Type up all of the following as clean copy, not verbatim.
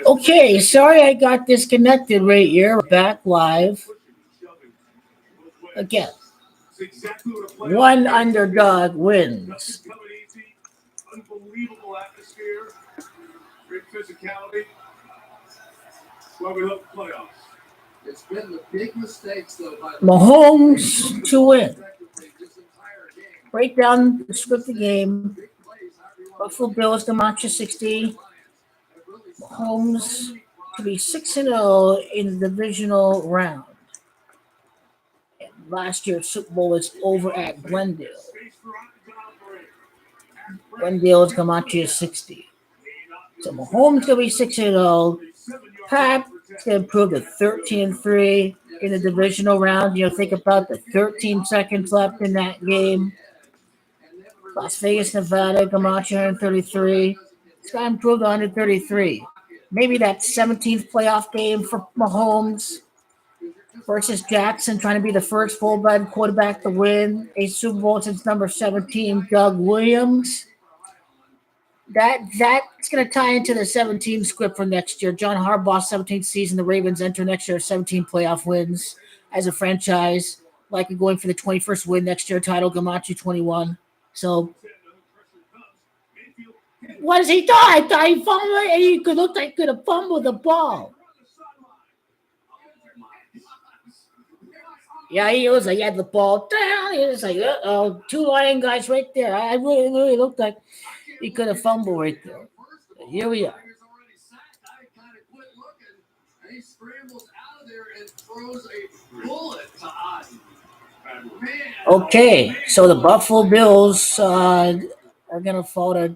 Okay, sorry I got disconnected right here. Back live again. One underdog wins. It's been the big mistakes, though, by the Mahomes to win. Break down the script of the game. Buffalo Bills to march to 60. Mahomes to be 6-0 in the divisional round. Last year's Super Bowl was over at Glendale. Glendale is Camacho 60. So Mahomes gonna be 6-0. Pat to improve to 13-3 in the divisional round. Think about the 13 seconds left in that game. Las Vegas, Nevada, Camacho 133. This guy improved to 133. Maybe that 17th playoff game for Mahomes versus Jackson, trying to be the first full-blood quarterback to win a Super Bowl since number 17, Doug Williams. That's going to tie into the 17 script for next year. John Harbaugh's 17th season. The Ravens enter next year 17 playoff wins as a franchise, likely going for the 21st win next year. Title Gamache 21. So, what does he do? I thought he fumbled, and he could look like he could have fumbled the ball. Yeah, he was like, he had the ball down. He was like, two Lion guys right there. I really looked like he could have fumbled right there. But here we are. He scrambles out of there and throws a bullet to Otten. Okay, so the Buffalo Bills are going to fall to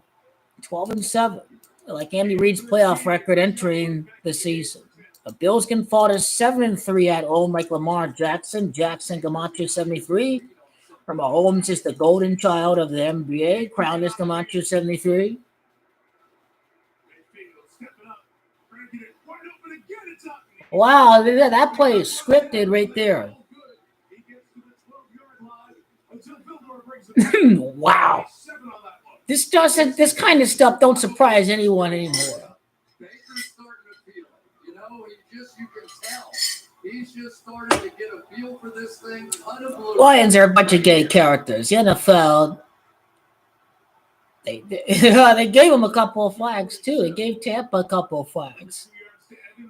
12-7, like Andy Reid's playoff record entering the season. The Bills can fall to 7-3 at home, like Lamar Jackson. Jackson Camacho 73. From Mahomes is the golden child of the NBA. Crowned as Camacho 73. Wow, that play is scripted right there. Wow. This kind of stuff don't surprise anyone anymore. Baker's starting to feel it. You can tell. He's just starting to get a feel for this thing. Lions are a bunch of gay characters. The NFL, they gave him a couple of flags, too. They gave Tampa a couple of flags.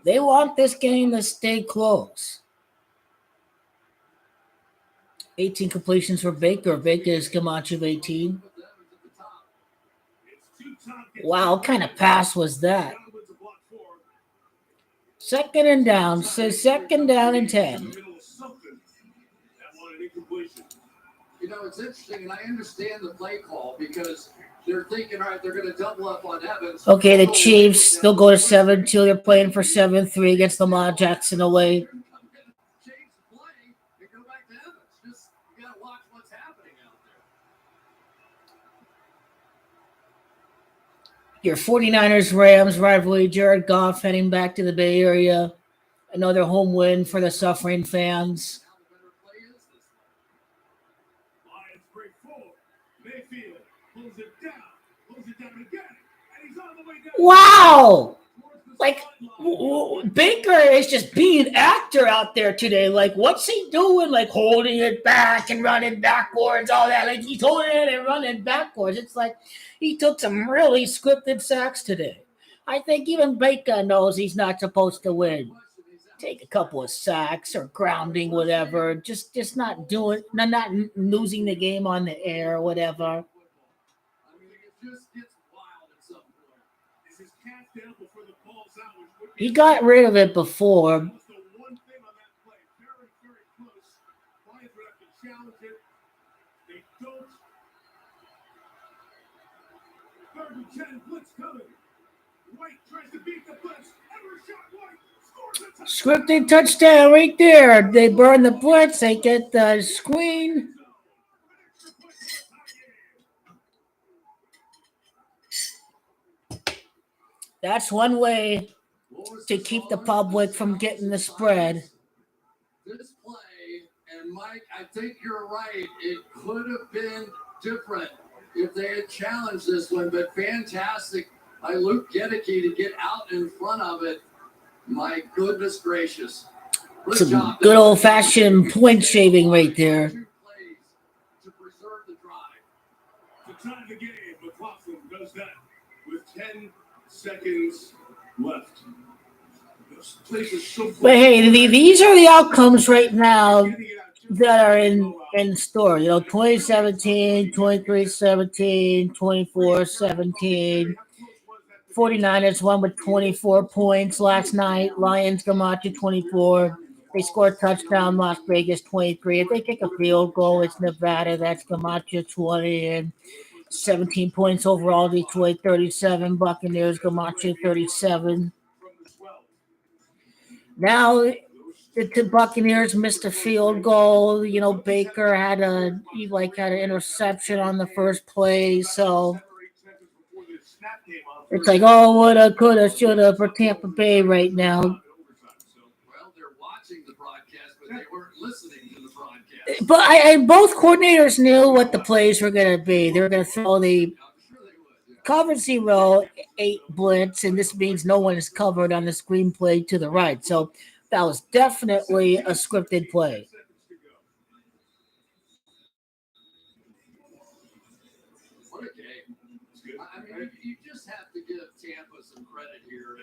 They want this game to stay close. 18 completions for Baker. Baker's Camacho 18. Wow, what kind of pass was that? Second and down. So second down and 10. It's interesting, and I understand the play call because they're thinking, all right, they're going to double up on Evans. Okay, the Chiefs, they'll go to 7-2. They're playing for 7-3 against Lamar Jackson away. Your 49ers Rams rivalry, Jared Goff heading back to the Bay Area. Another home win for the suffering fans. Wow! Like, Baker is just being actor out there today. Like, what's he doing? Like, holding it back and running backwards, all that. Like, he's holding it and running backwards. It's like he took some really scripted sacks today. I think even Baker knows he's not supposed to win. Take a couple of sacks or grounding, whatever. Just not losing the game on the air or whatever. He got rid of it before. Scripted touchdown right there. They burn the blitz. They get the screen. That's one way to keep the public from getting the spread. This play, and Mike, I think you're right. It could have been different if they had challenged this one, but fantastic by Luke Gedeke to get out in front of it. My goodness gracious. Some good old-fashioned point shaving right there. 2 plays to preserve the drive. To tie the game, McLaughlin does that with 10 seconds left. This place is so But hey, these are the outcomes right now that are in store. 2017, 23-17, 24-17. 49ers won with 24 points last night. Lions come out to 24. They score a touchdown. Las Vegas 23. If they kick a field goal, it's Nevada. That's Camacho 20 and 17 points overall. Detroit 37. Buccaneers Camacho 37. Now the Buccaneers missed a field goal. Baker had an interception on the first play, so it's like, oh, woulda, coulda, shoulda for Tampa Bay right now. Well, they're watching the broadcast, but they weren't listening to the broadcast. But both coordinators knew what the plays were going to be. They were going to throw the I'm sure they would. Yeah. cover 0 8 blitz, and this means no one is covered on the screenplay to the right. So that was definitely a scripted play. What a game. I mean, you just have to give Tampa some credit here.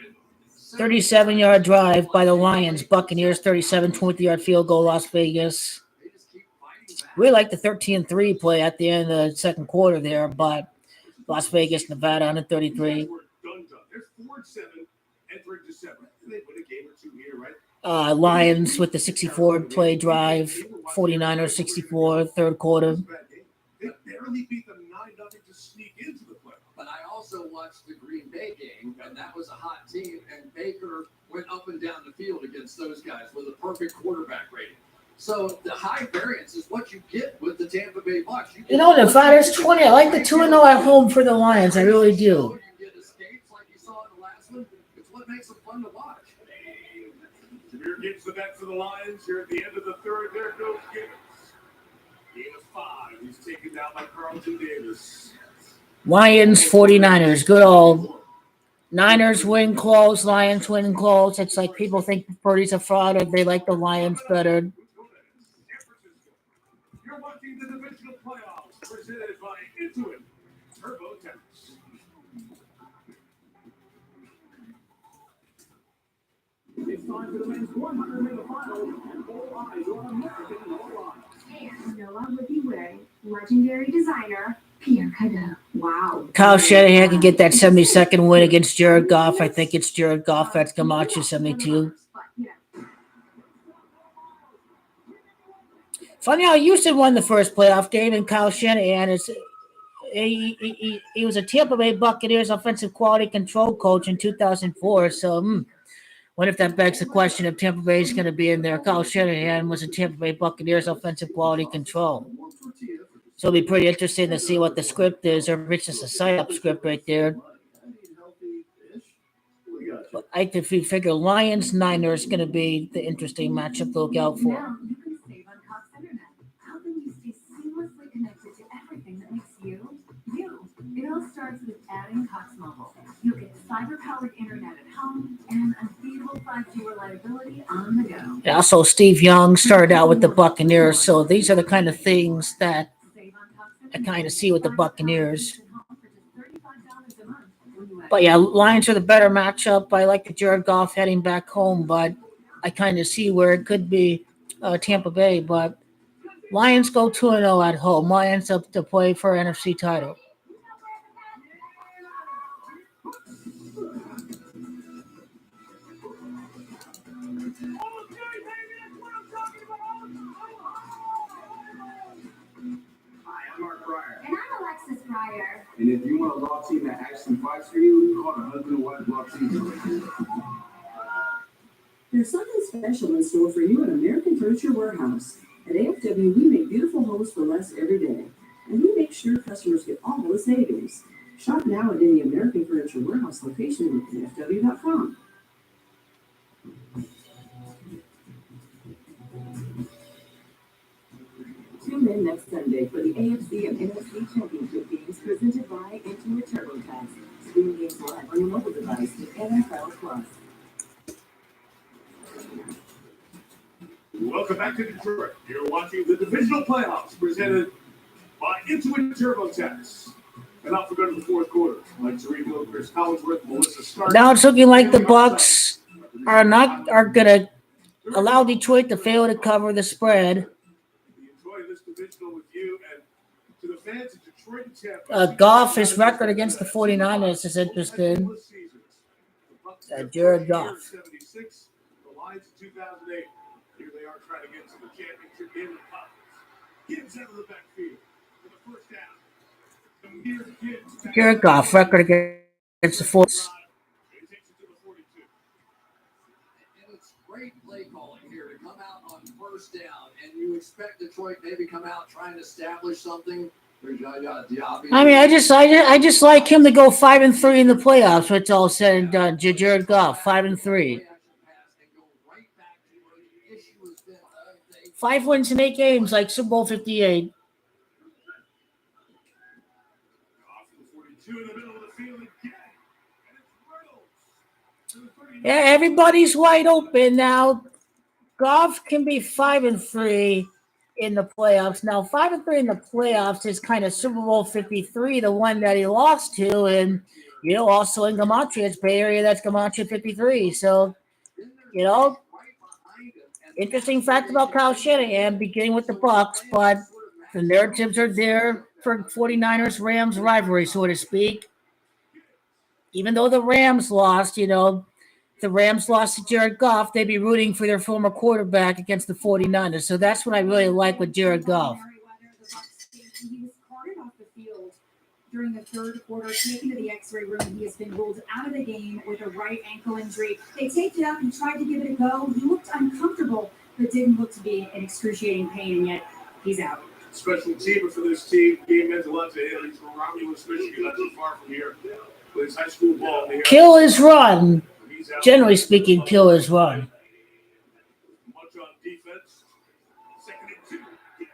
37-yard drive by the Lions. Buccaneers 37, 20-yard field goal, Las Vegas. They just keep fighting back. We like the 13-3 play at the end of the second quarter there, but Las Vegas, Nevada, 133. There's 4-7 entering December. They win a game or two here, right? Lions with the 64 play drive, 49ers 64, third quarter. They barely beat them 9-0 to sneak into the play. But I also watched the Green Bay game, and that was a hot team, and Baker went up and down the field against those guys with a perfect quarterback rating. So the high variance is what you get with the Tampa Bay Bucs. Nevada's 20. I like the 2-0 at home for the Lions. I really do. You get escapes like you saw in the last one. It's what makes them fun to watch. Jameer gets the back for the Lions here at the end of the third. There goes Gibbons. Game of 5. He's taken down by Carlton Davis. Lions, 49ers. Good old Niners win close, Lions win close. It's like people think Purdy's a fraud or they like the Lions better. You're watching the divisional playoffs presented by Intuit TurboTax. It's time for the men's 100-meter final, and all eyes are on American O-line. And Noah will be wearing legendary designer Pierre Cardin. Wow. Kyle Shanahan can get that 72nd win against Jared Goff. I think it's Jared Goff. That's Camacho 72. Funny how Houston won the first playoff game, and Kyle Shanahan is he was a Tampa Bay Buccaneers offensive quality control coach in 2004. So, what if that begs the question if Tampa Bay is going to be in there? Kyle Shanahan was a Tampa Bay Buccaneers offensive quality control. So it'll be pretty interesting to see what the script is, or if it's just a psyop script right there. But I think if you figure Lions, Niners is going to be the interesting matchup to look out for. Now you can save on Cox Internet, helping you stay seamlessly connected to everything that makes you, you. It all starts with adding Cox Mobile. You'll get cyber-powered internet at home and unbeatable 5G reliability on the go. And also, Steve Young started out with the Buccaneers, so these are the kind of things that I kind of see with the Buccaneers. But yeah, Lions are the better matchup. I like the Jared Goff heading back home, but I kind of see where it could be Tampa Bay. But Lions go 2-0 at home. Lions up to play for NFC title. And I'm Alexis Fryer. And if you want a law team that actually fights for you, call the husband and wife law team. There's something special in store for you at American Furniture Warehouse. At AFW, we make beautiful homes for less every day. And we make sure customers get all the savings. Shop now at any American Furniture Warehouse location at AFW.com. Tune in next Sunday for the AFC and NFC Championship games presented by Intuit TurboTax. stream games live on your mobile device with NFL Plus. Welcome back to Detroit. You're watching the divisional playoffs presented by Intuit TurboTax. And now for go to the fourth quarter. Mike Tirico, Chris Collinsworth, Melissa Stark. Now it's looking like the Bucks are gonna allow Detroit to fail to cover the spread. Enjoy this divisional with you and to the fans of Detroit and Tampa. Goff, his record against the 49ers is interesting. Jared Goff. 76, the Lions in 2008. Here they are trying to get to the championship game of Gibbs. Gibbs out of the backfield for the first down. Jared Goff, record against the Force. And it's great play calling here to come out on first down, and you expect Detroit maybe come out trying to establish something. There's Diaby. I mean, I just like him to go 5-3 in the playoffs. When it's all said and done. Jared Goff, 5-3. 5 wins in 8 games, like Super Bowl 58. Yeah, everybody's wide open now. Goff can be 5-3 in the playoffs. Now, 5-3 in the playoffs is kind of Super Bowl 53, the one that he lost to, and also in Gematria, it's Bay Area. That's Gematria 53. So, interesting fact about Kyle Shanahan, beginning with the Bucks, but the narratives are there for 49ers-Rams rivalry, so to speak. Even though the Rams lost, the Rams lost to Jared Goff, they'd be rooting for their former quarterback against the 49ers. So that's what I really like with Jared Goff. He was carted off the field during the third quarter, taken to the x-ray room. He has been ruled out of the game with a right ankle injury. They taped it up and tried to give it a go. He looked uncomfortable, but didn't look to be in excruciating pain, and yet he's out. Special teamer for this team, Gabe Mentalante. He's from Romulus, Michigan, not too far from here. Plays high school ball in the Kill his run. Generally speaking, kill his run. Much on defense. Second and 2. Gibbs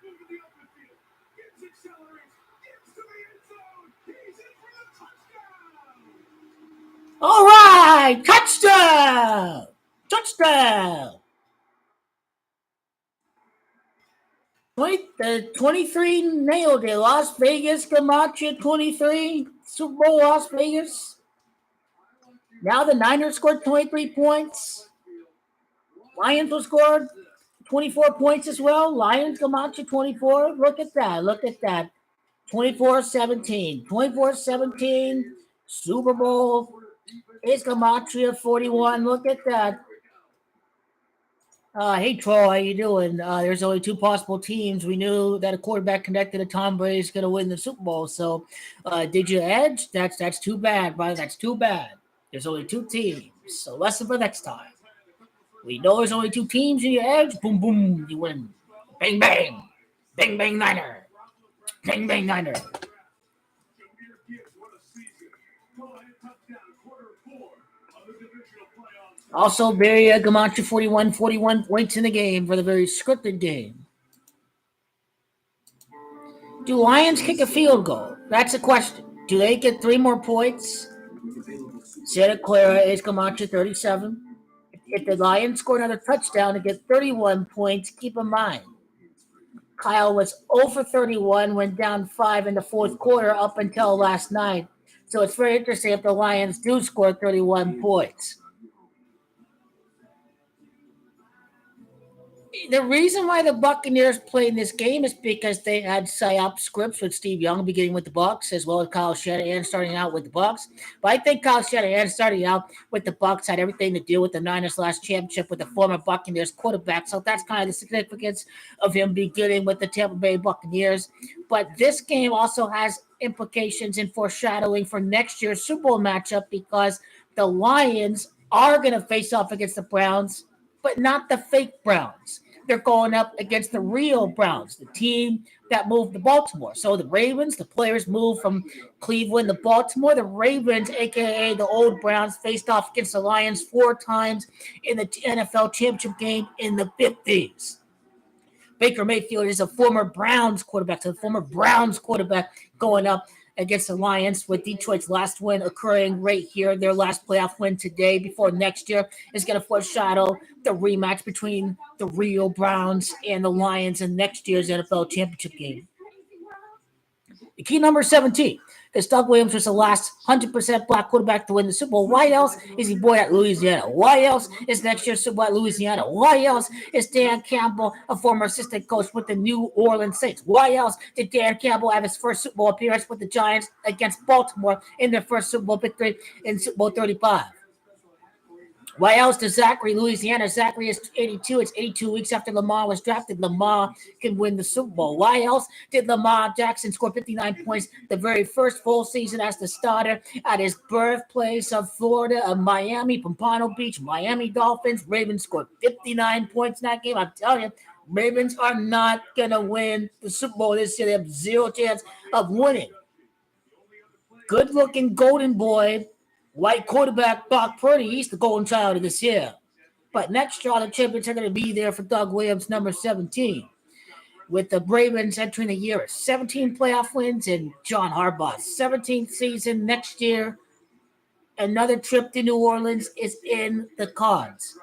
moving the open field. Gibbs accelerates. Gibbs to the end zone. He's in for the touchdown. All right, touchdown. Touchdown. 23 nailed it. Las Vegas, Gematria 23. Super Bowl Las Vegas. Now the Niners scored 23 points. Lions will score 24 points as well. Lions Gematria 24. Look at that. 24-17. 24-17. Super Bowl is Gematria 41. Look at that. Hey, Troy, how you doing? There's only 2 possible teams. We knew that a quarterback connected to Tom Brady is going to win the Super Bowl. So, did you edge? That's too bad, brother. That's too bad. There's only 2 teams. So, lesson for next time. We know there's only 2 teams in your edge. Boom, boom, you win. Bang, bang. Bang, bang, Niner. Bang, bang, Niner. Also, Bay Area Gematria 41 points in the game for the very scripted game. Do Lions kick a field goal? That's a question. Do they get 3 more points? Santa Clara is Gematria 37. If the Lions score another touchdown to get 31 points, keep in mind, Kyle was 0 for 31, went down 5 in the fourth quarter up until last night. So it's very interesting if the Lions do score 31 points. The reason why the Buccaneers played this game is because they had psyop scripts with Steve Young beginning with the Bucs, as well as Kyle Shanahan starting out with the Bucs. But I think Kyle Shanahan starting out with the Bucs had everything to do with the Niners last championship with the former Buccaneers quarterback. So that's kind of the significance of him beginning with the Tampa Bay Buccaneers. But this game also has implications and foreshadowing for next year's Super Bowl matchup because the Lions are going to face off against the Browns, but not the fake Browns. They're going up against the real Browns, the team that moved to Baltimore. So the Ravens, the players moved from Cleveland to Baltimore. The Ravens, a.k.a. the old Browns, faced off against the Lions 4 times in the NFL championship game in the 50s. Baker Mayfield is a former Browns quarterback, so the former Browns quarterback going up against the Lions, with Detroit's last win occurring right here, their last playoff win today before next year is going to foreshadow the rematch between the Rio Browns and the Lions in next year's NFL championship game. The key number 17, because Doug Williams was the last 100% black quarterback to win the Super Bowl. Why else is he born at Louisiana? Why else is next year's Super Bowl at Louisiana? Why else is Dan Campbell a former assistant coach with the New Orleans Saints? Why else did Dan Campbell have his first Super Bowl appearance with the Giants against Baltimore in their first Super Bowl victory in Super Bowl 35? Why else does Zachary, Louisiana? Zachary is 82. It's 82 weeks after Lamar was drafted. Lamar can win the Super Bowl. Why else did Lamar Jackson score 59 points the very first full season as the starter at his birthplace of Florida, of Miami, Pompano Beach, Miami Dolphins? Ravens scored 59 points in that game. I'm telling you, Ravens are not going to win the Super Bowl this year. They have zero chance of winning. Good-looking golden boy, white quarterback Brock Purdy, he's the golden child of this year. But next year, all the champions are going to be there for Doug Williams, number 17. With the Ravens entering the year, 17 playoff wins and John Harbaugh's 17th season next year. Another trip to New Orleans is in the cards.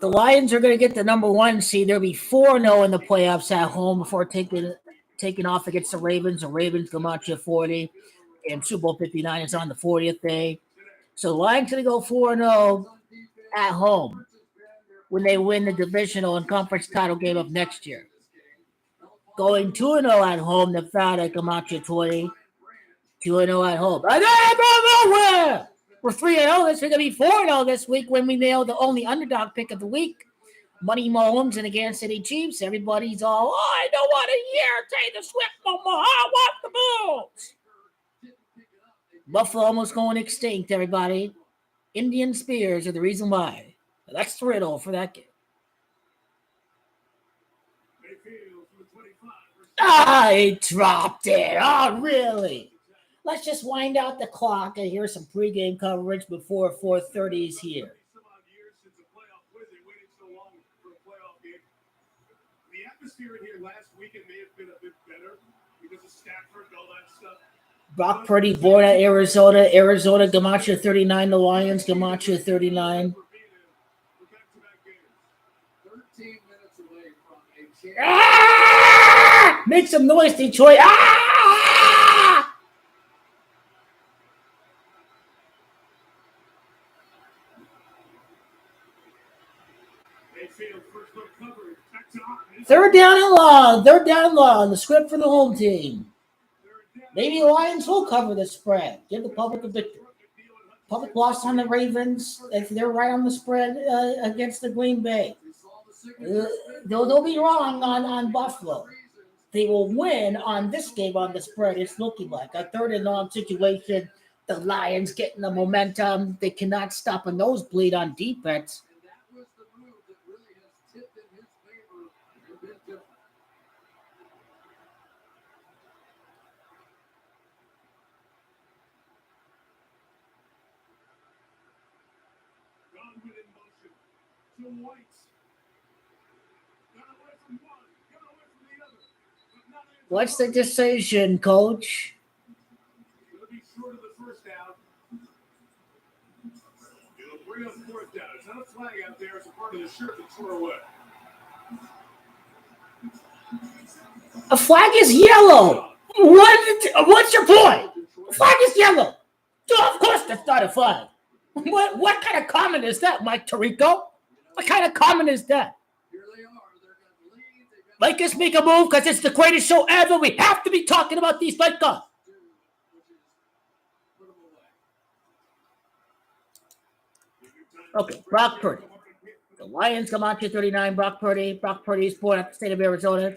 The Lions are going to get the number 1 seed. They'll be 4-0 in the playoffs at home before taking off against the Ravens. The Ravens come out to 40, and Super Bowl 59 is on the 40th day. So the Lions going to go 4-0 at home when they win the divisional and conference title game of next year. Going 2-0 at home, the Nevada come out to 20, 2-0 at home. I don't know nowhere. We're 3-0 this week. Going to be 4-0 this week when we nail the only underdog pick of the week. Money Mahomes and the Kansas City Chiefs. Everybody's all, I don't want to hear Taylor Swift no more. I want the Bulls. Buffalo almost going extinct, everybody. Indian spears are the reason why. That's the riddle for that game. I dropped it. Oh, really? Let's just wind out the clock and hear some pregame coverage before 4:30 is here. The atmosphere in here last weekend may have been a bit better because of Stafford and all that stuff. Brock Purdy, born at Arizona. Arizona, Gamacha 39. The Lions, Gamacha 39. 13 minutes away from a chance. Ah! Make some noise, Detroit. Ah! Third down and long. Third down and long. The script for the home team. Maybe the Lions will cover the spread. Give the public a victory. Public lost on the Ravens. If they're right on the spread against the Green Bay. They'll be wrong on Buffalo. They will win on this game on the spread. It's looking like a third and long situation. The Lions getting the momentum. They cannot stop a nosebleed on defense. And that was the move that really has tipped in his favor a bit different. Godwin in motion to White. Got away from one, got away from the other. But not able to- What's the decision, Coach? Gonna be short of the first down. It'll bring up fourth down. It's not a flag out there. It's a part of the shirt that tore away. A flag is yellow. What's your point? A flag is yellow. Oh, of course, that's not a flag. What kind of comment is that, Mike Tirico? What kind of comment is that? Here they are. They're going to lead. They've got Make us make a move because it's the greatest show ever. We have to be talking about these Lakers. two, which is put them away. Okay, Brock Purdy. The Lions come out to 39. Brock Purdy. Brock Purdy is born at the state of Arizona.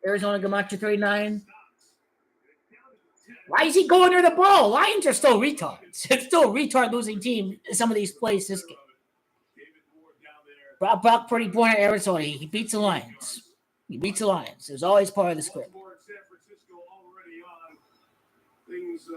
Arizona come out to 39. Why is he going near the ball? Lions are still retards. It's still a retard losing team in some of these plays this game. Brock Purdy born in Arizona. He beats the Lions. He beats the Lions. It was always part of the script. Baltimore and San Francisco already on Things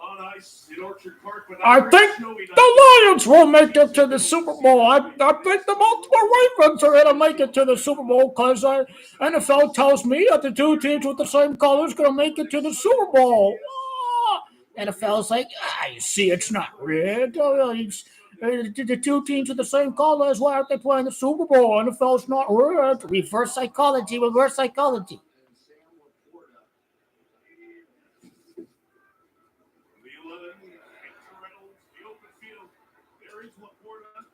on ice in Orchard Park, but I not think very snowy night. the Lions will make it to the Super Bowl. I think the Baltimore Ravens are going to make it to the Super Bowl because NFL tells me that the two teams with the same colors are going to make it to the Super Bowl. NFL's like, you see, it's not rigged. The two teams with the same colors, why aren't they playing the Super Bowl? NFL's not rigged. Reverse psychology, reverse psychology.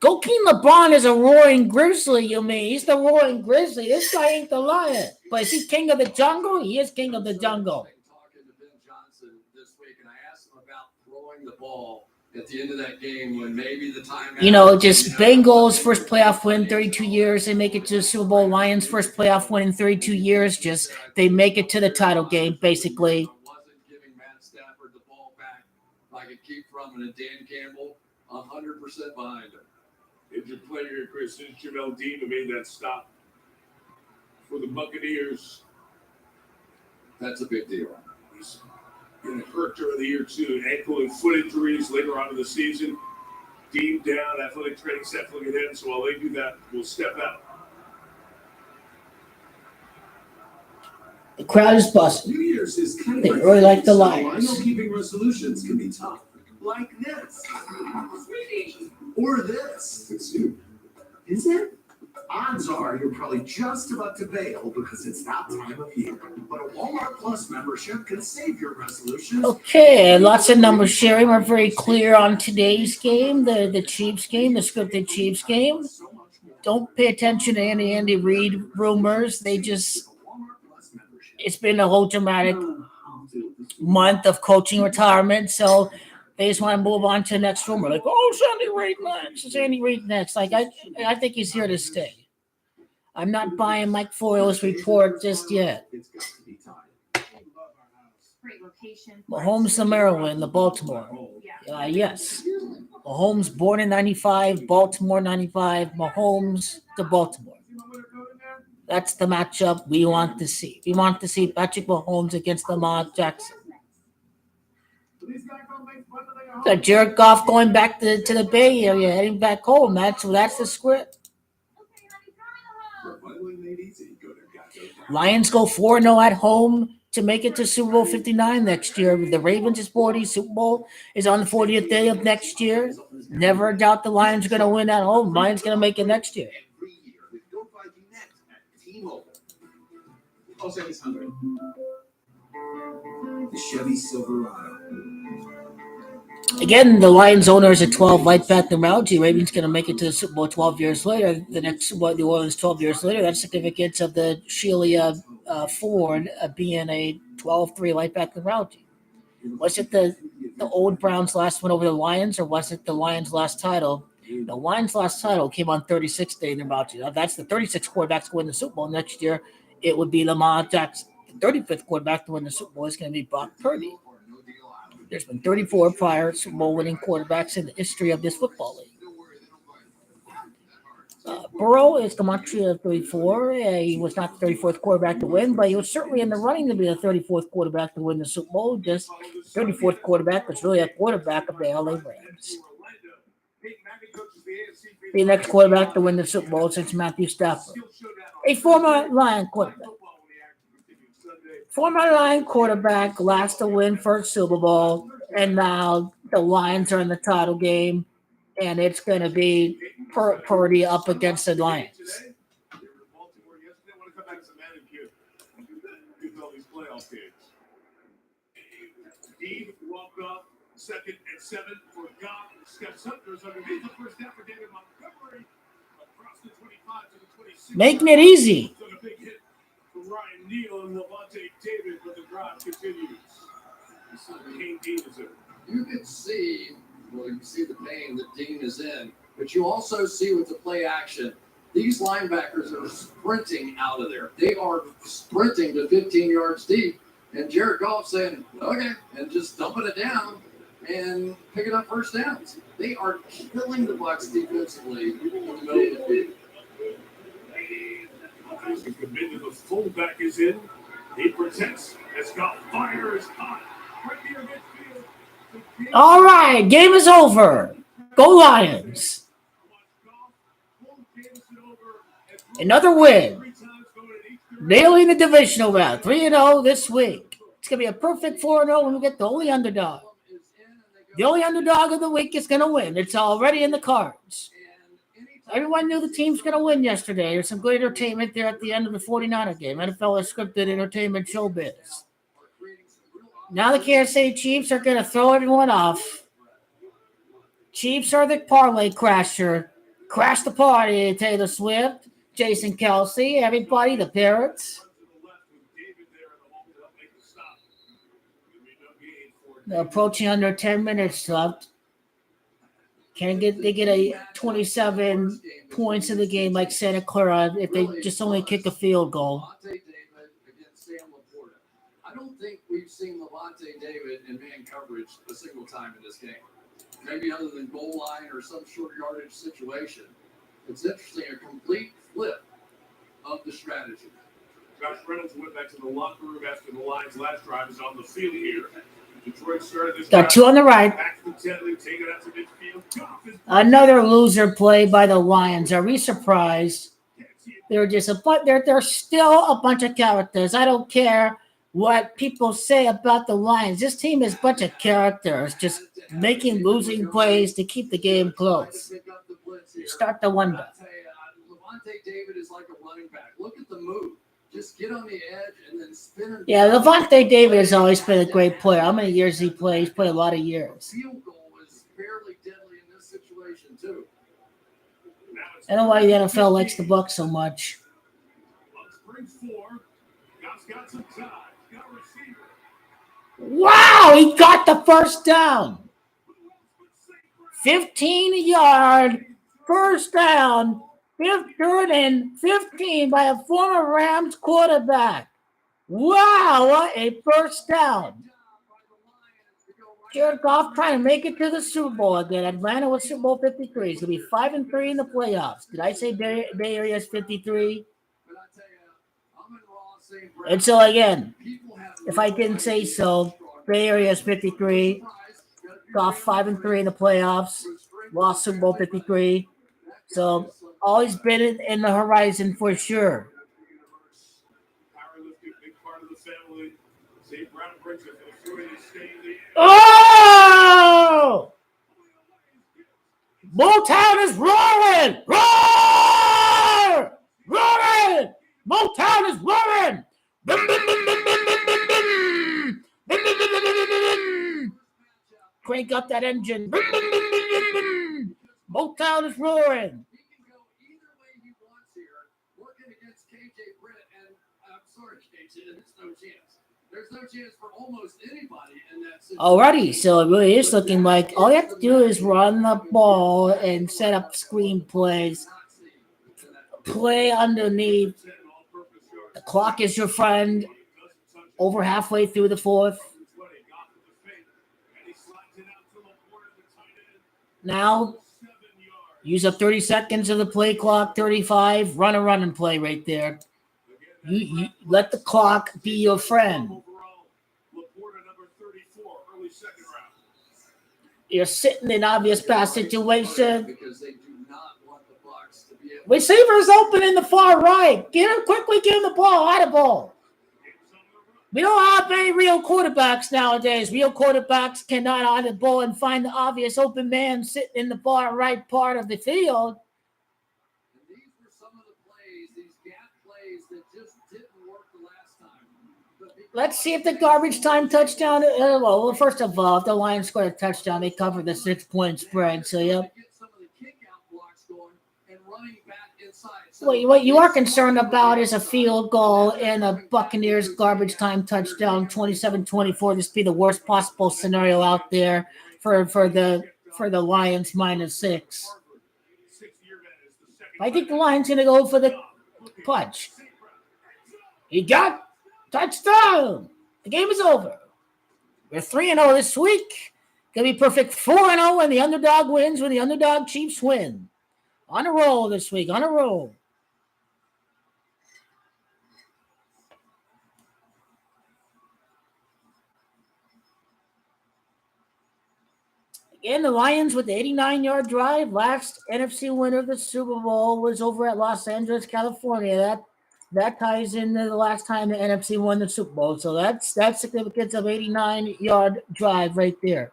Joaquin LeBron is a roaring grizzly, you mean? He's the roaring grizzly. This guy ain't the lion. But is he king of the jungle? He is king of the jungle. Talking to Ben Johnson this week, and I asked him about throwing the ball at the end of that game when maybe the time. Just Bengals first playoff win in 32 years. They make it to the Super Bowl. Lions first playoff win in 32 years. Just they make it to the title game, basically. Wasn't giving Matt Stafford the ball back like a Keith Drummond and Dan Campbell 100% behind him. Injured player, Chris, is Jamel Dean who made that stop for the Buccaneers. That's a big deal. He's been hurt during the year, too. Ankle and foot injuries later on in the season. Dean down, athletic training set looking in. So while they do that, we'll step out. The crowd is busting. New Year's is kind of They really like the Lions. I know keeping resolutions can be tough. Like this. Or this. It's you. Is it? Odds are you're probably just about to bail because it's that time of year. But a Walmart Plus membership can save your resolutions. Okay, lots of number sharing. We're very clear on today's game, the Chiefs game, the scripted Chiefs game. Don't pay attention to any Andy Reid rumors. It's been a whole dramatic month of coaching retirement, so they just want to move on to the next rumor. Like, it's Andy Reid next. It's Andy Reid next. Like, I think he's here to stay. I'm not buying Mike Foyle's report just yet. Mahomes, the Maryland, the Baltimore. Yes. Mahomes born in 95, Baltimore 95, Mahomes to Baltimore. That's the matchup we want to see. We want to see Patrick Mahomes against Lamar Jackson. So Jared Goff going back to the Bay Area, heading back home. That's the script. Lions go 4-0 at home to make it to Super Bowl 59 next year. The Ravens is 40. Super Bowl is on the 40th day of next year. Never doubt the Lions are going to win at home. Lions going to make it next year. The Chevy Silverado. Again, the Lions owner is a 12 light path numerology. Ravens going to make it to the Super Bowl 12 years later. The next Super Bowl, New Orleans 12 years later. That's significance of the Sheila Ford being a 12-3 light path numerology. Was it the old Browns' last win over the Lions, or was it the Lions' last title? The Lions' last title came on 36th day numerology. Now, that's the 36th quarterbacks to win the Super Bowl next year. It would be Lamar Jackson. The 35th quarterback to win the Super Bowl is going to be Brock Purdy. There's been 34 prior Super Bowl winning quarterbacks in the history of this football league. Burrow is the Montreal 34. He was not the 34th quarterback to win, but he was certainly in the running to be the 34th quarterback to win the Super Bowl. Just 34th quarterback was really a quarterback of the LA Rams. The next quarterback to win the Super Bowl since Matthew Stafford, a former Lion quarterback. Former Lion quarterback, last to win first Super Bowl, and now the Lions are in the title game, and it's going to be Purdy up against the Lions. Dean walked off 2nd and 7 for Goff. Scott Sutler's underneath the first down for David Montgomery across the 25 to the 26. Making it easy. Took a big hit from Ryan Neal and Levante David, but the drive continues. You can see the pain that Dean is in, but you also see with the play action, these linebackers are sprinting out of there. They are sprinting to 15 yards deep, and Jared Goff saying, okay, and just dumping it down and picking up first downs. They are killing the Bucs defensively in the middle of the field. The fullback is in. He protects as Goff fires hot right near midfield. All right, game is over. Go Lions. Another win. Nailing the divisional round. 3-0 this week. It's going to be a perfect 4-0 when we get the only underdog. The only underdog of the week is going to win. It's already in the cards. Everyone knew the team's going to win yesterday. There's some good entertainment there at the end of the 49er game. NFL is scripted entertainment showbiz. Now the Kansas City Chiefs are going to throw everyone off. Chiefs are the parlay crasher. Crash the party, Taylor Swift, Jason Kelsey, everybody, the parrots. They're approaching under 10 minutes left. They get a 27 points in the game like Santa Clara if they just only kick a field goal. I don't think we've seen Levante David in man coverage a single time in this game. Maybe other than goal line or some short yardage situation. It's interesting, a complete flip of the strategy. Josh Reynolds went back to the locker room after the Lions' last drive is on the field here. Detroit started this Got two on the right. Back to the 10, take it out to midfield. Another loser play by the Lions. Are we surprised? They're they're still a bunch of characters. I don't care what people say about the Lions. This team is a bunch of characters, just making losing plays to keep the game close. You start to wonder. Levante David is like a running back. Look at the move. Just get on the edge and then spin. Yeah, Levante David has always been a great player. How many years he played? He's played a lot of years. Field goal is fairly deadly in this situation too. I don't know why the NFL likes the Bucs so much. Wow, he got the first down. 15-yard first down. 3rd and 15 by a former Rams quarterback. Wow, what a first down. Jared Goff trying to make it to the Super Bowl again. Atlanta was Super Bowl 53. It's going to be 5-3 in the playoffs. Did I say Bay Area is 53? And so again, if I didn't say so, Bay Area is 53. Goff 5-3 in the playoffs. Lost Super Bowl 53. So always been in the horizon for sure. Oh! Motown is roaring! Roar! Roaring! Motown is roaring! Bim, bim, bim, bim, bim, bim, bim, bim. Bim, bim, bim, bim, bim, bim, bim. Crank up that engine. Bim, bim, bim, bim, bim, bim. Motown is roaring. He can go either way he wants here, working against KJ Britt, and I'm sorry, KJ, there's no chance. There's no chance for almost anybody in that situation. Alrighty, so it really is looking like all you have to do is run the ball and set up screen plays. Play underneath. The clock is your friend. Over halfway through the fourth. Now, use up 30 seconds of the play clock, 35. Run a run and play right there. You let the clock be your friend. You're sitting in obvious pass situation. Receivers open in the far right. Get him quickly, give him the ball, audible. We don't have any real quarterbacks nowadays. Real quarterbacks cannot audible and find the obvious open man sitting in the far right part of the field. And these were some of the plays, these gap plays that just didn't work the last time. Let's see if the garbage time touchdown. Well, first of all, if the Lions scored a touchdown, they covered the 6-point spread. So, yep. What you are concerned about is a field goal and a Buccaneers garbage time touchdown, 27-24. This would be the worst possible scenario out there for the Lions -6. I think the Lions going to go for the punch. He got touchdown. The game is over. We're 3-0 this week. Going to be perfect 4-0 when the underdog wins, when the underdog Chiefs win. On a roll this week, on a roll. And the Lions with the 89-yard drive. Last NFC winner of the Super Bowl was over at Los Angeles, California. That ties into the last time the NFC won the Super Bowl. So that's significance of 89-yard drive right there.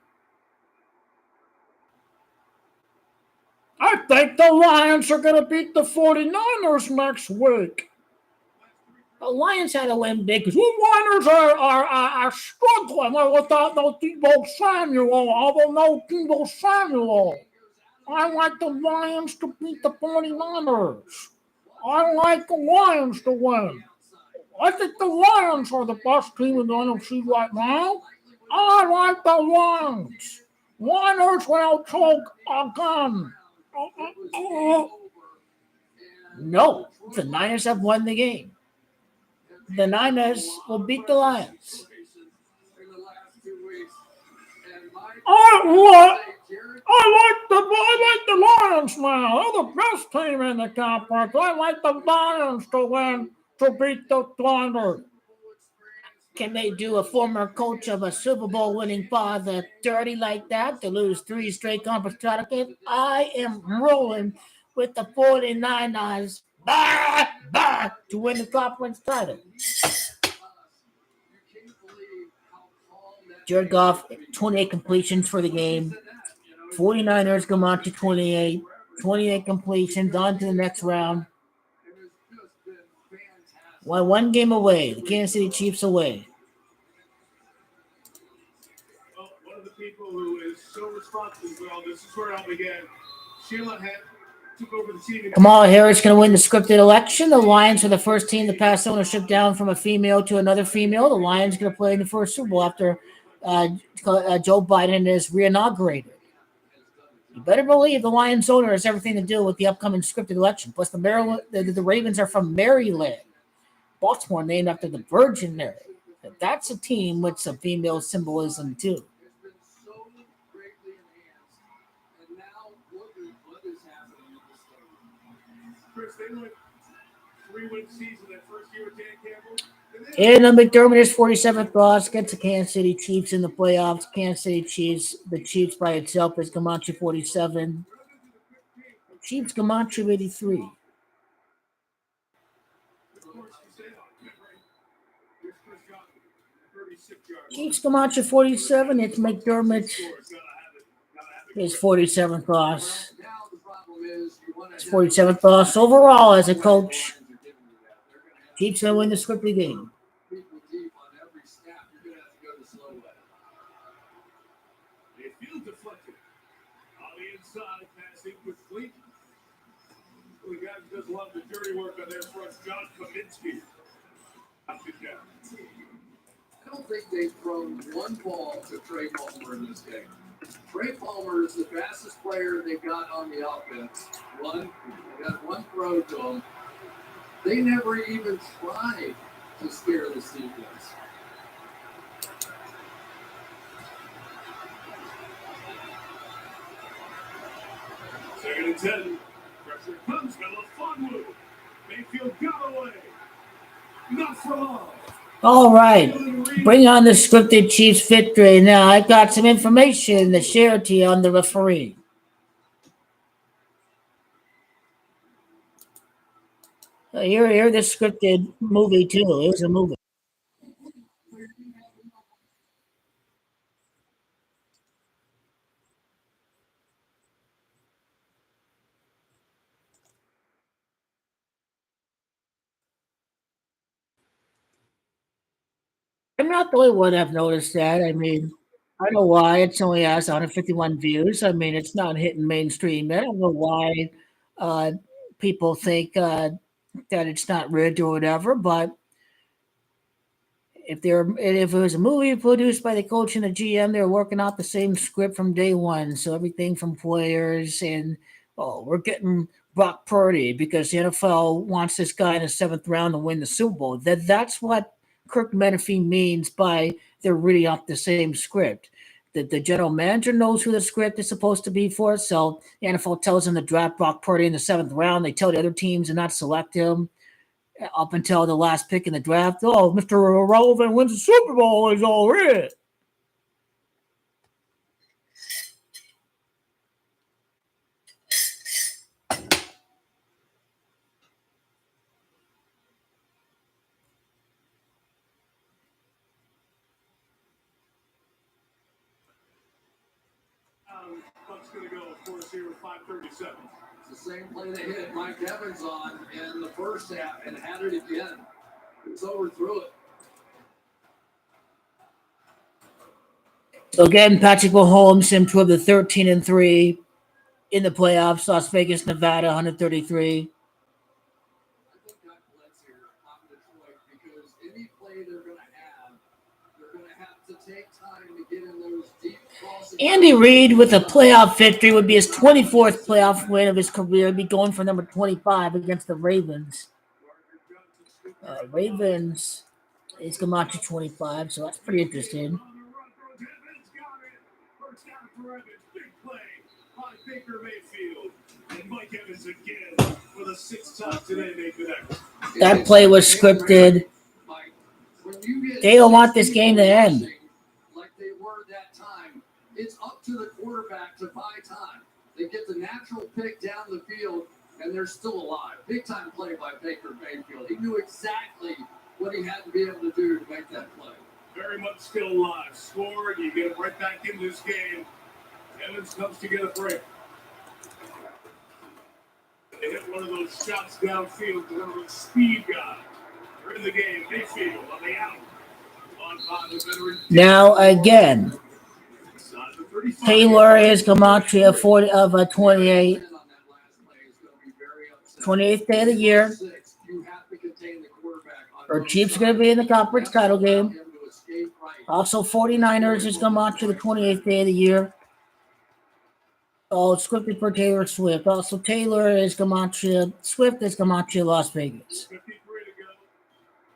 I think the Lions are going to beat the 49ers next week. The Lions had to win big because the Lions are struggling without no Deebo Samuel. Although no Deebo Samuel. I like the Lions to beat the 49ers. I like the Lions to win. I think the Lions are the best team in the NFC right now. I like the Lions. Lions will choke again. No, the Niners have won the game. The Niners will beat the Lions. I like the Lions now. They're the best team in the conference. I like the Lions to win to beat the Niners. Can they do a former coach of a Super Bowl winning father dirty like that to lose 3 straight conference title games? I am rolling with the 49ers to win the conference title. Jared Goff, 28 completions for the game. 49ers come on to 28. 28 completions, on to the next round. One game away. The Kansas City Chiefs away. Well, one of the people who is so responsible for all this is where I'll begin. Sheila had took over the team. Kamala Harris going to win the scripted election. The Lions are the first team to pass ownership down from a female to another female. The Lions going to play in the first Super Bowl after Joe Biden is reinaugurated. You better believe the Lions owner has everything to do with the upcoming scripted election. Plus, the Ravens are from Maryland. Baltimore named after the Virgin Mary. That's a team with some female symbolism too. Chris, they went 3-win season that first year with Dan Campbell. And McDermott is 47th loss against the Kansas City Chiefs in the playoffs. Kansas City Chiefs, the Chiefs by itself is Camacho 47. Chiefs Camacho 83. Chiefs Camacho 47. It's McDermott. His 47th loss. His 47th loss overall as a coach. Chiefs going to win the scripted game. Field deflected. On the inside, passing quickly. The guy who does a lot of the dirty work on their front, John Kaminsky. I don't think they've thrown one ball to Trey Palmer in this game. Trey Palmer is the fastest player they've got on the offense. They got one throw to him. They never even tried to scare this defense. Second and 10. Pressure comes. Melafonwu. Mayfield got away. Not for long. All right. Bring on the scripted Chiefs victory. Now, I've got some information to share to you on the referee. Here, the scripted movie, too. It was a movie. I'm not the only one I've noticed that. I mean, I know why it's only has 151 views. I mean, it's not hitting mainstream. I don't know why uh, people think that it's not rigged or whatever. But if it was a movie produced by the coach and the GM, they're working out the same script from day one. So everything from players and we're getting Brock Purdy because the NFL wants this guy in the 7th round to win the Super Bowl. That's what Kirk Menefee means by they're reading off the same script. The general manager knows who the script is supposed to be for. So the NFL tells him to draft Brock Purdy in the 7th round. They tell the other teams to not select him up until the last pick in the draft. Oh, Mr. Irrelevant wins the Super Bowl is all right. Buck's going to go, of course, here with 5:37. It's the same play they hit Mike Evans on in the first half and had it again. It's overthrew it. So again, Patrick Mahomes improved to 13-3 in the playoffs. Las Vegas, Nevada, 133. I think God bless here on Detroit because any play they're going to have to take time to get in those deep crossing. Andy Reid with a playoff victory would be his 24th playoff win of his career. He'd be going for number 25 against the Ravens. Ravens is Camacho 25, so that's pretty interesting. Baker Mayfield and Mike Evans again for the 6th time today they connect. That play was scripted. They don't want this game to end. Like they were that time. It's up to the quarterback to buy time. They get the natural pick down the field, and they're still alive. Big time play by Baker Mayfield. He knew exactly what he had to be able to do to make that play. Very much still alive. Score, you get him right back in this game. Evans comes to get a break. They hit one of those shots downfield to one of those speed guys. They're in the game. Mayfield on the out. On by the veteran. Now again, Taylor is Camacho 40 of 28. 28th day of the year. Our Chiefs are going to be in the conference title game. Also, 49ers is Camacho the 28th day of the year. Oh, it's scripted for Taylor Swift. Also, Taylor is Camacho. Swift is Camacho, Las Vegas. 53 to go.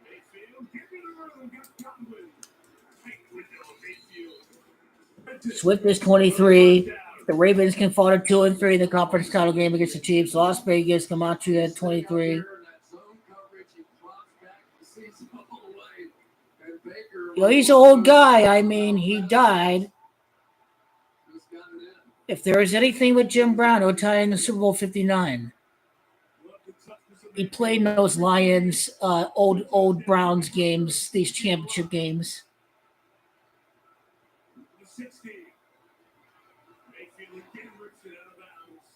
Mayfield, give me the room. Got Godwin. Tight window, Mayfield. Swift is 23. The Ravens can fall to 2-3 in the conference title game against the Chiefs. Las Vegas, Camacho at 23. He's an old guy. I mean, he died. If there is anything with Jim Brown, it'll tie in the Super Bowl 59. He played in those Lions, old Browns games, these championship games. 60. Mayfield again rips it out of bounds.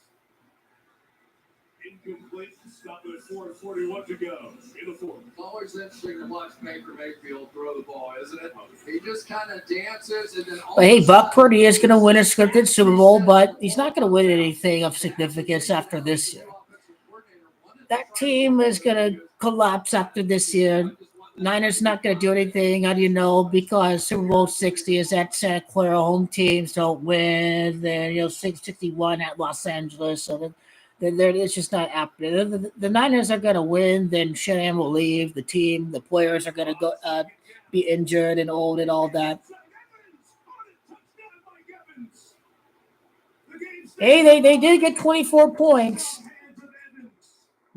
Incomplete. Stop it at 4:41 to go in the fourth. It's always interesting to watch Baker Mayfield throw the ball, isn't it? He just kind of dances and then all But hey, of a Buck sudden, Purdy is going to win a scripted Super Bowl, but he's not going to win anything of significance after this year. That team is going to collapse after this year. Niners not going to do anything. How do you know? Because Super Bowl 60 is at Santa Clara. Home teams don't win. Then 61 at Los Angeles. So it's just not happening. The Niners are going to win. Then Shanahan will leave. The team, the players are going to go be injured and old and all that. Hey, they did get 24 points.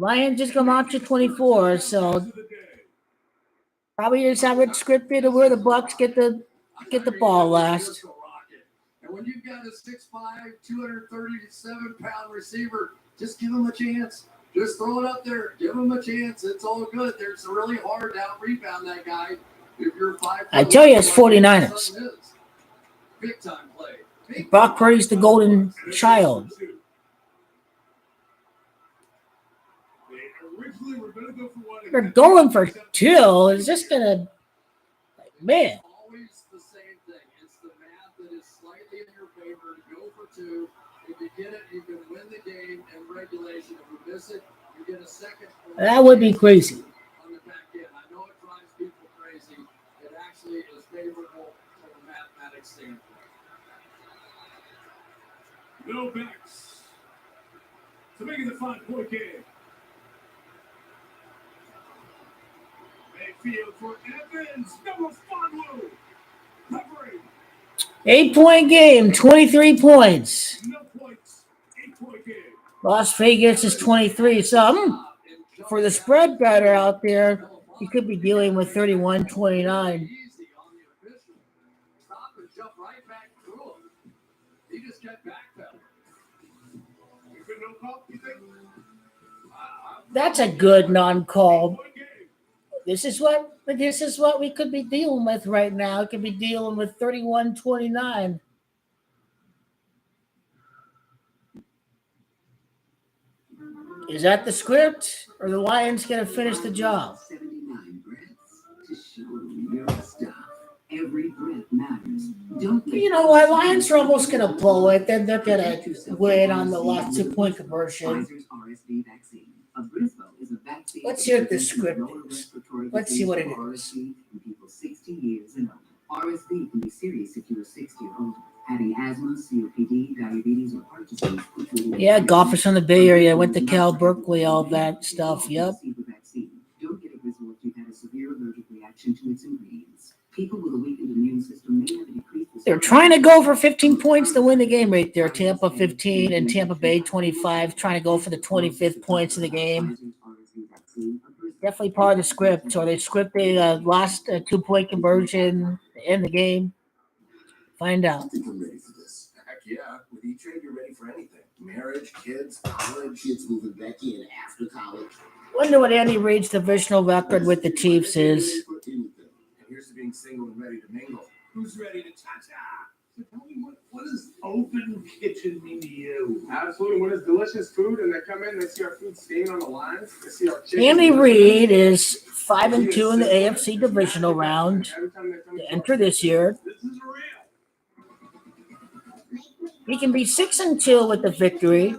Lions just come out to 24, so probably just have it scripted to where the Bucks get the ball last. And when you've got a 6'5", 237-pound receiver, just give him a chance. Just throw it up there. Give him a chance. It's all good. It's really hard to out-rebound that guy if you're 5'. I tell you, it's 49ers. Big time play. Brock Purdy's the golden child. They're going for two. It's just going to, man. Always the same thing. It's the math that is slightly in your favor to go for two. If you get it, you can win the game in regulation. If you miss it, you get a second. That would be crazy. On the back end. I know it drives people crazy. It actually is favorable from a mathematics standpoint. No backs to make it a 5-point game. Mayfield for Evans. Number 5. Covering. 8-point game, 23 points. No points. 8-point game. Las Vegas is 23. So for the spread better out there, you could be dealing with 31-29. Stop and jump right back through him. He just kept backpedaling. No call, you think? That's a good non-call. This is what we could be dealing with right now. It could be dealing with 31-29. Is that the script, or the Lions going to finish the job? 79 breaths to show your stuff. Every breath matters. Don't let You know what? Lions are almost going to blow it. Then they're going to win on the last 2-point conversion. Pfizer's RSV vaccine. Abrysvo is a vaccine. Let's hear what the script is. Let's see what it is. RSV in people 60 years and older. RSV can be serious if you are 60 or older. Having asthma, COPD, diabetes, or heart disease. Yeah, golfers from the Bay Area. Went to Cal, Berkeley, all that stuff. Yep. Don't get Abrysvo if you've had a severe allergic reaction to its ingredients. People with a weakened immune system may have a decreased. They're trying to go for 15 points to win the game right there. Tampa 15 and Tampa Bay 25, trying to go for the 25th points of the game. Definitely part of the script. So they script a last 2-point conversion to end the game. Find out. I think I'm ready for this. Heck yeah. With E-Trade, you're ready for anything. Marriage, kids, college, kids moving Becky in after college. Wonder what Andy Reid's divisional record with the Chiefs is. And here's to being single and ready to mingle. Who's ready to cha-cha? So tell me, what does open kitchen mean to you? Absolutely. When it's delicious food and they come in, they see our food staying on the lines. They see our chicken. Andy Reid is 5-2 in the AFC divisional round to enter this year. This is real. He can be 6-2 with the victory.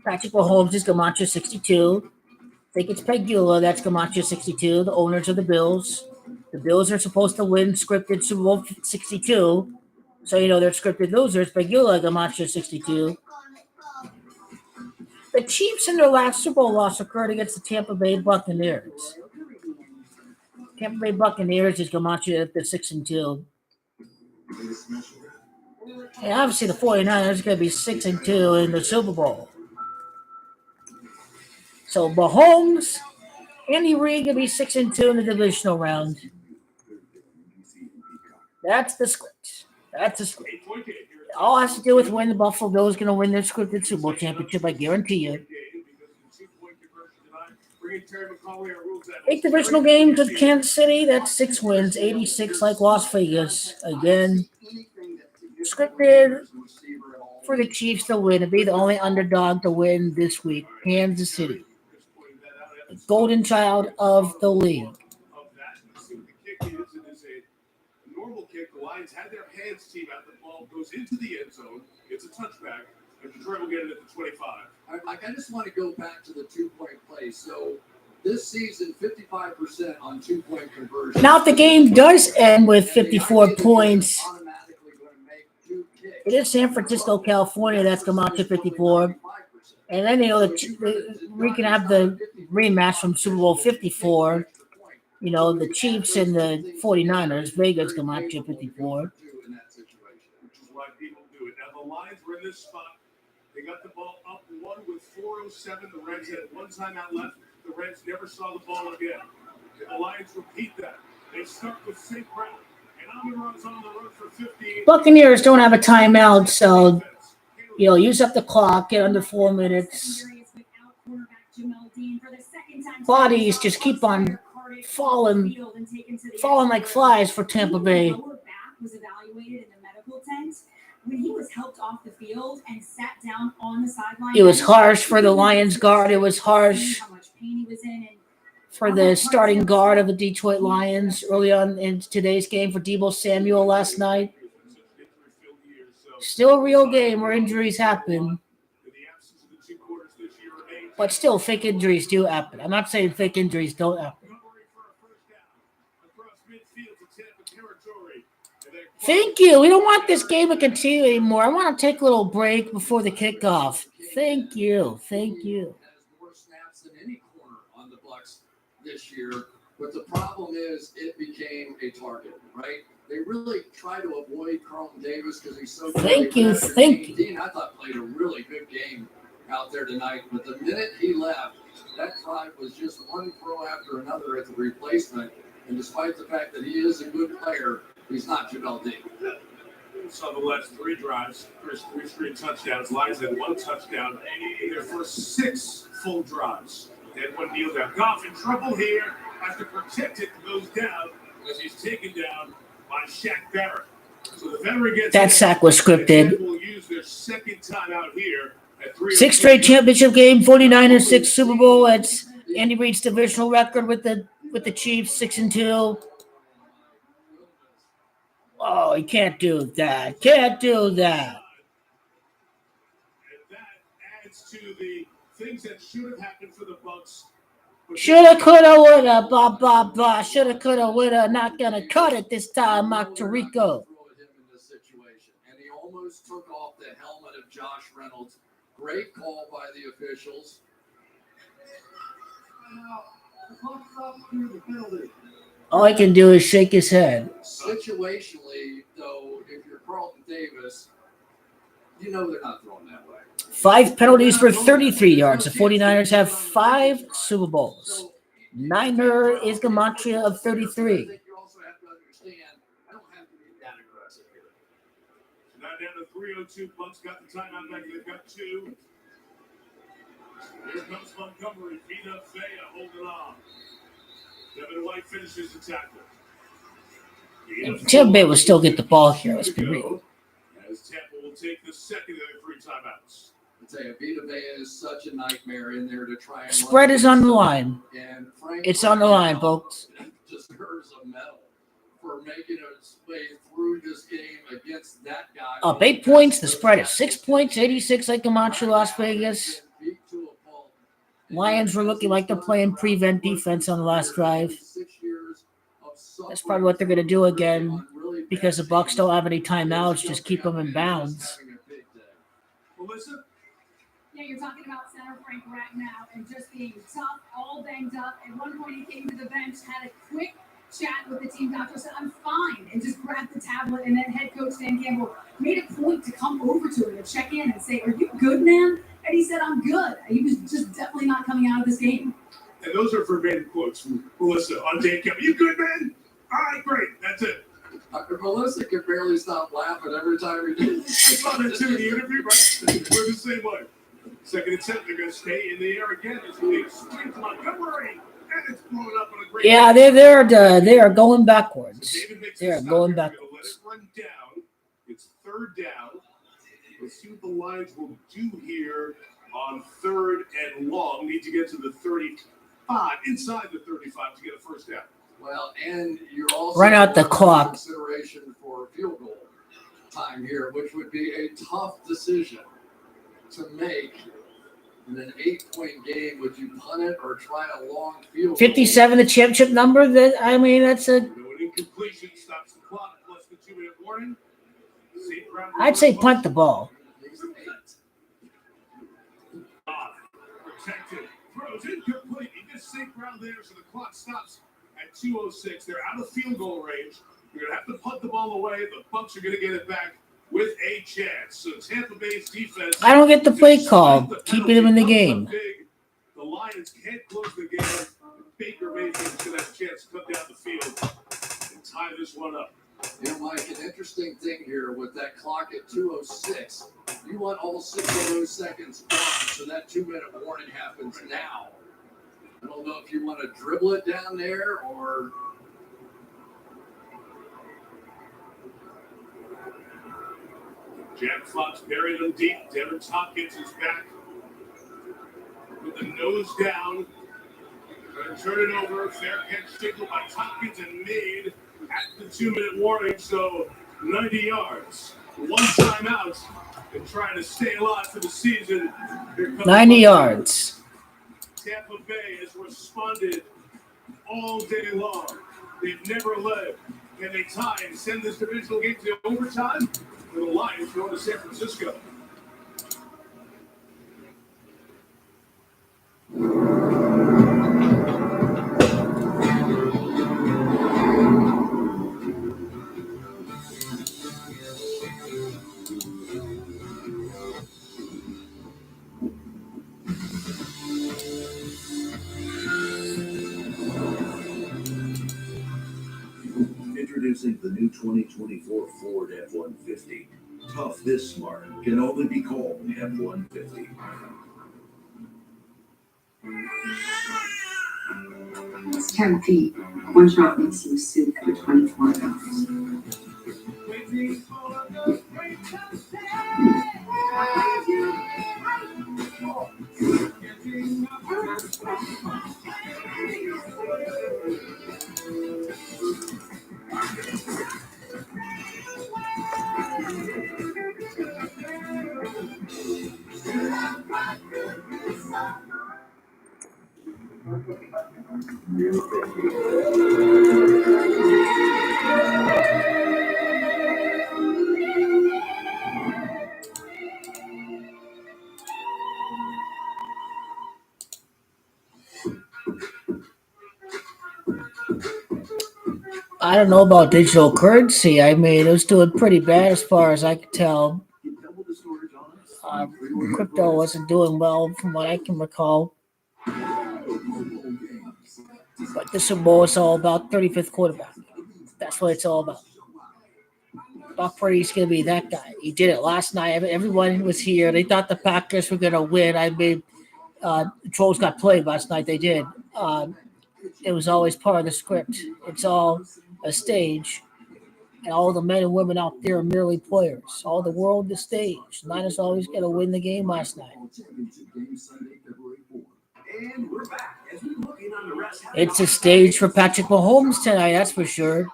Patrick Mahomes is Gamacho 62. I think it's Pegula that's Gamacho 62, the owners of the Bills. The Bills are supposed to win scripted Super Bowl 62. So, you know, they're scripted losers. Pegula, Gamacho 62. The Chiefs in their last Super Bowl loss occurred against the Tampa Bay Buccaneers. Tampa Bay Buccaneers is Gamacho at the 6-2. And obviously the 49ers are going to be 6-2 in the Super Bowl. So Mahomes, Andy Reid going to be 6-2 in the divisional round. That's the script. That's the script. It all has to do with when the Buffalo Bills going to win their scripted Super Bowl championship, I guarantee you. 8 divisional games with Kansas City, that's 6 wins, 86 like Las Vegas. Again, scripted for the Chiefs to win and be the only underdog to win this week. Kansas City, the golden child of the league. Normal kick, the Lions had their hands team out. The ball goes into the end zone. It's a touchback, and Detroit will get it at the 25. I just want to go back to the 2-point play. So this season, 55% on 2-point conversion. Now, if the game does end with 54 points, it is San Francisco, California. That's Gamacho 54. And then, you know, we can have the rematch from Super Bowl 54. You know, the Chiefs and the 49ers. Vegas, Gamacho 54. Which is why people do it. Now, the Lions were in this spot. They got the ball up 1 with 4:07. The Reds had 1 timeout left. The Reds never saw the ball again. And the Lions repeat that. They stuck with St. Brown. And Amiron's on the run for 15. Buccaneers don't have a timeout, so, you know, use up the clock, get under 4 minutes. Bodies just keep on falling like flies for Tampa Bay. Was evaluated in the medical tent. When he was helped off the field and sat down on the sideline, It was harsh for the Lions guard. It was harsh how much pain he was in, and for the starting guard of the Detroit Lions early on in today's game for Deebo Samuel last night. Still a real game where injuries happen. But still, fake injuries do happen. I'm not saying fake injuries don't happen. Thank you. We don't want this game to continue anymore. I want to take a little break before the kickoff. Thank you. Thank you. Has more snaps than any corner on the Bucs this year. But the problem is it became a target, right? They really try to avoid Carlton Davis because he's so good. Thank you. Thank you. Dean, I thought, played a really good game out there tonight. But the minute he left, that drive was just one throw after another at the replacement. And despite the fact that he is a good player, he's not Jamel Dean. Saw the last 3 drives. First 3 straight touchdowns. Lions had 1 touchdown in their first 6 full drives. They had 1 kneel down. Goff in trouble here. Has to protect it. Goes down as he's taken down by Shaq Barrett. So the veteran gets that sack was scripted. Will use their second time out here At 3:02, Sixth straight championship game, 49ers, sixth Super Bowl. It's Andy Reid's divisional record with the Chiefs, 6-2. Oh, he can't do that. Can't do that. And that adds to the things that should have happened for the Bucs. Shoulda, coulda, woulda, blah, blah, blah. Shoulda, coulda, woulda. Not gonna cut it this time, Mark Tirico. And he almost took off the helmet of Josh Reynolds. Great call by the officials. All he can do is shake his head. Situationally, though, if you're Carlton Davis, you know they're not throwing that way. 5 penalties for 33 yards. The 49ers have 5 Super Bowls. Niner is Gematria of 33. I think you also have to understand, I don't have to be that aggressive here. Now down to 3:02. Bucs got the timeout back. They've got 2. Here comes Montgomery. Vita Vea holding on. Devin White finishes the tackle. Tampa Bay will still get the ball here. Let's be real. As Tampa will take the second of their 3 timeouts. I tell you, Vita Vea is such a nightmare in there to try and Spread is on the line. And Frank It's on the line, folks. deserves a medal for making his way through this game against that guy. Up 8 points. The spread is 6 points. 86 like Gematria, Las Vegas. Lions were looking like they're playing prevent defense on the last drive. That's probably what they're going to do again because the Bucs don't have any timeouts. Just keep them in bounds. Melissa? Yeah, you're talking about center Frank Ragnow and just being tough, all banged up. At one point, he came to the bench, had a quick chat with the team doctor, said, "I'm fine," and just grabbed the tablet. And then head coach Dan Campbell made a point to come over to him and check in and say, "Are you good, man?" And he said, "I'm good." He was just definitely not coming out of this game. And those are verbatim quotes from Melissa on Dan Campbell. You good, man? All right, great. That's it. Melissa could barely stop laughing every time he did. I saw that too in the interview, right? We're the same way. Second attempt, they're going to stay in the air again. It's a big swing to Montgomery, and it's blown up on a great. Yeah, they are going backwards. So David makes They a are stop going here. He's gonna backwards. let it run down. It's 3rd down. Let's see what the Lions will do here on 3rd and long. Need to get to the 35, inside the 35 to get a first down. Well, and you're also Run out the clock. Consideration for field goal time here, which would be a tough decision to make in an 8-point game. Would you punt it or try a long field goal? 57, the championship number. That's a. No, an incompletion stops the clock plus the 2-minute warning. St. Brown I'd say punt the ball. Protected. Throws incomplete. He gets St. Brown there, so the clock stops at 2:06. They're out of field goal range. You're going to have to punt the ball away. The Bucs are going to get it back with a chance. So Tampa Bay's defense. I don't get the play call. Keeping them in the game. The Lions can't close the game. Baker Mayfield's going to have a chance to come down the field and tie this one up. You know, Mike, an interesting thing here with that clock at 2:06. You want all 6 of those seconds gone, so that 2-minute warning happens now. I don't know if you want to dribble it down there or. Jack Fox buried them deep. Devin Tompkins is back with the nose down. Going to turn it over. Fair catch signal by Tompkins and made at the 2-minute warning. So 90 yards. 1 timeout and trying to stay alive for the season. 90 yards. Tampa Bay has responded all day long. They've never led. Can they tie and send this divisional game to overtime? For the Lions going to San Francisco. Introducing the new 2024 Ford F-150. Tough this smart can only be called F-150. It's 10 feet. One shot makes you sick for 24 hours. I don't know about digital currency. I mean, it was doing pretty bad as far as I could tell. Crypto wasn't doing well from what I can recall. But the Super Bowl is all about 35th quarterback. That's what it's all about. Brock Purdy's going to be that guy. He did it last night. Everyone was here. They thought the Packers were going to win. I mean, the Trolls got played last night. They did. It was always part of the script. It's all a stage. And all the men and women out there are merely players. All the world, the stage. Niners always going to win the game last night. And we're back as we look in on the rest. It's a stage for Patrick Mahomes tonight, that's for sure. Have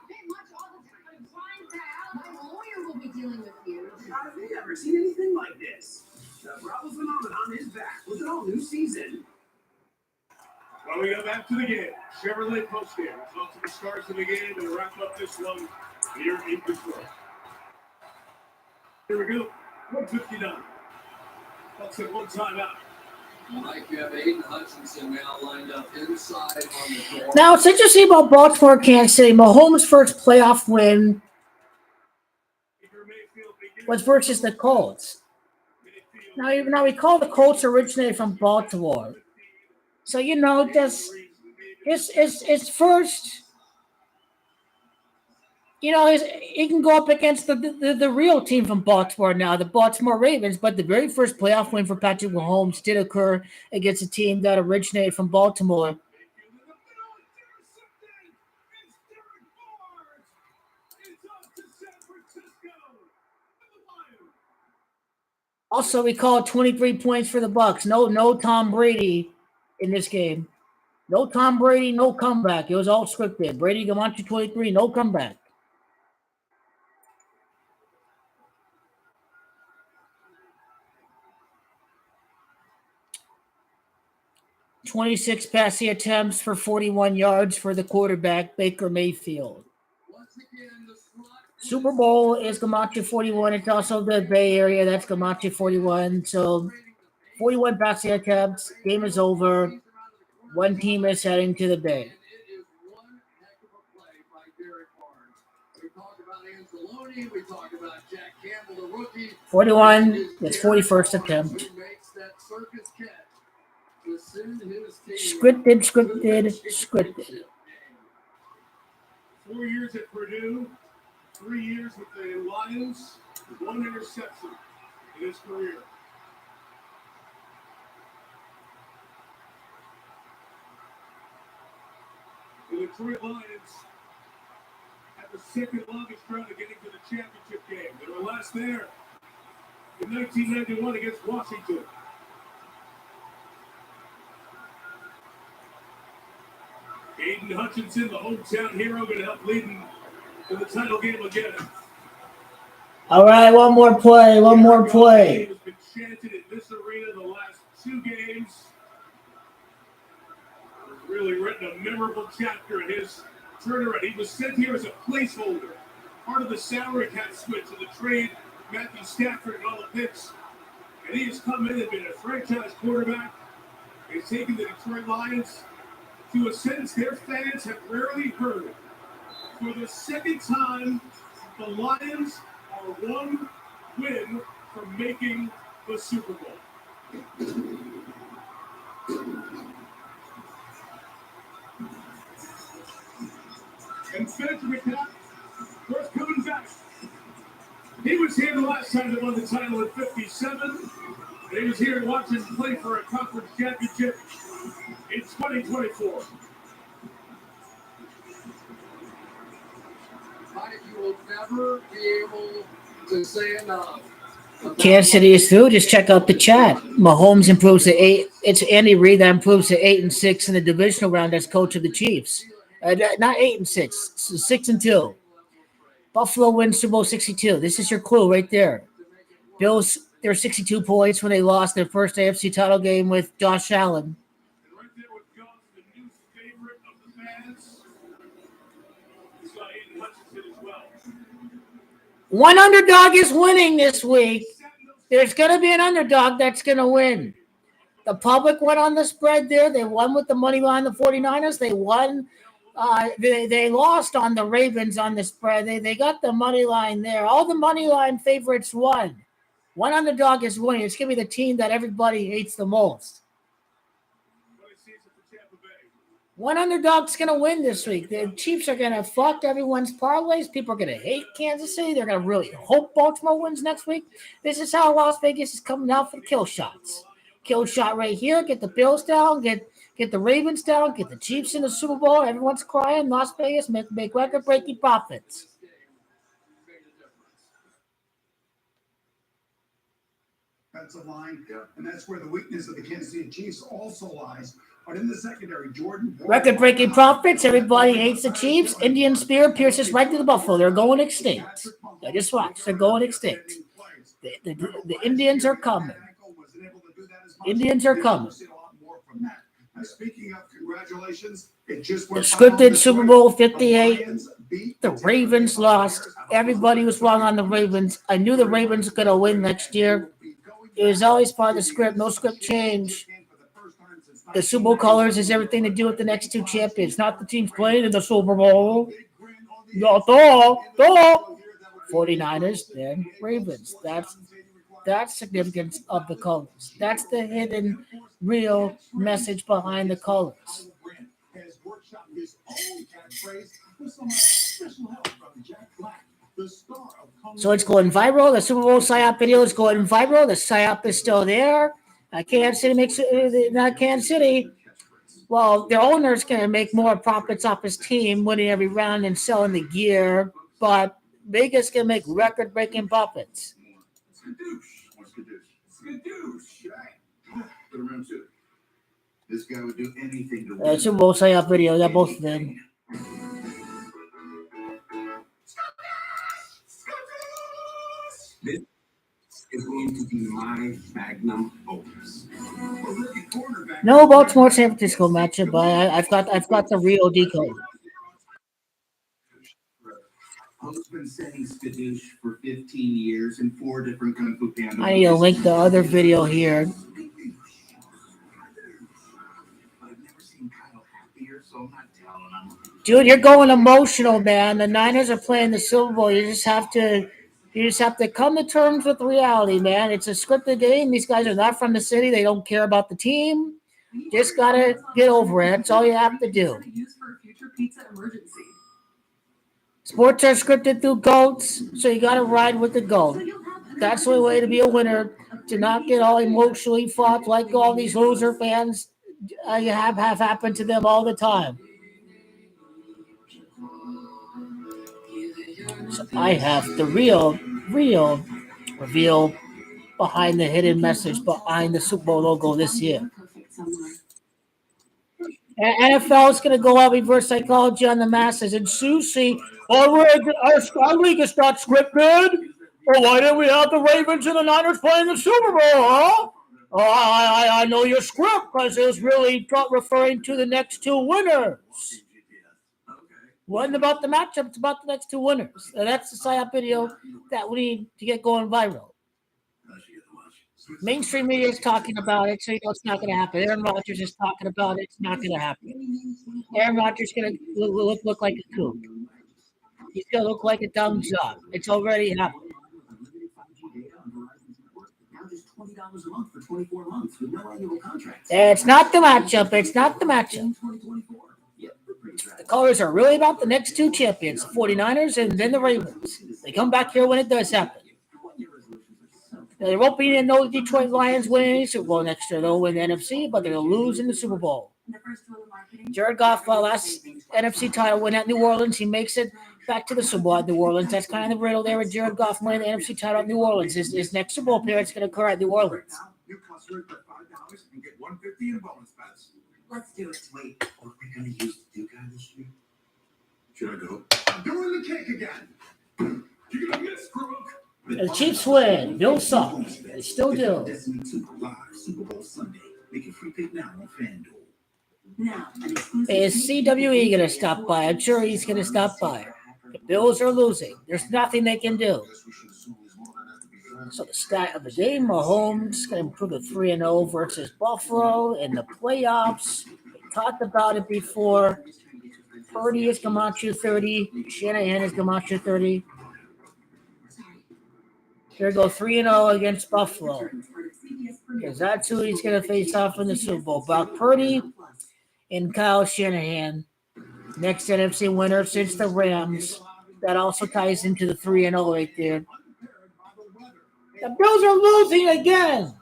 you ever seen anything like this? The Bravo phenomenon is back with an all-new season. Well, we go back to the game. Chevrolet postgame. Talk to the stars of the game and wrap up this one here in Detroit. Here we go. 159. That's it, one timeout. Mike, you have Aiden Hutchinson now lined up inside on the floor. Now, it's interesting about Baltimore, Kansas City. Mahomes' first playoff win was versus the Colts. Now we call the Colts originated from Baltimore. So, you know, it's first, you know, he can go up against the real team from Baltimore now, the Baltimore Ravens, but the very first playoff win for Patrick Mahomes did occur against a team that originated from Baltimore. Also, we call it 23 points for the Bucs. No Tom Brady in this game. No Tom Brady, no comeback. It was all scripted. Brady Gamonti 23, no comeback. "26 passing attempts for 41 yards for the quarterback, Baker Mayfield." Super Bowl is Gamonti 41. It's also the Bay Area. That's Gamonti 41. So 41 passing attempts. Game is over. One team is heading to the Bay. We talk about Anzalone, we talk about Jack Campbell, the rookie. 41, it's 41st attempt. Who makes that circus catch to send his team Scripted. 4 years at Purdue, 3 years with the Lions, 1 interception in his career. The Detroit Lions had the second longest run to get into the championship game. They were last there in 1991 against Washington. Aiden Hutchinson, the hometown hero, going to help lead them to the title game again. All right, one more play. He has been chanted in this arena the last 2 games. Really written a memorable chapter in his turnaround. He was sent here as a placeholder, part of the salary cap switch of the trade, Matthew Stafford and all the picks. And he has come in and been a franchise quarterback. He's taken the Detroit Lions to a sentence their fans have rarely heard. For the second time, the Lions are 1 win from making the Super Bowl. And Benjamin Cap, first coming back. He was here the last time they won the title in 57. And he was here watching play for a conference championship in 2024. Mike, you will never be able to say enough. Kansas City is through. Just check out the chat. Mahomes improves to 8. It's Andy Reid that improves to 8-6 in the divisional round as coach of the Chiefs. Not 8-6, 6-2. Buffalo wins Super Bowl 62. This is your clue right there. Bills, they're 62 points when they lost their first AFC title game with Josh Allen. And right there with Goff, the new favorite of the fans. He's got Aiden Hutchinson as well. One underdog is winning this week. There's going to be an underdog that's going to win. The public went on the spread there. They won with the money line, the 49ers. They won. They lost on the Ravens on the spread. They got the money line there. All the money line favorites won. One underdog is winning. It's going to be the team that everybody hates the most. One underdog's going to win this week. The Chiefs are going to fuck everyone's parlays. People are going to hate Kansas City. They're going to really hope Baltimore wins next week. This is how Las Vegas is coming out for the kill shots. Kill shot right here. Get the Bills down. Get the Ravens down. Get the Chiefs in the Super Bowl. Everyone's crying. Las Vegas make record-breaking profits. Defensive line, and that's where the weakness of the Kansas City Chiefs also lies. But in the secondary, Jordan. Record-breaking profits. Everybody hates the Chiefs. Indian spear pierces right to the buffalo. They're going extinct. I just watched. They're going extinct. The Indians are coming. Indians are coming. Speaking of congratulations, the scripted Super Bowl 58. The Ravens lost. Everybody was wrong on the Ravens. I knew the Ravens were going to win next year. It was always part of the script. No script change. The Super Bowl colors has everything to do with the next two champions, not the teams playing in the Super Bowl. 49ers, then Ravens. That's significance of the colors. That's the hidden, real message behind the colors. So it's going viral. The Super Bowl PSYOP video is going viral. The PSYOP is still there. Kansas City makes it, not Kansas City. Well, their owner's going to make more profits off his team, winning every round and selling the gear. But Vegas can make record-breaking profits. This guy would do anything to win. Super Bowl PSYOP video. They're both of them. This is going to be my magnum opus. No Baltimore San Francisco matchup, but I've got the real decode. I've been setting skadoosh for 15 years in 4 different Kung Fu Panda. I need to link the other video here. I've never seen Kyle happier, so I'm not telling him. Dude, you're going emotional, man. The Niners are playing the Super Bowl. You just have to come to terms with reality, man. It's a scripted game. These guys are not from the city. They don't care about the team. Just gotta get over it. That's all you have to do. Sports are scripted through GOATs, so you gotta ride with the GOAT. That's the way to be a winner. To not get all emotionally fucked like all these loser fans have happened to them all the time. So I have the real reveal behind the hidden message behind the Super Bowl logo this year. NFL is going to go out reverse psychology on the masses. And Susie, our league is not scripted. Well, why didn't we have the Ravens and the Niners playing the Super Bowl, huh? Oh, I know your script because it was really referring to the next two winners. Wasn't about the matchup, it's about the next two winners. And that's the PSYOP video that we need to get going viral. Mainstream media is talking about it, so you know it's not going to happen. Aaron Rodgers is talking about it, it's not going to happen. Aaron Rodgers is going to look like a kook. He's going to look like a dumb job. It's already happened. $20 a month for 24 months with no annual contracts. It's not the matchup. It's not the matchup. The colors are really about the next two champions, the 49ers and then the Ravens. They come back here when it does happen. There won't be no Detroit Lions winning any Super Bowl next year. They'll win the NFC, but they'll lose in the Super Bowl. Jared Goff, last NFC title win at New Orleans. He makes it back to the Super Bowl at New Orleans. That's kind of the riddle there with Jared Goff winning the NFC title at New Orleans. His next Super Bowl appearance is going to occur at New Orleans. New customers put $5 and get $150 in bonus bets. Let's do it. Wait, are we going to use the Duke guy this year? Should I go? I'm doing the kick again. You're gonna miss, Crook. The Chiefs win. Bills suck. They still do. Destiny 2 live Super Bowl Sunday. Make a free pick now on FanDuel. Now, an exclusive Is CWE going to stop by? I'm sure he's going to stop by. The Bills are losing. There's nothing they can do. So the stat of the game, Mahomes going to improve to 3-0 versus Buffalo in the playoffs. We talked about it before. Purdy is Camacho 30. Shanahan is Camacho 30. They're going to go 3-0 against Buffalo. Because that's who he's going to face off in the Super Bowl. Brock Purdy and Kyle Shanahan. Next NFC winner since the Rams. That also ties into the 3-0 right there. The Bills are losing again.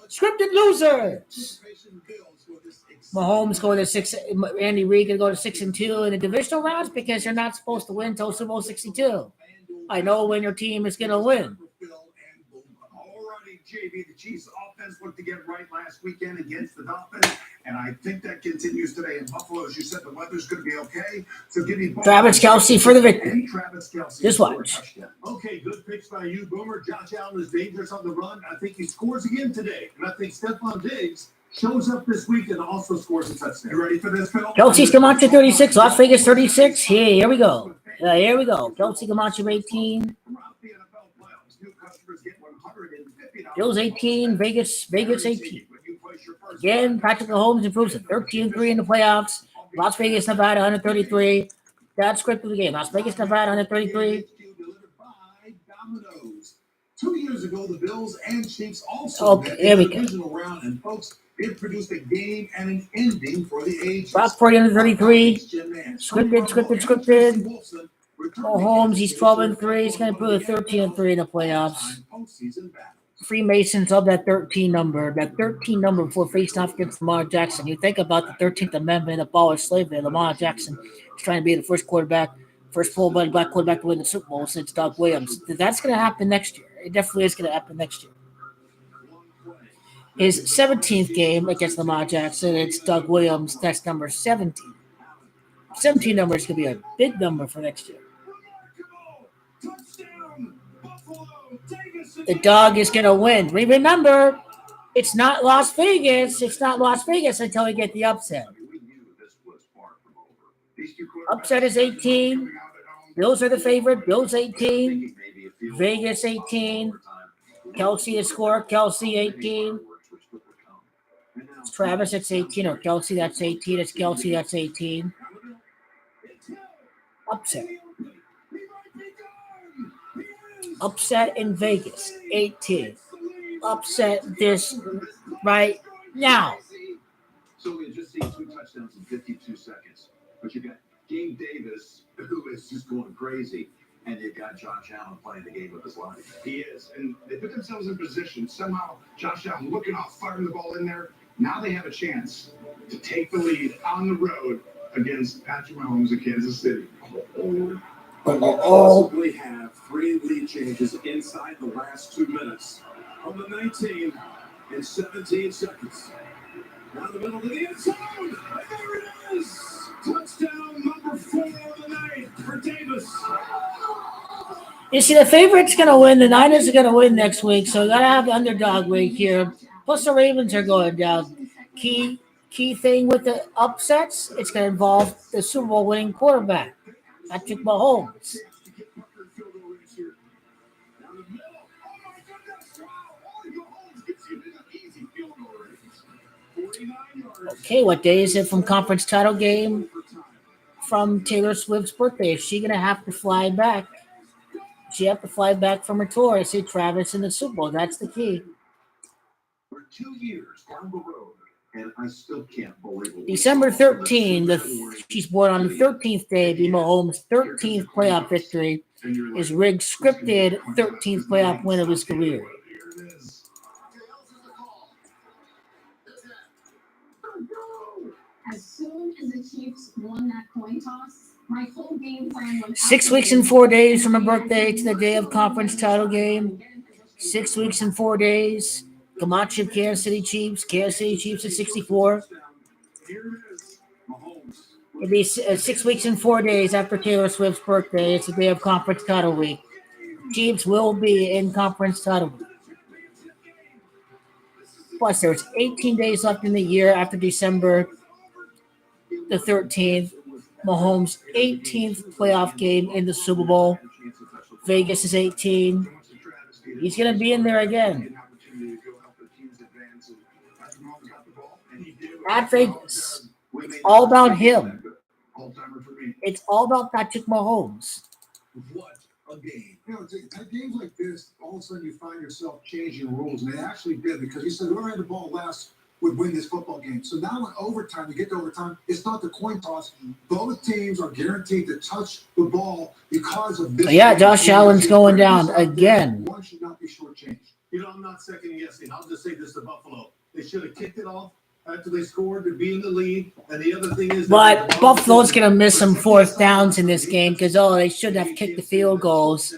Scripted losers. Mahomes going to 6. Andy Reid going to go to 6-2 in the divisional rounds because you're not supposed to win until Super Bowl 62. I know when your team is going to win. Alrighty, JB, the Chiefs offense looked to get right last weekend against the Dolphins, and I think that continues today in Buffalo. As you said, the weather's going to be okay. So give me Travis Kelce for the victory. Travis Kelce. Just watch. Okay, good picks by you, Boomer. Josh Allen is dangerous on the run. I think he scores again today. And I think Stephon Diggs shows up this week and also scores a touchdown. You ready for this, Phil? Kelce's Camacho 36. Las Vegas 36. Here we go. Here we go. Kelce Camacho 18. Bills 18. Vegas 18. Again, Patrick Mahomes improves to 13-3 in the playoffs. Las Vegas, Nevada 133. That's script of the game. Las Vegas, Nevada 133. 2 years ago, the Bills and Chiefs also Okay, here we go. divisional round, and folks, it produced a game and an ending for the ages. Brock Purdy 133. Scripted. Mahomes, he's 12-3. He's going to improve to 13-3 in the playoffs. Freemasons of that 13 number. That 13 number before facing off against Lamar Jackson. You think about the 13th Amendment, abolish slavery. Lamar Jackson is trying to be the first full-blooded black quarterback to win the Super Bowl since Doug Williams. That's going to happen next year. It definitely is going to happen next year. His 17th game against Lamar Jackson, it's Doug Williams. That's number 17. 17 number is going to be a big number for next year. The dog is going to win. Remember, it's not Las Vegas. It's not Las Vegas until we get the upset. Upset is 18. Bills are the favorite. Bills 18. Vegas 18. Kelce is score. Kelce 18. It's Travis, it's 18. Or Kelce, that's 18. It's Kelce, that's 18. Upset. Upset in Vegas, 18. Upset this right now. So we just seen 2 touchdowns in 52 seconds. But you got Gabe Davis, who is just going crazy, and you've got Josh Allen playing the game of his life. He is. And they put themselves in position. Somehow, Josh Allen looking off, firing the ball in there. Now they have a chance to take the lead on the road against Patrick Mahomes of Kansas City. Possibly have 3 lead changes inside the last 2 minutes of the 19 and 17 seconds. Down the middle to the end zone. And there it is. Touchdown number 4 of the night for Davis. You see, the favorite's going to win. The Niners are going to win next week, so you got to have the underdog week here. Plus, the Ravens are going down. Key thing with the upsets, it's going to involve the Super Bowl winning quarterback, Patrick Mahomes. Okay, what day is it from conference title game from Taylor Swift's birthday? Is she going to have to fly back? She have to fly back from her tour. I see Travis in the Super Bowl. That's the key. We're 2 years down the road, and I still can't believe it. December 13, she's born on the 13th day. Be Mahomes' 13th playoff victory. His rigged scripted 13th playoff win of his career. As soon as the Chiefs won that coin toss, my whole game plan was 6 weeks and 4 days from her birthday to the day of conference title game. 6 weeks and 4 days. Camacho, Kansas City Chiefs at 64. It'll be 6 weeks and 4 days after Taylor Swift's birthday. It's the day of conference title week. Chiefs will be in conference title week. Plus, there's 18 days left in the year after December the 13th. Mahomes' 18th playoff game in the Super Bowl. Vegas is 18. He's going to be in there again. At Vegas. It's all about him. It's all about Patrick Mahomes. What a game. At games like this, all of a sudden you find yourself changing rules. And they actually did, because you said whoever had the ball last would win this football game. So now in overtime, you get to overtime, it's not the coin toss. Both teams are guaranteed to touch the ball because of this. Yeah, Josh Allen's going down again. One should not be shortchanged. I'm not second guessing. I'll just say this to Buffalo. They should have kicked it off after they scored to be in the lead. And the other thing is, but Buffalo's going to miss some fourth downs in this game because, they should have kicked the field goals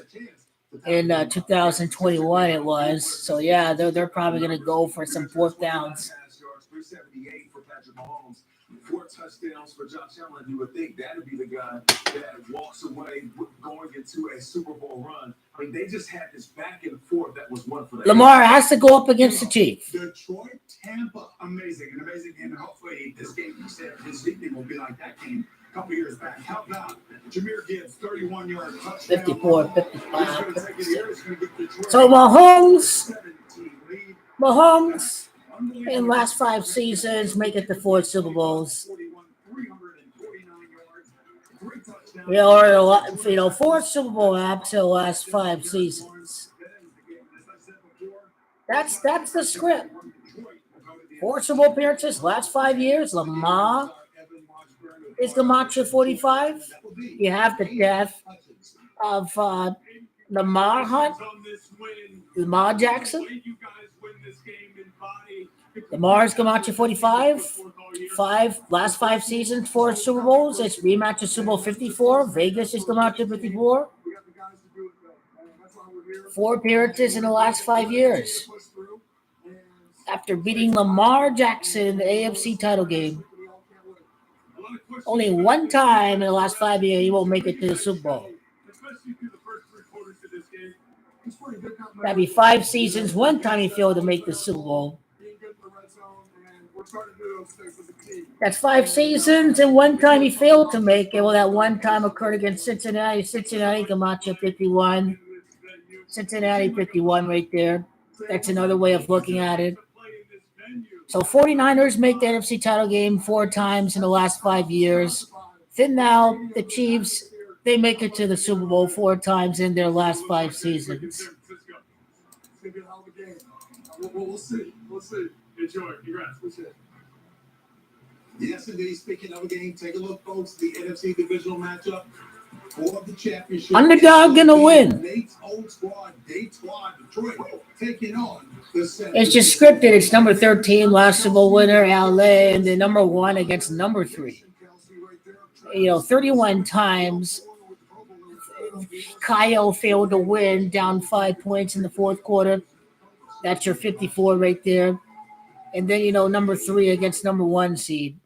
in 2021 it was. So, yeah, they're probably going to go for some fourth downs. 378 for Patrick Mahomes, 4 touchdowns for Josh Allen. You would think that would be the guy that walks away going into a Super Bowl run. I mean, they just had this back and forth that was one for them. Lamar has to go up against the Chiefs. Detroit, Tampa, amazing, an amazing game. And hopefully this game, you said, this evening will be like that game a couple years back. How about Jahmyr Gibbs, 31-yard touchdown. 54, 55, 56. So Mahomes in the last 5 seasons make it to 4 Super Bowls. 4 Super Bowl apps in the last 5 seasons. That's the script. 4 Super Bowl appearances last 5 years. Lamar is Gamacha 45. You have the death of Lamar Hunt, Lamar Jackson. Lamar's Gamacha 45. Last 5 seasons, 4 Super Bowls. It's rematch of Super Bowl 54. Vegas is Gamacha 54. 4 appearances in the last 5 years. After beating Lamar Jackson in the AFC title game. Only one time in the last 5 years he won't make it to the Super Bowl. That'd be 5 seasons, one time he failed to make the Super Bowl. That's 5 seasons and one time he failed to make it. Well, that one time occurred against Cincinnati. Cincinnati, Gamacha 51. Cincinnati 51 right there. That's another way of looking at it. So 49ers make the NFC title game 4 times in the last 5 years. Then now the Chiefs, they make it to the Super Bowl 4 times in their last 5 seasons. We'll see. Enjoy. Congrats. Yes, indeed. Speaking of a game, take a look, folks. The NFC divisional matchup for the championship. Underdog gonna win. Nate's old squad, Detroit, taking on the It's just scripted. It's number 13, last Super Bowl winner, LA, and then number 1 against number 3. 31 times Kyle failed to win, down 5 points in the fourth quarter. That's your 54 right there. And then, number 3 against number 1 seed.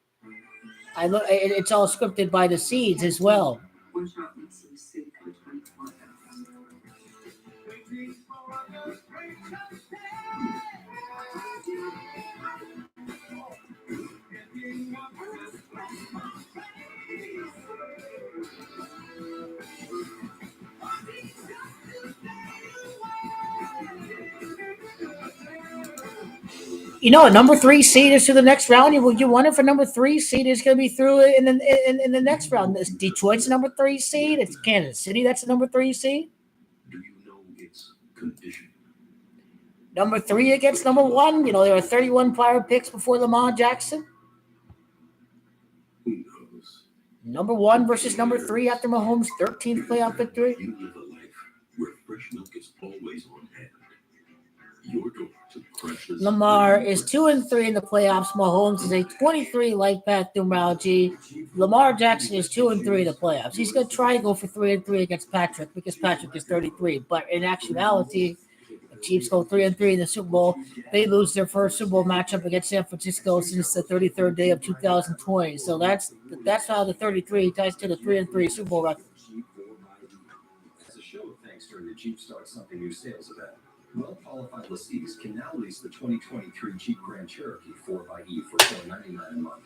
It's all scripted by the seeds as well. Number 3 seed is to the next round. You wonder if a number 3 seed is going to be through in the next round. Detroit's the number 3 seed. It's Kansas City that's the number 3 seed. Do you know its condition? Number 3 against number 1. There are 31 prior picks before Lamar Jackson. Who knows? Number 1 versus number 3 after Mahomes' 13th playoff victory. You live a life where fresh milk is always on hand. You're going to crush this. Lamar is 2-3 in the playoffs. Mahomes is a 23 life path numerology. Lamar Jackson is 2-3 in the playoffs. He's going to try to go for 3-3 against Patrick because Patrick is 33. But in actuality, the Chiefs go 3-3 in the Super Bowl. They lose their first Super Bowl matchup against San Francisco since the 33rd day of 2020. So that's how the 33 ties to the 3-3 Super Bowl record. As a show of thanks during the Jeep Start Something New sales event, well-qualified lessees can now lease the 2023 Jeep Grand Cherokee 4xE for $499 a month.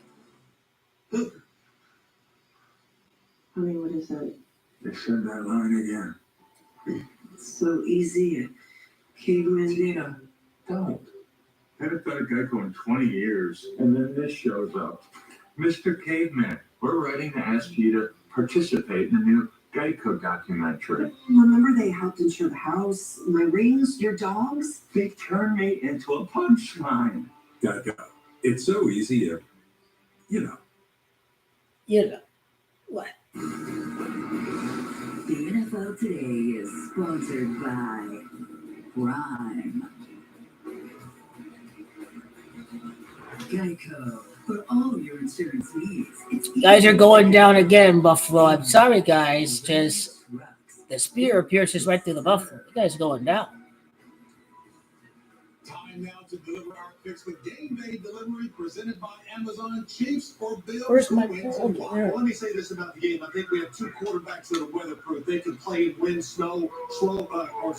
Honey, what is that? They said that line again. It's so easy. Caveman Tina, don't. Haven't thought of Geico in 20 years, and then this shows up. Mr. Caveman, we're writing to ask you to participate in the new Geico documentary. Remember they helped insure the house, my rings, your dogs? They turned me into a punchline. Geico. It's so easy to, you know. You know what? The NFL Today is sponsored by Prime. Geico. For all your insurance needs. You guys are going down again, Buffalo. I'm sorry, guys. Just the spear pierces right through the Buffalo. You guys are going down. Time now to deliver our picks with Game Day Delivery presented by Amazon. Chiefs or Bills. Where's my wins phone? and why? Well, let me say this about the game. I think we have two quarterbacks that are weatherproof. They can play in wind, snow, or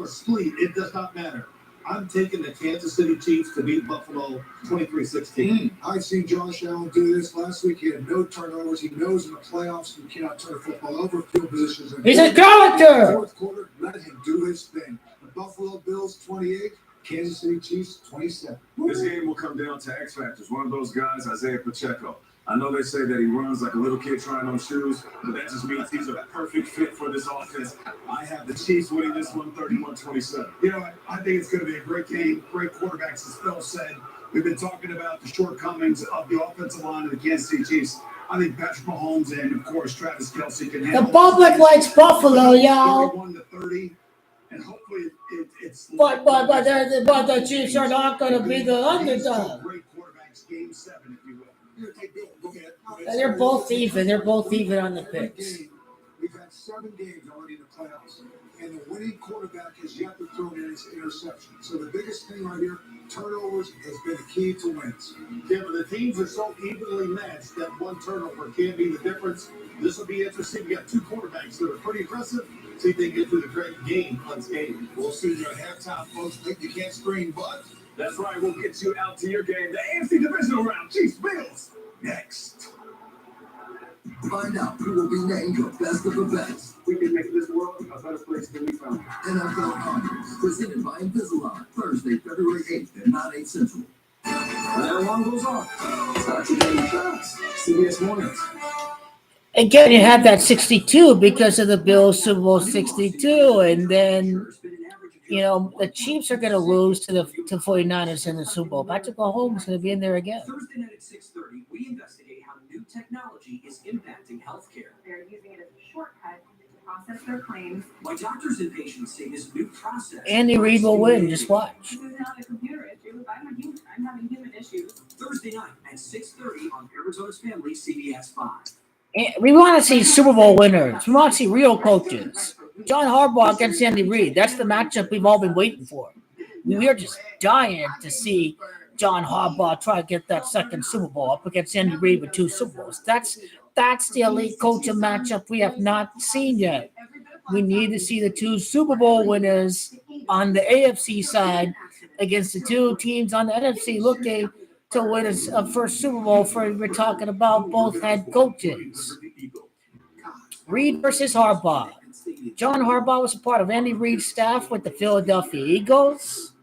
sleet. It does not matter. I'm taking the Kansas City Chiefs to beat Buffalo 23-16. I've seen Josh Allen do this last week. He had no turnovers. He knows in the playoffs you cannot turn a football over. Field positions. He's a character. Fourth quarter, let him do his thing. The Buffalo Bills 28, Kansas City Chiefs 27. This game will come down to X factors. One of those guys, Isaiah Pacheco. I know they say that he runs like a little kid trying on shoes, but that just means he's a perfect fit for this offense. I have the Chiefs winning this one 31-27. You know, I think it's going to be a great game. Great quarterbacks, as Phil said. We've been talking about the shortcomings of the offensive line of the Kansas City Chiefs. I think Patrick Mahomes and, of course, Travis Kelce can handle The public likes Buffalo, y'all. 31-30, and hopefully it's. But the Chiefs are not going to be the underdog. Great quarterbacks, game 7, if you will. Hey, Bill, go ahead. They're both even. They're both even on the picks. We've had 7 games already in the playoffs, and the winning quarterback has yet to throw in his interception. So the biggest thing right here, turnovers has been the key to wins. Yeah, but the teams are so evenly matched that one turnover can't be the difference. This will be interesting. We got 2 quarterbacks that are pretty impressive. See if they get through the great game unscathed. We'll see you at halftime, folks. Think you can't scream, but That's right, we'll get you out to your game. The AFC Divisional Round, Chiefs, Bills, next. Find out who will be named the best of the best. We can make this world a better place than we found it. NFL Honors, presented by Invisalign, Thursday, February 8th at 9/8 Central. And everyone goes on. Start your day fast. CBS Mornings. Again, you have that 62 because of the Bills Super Bowl 62, and then the Chiefs are going to lose to the 49ers in the Super Bowl. Patrick Mahomes is going to be in there again. Thursday night at 6:30, we investigate how new technology is impacting healthcare. They're using it as a shortcut to process their claims. Why doctors and patients say this new process. Andy Reid will win. Just watch. This is not a computer issue. I'm having human issues. Thursday night at 6:30 on Arizona's Family, CBS 5. And we want to see Super Bowl winners. We want to see real coaches. John Harbaugh against Andy Reid. That's the matchup we've all been waiting for. We are just dying to see John Harbaugh try to get that second Super Bowl up against Andy Reid with 2 Super Bowls. That's the elite coaching matchup we have not seen yet. We need to see the 2 Super Bowl winners on the AFC side against the 2 teams on the NFC looking to win a first Super Bowl. We're talking about both head coaches. Reid versus Harbaugh. John Harbaugh was a part of Andy Reid's staff with the Philadelphia Eagles.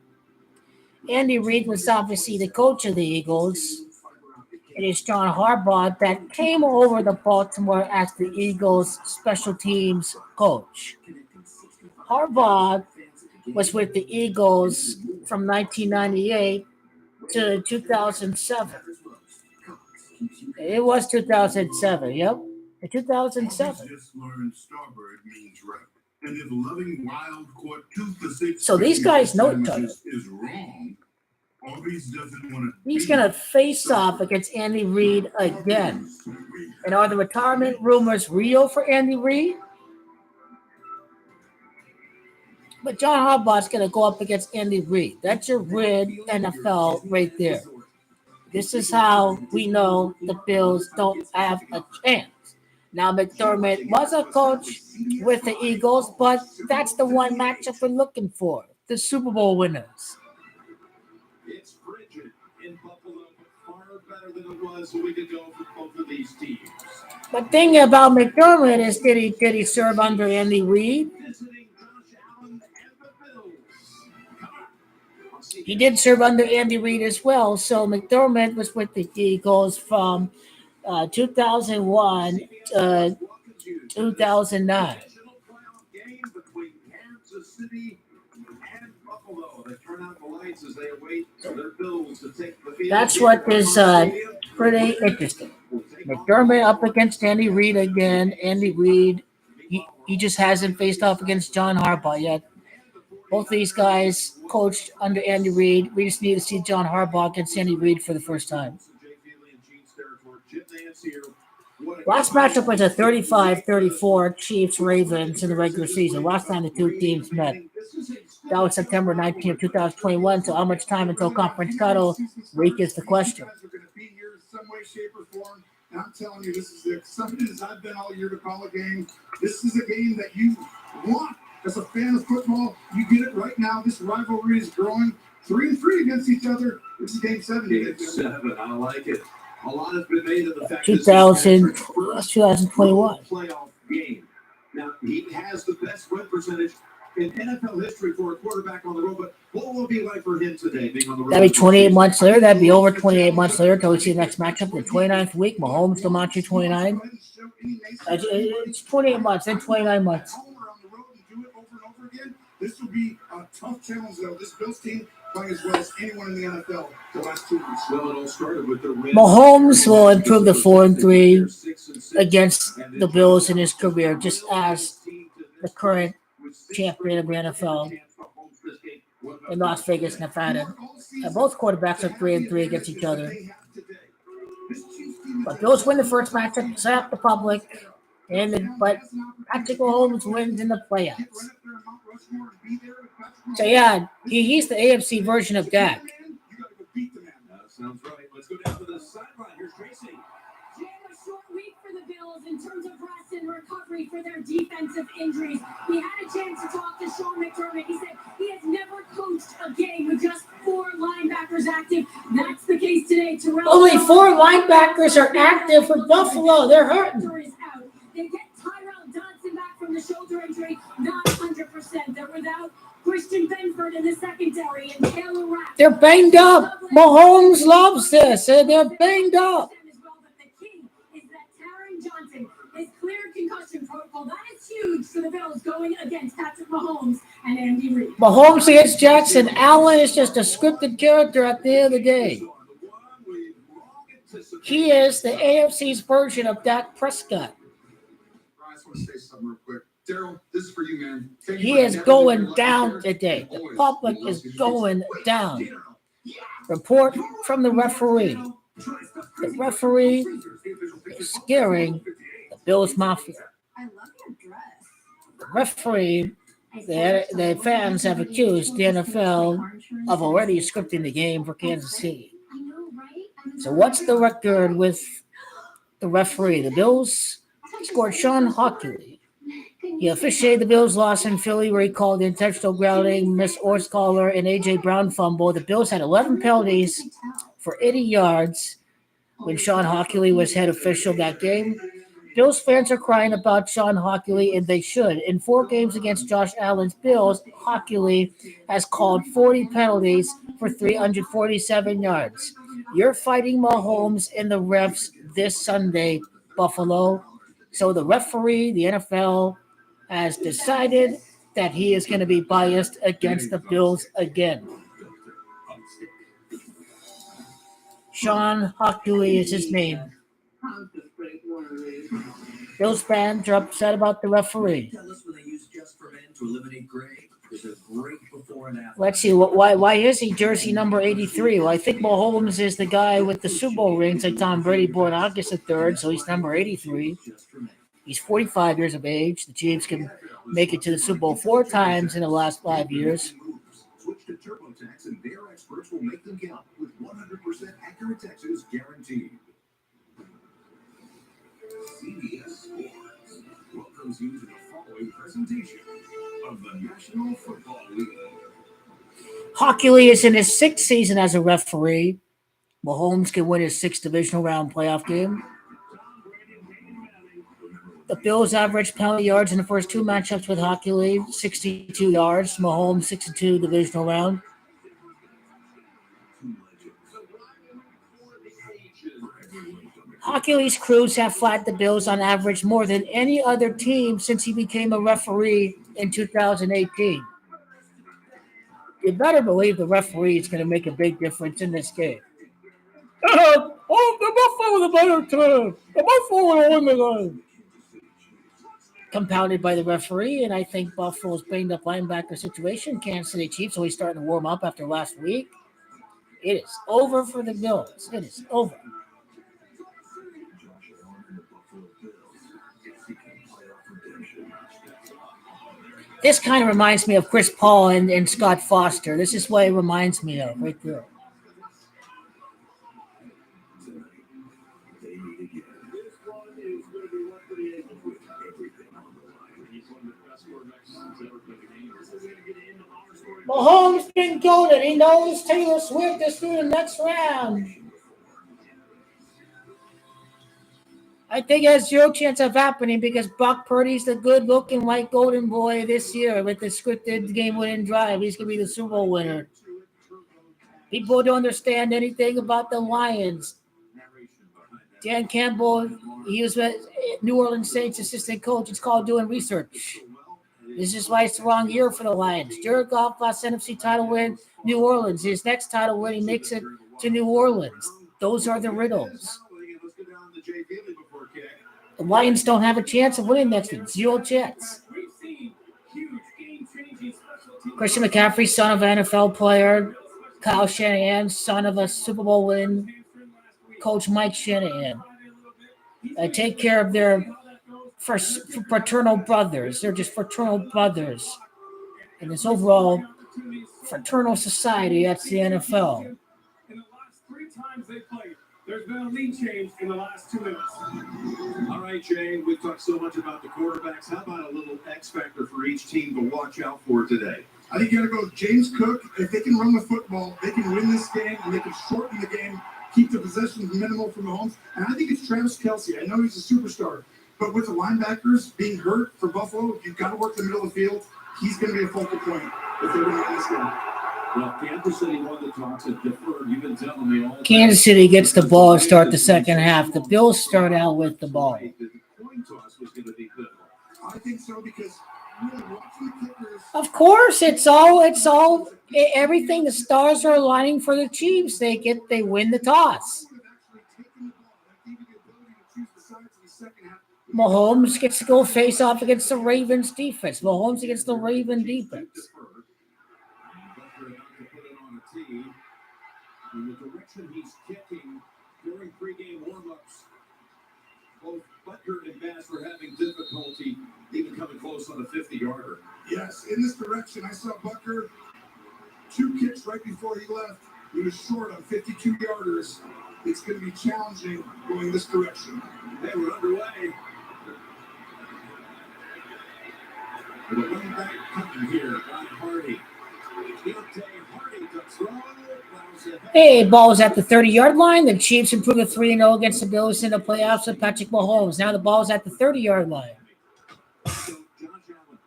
Andy Reid was obviously the coach of the Eagles. It is John Harbaugh that came over to Baltimore as the Eagles' special teams coach. Harbaugh was with the Eagles from 1998 to 2007. It was 2007, yep. 2007. Just learned starboard means right. And if loving wild caught 2 for 6 So these guys know each other. is wrong, Arby's doesn't want to. He's going to face off against Andy Reid again. And are the retirement rumors real for Andy Reid? But John Harbaugh's going to go up against Andy Reid. That's your red NFL right there. This is how we know the Bills don't have a chance. Now, McDermott was a coach with the Eagles, but that's the one matchup we're looking for, the Super Bowl winners. It's frigid in Buffalo, but far better than it was a week ago for both of these teams. The thing about McDermott is, did he serve under Andy Reid? Visiting Josh Allen and the Bills. Come on. He did serve under Andy Reid as well. So McDermott was with the Eagles from 2001 to 2009. Game between Kansas City and Buffalo. They turn out the lights as they await their Bills to take the field. That's what is pretty interesting. McDermott up against Andy Reid again. Andy Reid, he just hasn't faced off against John Harbaugh yet. Both of these guys coached under Andy Reid. We just need to see John Harbaugh against Andy Reid for the first time. Last matchup was a 35-34 Chiefs-Ravens in the regular season. Last time the two teams met. That was September 19th, 2021. So how much time until conference cuddle week is the question. Some way, shape, or form. And I'm telling you, this is as excited as I've been all year to call a game. This is a game that you want as a fan of football. You get it right now. This rivalry is growing. 3-3 against each other. This is game 7. Game 7. I like it. A lot has been made of the fact 2021 playoff game. Now he has the best win percentage in NFL history for a quarterback on the road, but what will it be like for him today being on the road? That'd be 28 months later. That'd be over 28 months later until we see the next matchup. The 29th week, Mahomes to Montreal 29. It's 28 months, then 29 months. This will be a tough challenge, though. This Bills team playing as well as anyone in the NFL the last 2 weeks. Well, it all started with the win. Mahomes will improve to 4-3 against the Bills in his career, just as the current champion of the NFL in Las Vegas, Nevada. And both quarterbacks are 3-3 against each other. But Bills win the first matchup, set up the public, but Patrick Mahomes wins in the playoffs. So yeah, he's the AFC version of Dak. Sounds right. Let's go down to the sideline. Here's Tracy. Jim, a short week for the Bills in terms of rest and recovery for their defensive injuries. We had a chance to talk to Sean McDermott. He said he has never coached a game with just 4 linebackers active. That's the case today. Only 4 linebackers are active for Buffalo. They're hurting. They get Tyrell Dodson back from the shoulder injury, not 100%. They're without Christian Benford in the secondary and Taylor Rapp. They're banged up. Mahomes loves this. They're banged up. The key is that Taron Johnson is cleared concussion protocol. That is huge for the Bills going against Patrick Mahomes and Andy Reid. Mahomes against Jackson. Allen is just a scripted character at the end of the day. He is the AFC's version of Dak Prescott. I just want to say something real quick. Daryl, this is for you, man. He is going down today. The public is going down. Report from the referee. The referee is scaring the Bills Mafia. I love your dress. The referee, the fans have accused the NFL of already scripting the game for Kansas City. I know, right? So what's the record with the referee? The Bills scored Sean Hockley. He officiated the Bills' loss in Philly where he called intentional grounding, missed Orr's collar, and A.J. Brown fumble. The Bills had 11 penalties for 80 yards when Sean Hockley was head official that game. Bills fans are crying about Sean Hockley, and they should. In 4 games against Josh Allen's Bills, Hockley has called 40 penalties for 347 yards. You're fighting Mahomes and the refs this Sunday, Buffalo. So the referee, the NFL, has decided that he is going to be biased against the Bills again. Sean Hockley is his name. Bills fans are upset about the referee. Let's see, why is he jersey number 83? Well, I think Mahomes is the guy with the Super Bowl rings like Tom Brady, born August the 3rd, so he's number 83. He's 45 years of age. The Chiefs can make it to the Super Bowl 4 times in the last 5 years. Switch to TurboTax and their experts will make them count with 100% accurate taxes guaranteed. CBS Sports welcomes you to the following presentation of the National Football League. Hockey Lee is in his 6th season as a referee. Mahomes can win his 6th divisional round playoff game. The Bills' average penalty yards in the first 2 matchups with Hockey Lee, 62 yards. Mahomes, 62 divisional round. Hockey Lee's crews have flattened the Bills on average more than any other team since he became a referee in 2018. You better believe the referee is going to make a big difference in this game. The Buffalo the better team. The Buffalo will win the game. Compounded by the referee, and I think Buffalo's banged up linebacker situation. Kansas City Chiefs always starting to warm up after last week. It is over for the Bills. It is over. This kind of reminds me of Chris Paul and Scott Foster. This is what it reminds me of right there. Mahomes been goaded. He knows Taylor Swift is through the next round. I think it has zero chance of happening because Brock Purdy's the good-looking white golden boy this year with the scripted game-winning drive. He's going to be the Super Bowl winner. People don't understand anything about the Lions. Dan Campbell, he was a New Orleans Saints assistant coach. It's called doing research. This is why it's the wrong year for the Lions. Jared Goff last NFC title win, New Orleans. His next title win, he makes it to New Orleans. Those are the riddles. The Lions don't have a chance of winning next week. Zero chance. Christian McCaffrey, son of an NFL player. Kyle Shanahan, son of a Super Bowl win. Coach Mike Shanahan. Take care of their fraternal brothers. They're just fraternal brothers. In this overall fraternal society, that's the NFL. In the last 3 times they played, there's been a lead change in the last 2 minutes. All right, Jay, we've talked so much about the quarterbacks. How about a little X factor for each team to watch out for today? I think you got to go with James Cook. If they can run the football, they can win this game, and they can shorten the game, keep the possession minimal for Mahomes. And I think it's Travis Kelce. I know he's a superstar, but with the linebackers being hurt for Buffalo, you've got to work the middle of the field. He's going to be a focal point if they're going to win this game. Well, Kansas City won the toss and deferred. You've been telling me all. Kansas City gets the ball and start the second half. The Bills start out with the ball. The coin toss was going to be pivotal. I think so because really watching the kickers. Of course, it's all everything. The stars are aligning for the Chiefs. They win the toss. Mahomes gets to go face off against the Ravens defense. Mahomes against the Raven defense. In the direction he's kicking during pregame warmups, both Butker and Bass were having difficulty even coming close on a 50-yarder. Yes, in this direction, I saw Butker 2 kicks right before he left. He was short on 52-yarders. It's going to be challenging going this direction. They were underway. The running back coming here by Hardy. Hardy to throw. Hey, ball's at the 30-yard line. The Chiefs improve to 3-0 against the Bills in the playoffs with Patrick Mahomes. Now the ball's at the 30-yard line. So Josh Allen,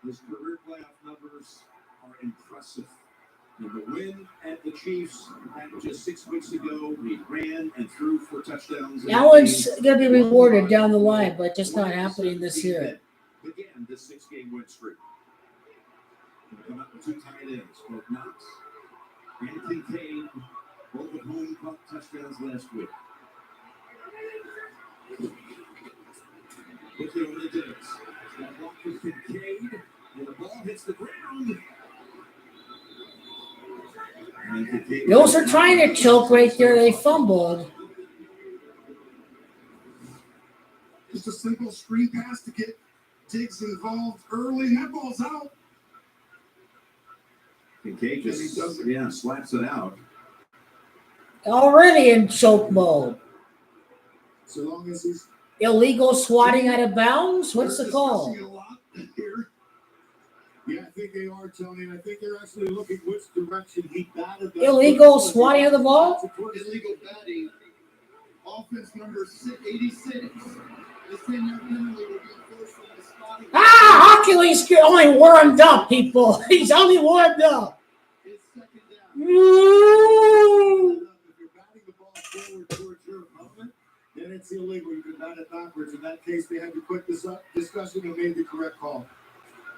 his career playoff numbers are impressive. In the win at the Chiefs just 6 weeks ago, he ran and threw 4 touchdowns. Allen's going to be rewarded down the line, but just not happening this year. Began this 6-game win streak. Come up with 2 tight ends, both Knox and Kincaid, both at home caught touchdowns last week. Look at what it does. That block for Kincaid, and the ball hits the ground. Bills are trying to choke right there. They fumbled. Just a simple screen pass to get Diggs involved early. That ball's out. Kincaid just slaps it out. Already in choke mode. So long as he's Illegal swatting out of bounds? What's the call? discussing a lot here. Yeah, I think they are, Tony, and I think they're actually looking which direction he batted. Illegal swatting of the ball? Illegal batting. Offense number 86. This 10-yard penalty will be enforced for the spotting. Hercules only warmed up, people. He's only warmed up. It's second down. If you're batting the ball forward towards your opponent, then it's illegal. You can bat it backwards. In that case, they had to quit this discussion and made the correct call.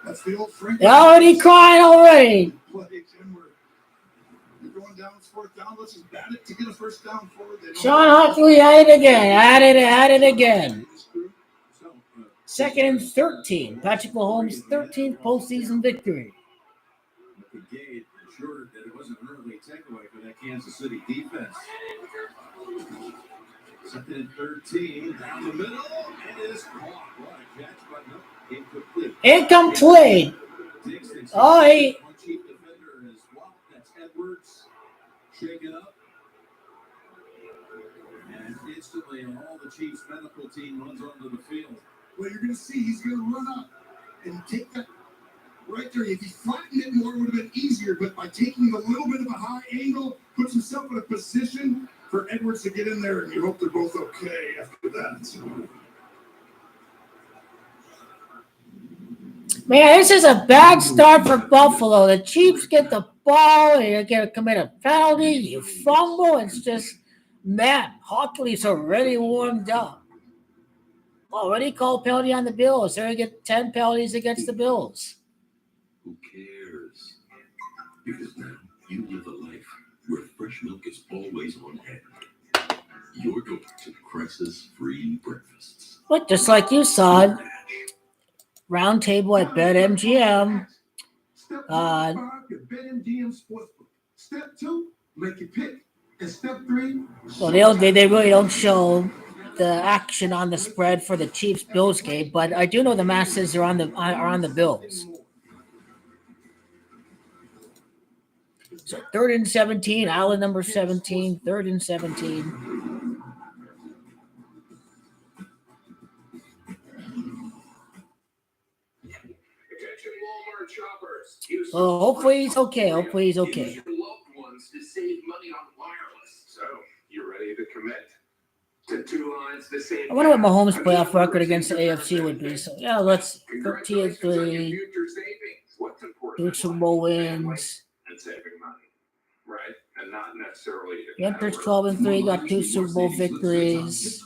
That's the old Frank. They're already crying already. Play, Jim, you're going down, it's fourth down. Let's just bat it to get a first down forward. Sean Hockley at it again. At it again. Second and 13. Patrick Mahomes' 13th postseason victory. Kincaid ensured that it wasn't an early takeaway for that Kansas City defense. Second and 13, down the middle, and it is caught. What a catch, but no, incomplete. Incomplete. Oh, he. One chief defender is walked. That's Edwards. Shaken up. And instantly, all the Chiefs' medical team runs onto the field. Well, you're going to see he's going to run up and take that right there. If he flattened it more, it would have been easier. But by taking a little bit of a high angle, puts himself in a position for Edwards to get in there, and you hope they're both okay after that. Man, this is a bad start for Buffalo. The Chiefs get the ball, and you're going to commit a penalty, you fumble. It's just, man, Hockley's already warmed up. Already called penalty on the Bills. They're going to get 10 penalties against the Bills. Who cares? Because now you live a life where fresh milk is always on hand. You're going to crisis-free breakfasts. But just like you saw, round table at BetMGM. Step 5, your BetMGM Sportsbook. Step 2, make your pick. And step 3, Well, they really don't show the action on the spread for the Chiefs-Bills game, but I do know the masses are on the Bills. So 3rd and 17, Allen number 17, 3rd and 17. Attention Walmart shoppers. Use Well, hopefully he's okay. Hopefully he's okay. Use your loved ones to save money on wireless. So, you ready to commit to 2 lines the same? I wonder what Mahomes' playoff record against the AFC would be. So, yeah, let's 13-3, Future savings. What's important? 2 Super Bowl wins. And saving money, right? And not necessarily. Panthers 12-3, got 2 Super Bowl victories.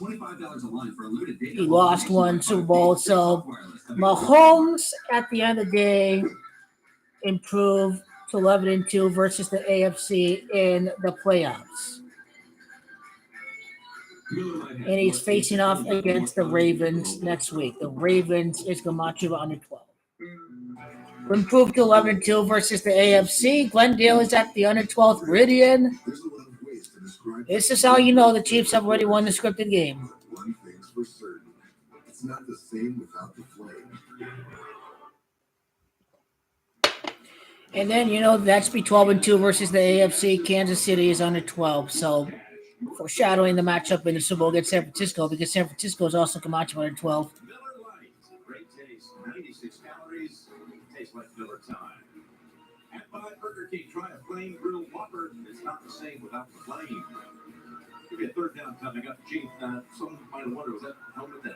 He lost 1 Super Bowl. So Mahomes, at the end of the day, improved to 11-2 versus the AFC in the playoffs. And he's facing off against the Ravens next week. The Ravens is Gamache under 12. Improved to 11-2 versus the AFC. Glendale is at the under 12th Meridian. This is how you know the Chiefs have already won the scripted game. One thing's for certain. It's not the same without the flame. And then, that's be 12-2 versus the AFC. Kansas City is under 12. So, foreshadowing the matchup in the Super Bowl against San Francisco, because San Francisco is also Camacho under 12. Miller Lite, great taste, 96 calories, tastes like Miller time. At by Burger King, try a flame grilled Whopper. It's not the same without the flame. Could be a third down coming up. Chief, someone might have wondered, was that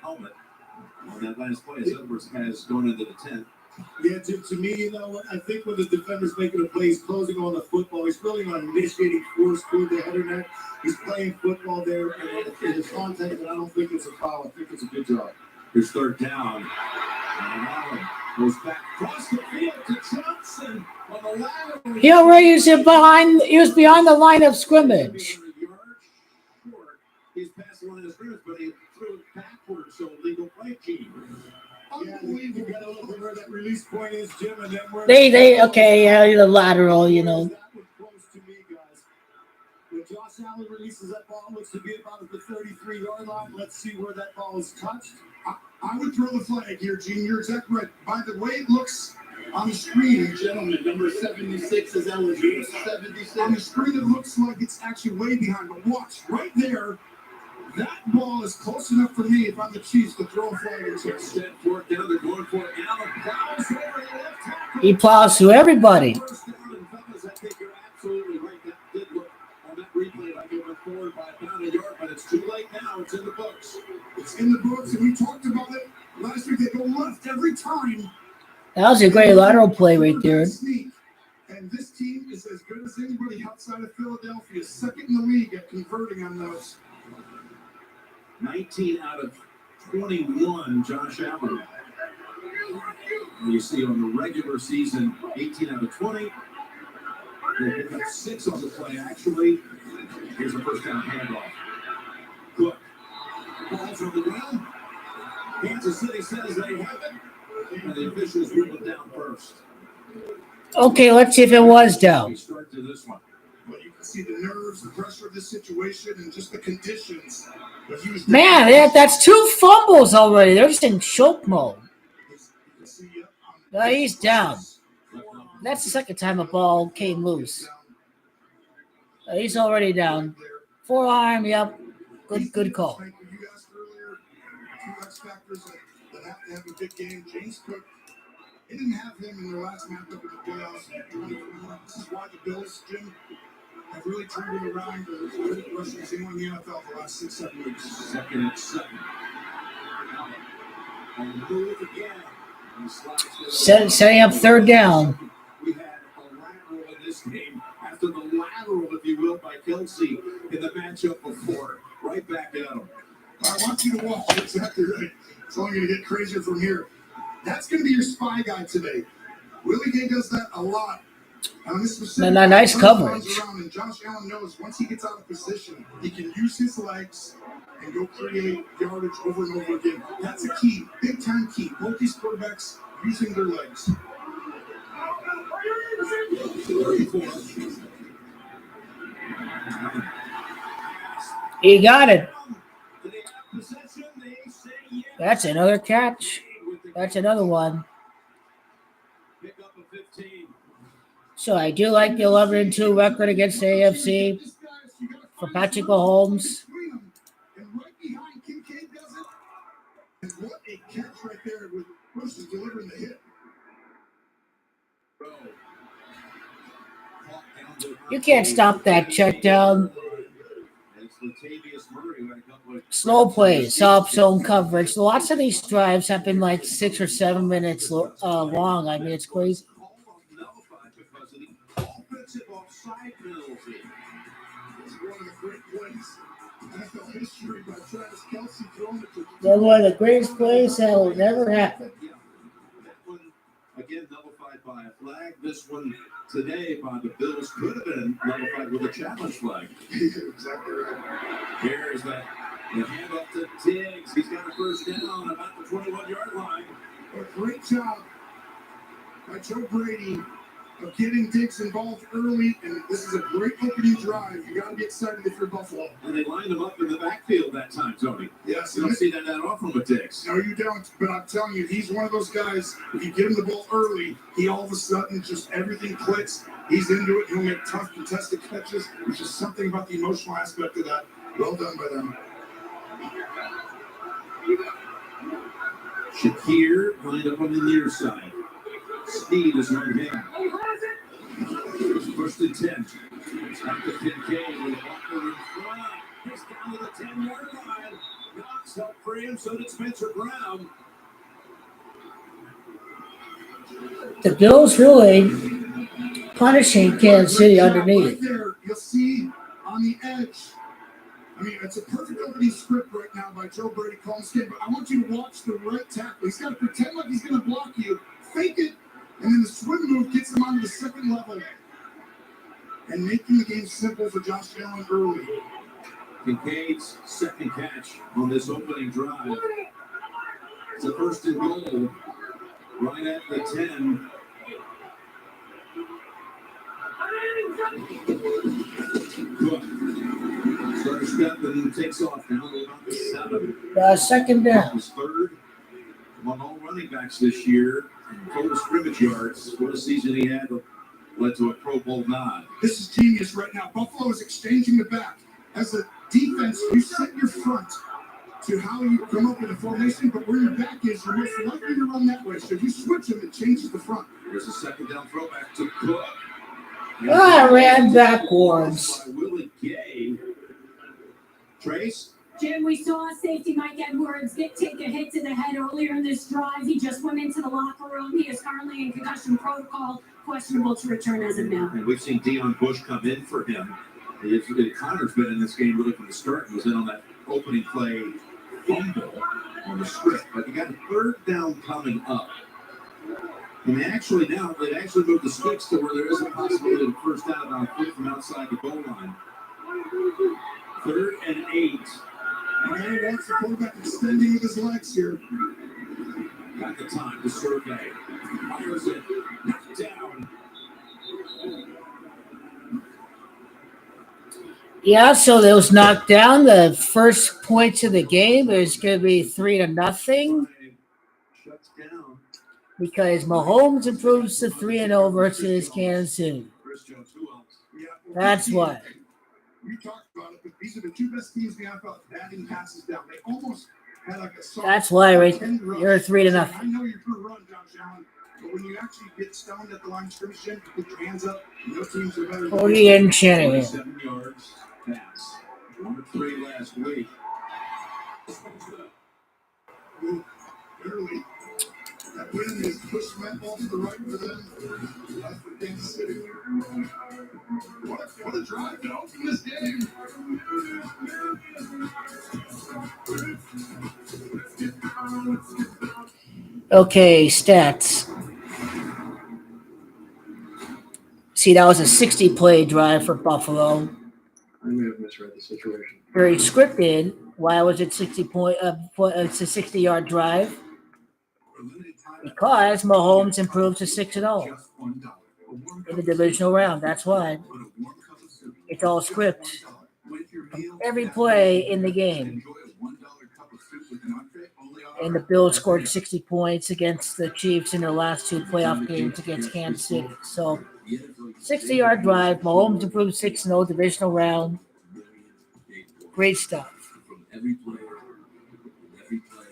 helmet on that last play as Edwards has going into the 10th? Yeah, to me, I think when the defender's making a play, he's closing on the football. He's really not initiating force through the header net. He's playing football there in the context, and I don't think it's a foul. I think it's a good job. Here's third down. And Allen goes back across the field to Johnson on the lateral. He already was behind the line of scrimmage. He's past the line of scrimmage, but he threw it backwards, so legal play team. Yeah, you got to look at where that release point is, Jim, and then where the lateral, That was close to me, guys. When Josh Allen releases that ball, looks to be about at the 33-yard line. Let's see where that ball is touched. I would throw the flag here, Gene. You're exactly right. By the way it looks on the screen, Gentlemen, number 76 is eligible. 76. on the screen it looks like it's actually way behind. But watch, right there, that ball is close enough for me if I'm the Chiefs to throw a flag into it. Set for it down. They're going for it. Allen plows over the left tackle. He plows through everybody. First down, and fellas, I think you're absolutely right. That did look on that replay like it went forward by about a yard, but it's too late now. It's in the books. It's in the books, and we talked about it last week. They go left every time. That was a great lateral play right there. Sneak. And this team is as good as anybody outside of Philadelphia, second in the league at converting on those. 19 out of 21, Josh Allen. And you see on the regular season, 18 out of 20. They pick up 6 on the play, actually. Here's a first down handoff. Cook. Balls on the ground. Kansas City says they have it. And the officials rule it down first. Okay, let's see if it was down. We start to this one. But you can see the nerves, the pressure of this situation, and just the conditions. Man, that's 2 fumbles already. They're just in choke mode. No, he's down. That's the second time a ball came loose. He's already down. Forearm, yep. Good call. You asked earlier, 2 X factors that have to have a big game. James Cook, they didn't have him in their last matchup in the playoffs. This is why the Bills, Jim, have really turned it around. The good rushing team in the NFL for the last 6-7 weeks. Second and 7. On the move again. Setting up third down. We had a lateral in this game after the lateral, if you will, by Kelsey in the matchup before. Right back at him. I want you to watch. Exactly right. It's only going to get crazier from here. That's going to be your spy guy today. Willie Gay does that a lot. Nice coverage. And Josh Allen knows once he gets out of position, he can use his legs and go create yardage over and over again. That's a key, big time key. Both these quarterbacks using their legs. He got it. That's another catch. That's another one. So I do like the 11-2 record against the AFC for Patrick Mahomes. And right behind Kincaid does it. And what a catch right there with Bush is delivering the hit. You can't stop that check down. Slow plays, soft zone coverage. Lots of these drives have been like 6 or 7 minutes long. I mean, it's crazy. Offensive offside penalty. It's one of the great plays. NFL history by Travis Kelce throwing it to One of the greatest plays that will never happen. That one, again, nullified by a flag. This one today by the Bills could have been nullified with a challenge flag. Exactly right. Here's that. The hand up to Diggs. He's got a first down about the 21-yard line. A great job by Joe Brady of getting Diggs involved early, and this is a great opening drive. You got to be excited if you're Buffalo. And they lined him up in the backfield that time, Tony. Yes. You don't see that often with Diggs. No, you don't. But I'm telling you, he's one of those guys, if you get him the ball early, he all of a sudden just everything clicks. He's into it. He'll make tough contested catches. There's just something about the emotional aspect of that. Well done by them. Shakir lined up on the near side. Speed is on him. First and 10. It's back to Kincaid with Walker in front. He's down to the 10-yard line. Knox helped free him, so did Spencer Brown. The Bills really punishing Kansas City underneath. Right there, you'll see on the edge. I mean, it's a perfect opening script right now by Joe Brady calling this game, but I want you to watch the right tackle. He's got to pretend like he's going to block you, fake it, and then the swim move gets him onto the second level. And making the game simple for Josh Allen early. Kincaid's second catch on this opening drive. It's a first and goal right at the 10. Good. Stutter step and takes off down to about the 7. Second down. Was third among all running backs this year in total scrimmage yards. What a season he had led to a Pro Bowl nod. This is genius right now. Buffalo is exchanging the back. As a defense, you set your front to how you come up with a formation, but where your back is, you're most likely to run that way. So if you switch them, it changes the front. There's a second down throwback to Cook. Ran backwards. By Willie Gay. Trace? Jim, we saw safety Mike Edwards take a hit to the head earlier in this drive. He just went into the locker room. He is currently in concussion protocol, questionable to return as of now. And we've seen Deion Bush come in for him. Connor's been in this game really from the start. He was in on that opening play fumble on the script. But you got a third down coming up. And they actually moved the sticks to where there is a possibility of first down about a foot from outside the goal line. 3rd and 8. And he wants the quarterback extending with his legs here. Got the time to survey. Fires it. Knocked down. Yeah, so they was knocked down. The first points of the game is going to be 3-0 Shuts down. because Mahomes improves to 3-0 versus Kansas City. That's why. We talked about it, but these are the two best teams in the NFL batting passes down. They almost had like a soft. That's why, right? You're 3-0. I know you're for a run, Josh Allen, but when you actually get stoned at the line of scrimmage, you put your hands up. No teams are better. 40 and Shanahan. 7 yards pass. Number 3 last week. Early. That wind is pushing that ball to the right for them. That's for Kansas City. What a drive to open this game. Okay, stats. See, that was a 60-play drive for Buffalo. I may have misread the situation. Very scripted. Why was it 60-point? It's a 60-yard drive. Because Mahomes improved to 6-0 in the divisional round. That's why. It's all script. Every play in the game. And the Bills scored 60 points against the Chiefs in their last 2 playoff games against Kansas City. So, 60-yard drive. Mahomes improved 6-0 divisional round. Great stuff. From every player, every play,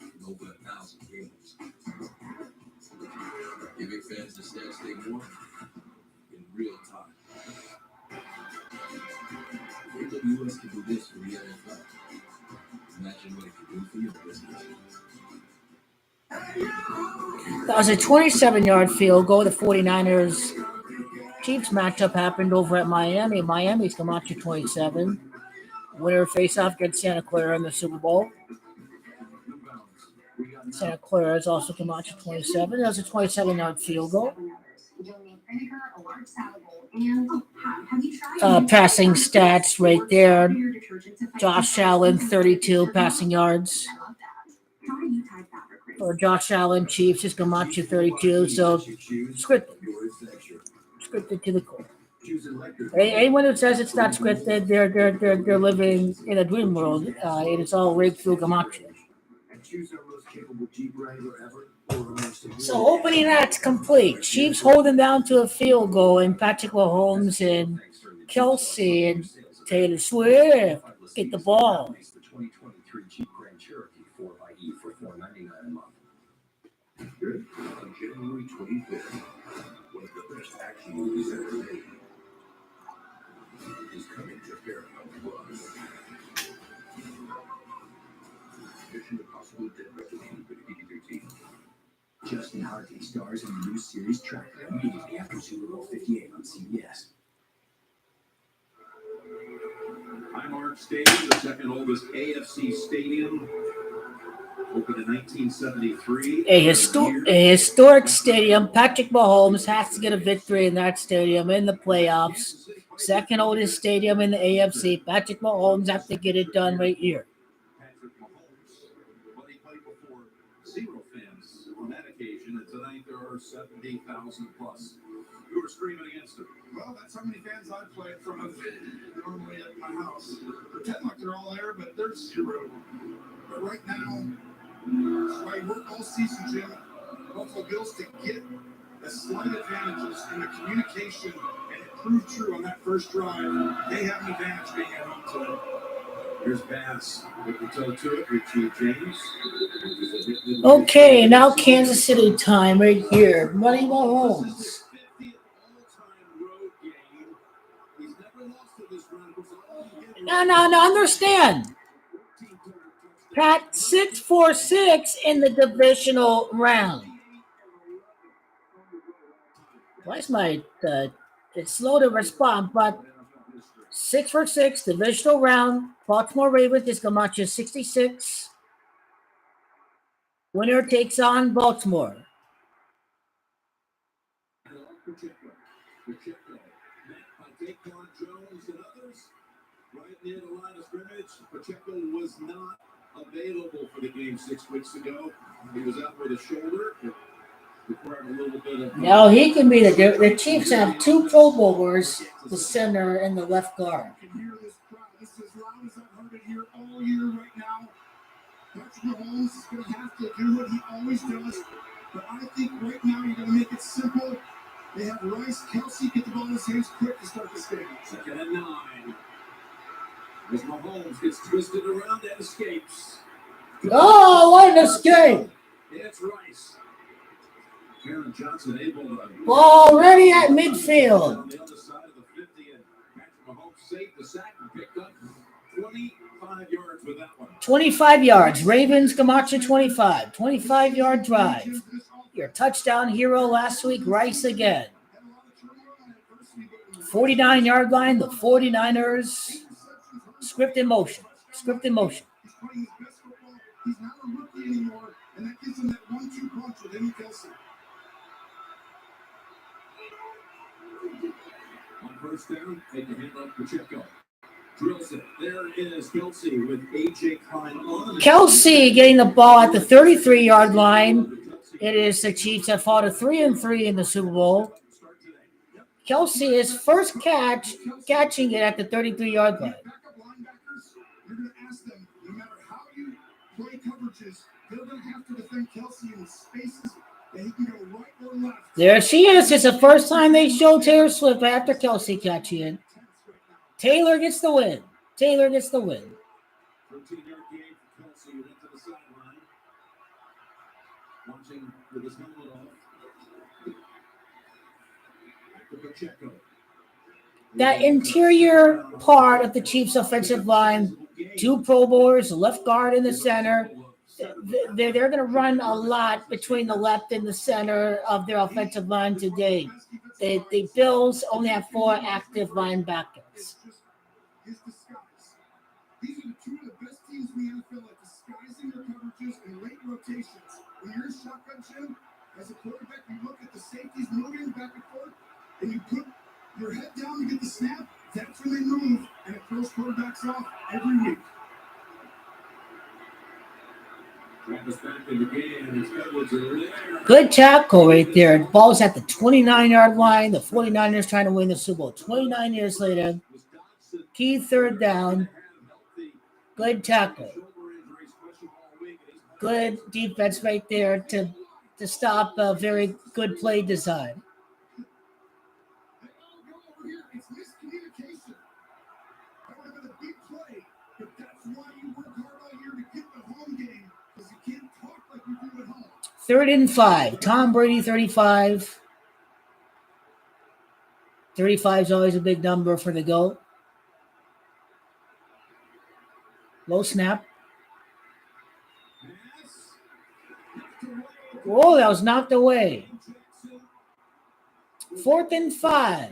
and over 1,000 games. Giving fans the stats they want in real time. AWS can do this for the NFL. Imagine what it can do for your business. That was a 27-yard field goal. The 49ers Chiefs matchup happened over at Miami. Miami's come out to 27. Winner face-off against Santa Clara in the Super Bowl. Santa Clara has also come out to 27. That was a 27-yard field goal. Passing stats right there. Josh Allen, 32 passing yards. For Josh Allen, Chiefs is come out to 32. So scripted to the core. Anyone who says it's not scripted, they're living in a dream world. It is all rigged through Gamache. So opening act's complete. Chiefs holding down to a field goal, and Patrick Mahomes and Kelsey and Taylor Swift get the ball. The 2023 Jeep Grand Cherokee 4xe for $499 a month. On January 25th, one of the best action movies ever made is coming to Paramount Plus. Mission Impossible Dead Reckoning for PG-13. Justin Hartley stars in the new series Tracker immediately after Super Bowl 58 on CBS. Highmark Stadium, the second oldest AFC stadium, opened in 1973. A historic stadium. Patrick Mahomes has to get a victory in that stadium in the playoffs. Second oldest stadium in the AFC. Patrick Mahomes has to get it done right here. Patrick Mahomes, but he played before 0 fans on that occasion, and tonight there are 70,000 plus who are screaming against him. Well, that's how many fans I play from normally at my house. Pretend like they're all there, but there's 0. But right now, I work all season, Jim. Buffalo Bills to get the slight advantages in the communication, and it proved true on that first drive. They have an advantage being at home today. Here's Bass with the toe to it, Richie James. Okay, now Kansas City time right here. Money Mahomes. No, understand. Pat 6-4-6 in the divisional round. Why is my it's slow to respond, but 6-4-6 divisional round. Baltimore Ravens is Gamache 66. Winner takes on Baltimore. Right near the line of scrimmage, Pacheco was not available for the game 6 weeks ago. He was out with a shoulder. Required a little bit of. Now he can be the Chiefs have 2 Pro Bowlers, the center and the left guard. I can hear this crowd. This is as loud as I've heard it here all year right now. Patrick Mahomes is going to have to do what he always does. But I think right now you're going to make it simple. They have Rice, Kelsey, get the ball in his hands quick to start this game. 2nd and 9. As Mahomes gets twisted around and escapes. Oh, what an escape! It's Rice. Aaron Johnson able to. Already at midfield. On the other side of the 50, and Patrick Mahomes saved the sack and picked up 25 yards with that one. 25 yards. Ravens Camacho 25. 25-yard drive. Your touchdown hero last week, Rice again. 49-yard line, the 49ers. Script in motion. Script in motion. He's playing his best football. He's not a rookie anymore, and that gives him that 1-2 punch with Eddie Kelsey. On first down, take the hand off Pacheco. Drills it. There is Kelsey with A.J. Klein on. Kelsey getting the ball at the 33-yard line. It is the Chiefs that fought a 3-3 in the Super Bowl. Kelsey is first catching it at the 33-yard line. Backup linebackers, you're going to ask them, no matter how you play coverages, they're going to have to defend Kelsey in spaces that he can go right or left. There she is. It's the first time they show Taylor Swift after Kelsey catching it. Taylor gets the win. Taylor gets the win. 13-yard game for Kelsey. Went to the sideline. Watching with his helmet off. Back to Pacheco. That interior part of the Chiefs' offensive line, 2 Pro Bowlers, a left guard in the center. They're going to run a lot between the left and the center of their offensive line today. The Bills only have 4 active linebackers. His disguise. These are the 2 of the best teams in the NFL at disguising their coverages and late rotations. When you're in shotgun, Jim, as a quarterback, you look at the safeties moving back and forth, and you put your head down to get the snap. That's when they move, and it throws quarterbacks off every week. Travis back in the game, and his Edwards are there. Good tackle right there. The ball's at the 29-yard line. The 49ers trying to win the Super Bowl. 29 years later. Key 3rd down. Good tackle. Good defense right there to stop a very good play design. It's miscommunication. That would have been a big play, but that's why you work hard all year to get the home game, because you can't talk like you do at home. 3rd and 5. Tom Brady, 35. 35 is always a big number for the GOAT. Low snap. Whoa, that was knocked away. 4th and 5.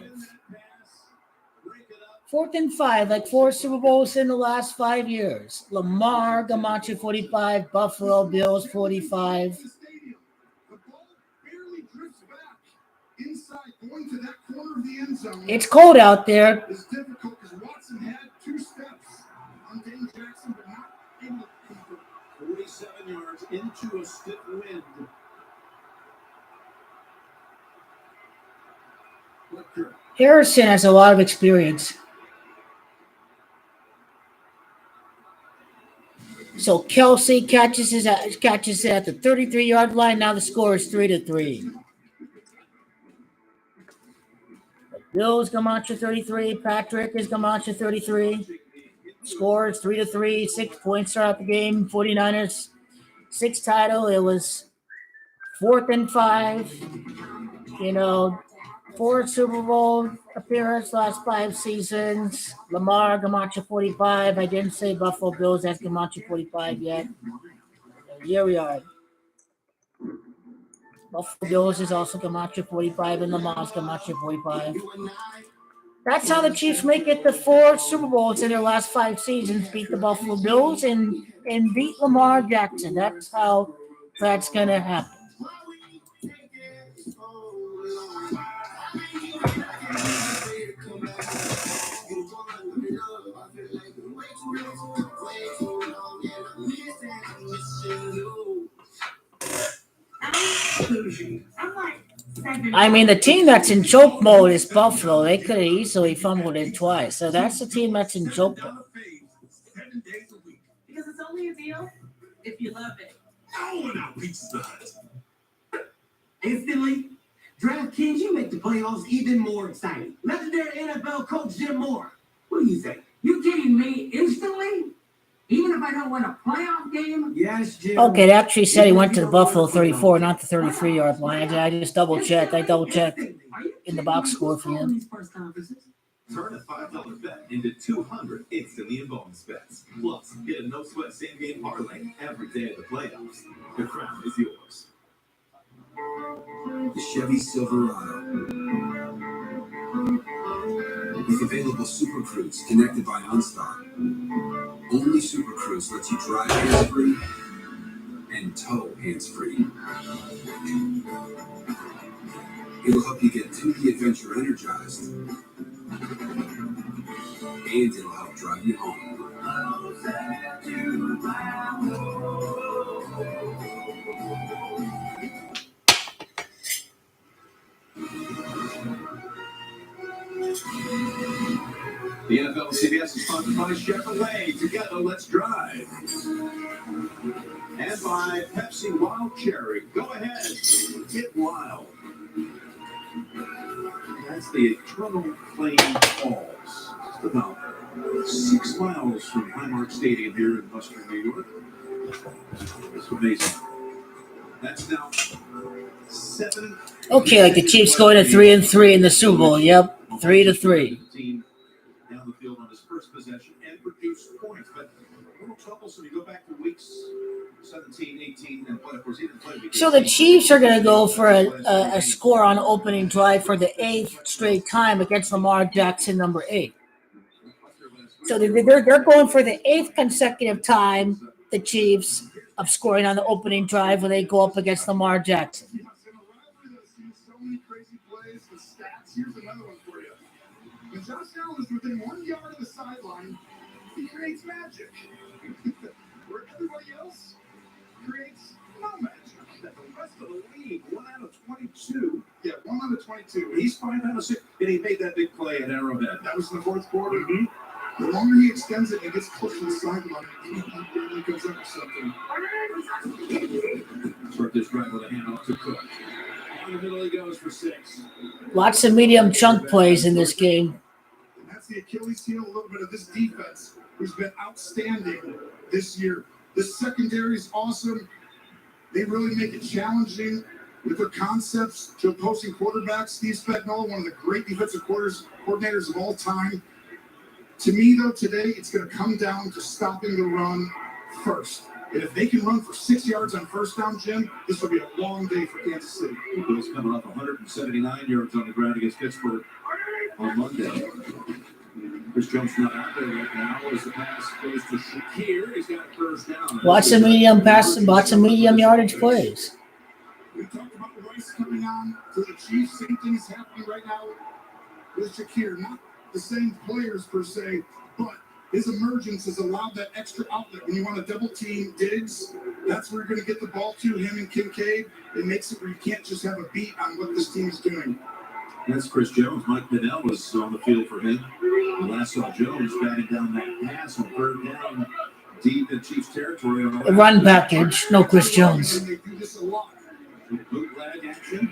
4th and 5, like 4 Super Bowls in the last 5 years. Lamar, Gamache, 45. Buffalo Bills, 45. The ball barely drifts back inside, going to that corner of the end zone. It's cold out there. It's difficult because Watson had 2 steps on Dane Jackson, but not able to convert. 47 yards into a stiff wind. Harrison has a lot of experience. So Kelsey catches it at the 33-yard line. Now the score is 3-3. Bills Gamacha 33. Patrick is Gamacha 33. Score is 3-3. 6 points start out the game. 49ers 6 title. It was 4th and 5. 4 Super Bowl appearance last 5 seasons. Lamar Gamacha 45. I didn't say Buffalo Bills. That's Gamacha 45 yet. Here we are. Buffalo Bills is also Gamacha 45 and Lamar's Gamacha 45. That's how the Chiefs make it to 4 Super Bowls in their last 5 seasons. Beat the Buffalo Bills and beat Lamar Jackson. That's how that's going to happen. I mean, the team that's in choke mode is Buffalo. They could have easily fumbled it twice. So that's the team that's in choke mode. Because it's only a deal if you love it. Oh, now Pizza Hut. Instantly, DraftKings, you make the playoffs even more exciting. Legendary NFL coach Jim Moore. What do you think? You kidding me? Instantly? Even if I don't win a playoff game? Yes, Jim. Okay, they actually said he went to the Buffalo 34, not the 33-yard line. I just double-checked. I double-checked in the box score for him. Turn a $5 bet into 200 instantly in bonus bets. Plus, get a no-sweat same-game parlay every day of the playoffs. The crown is yours. The Chevy Silverado. With available Super Cruise connected by OnStar. Only Super Cruise lets you drive hands-free and tow hands-free. It'll help you get to the adventure energized. And it'll help drive you home. The NFL and CBS is sponsored by Chevrolet. Together, let's drive. And by Pepsi Wild Cherry. Go ahead, get wild. That's the Eternal Flame Falls. Just about 6 miles from Highmark Stadium here in Western New York. It's amazing. That's now 7. Okay, like the Chiefs going to 3-3 in the Super Bowl. Yep, 3-3. Down the field on his first possession and produce points, but a little troublesome. You go back to weeks 17, 18, and of course he didn't play. So the Chiefs are going to go for a score on opening drive for the 8th straight time against Lamar Jackson, number 8. So they're going for the 8th consecutive time, the Chiefs, of scoring on the opening drive when they go up against Lamar Jackson. So many crazy plays with stats. Here's another one for you. When Josh Allen is within 1 yard of the sideline, he creates magic. Where everybody else creates no magic. The rest of the league, 1 out of 22. Yeah, 1 out of 22. He's 5 out of 6, and he made that big play at Arrowhead. That was in the 4th quarter. Mm-hmm. The longer he extends it, it gets close to the sideline. He really comes up with something. Start this drive with a handoff to Cook. In the middle he goes for 6. Lots of medium chunk plays in this game. And that's the Achilles heel, a little bit of this defense, who's been outstanding this year. The secondary is awesome. They really make it challenging with their concepts to opposing quarterbacks. Steve Spagnuolo, one of the great defensive coordinators of all time. To me, though, today it's going to come down to stopping the run first. And if they can run for 6 yards on first down, Jim, this will be a long day for Kansas City. The Bills coming off 179 yards on the ground against Pittsburgh on Monday. Chris Jones not out there right now as the pass goes to Shakir. He's got a first down. Lots of medium passes, lots of medium yardage plays. We talked about Rice coming on for the Chiefs. Same thing is happening right now with Shakir. Not the same players per se, but his emergence has allowed that extra outlet. When you want to double team Diggs, that's where you're going to get the ball to him and Kincaid. It makes it where you can't just have a beat on what this team is doing. That's Chris Jones. Mike Pinnell was on the field for him. The last saw Jones batting down that pass on third down deep in Chiefs territory. A run package, no Chris Jones. Bootleg action.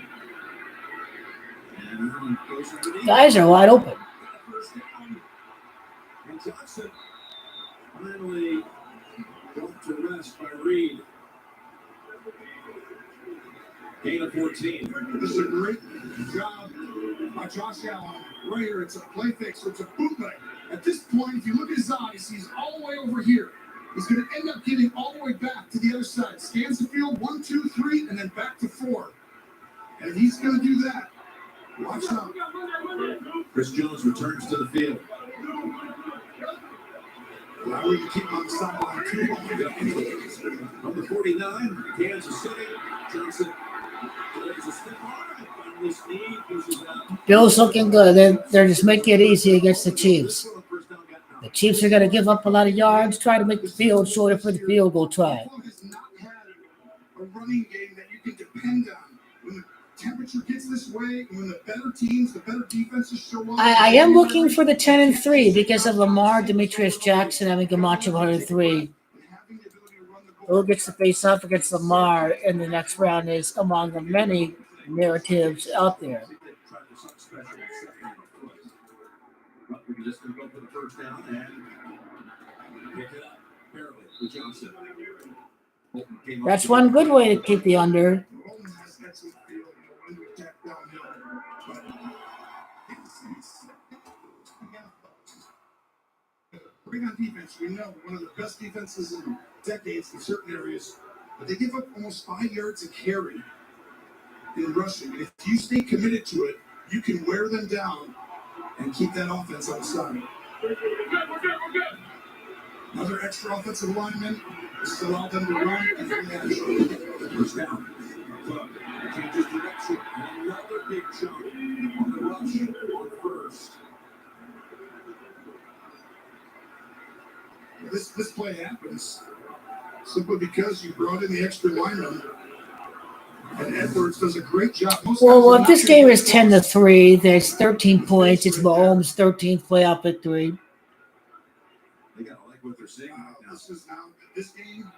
And goes underneath. Guys are wide open. And Johnson finally brought to rest by Reed. Gain of 14. This is a great job by Josh Allen. Right here, it's a play fix, so it's a bootleg. At this point, if you look at his eyes, he's all the way over here. He's going to end up getting all the way back to the other side. Scans the field, 1, 2, 3, and then back to 4. And he's going to do that. Watch out. Chris Jones returns to the field. Well, we can keep him on the sideline too. Number 49, Kansas City. Johnson delivers a step on it. Finally, Steve pushes out. Bill's looking good. They're just making it easy against the Chiefs. The Chiefs are going to give up a lot of yards, try to make the field shorter for the field goal try. Buffalo has not had a running game that you can depend on. When the temperature gets this way, when the better teams, the better defenses show up. I am looking for the 10-3 because of Lamar, Demetrius Jackson having Camacho 103. Who gets to face off against Lamar in the next round is among the many narratives out there. Just going to go for the first down and pick it up. Barely with Johnson. That's one good way to keep the under. Bring on defense. We know one of the best defenses in decades in certain areas, but they give up almost 5 yards a carry in rushing. And if you stay committed to it, you can wear them down and keep that offense outside. Another extra offensive lineman just allow them to run and finish. First down. Changes direction. Another big jump on the rush on first. This play happens simply because you brought in the extra lineman. And Edwards does a great job. Well, if this game is 10-3, there's 13 points. It's Mahomes' 13th playoff victory. They gotta like what they're saying right now. This game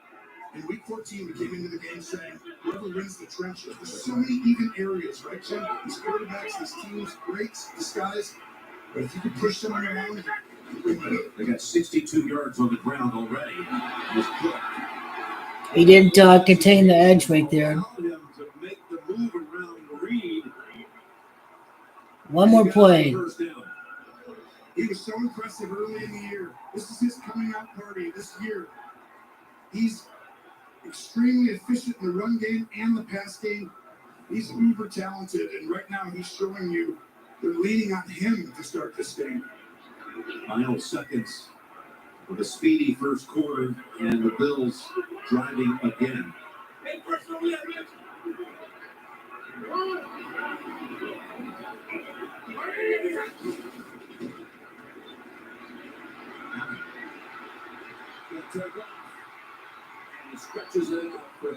in week 14, we came into the game saying whoever wins the trenches. There's so many even areas, right, Jim? These quarterbacks, these teams, great disguise. But if you can push them around, they got 62 yards on the ground already. He didn't contain the edge right there. One more play. He was so impressive early in the year. This is his coming out party this year. He's extremely efficient in the run game and the pass game. He's uber talented, and right now he's showing you they're leaning on him to start this game. Final seconds with a speedy first quarter, and the Bills driving again.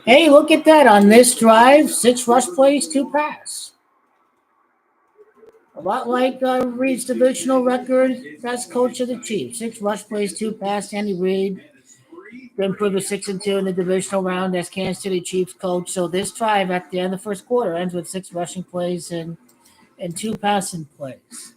Hey, look at that. On this drive, 6 rush plays, 2 pass. A lot like Reed's divisional record as coach of the Chiefs. 6 rush plays, 2 pass. Andy Reid to improve to 6-2 in the divisional round as Kansas City Chiefs coach. So this drive at the end of the first quarter ends with 6 rushing plays and 2 passing plays.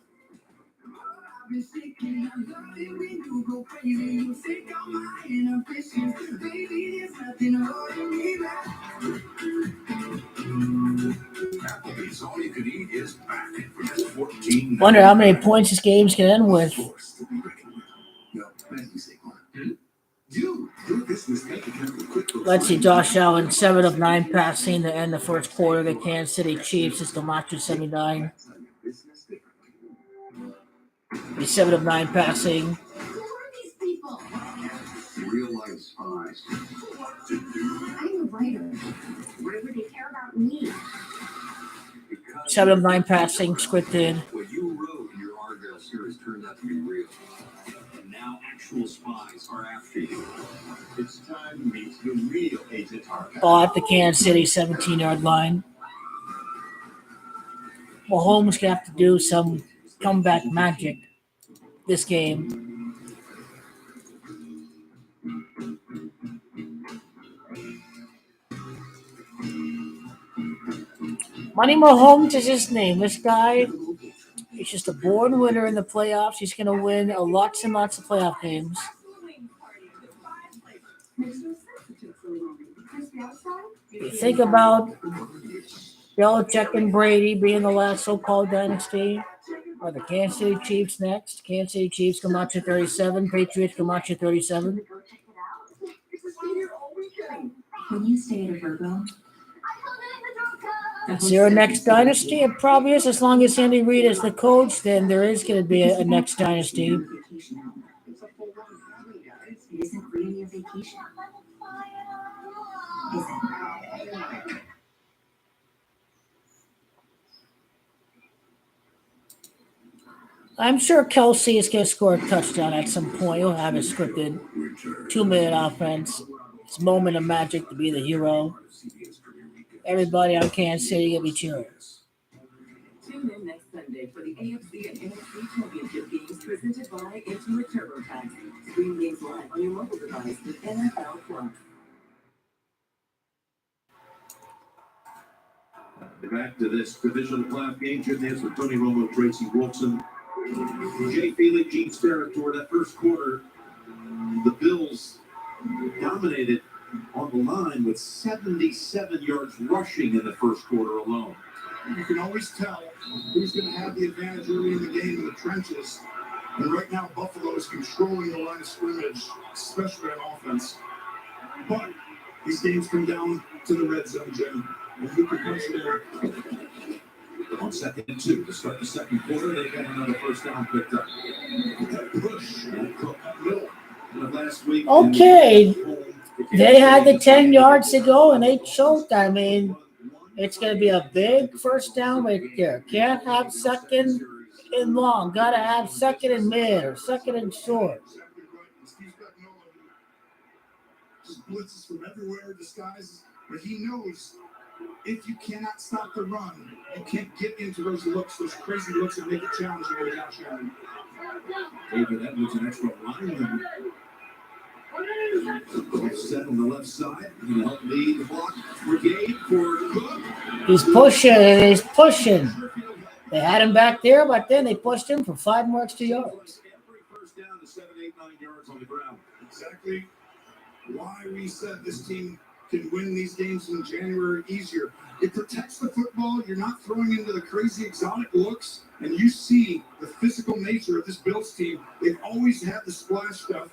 Wonder how many points this game's gonna end with. Let's see, Josh Allen, 7 of 9 passing to end the first quarter. The Kansas City Chiefs is Camacho 79. He's 7 of 9 passing. Real life spies. I'm a writer. Why would they care about me? 7 of 9 passing, scripted. What you wrote in your Argyle series turned out to be real. And now actual spies are after you. It's time to meet the real Agent Argyle. Ball at the Kansas City 17-yard line. Mahomes gonna have to do some comeback magic this game. Money Mahomes is his name. This guy is just a born winner in the playoffs. He's going to win lots and lots of playoff games. You think about Belichick and Brady being the last so-called dynasty. Are the Kansas City Chiefs next? Kansas City Chiefs come out to 37. Patriots come out to 37. When you stay at a Virgo, Is there a next dynasty? It probably is. As long as Andy Reid is the coach, then there is going to be a next dynasty. it isn't really a vacation. Is it? I'm sure Kelsey is going to score a touchdown at some point. He'll have a scripted 2-minute offense. It's a moment of magic to be the hero. Everybody on Kansas City going to be cheering. Tune in next Sunday for the AFC and NFC Championship games presented by Intuit TurboTax. Stream games live on your mobile device with NFL Plus. Back to this divisional playoff game. Jim Nance with Tony Romo, Tracy Wilson, Jay Feely, Gene Steratore. That first quarter, the Bills dominated on the line with 77 yards rushing in the first quarter alone. You can always tell who's going to have the advantage early in the game in the trenches. And right now, Buffalo is controlling the line of scrimmage, especially on offense. But these games come down to the red zone, Jim. And who can punch it in? On 2nd and 2 to start the second quarter, they got another first down picked up. Push and Cook middle of last week. Okay. They had the 10 yards to go, and they choked. I mean, it's going to be a big first down right there. Can't have second and long. Got to have second and mid or second and short. Steve's got just blitzes from everywhere, disguises, but he knows if you cannot stop the run, you can't get into those looks, those crazy looks that make it challenging with Josh Allen. David Edwards, an extra lineman. Set on the left side. Going to help lead the block brigade for Cook. He's pushing and he's pushing. They had him back there, but then they pushed him for 5 more extra yards. Every first down to 7, 8, 9 yards on the ground. Exactly why we said this team can win these games in January easier. It protects the football. You're not throwing into the crazy exotic looks, and you see the physical nature of this Bills team. They've always had the splash stuff.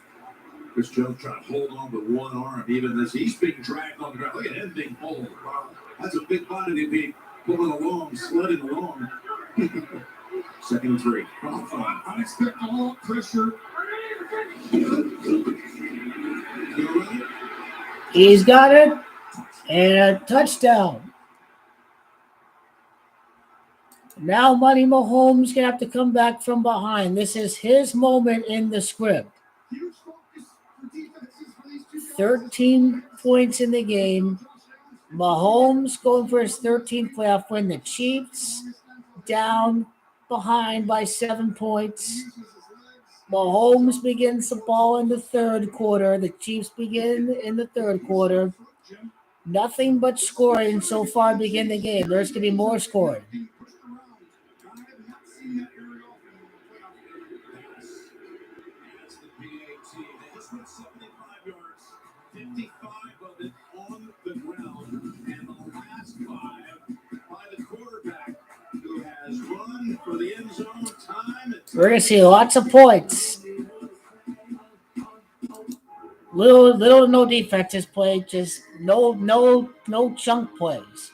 Chris Jones trying to hold on with one arm, even as he's being dragged on the ground. Look at him being pulled. Wow. That's a big body to be pulling along, sledding along. 2nd and 3. Unexpected pressure. He's got it. And a touchdown. Now Money Mahomes going to have to come back from behind. This is his moment in the script. 13 points in the game. Mahomes going for his 13th playoff win. The Chiefs down behind by 7 points. Mahomes begins the ball in the third quarter. The Chiefs begin in the third quarter. Nothing but scoring so far begin the game. There's going to be more scoring. We're going to see lots of points. Little to no defenses played, just no chunk plays.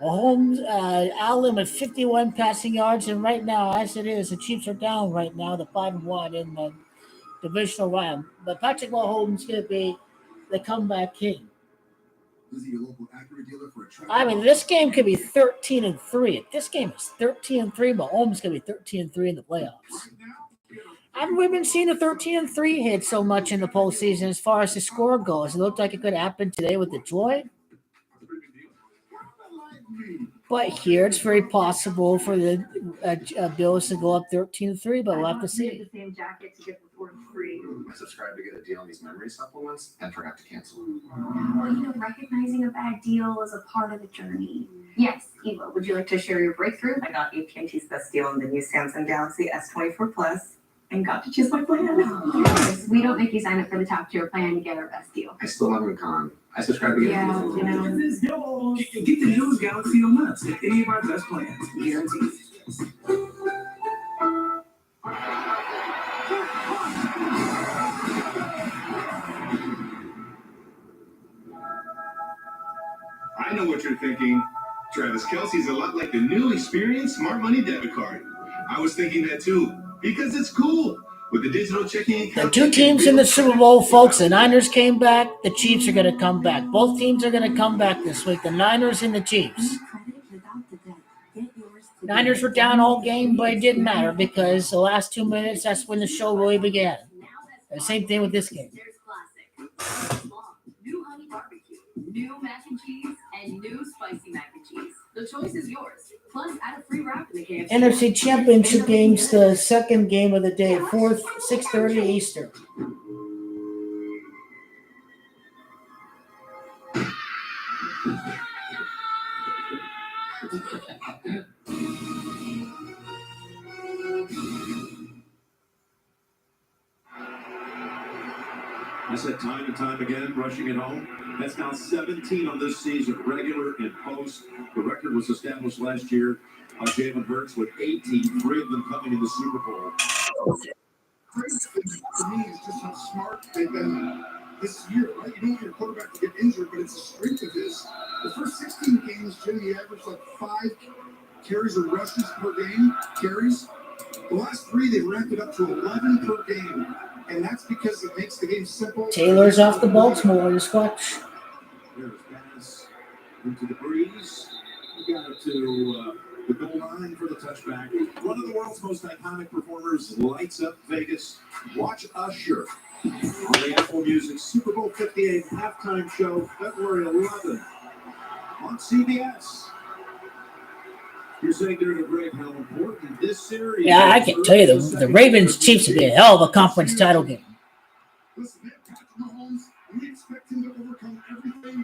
Mahomes, Allen with 51 passing yards, and right now, as it is, the Chiefs are down right now, the 5-1 in the divisional round. But Patrick Mahomes is going to be the comeback king. I mean, this game could be 13-3. If this game is 13-3, Mahomes going to be 13-3 in the playoffs. Haven't we been seeing a 13-3 hit so much in the postseason as far as the score goes? It looked like it could happen today with Detroit. But here it's very possible for the Bills to go up 13-3, but we'll have to see. The same jacket to get the fourth free. I subscribed to get a deal on these memory supplements and forgot to cancel. Well, recognizing a bad deal is a part of the journey. Yes, Eva, would you like to share your breakthrough? I got AT&T's best deal on the new Samsung Galaxy S24 Plus and got to choose my plan. Yes, we don't make you sign up for the top tier plan to get our best deal. I still haven't gone. I subscribed to get Yeah, a deal. Get the news Galaxy on us. Get any of our best plans. Guaranteed. I know what you're thinking. Travis Kelce's a lot like the new Experience Smart Money debit card. I was thinking that too, because it's cool. With the digital checking account. The two teams in the Super Bowl, folks, the Niners came back, the Chiefs are going to come back. Both teams are going to come back this week, the Niners and the Chiefs. Niners were down all game, but it didn't matter because the last 2 minutes, that's when the show really began. The same thing with this game. New honey barbecue, new mac and cheese, and new spicy mac and cheese. The choice is yours. Plus, add a free wrap in the KFC. NFC Championship game's the second game of the day, 6:30 Eastern. I said time and time again, rushing it home. That's now 17 on this season, regular and post. The record was established last year by Jalen Hurts with 18, 3 of them coming in the Super Bowl. Crazy thing to me is just how smart they've been this year, right? You don't want your quarterback to get injured, but it's a strength of his. The first 16 games, Jimmy averaged like 5 carries or rushes per game, carries. The last 3, they've ramped it up to 11 per game. And that's because it makes the game simple. Taylor's off the Baltimore, just watch. There's pass into the breeze. We got it to the goal line for the touchback. One of the world's most iconic performers lights up Vegas. Watch Usher on the Apple Music Super Bowl 58 halftime show, February 11 on CBS. You're saying during a break how important this series. Yeah, I can tell you the Ravens Chiefs would be a hell of a conference title game. Listen, they have Patrick Mahomes, and we expect him to overcome everything.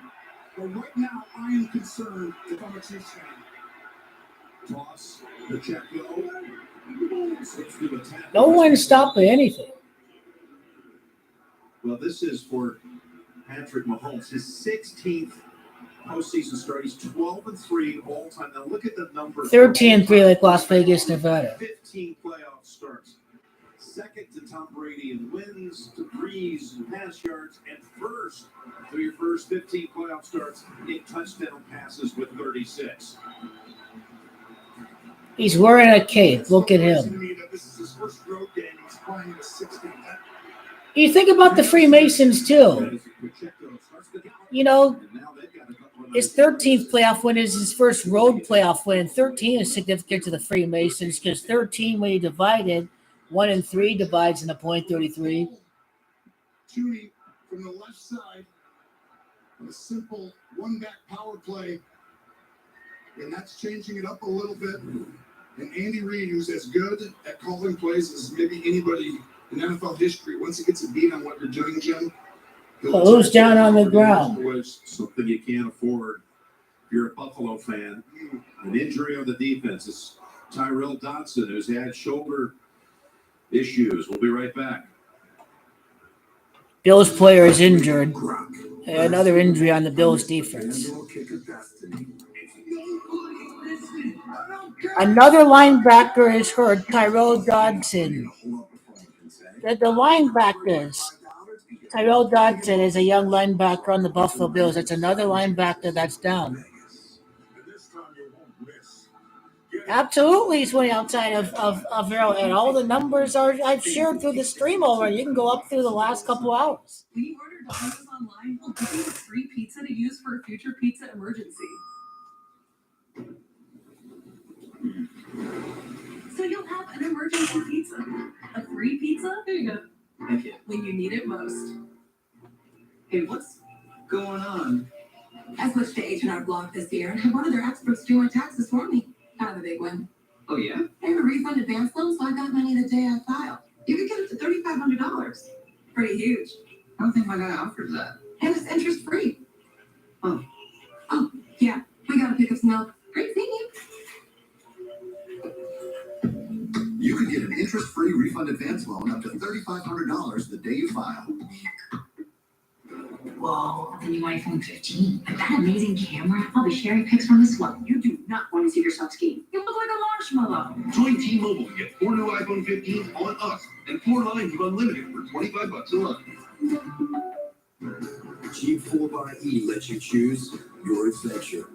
But right now, I am concerned if I'm a Chiefs fan. Toss the check go. No one stopping anything. Well, this is for Patrick Mahomes, his 16th postseason start. He's 12-3 all time. Now look at the number. 13-3 like Las Vegas, Nevada. 15 playoff starts. Second to Tom Brady in wins, to Breeze in pass yards, and first to your first 15 playoff starts in touchdown passes with 36. He's wearing a cape. Look at him. This is his first road game. He's playing in a 16. You think about the Freemasons too. You know, his 13th playoff win is his first road playoff win. 13 is significant to the Freemasons because 13, when you divide it, 1 and 3 divides into .33. Tooney from the left side, a simple one-back power play, and that's changing it up a little bit. And Andy Reid, who's as good at calling plays as maybe anybody in NFL history, once he gets a beat on what you're doing, Jim. Who's down on the ground? Something you can't afford. If you're a Buffalo fan, an injury on the defense is Tyrell Dodson, who's had shoulder issues. We'll be right back. Bills player is injured. Another injury on the Bills defense. Another linebacker is hurt, Tyrell Dodson. The linebackers. Tyrell Dodson is a young linebacker on the Buffalo Bills. That's another linebacker that's down. Absolutely, he's winning outside of Arrowhead. All the numbers I've shared through the stream already. You can go up through the last couple hours. When you order Domino's online, we'll give you a free pizza to use for a future pizza emergency. So you'll have an emergency pizza. A free pizza? There you go. Thank you. When you need it most. Hey, what's going on? I switched to H&R Block this year and had one of their experts do my taxes for me. Kind of a big win. Oh, yeah? I have a refund advance loan, so I got money the day I filed. You could get up to $3,500. Pretty huge. I don't think my guy offers that. And it's interest-free. Oh. Oh, yeah. We gotta pick up some milk. Great seeing you. You can get an interest-free refund advance loan up to $3,500 the day you file. Whoa, the new iPhone 15. With that amazing camera, I'll be sharing pics from this one. You do not want to see yourself skiing. You look like a marshmallow. Join T-Mobile and get 4 new iPhone 15s on us and 4 lines of unlimited for $25 a month. Jeep 4xE lets you choose your adventure.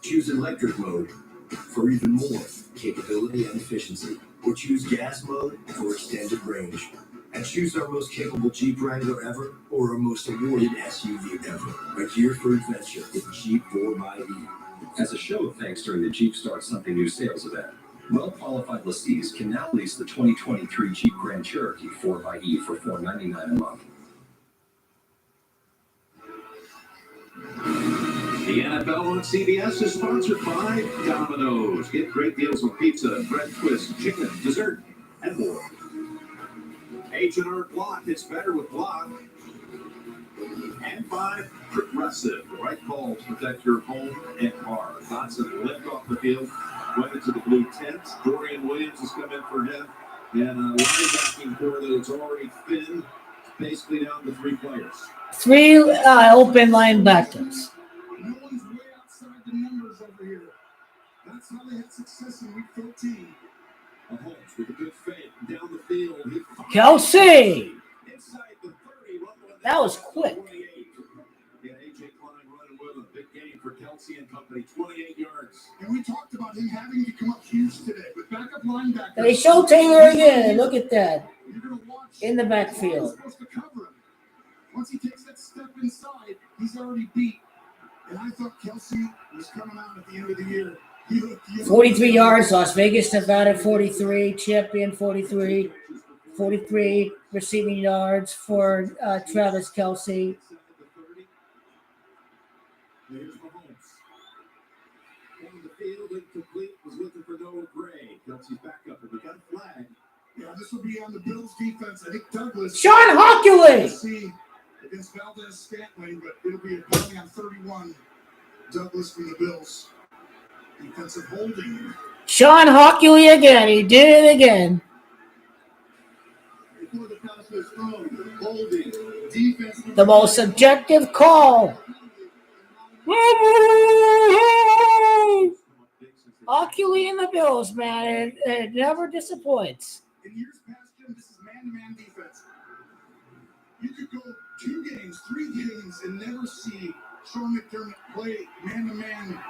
Choose electric mode for even more capability and efficiency, or choose gas mode for extended range. And choose our most capable Jeep Wrangler ever, or our most awarded SUV ever. A year for adventure with Jeep 4xE. As a show of thanks during the Jeep Start Something New sales event, well-qualified lessees can now lease the 2023 Jeep Grand Cherokee 4xE for $499 a month. The NFL on CBS is sponsored by Domino's. Get great deals on pizza, bread twist, chicken, dessert, and more. H&R Block, it's better with Block. And by Progressive, the right call to protect your home and car. Dotson lift off the field, went into the blue tent. Dorian Williams has come in for him. And a linebacking core that is already thin, basically down to 3 players. 3 open linebackers. No one's way outside the numbers over here. That's how they had success in week 13. Mahomes with a good fake down the field. Kelsey! Inside the 30, That was quick. 28. Yeah, AJ Klein running with a big game for Kelsey and company, 28 yards. And we talked about him having to come up huge today, but backup linebacker. They show Taylor again. Look at that. You're going to watch in the backfield. Supposed to cover him. Once he takes that step inside, he's already beat. And I thought Kelsey was coming out at the end of the year. 43 yards, Las Vegas, Nevada, 43, champion 43, 43 receiving yards for Travis Kelsey. Here's Mahomes. On the field, incomplete, was looking for Noah Gray. Kelsey's back up, and we got a flag. Yeah, this will be on the Bills defense. I think Douglas. Sean Hockley! See against Valdez Scantling, but it'll be a penalty on 31. Douglas from the Bills. Defensive holding. Sean Hockley again. He did it again. Before the pass was thrown, holding. Defense. The most subjective call. Hockley and the Bills, man. It never disappoints. In years past, Jim, this is man-to-man defense. You could go 2 games, 3 games, and never see Sean McDermott play man-to-man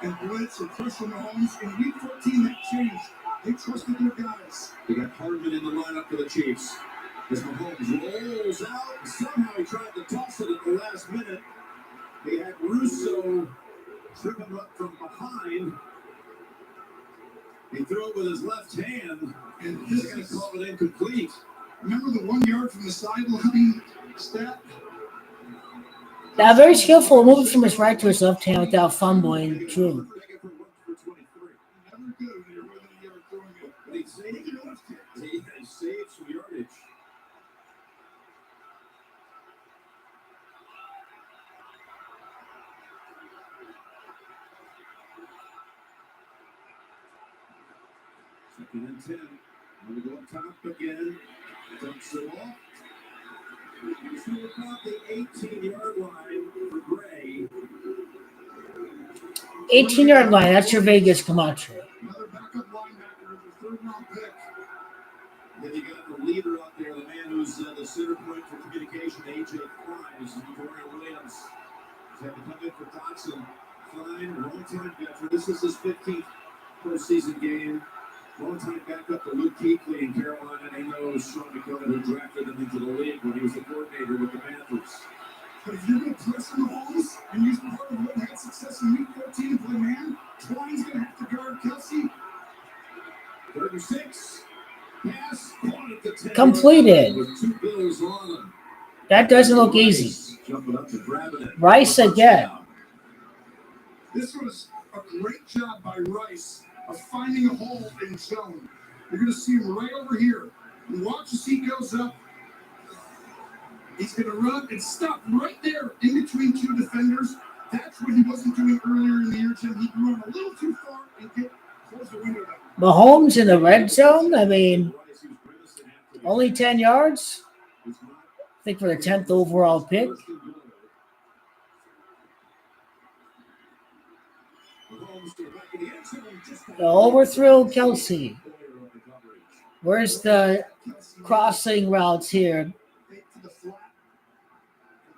and blitz and pressure Mahomes. In week 14, that changed. They trusted their guys. They got Hardman in the lineup for the Chiefs. As Mahomes rolls out, somehow he tried to toss it at the last minute. He had Russo trip him up from behind. He threw it with his left hand, and he's going to call it incomplete. Remember the 1 yard from the sideline stat? Now, very skillful moving from his right to his left hand without fumbling. True. Never good when you're within a yard throwing it. But he saved some yardage. Second and 10. Let me go up top again. Dumps it off. To about the 18-yard line for Gray. 18-yard line. That's your Vegas Camacho. Another backup linebacker, the 3rd-round pick. Then you got the leader out there, the man who's the center point for communication, AJ Klein. This is Dorian Williams. He's had to come in for Dotson. Klein, long-time veteran. This is his 15th postseason game. Long-time backup to Luke Kuechly in Carolina, and he knows Sean McDermott, who drafted him into the league when he was the coordinator with the Panthers. But if you're going to pressure Mahomes and use part of what had success in week 14 and play man, Klein's going to have to guard Kelsey. 3rd and 6. Pass caught at the 10. Completed. With 2 Bills on him. That doesn't look easy. Jumping up and grabbing it. Rice again. This was a great job by Rice of finding a hole in zone. You're going to see him right over here. And watch as he goes up. He's going to run and stop right there in between two defenders. That's what he wasn't doing earlier in the year, Tim. He'd run a little too far and close the window down. Mahomes in the red zone? I mean, only 10 yards? I think for the 10th overall pick. The overthrow Kelsey. Where's the crossing routes here?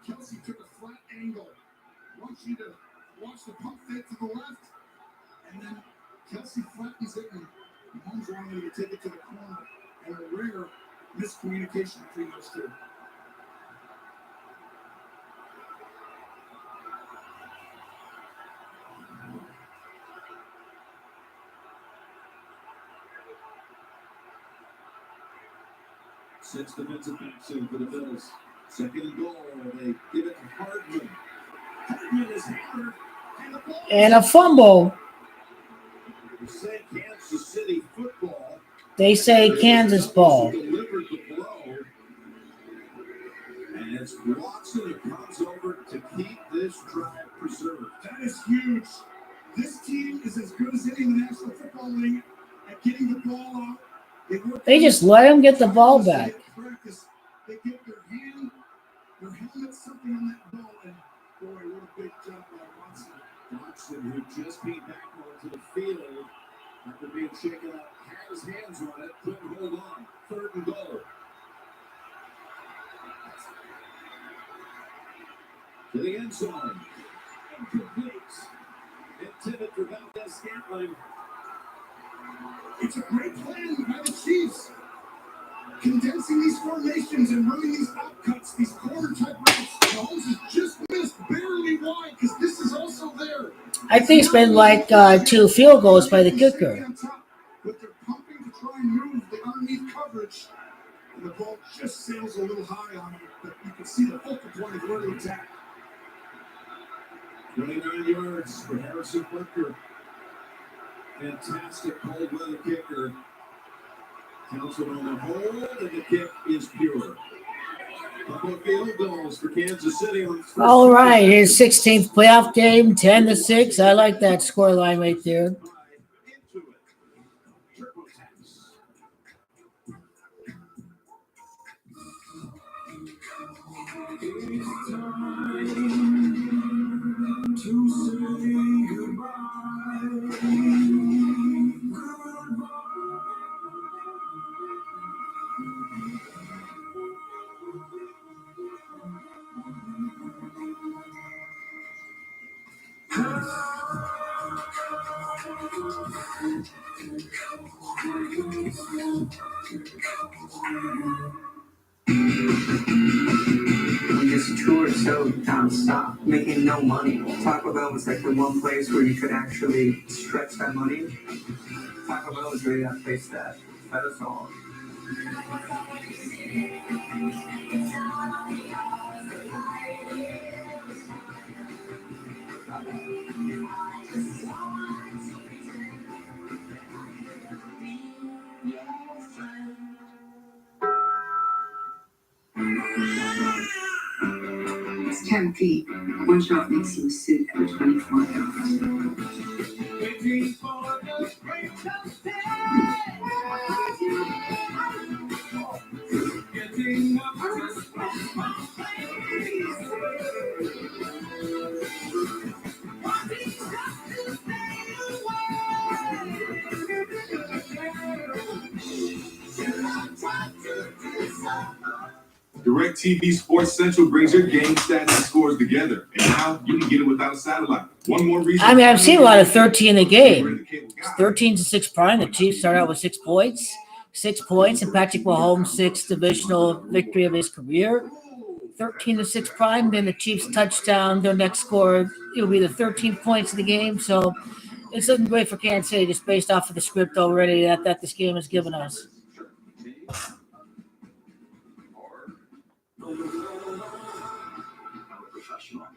Kelsey took a flat angle. I want you to watch the pump fake to the left, and then Kelsey flattens it, and Mahomes wanted him to take it to the corner. And a rare miscommunication between those two. Six defensive backs in for the Bills. Second and goal. They give it to Hardman. Hardman is hammered. And a fumble. They say Kansas City football. They say Kansas ball. Delivered the blow. And it's Watson who comes over to keep this drive preserved. That is huge. This team is as good as any in the National Football League at getting the ball out. They just let him get the ball back. They get their hand, their helmet, something on that ball, and boy, what a big job by Watson. Watson, who just beat back onto the field after being shaken up, had his hands on it, couldn't hold on. Third and goal. To the end zone. Incomplete. Intended for Valdez-Scantling. It's a great plan by the Chiefs. Condensing these formations and running these outcuts, these corner-type routes. Mahomes has just missed barely wide because this is also there. I think it's been like 2 field goals by the kicker. But they're pumping to try and move the underneath coverage. And the ball just sails a little high on him. But you can see the focal point of where to attack. 29 yards for Harrison Butker. Fantastic cold weather kicker. Counts it on the hole, and the kick is pure. Couple of field goals for Kansas City. All right, his 16th playoff game, 10-6. I like that scoreline right there. To say goodbye. We just toured so non-stop, making no money. Taco Bell was like the one place where you could actually stretch that money. Taco Bell was really that place that fed us all. It's 10 feet. One shot makes you sit for 24 hours. DirecTV Sports Central brings your game stats and scores together. And now you can get it without a satellite. One more reason. I mean, I've seen a lot of 13 in the game. It's 13-6 prime. The Chiefs start out with 6 points. 6 points, and Patrick Mahomes' 6th divisional victory of his career. 13-6 prime. Then the Chiefs touchdown. Their next score, it'll be the 13 points of the game. So it's looking great for Kansas City just based off of the script already that this game has given us. I'm a professional.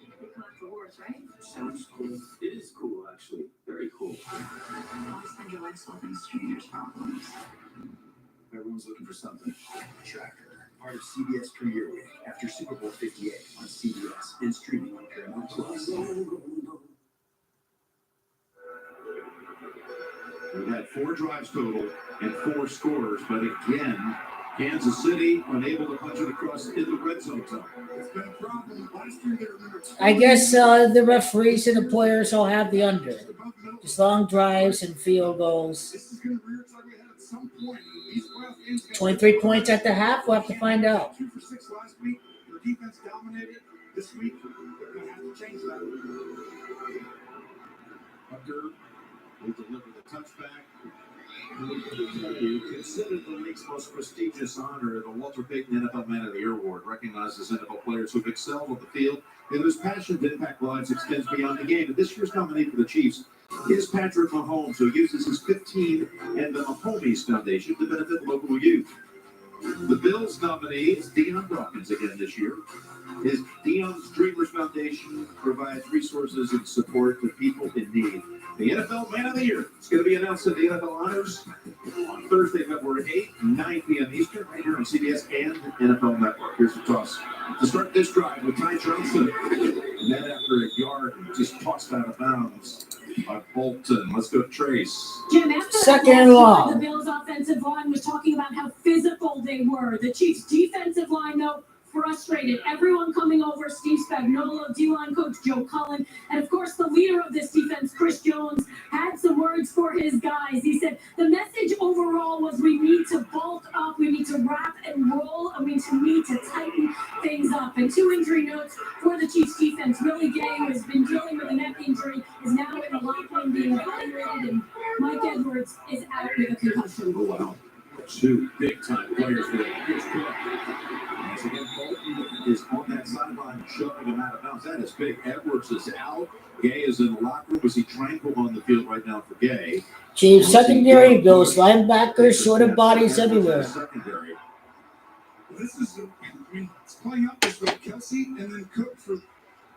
Sounds cool. It is cool, actually. Very cool. Why spend your life solving strangers' problems? Everyone's looking for something. Tracker, part of CBS Premiere Week after Super Bowl 58 on CBS and streaming on Paramount Plus. We had 4 drives total and 4 scores, but again, Kansas City unable to punch it across in the red zone. It's been a problem. Last year they were number 2. I guess the referees and the players all have the under. Just long drives and field goals. This is going to rear its ugly head at some point. These playoff games 23 points at the half. We'll have to find out. 2 for 6 last week. Their defense dominated. This week, they're going to have to change that. Hunter will deliver the touchback. Considered the league's most prestigious honor, the Walter Payton NFL Man of the Year Award recognizes NFL players who've excelled on the field and whose passion to impact lives extends beyond the game. And this year's nominee for the Chiefs is Patrick Mahomes, who uses his 15 and the Mahomes Foundation to benefit local youth. The Bills nominee is Deion Dawkins again this year. His Deion's Dreamers Foundation provides resources and support to people in need. The NFL Man of the Year is going to be announced at the NFL Honors on Thursday, February 8th, 9 p.m. Eastern, right here on CBS and NFL Network. Here's the toss. To start this drive with Ty Johnson. Net after a yard, just tossed out of bounds by Bolton. Let's go, Trace. Jim, after Second and long. the Bills' offensive line was talking about how physical they were. The Chiefs' defensive line, though, frustrated. Everyone coming over, Steve Spagnuolo, D-line coach Joe Cullen, and of course the leader of this defense, Chris Jones, had some words for his guys. He said the message overall was we need to bulk up, we need to wrap and roll, and we need to tighten things up. And 2 injury notes for the Chiefs defense. Willie Gay, who has been dealing with a neck injury, is now in the locker room being evaluated, and Mike Edwards is out with a concussion. Oh, wow. 2 big-time players for the Chiefs. Once again, Bolton is on that sideline, shoving him out of bounds. That is big. Edwards is out. Gay is in the locker room. Was he tranquil on the field right now for Gay? Chiefs secondary, Bills linebackers, short of bodies everywhere. Secondary. This is, it's playing out this way. Kelsey and then Cook for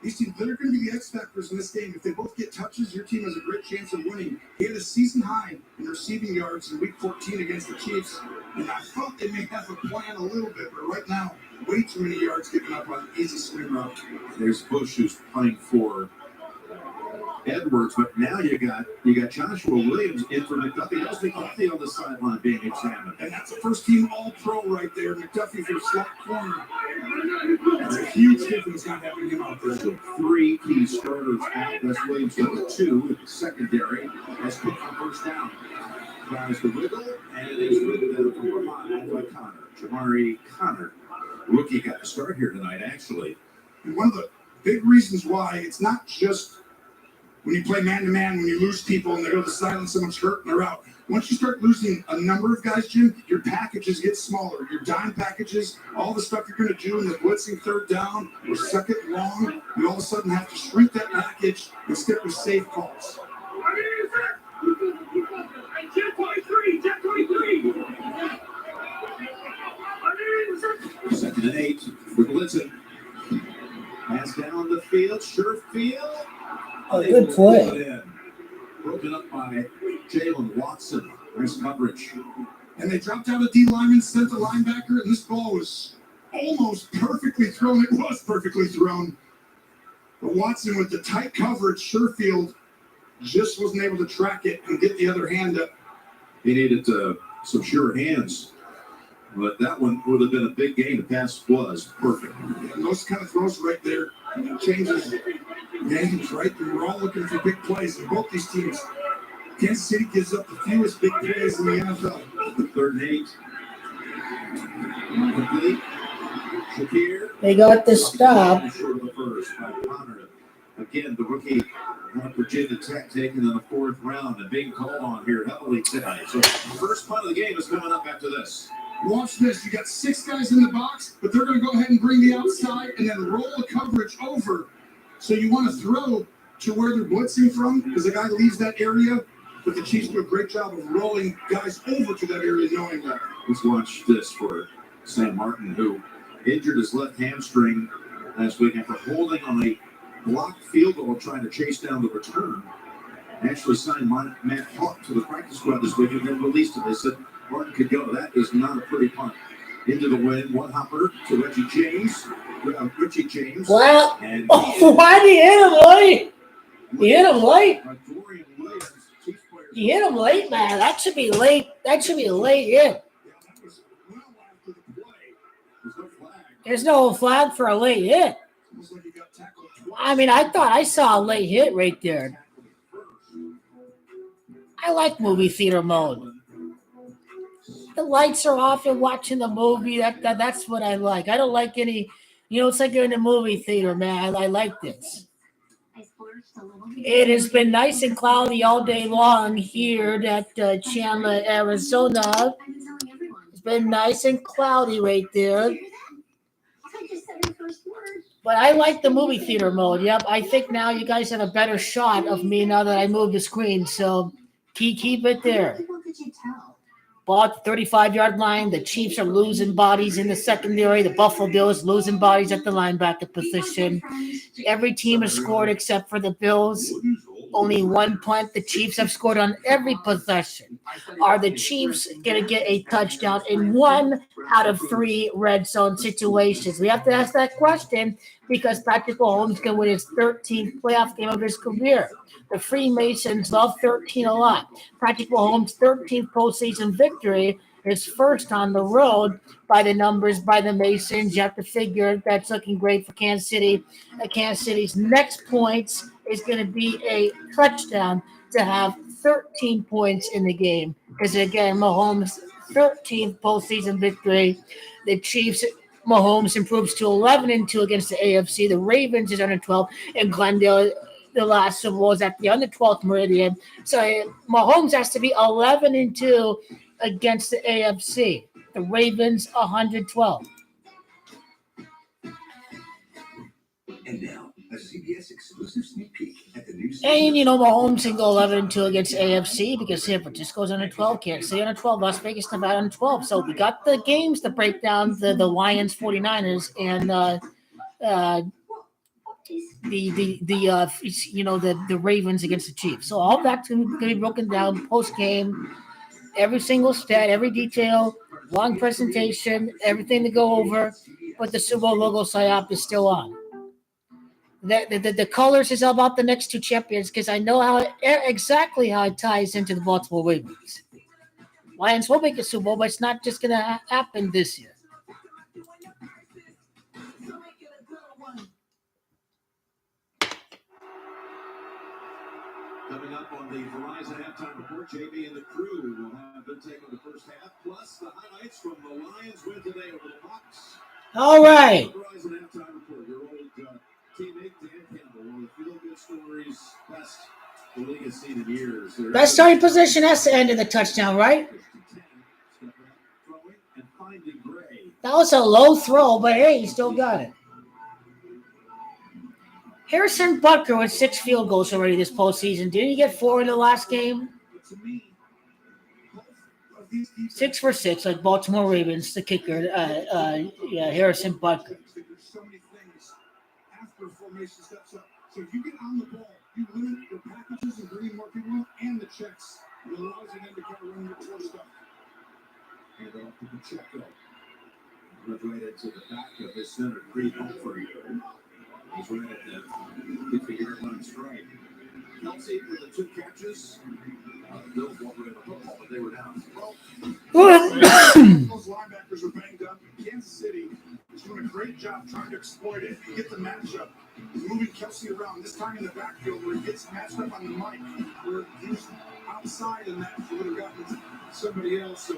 these teams. They're going to be the X factors in this game. If they both get touches, your team has a great chance of winning. He had a season high in receiving yards in Week 14 against the Chiefs, and I thought they may have a plan a little bit, but right now, way too many yards given up on easy swing route. There's Bush, who's playing for Edwards, but now you got Joshua Williams in for McDuffie. How's McDuffie on the sideline being examined? And that's a first-team All-Pro right there. McDuffie for the slot corner. That's a huge difference not having him out there. So 3 key starters out. That's Williams number 2 in the secondary. That's Cook for first down. Tries the wiggle, and it is with them from Vermont by Connor. Jamari Connor. Rookie got the start here tonight, actually. And one of the big reasons why it's not just when you play man-to-man, when you lose people and they go to the sideline, someone's hurt and they're out. Once you start losing a number of guys, Jim, your packages get smaller. Your dime packages, all the stuff you're going to do in the blitzing third down or second long, you all of a sudden have to shrink that package and stick with safe calls. Jet 23! Second and 8 for blitzing. Pass down the field, Sherfield. Oh, good play. Broken up by Jalen Watson. Nice coverage. And they dropped out a D lineman, sent the linebacker, and this ball was almost perfectly thrown. It was perfectly thrown. But Watson, with the tight coverage, Sherfield just wasn't able to track it and get the other hand up. He needed some sure hands. But that one would have been a big gain. The pass was perfect. And those kind of throws right there changes games, right? We're all looking for big plays in both these teams. Kansas City gives up the fewest big plays in the NFL. Third and 8. Complete. Shakir. They got the stop. Short of the first by Connor. Again, the rookie out of Virginia Tech taken in the 4th round and being called on here heavily tonight. So the first punt of the game is coming up after this. Watch this. You got 6 guys in the box, but they're going to go ahead and bring the outside and then roll the coverage over. So you want to throw to where they're blitzing from because the guy leaves that area, but the Chiefs do a great job of rolling guys over to that area knowing that. Let's watch this for Sam Martin, who injured his left hamstring last week after holding on a blocked field goal trying to chase down the return. Actually signed Matt Hawk to the practice squad this week and then released him. They said Martin could go. That is not a pretty punt. Into the wind, one hopper to Richie James. Well, And why did he hit him late? He hit him late. He hit him late, man. That should be late. That should be a late hit. There's no flag for a late hit. I mean, I thought I saw a late hit right there. I like movie theater mode. The lights are off and watching the movie. That's what I like. I don't like any, it's like you're in a movie theater, man. I like this. It has been nice and cloudy all day long here at Chandler, Arizona. It's been nice and cloudy right there. But I like the movie theater mode. Yep, I think now you guys have a better shot of me now that I moved the screen. So keep it there. Ball at the 35-yard line. The Chiefs are losing bodies in the secondary. The Buffalo Bills losing bodies at the linebacker position. Every team has scored except for the Bills. Only one punt. The Chiefs have scored on every possession. Are the Chiefs going to get a touchdown in 1 out of 3 red zone situations? We have to ask that question because Patrick Mahomes can win his 13th playoff game of his career. The Freemasons love 13 a lot. Patrick Mahomes' 13th postseason victory is first on the road by the numbers by the Masons. You have to figure that's looking great for Kansas City. Kansas City's next points is going to be a touchdown to have 13 points in the game. Because, again, Mahomes' 13th postseason victory. The Chiefs, Mahomes improves to 11-2 against the AFC. The Ravens is under 12, and Glendale, the last one was at the under 12th meridian. So Mahomes has to be 11-2 against the AFC. The Ravens 112. And now, a CBS exclusive sneak peek at the new And Mahomes can go 11-2 against AFC because San Francisco's under 12, Kansas City under 12, Las Vegas, Nevada under 12. So we got the games to break down the Lions, 49ers, and the Ravens against the Chiefs. So all that's going to be broken down post game, every single stat, every detail, long presentation, everything to go over. But the Super Bowl logo psyop is still on. The colors is about the next 2 champions because I know exactly how it ties into the Baltimore Ravens. Lions will make a Super Bowl, but it's not just going to happen this year. Coming up on the Verizon halftime report, JB and the crew will have been taking the first half, plus the highlights from the Lions win today over the Bucs. All right. Verizon halftime report, your old teammate Dan Campbell, one of the feel-good stories, best the league has seen in years. Best starting position has to end in the touchdown, right? That was a low throw, but hey, he still got it. Harrison Butker with 6 field goals already this postseason. Didn't he get 4 in the last game? 6 for 6, like Baltimore Ravens, the kicker. Harrison Butker. So many things after formation steps up. So if you get on the ball, you limit your packages and bringing more people in and the checks. It allows them to kind of run your core stuff. And off to Pacheco. Graduated to the back of his center, Creed Humphrey. He's right at the 50-yard line strike. Kelsey with the 2 catches. The Bills won't win the football, but they were down. Well, those linebackers are banged up. Kansas City is doing a great job trying to exploit it, get the matchup. He's moving Kelsey around, this time in the backfield where he gets matched up on the mic, where he was outside in that, he would have gotten somebody else. So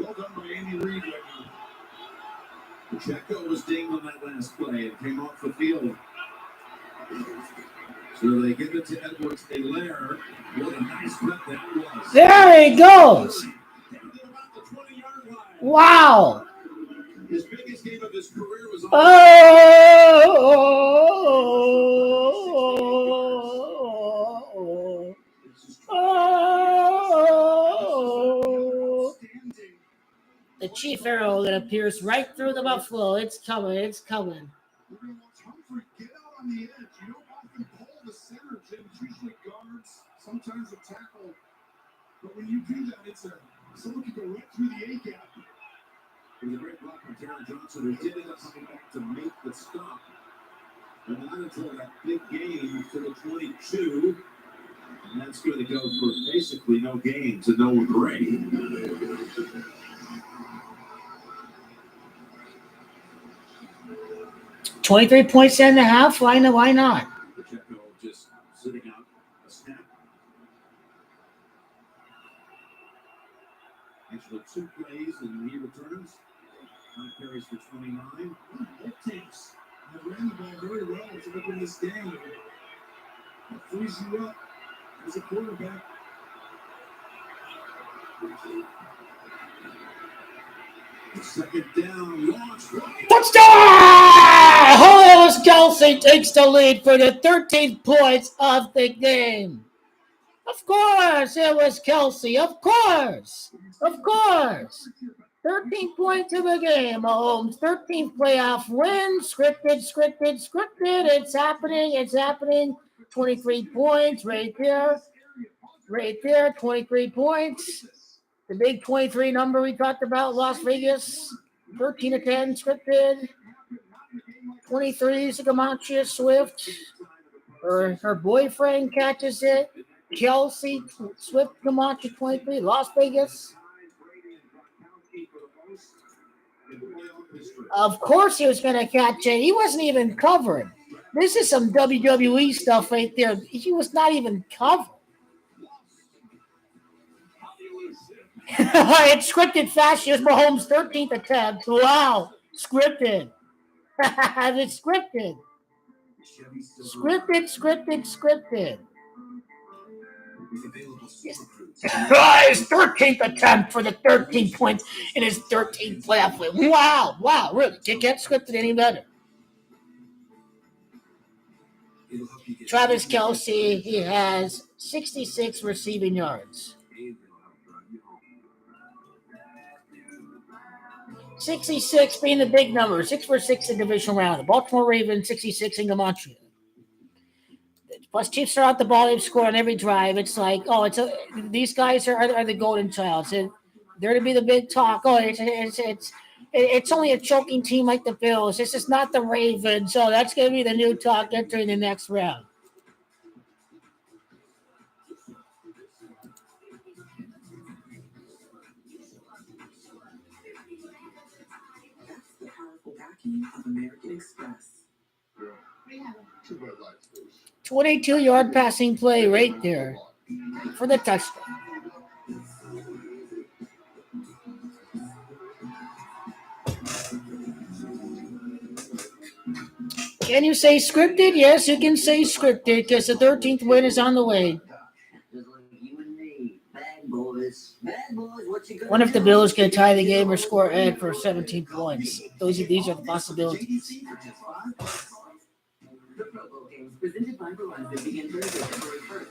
well done by Andy Reid right now. Pacheco was dinged on that last play and came off the field. So they give it to Edwards-Helaire. What a nice rep that was. There he goes. Wow. His biggest game of his career was The Chief arrow that appears right through the Buffalo. It's coming. It's coming. We're going to watch Humphrey get out on the edge. You don't want sometimes a tackle, but when you do that, someone can go right through the A gap. It was a great block from Taron Johnson, who did end up coming back to make the stop. But not until that big gain to the 22. And that's going to go for basically no gain to no break. 23 points and a half. Why not? Pacheco just sitting out a snap. Actually, 2 plays, and he returns. 5 carries for 29. Both teams have ran the ball very well to open this game. That frees you up as a quarterback. The second down, launch. Touchdown! Hollis Kelsey takes the lead for the 13th points of the game. Of course, it was Kelsey. Of course. 13 points of the game. Mahomes, 13th playoff win. Scripted. It's happening. 23 points right there. 23 points. The big 23 number we talked about, Las Vegas. 13-10 scripted. 23 is Gamache Swift. Her boyfriend catches it. Kelsey, Swift, Gamache 23, Las Vegas. Of course he was going to catch it. He wasn't even covered. This is some WWE stuff right there. He was not even covered. It's scripted fast. Here's Mahomes' 13th attempt. Wow. Scripted. It's scripted. Scripted. His 13th attempt for the 13 points in his 13th playoff win. Wow. Really. You can't script it any better. Travis Kelsey, he has 66 receiving yards. 66 being the big number. 6 for 6 in divisional round. The Baltimore Ravens, 66 in Gematria. Plus, Chiefs are out the ball. They score on every drive. It's like, these guys are the golden childs. They're to be the big talk. It's only a choking team like the Bills. This is not the Ravens. So that's going to be the new talk entering the next round. That's the powerful backing of American Express. 22-yard passing play right there for the touchdown. Can you say scripted? Yes, you can say scripted because the 13th win is on the way. What if the Bills can tie the game or score ahead for 17 points? These are the possibilities. The Pro Bowl games presented by Verizon begin Thursday, February 1st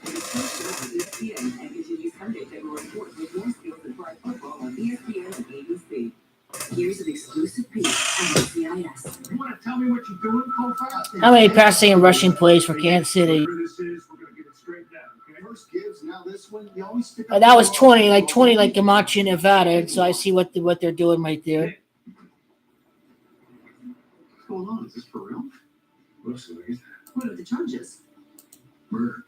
with ESPN and continue Sunday, February 4th with more skills and flag football on ESPN and ABC. Here's an exclusive piece on CIS. You want to tell me what you're doing, Kofa? How many passing and rushing plays for Kansas City? That was 20 like Gamache and Nevada. So I see what they're doing right there. What's going on? Is this for real? What are the charges? Murder.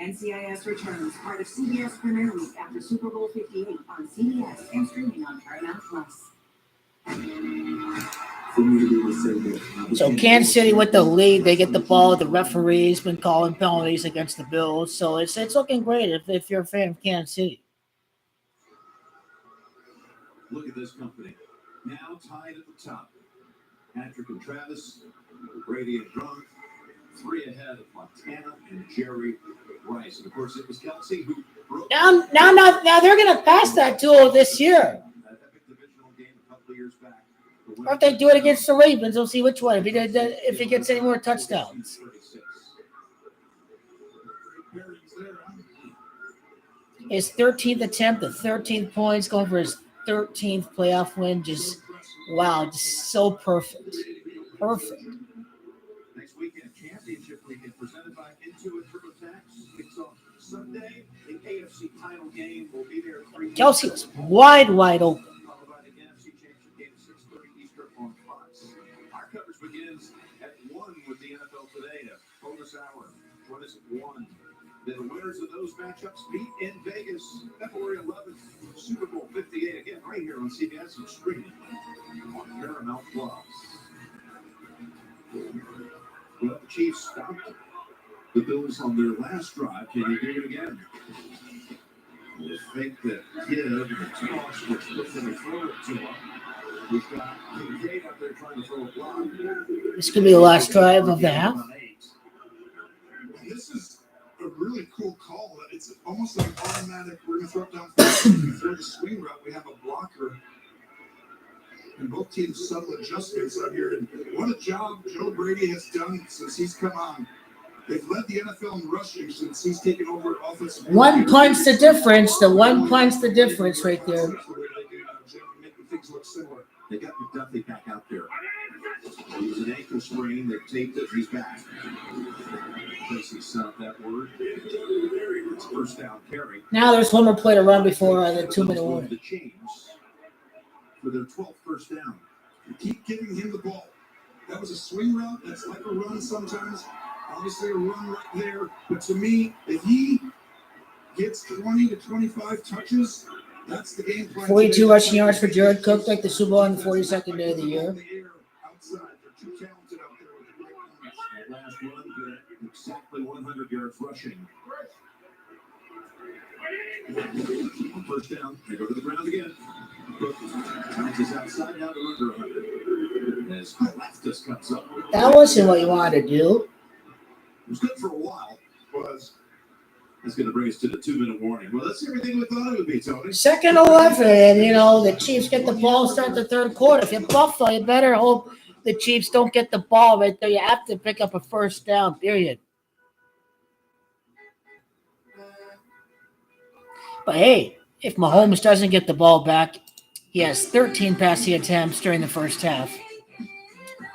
NCIS returns, part of CBS Premier League after Super Bowl 58 on CBS and streaming on Paramount Plus. So Kansas City with the lead, they get the ball. The referee's been calling penalties against the Bills, so it's looking great if you're a fan of Kansas City. Look at this company. Now tied at the top. Patrick and Travis, Brady and Gronk, 3 ahead of Montana and Jerry Rice. And of course, it was Kelsey who broke. Now they're going to pass that duel this year. That epic divisional game a couple of years back. Or if they do it against the Ravens, we'll see which one. If he gets any more touchdowns. His 13th attempt, the 13 points, going for his 13th playoff win. Just so perfect. Next weekend, championship weekend presented by Intuit TurboTax. Kicks off Sunday, the AFC title game will be there 3 Kelsey was wide open. followed by the NFC Championship game at 6:30 Eastern on Fox. Our coverage begins at 1 with the NFL Today, a bonus hour. Join us at 1. Then the winners of those matchups meet in Vegas, February 11th, Super Bowl 58. Again, right here on CBS and streaming on Paramount Plus. Well, the Chiefs stopped the Bills on their last drive. Can you do it again? We'll fake that give and the toss, which looks like they throw it to him. We've got Kincaid up there trying to throw a block. This could be the last drive of the half. This is a really cool call. It's almost like automatic. We're going to throw it downfield. Throw the swing route. We have a blocker. And both teams subtle adjustments out here. And what a job Joe Brady has done since he's come on. They've led the NFL in rushing since he's taken over offensive. One punch the difference. The one punch the difference right there. Making things look similar. They got McDuffie back out there. He was an ankle sprain. They taped it. He's back. Tracy sent that word. It's first down carry. Now there's one more play to run before the 2-minute warning. The Chiefs for their 12th first down. Keep giving him the ball. That was a swing route. That's like a run sometimes. Obviously a run right there. But to me, if he gets 20 to 25 touches, that's the game plan. 42 rushing yards for Jared Cook, like the Super Bowl on the 42nd day of the year. Outside, they're too talented out there with the great numbers. That last run, good. Exactly 100 yards rushing. On first down, they go to the ground again. Cook bounces outside, now to under 100. As Leftis comes up. That wasn't what you wanted to do. It was good for a while. That's going to bring us to the 2-minute warning. Well, that's everything we thought it would be, Tony. 2nd 11, and the Chiefs get the ball, start the third quarter. If you're Buffalo, you better hope the Chiefs don't get the ball right there. You have to pick up a first down, period. But hey, if Mahomes doesn't get the ball back, he has 13 passing attempts during the first half,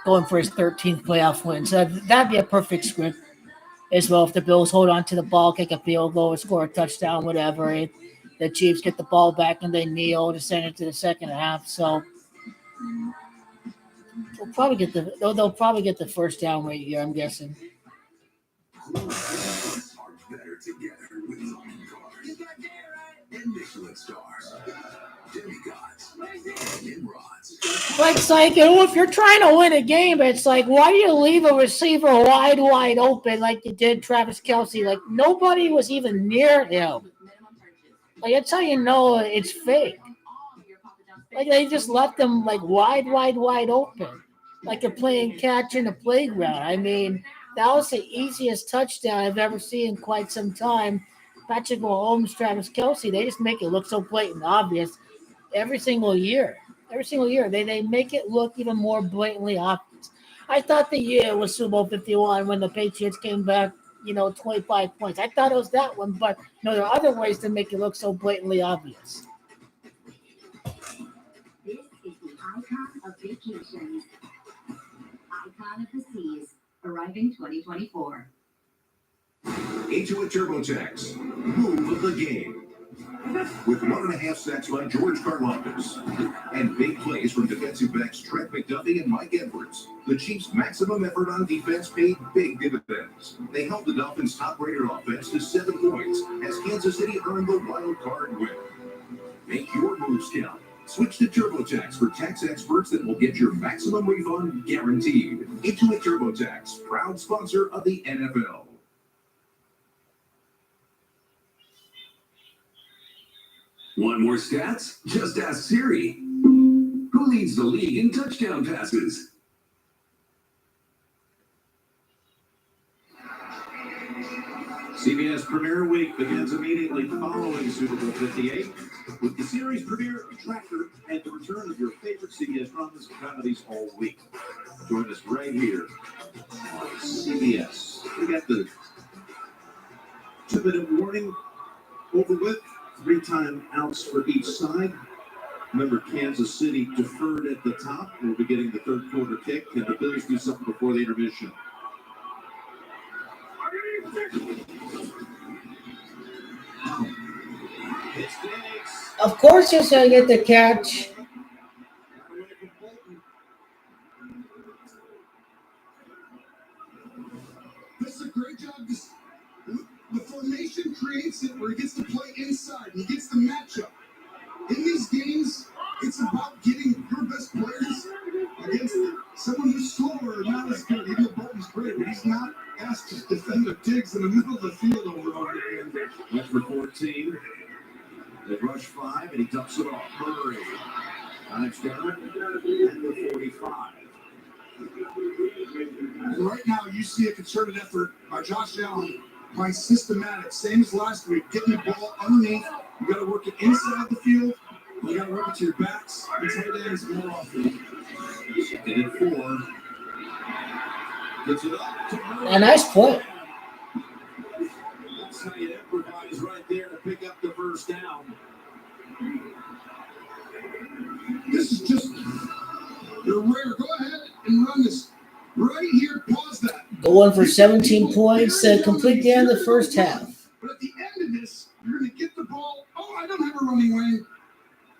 going for his 13th playoff win. So that'd be a perfect script as well. If the Bills hold on to the ball, kick a field goal, or score a touchdown, whatever, the Chiefs get the ball back and they kneel to send it to the second half. So they'll probably get the first down right here, I'm guessing. Better together with Zombie Cars. You got that right. And Michelin stars, demigods, and Nimrods. It's like, if you're trying to win a game, it's like, why do you leave a receiver wide open like you did Travis Kelce? Like, nobody was even near him. Like, that's how you know it's fake. Like, they just left them, like, wide open. Like they're playing catch in a playground. I mean, that was the easiest touchdown I've ever seen in quite some time. Patrick Mahomes, Travis Kelce, they just make it look so blatant obvious every single year. They make it look even more blatantly obvious. I thought the year was Super Bowl 51 when the Patriots came back, 25 points. I thought it was that one, but there are other ways to make it look so blatantly obvious. This is the icon of vacations. Icon of the Seas, arriving 2024. Into a TurboTax. Move of the game. With 1.5 sacks by George Karlaftis and big plays from defensive backs Trent McDuffie and Mike Edwards, the Chiefs' maximum effort on defense paid big dividends. They held the Dolphins' top-rated offense to 7 points as Kansas City earned the wild card win. Make your moves count. Switch to TurboTax for tax experts that will get your maximum refund guaranteed. Intuit TurboTax, proud sponsor of the NFL. Want more stats? Just ask Siri. Who leads the league in touchdown passes? CBS Premier Week begins immediately following Super Bowl 58 with the series premiere tracker and the return of your favorite CBS dramas and comedies all week. Join us right here on CBS. We got the 2-minute warning over with. 3 timeouts for each side. Remember, Kansas City deferred at the top. We'll be getting the third quarter kick. Can the Bills do something before the intermission? Of course, he's going to get the catch. This is a great job. The formation creates it where he gets to play inside. He gets the matchup. In these games, it's about getting your best players against someone who's slower or not as good. Even though Bolton's great, but he's not asked to defend the digs in the middle of the field over and over again. That's for 14. They rush 5, and he dumps it off. Murray. Time's down at the 45. And right now, you see a concerted effort by Josh Allen, playing systematic, same as last week, getting the ball underneath. You got to work it inside the field. You got to work it to your backs and tight ends more often. And at 4. Gets it up to Murray. A nice play. That's how you improvise right there to pick up the first down. This is just your rare. Go ahead and run this right here. Pause that. Going for 17 points, complete the end of the first half. But at the end of this, you're going to get the ball. Oh, I don't have a running lane.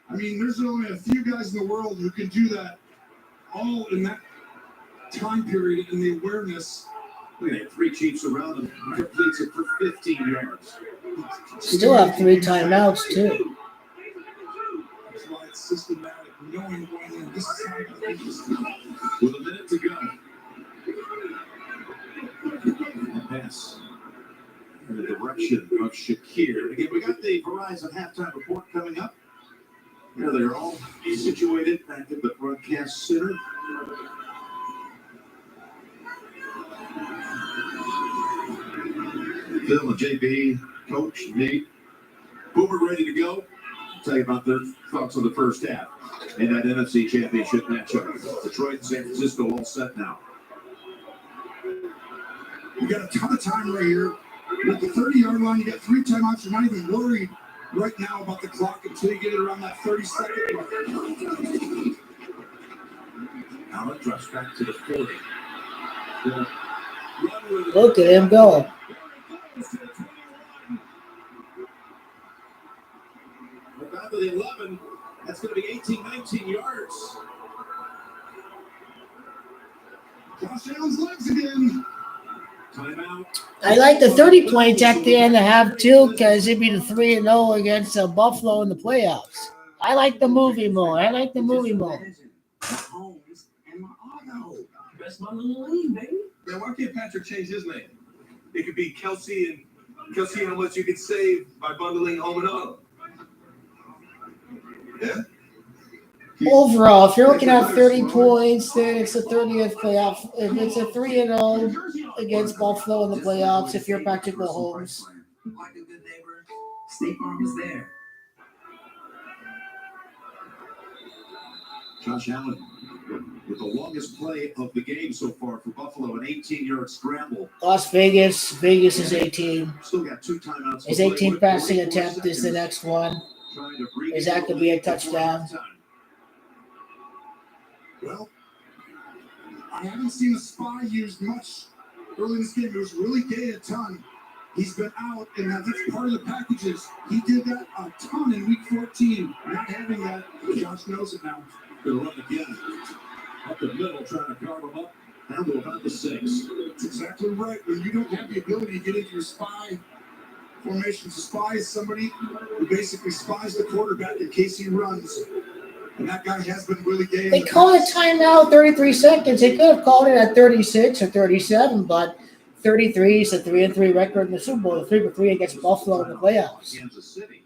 I mean, there's only a few guys in the world who can do that all in that time period and the awareness. Look at that, 3 Chiefs around him. He completes it for 15 yards. Still have 3 timeouts, too. That's why it's systematic, knowing when this is how you do this. With a minute to go. Pass in the direction of Shakir. Again, we got the Verizon halftime report coming up. Here they're all situated back at the broadcast center. Phil and JB, Coach, Nate, Boomer ready to go. Tell you about their thoughts on the first half in that NFC Championship matchup. Detroit and San Francisco all set now. You got a ton of time right here. With the 30-yard line, you got 3 timeouts. You're not even worried right now about the clock until you get it around that 30-second mark. Allen drops back to the 40. Look at him go. We're down to the 11. That's going to be 18, 19 yards. Josh Allen's legs again. Timeout. I like the 30 points at the end of half, too, because it'd be the 3-0 against Buffalo in the playoffs. I like the movie mode. Homes and my auto. Best bundle in the league, baby. Man, why can't Patrick change his name? It could be Kelsey and how much you could save by bundling home and auto. Yeah. Overall, if you're looking at 30 points, then it's the 30th playoff. If it's a 3-0 against Buffalo in the playoffs, if you're Patrick Mahomes. Like a good neighbor, State Farm is there. Josh Allen with the longest play of the game so far for Buffalo, an 18-yard scramble. Las Vegas. Vegas is 18. Still got 2 timeouts. His 18 passing attempt is the next one. Is that going to be a touchdown? Well, I haven't seen a spy used much early in this game. It was really Gay a ton. He's been out, and that's part of the packages. He did that a ton in week 14. Not having that, Josh knows it now. Gonna run again. Up the middle, trying to guard him up. Down to about the 6. That's exactly right. When you don't have the ability to get into your spy formations, a spy is somebody who basically spies the quarterback in case he runs. And that guy has been really Gay. They called a timeout 33 seconds. They could have called it at 36 or 37, but 33 is a 3-3 record in the Super Bowl. 3-3 against Buffalo in the playoffs. Kansas City.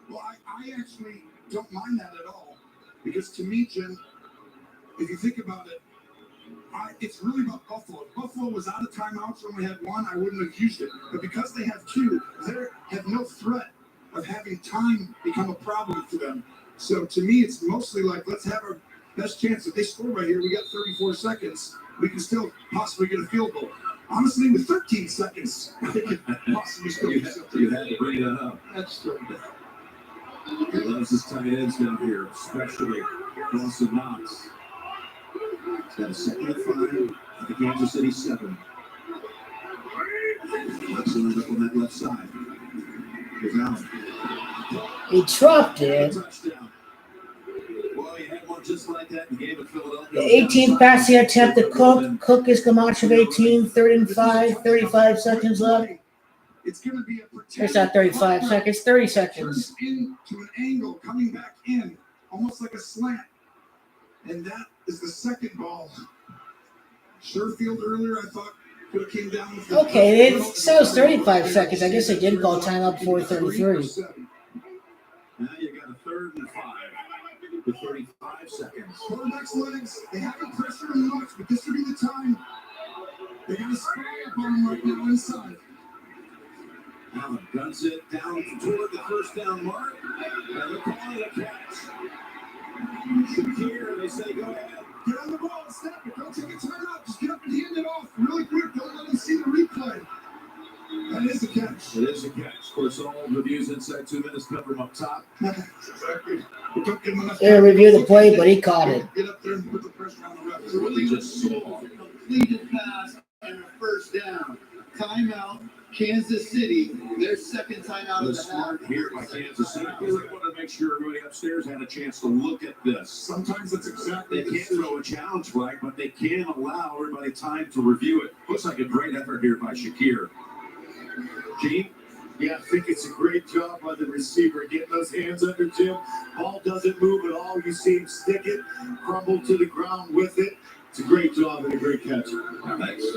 Well, I actually don't mind that at all. Because to me, Jim, if you think about it, it's really about Buffalo. If Buffalo was out of timeouts, only had 1, I wouldn't have used it. But because they have 2, they have no threat of having time become a problem for them. So to me, it's mostly like, let's have our best chance. If they score right here, we got 34 seconds. We can still possibly get a field goal. Honestly, with 13 seconds, they could possibly still get something. You had to bring that up. That's true. He loves his tight ends down here, especially Dawson Knox. He's got a 2nd and 5 at the Kansas City 7. Let's end up on that left side. Here's Allen. He dropped it. Well, you had one just like that in the game of Philadelphia. The 18th passing attempt to Cook. Cook is Camacho of 18, 3rd and 5, 35 seconds left. It's going to be a It's not 35 seconds, 30 seconds. turns into an angle coming back in, almost like a slant. And that is the second ball. Sherfield earlier, I thought, could have came down. Okay, it says 35 seconds. I guess they did call timeout before 33. Now you got a 3rd and 5 with 35 seconds. Quarterback's legs, they haven't pressured him much, but this would be the time. They got to spray up on him right now inside. Allen guns it down toward the first down mark. And they're calling it a catch. Shakir, they say, go ahead. Get on the ball and snap it. Don't take a timeout. Just get up and hand it off really quick. Don't let them see the replay. That is a catch. It is a catch. Of course, all reviews inside 2 minutes come from up top. Exactly. But don't give him enough They review the play, but he caught it. Get up there and put the pressure on the ref. It's really just saw. Completed pass and a first down. Timeout. Kansas City, their second timeout of the half. Smart here by Kansas City. They wanted to make sure everybody upstairs had a chance to look at this. Sometimes that's exactly They can't throw a challenge flag, but they can allow everybody time to review it. Looks like a great effort here by Shakir. Gene? Yeah, I think it's a great job by the receiver getting those hands under Jim. Ball doesn't move at all. You see him stick it, crumble to the ground with it. It's a great job and a great catch. That's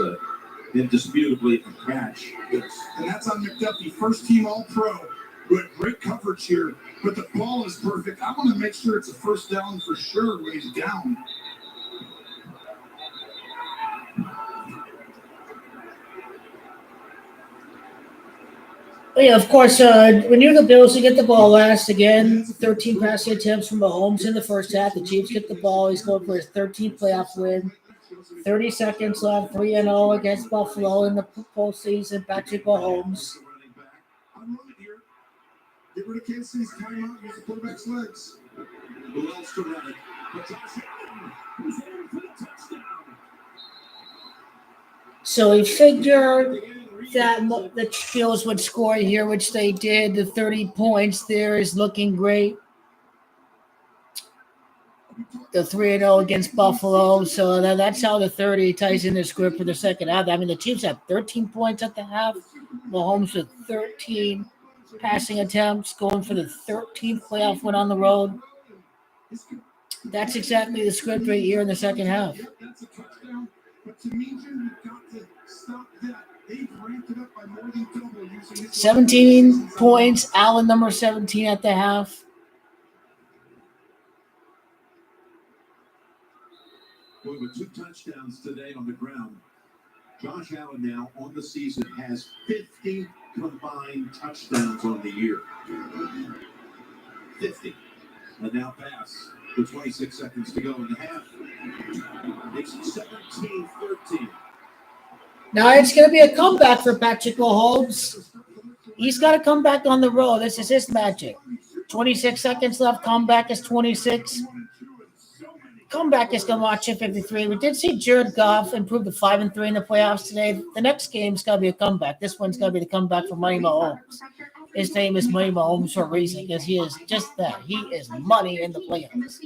indisputably a catch. Yes. And that's on McDuffie, first team All-Pro. Good, great coverage here, but the ball is perfect. I want to make sure it's a first down for sure when he's down. Well, yeah, of course, when you're the Bills, you get the ball last again. 13 passing attempts from Mahomes in the first half. The Chiefs get the ball. He's going for his 13th playoff win. 30 seconds left, 3-0 against Buffalo in the postseason. Patrick Mahomes. I'm running here. Get rid of Kansas City's timeout. Use the quarterback's legs. Who else to run it? But Josh Allen, who's in for the touchdown. So we figured that the Bills would score here, which they did. The 30 points there is looking great. The 3-0 against Buffalo. So that's how the 30 ties in the script for the second half. I mean, the Chiefs had 13 points at the half. Mahomes with 13 passing attempts, going for the 13th playoff win on the road. That's exactly the script right here in the second half. That's a touchdown. But to me, Jim, you've got to stop that. They've ramped it up by more than double using his 17 points. Allen, number 17 at the half. Boy, with 2 touchdowns today on the ground, Josh Allen now on the season has 50 combined touchdowns on the year. 50. And now pass with 26 seconds to go in the half. It's 17-13. Now it's going to be a comeback for Patrick Mahomes. He's got to come back on the road. This is his magic. 26 seconds left. Comeback is 26. Comeback is Camacho 53. We did see Jared Goff improve to 5-3 in the playoffs today. The next game's got to be a comeback. This one's got to be the comeback for Money Mahomes. His name is Money Mahomes for a reason, because he is just that. He is money in the playoffs.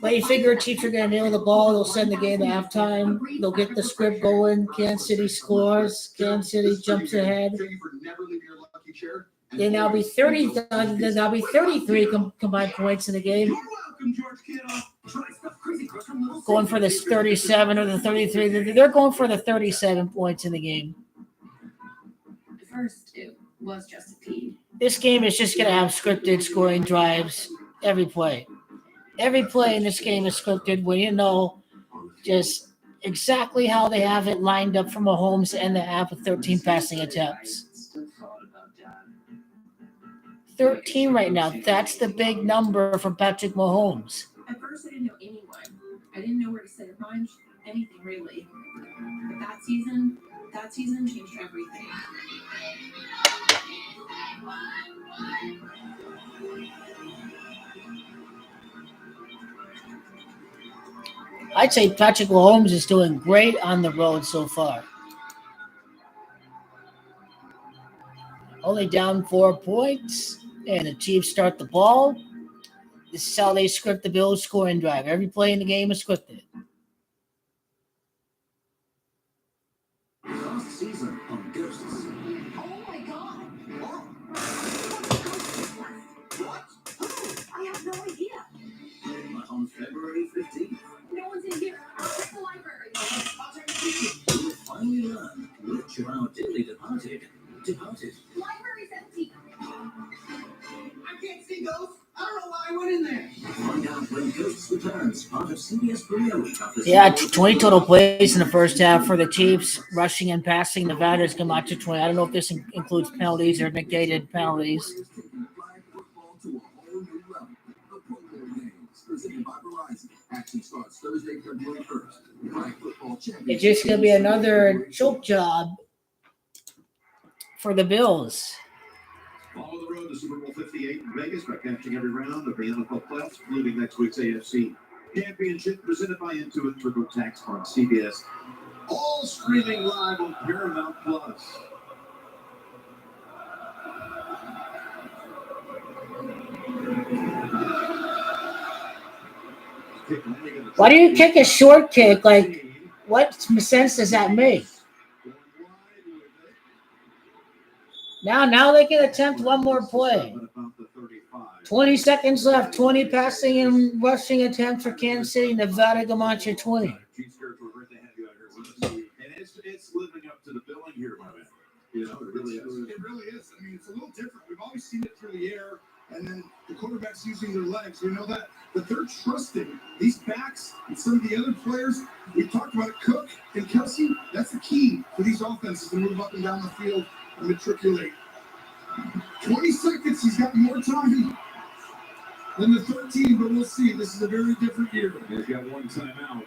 But you figure Chiefs are going to nail the ball. They'll send the game to halftime. They'll get the script going. Kansas City scores. Kansas City jumps ahead. They now be 30. There'll now be 33 combined points in the game. Going for this 37 or the 33. They're going for the 37 points in the game. First, it was just a P. This game is just going to have scripted scoring drives every play. Every play in this game is scripted when you know just exactly how they have it lined up for Mahomes and the half with 13 passing attempts. 13 right now. That's the big number for Patrick Mahomes. At first, I didn't know anyone. I didn't know where to set a bunch, anything really. But that season changed everything. I'd say Patrick Mahomes is doing great on the road so far. only down 4 points, and the Chiefs start the ball. This is how they script the Bills scoring drive. Every play in the game is scripted. Last season on Ghosts. Oh my god! What? I have no idea. But on February 15th, No one's in here. I'll check the library. I'll turn the kitchen. You will finally learn which of our dearly departed. Library's empty. I can't see ghosts. I don't know why I went in there. Find out when Ghosts returns, part of CBS Premier Week after Yeah, 20 total plays in the first half for the Chiefs, rushing and passing. Nevada's come out to 20. I don't know if this includes penalties or negated penalties. football to a whole new level. The Pro Bowl games, presented by Verizon. Action starts Thursday, February 1st. Flag football championship. It's just going to be another choke job for the Bills. Follow the road to Super Bowl 58 in Vegas by catching every round of the NFL playoffs, including next week's AFC Championship, presented by Intuit TurboTax on CBS. All streaming live on Paramount Plus. Why do you kick a short kick? Like, what sense does that make? Now they can attempt one more play. 20 seconds left. 20 passing and rushing attempts for Kansas City. Nevada Gamache 20. And it's living up to the billing here, my man. You know, it really is. It really is. I mean, it's a little different. We've always seen it through the air, and then the quarterback's using their legs. We know that. But they're trusting these backs and some of the other players. We talked about it, Cook and Kelsey. That's the key for these offenses to move up and down the field and matriculate. 20 seconds, he's got more time than the 13, but we'll see. This is a very different year. He's got one timeout.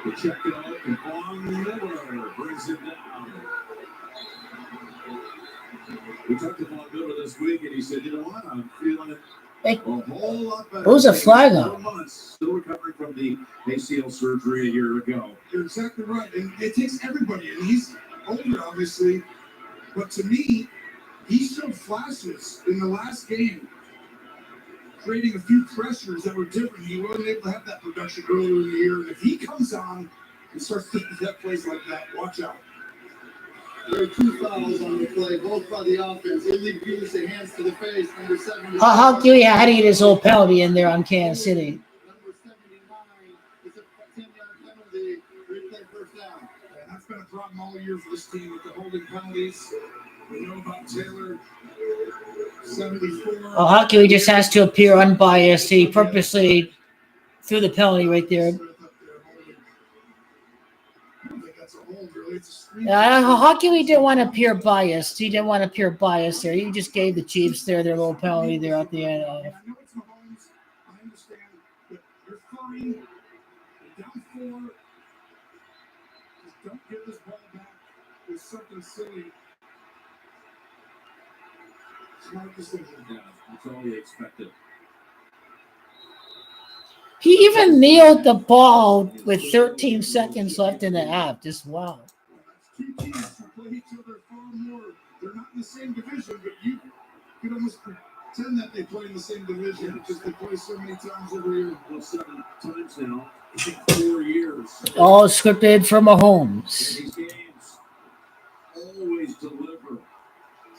The check it out, and Von Miller brings it down. We talked to Von Miller this week, and he said, you know what, I'm feeling it a whole lot better. Who's a flag on? 4 months, still recovering from the ACL surgery a year ago. You're exactly right. And it takes everybody. And he's older, obviously. But to me, he showed flashes in the last game, creating a few pressures that were different. He wasn't able to have that production earlier in the year. And if he comes on and starts to that plays like that, watch out. There are 2 fouls on the play, both by the offense. Illegal use of hands to the face, number 7. How Huey had to get his whole penalty in there on Kansas City. Number 79 is a 10-yard penalty, replay first down. And that's been a problem all year for this team with the holding penalties. We know about Taylor, 74. Huey just has to appear unbiased. He purposely threw the penalty right there. Huey didn't want to appear biased. He didn't want to appear biased there. He just gave the Chiefs their little penalty there at the end. I know it's Mahomes. I understand, but you're fine. You're down 4. Just don't give this ball back. It's something silly. Smart decision. Yeah, that's all we expected. He even kneeled the ball with 13 seconds left in the half. Just wow. Two teams who play each other far more. They're not in the same division, but you could almost pretend that they play in the same division because they play so many times every year. Well, 7 times now, in 4 years. All scripted for Mahomes. And these games always deliver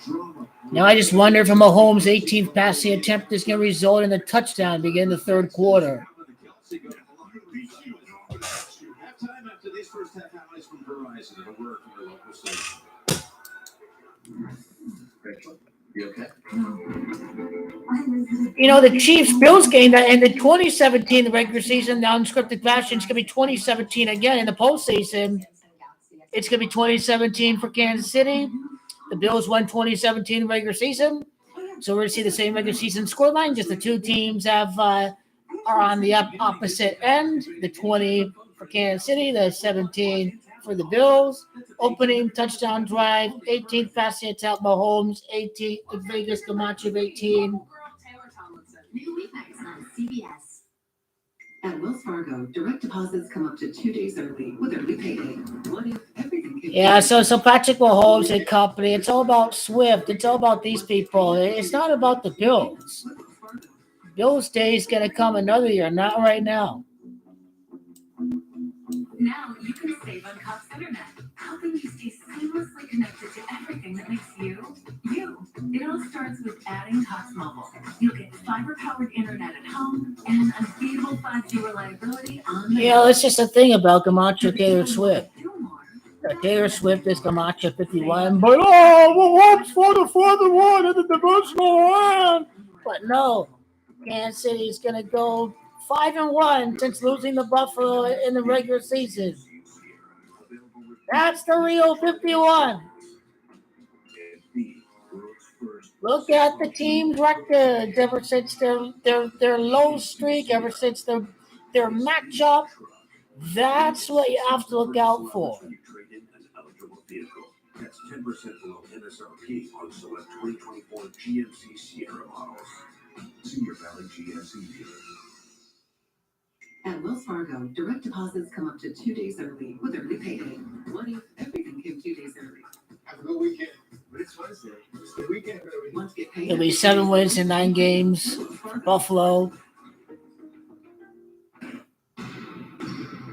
drama. Now I just wonder if a Mahomes' 18th passing attempt is going to result in a touchdown begin the third quarter. Halftime after these first half highlights from Verizon and a word from your local station. Rachel, you okay? You know, the Chiefs-Bills game that ended 2017 in the regular season, now in scripted fashion, it's going to be 2017 again in the postseason. It's going to be 2017 for Kansas City. The Bills won 2017 in regular season. So we're going to see the same regular season scoreline, just the two teams are on the opposite end. The 20 for Kansas City, the 17 for the Bills. Opening touchdown drive, 18th passing attack, Mahomes, 18, Vegas Camacho, 18. New weeknights on CBS. At Wells Fargo, direct deposits come up to 2 days early with early payday. What if everything came Yeah, so Patrick Mahomes and company, it's all about Swift. It's all about these people. It's not about the Bills. Bills Day is going to come another year, not right now. Now you can save on Cox Internet, helping you stay seamlessly connected to everything that makes you, you. It all starts with adding Cox Mobile. You'll get fiber-powered internet at home and unbeatable 5G reliability on the Yeah, that's just the thing about Camacho Taylor Swift. Taylor Swift is Camacho 51, but what's for the further one in the divisional round? But no, Kansas City's going to go 5-1 since losing to Buffalo in the regular season. That's the real 51. Look at the team's records ever since their low streak, ever since their matchup. That's what you have to look out for. That's 10% below MSRP on select 2024 GMC Sierra models. Senior Valley GMC dealer. At Wells Fargo, direct deposits come up to 2 days early with early payday. What if everything came 2 days early? Have a good weekend. But it's Wednesday. It's the weekend, baby. Once get paid. It'll be 7 wins in 9 games for Buffalo.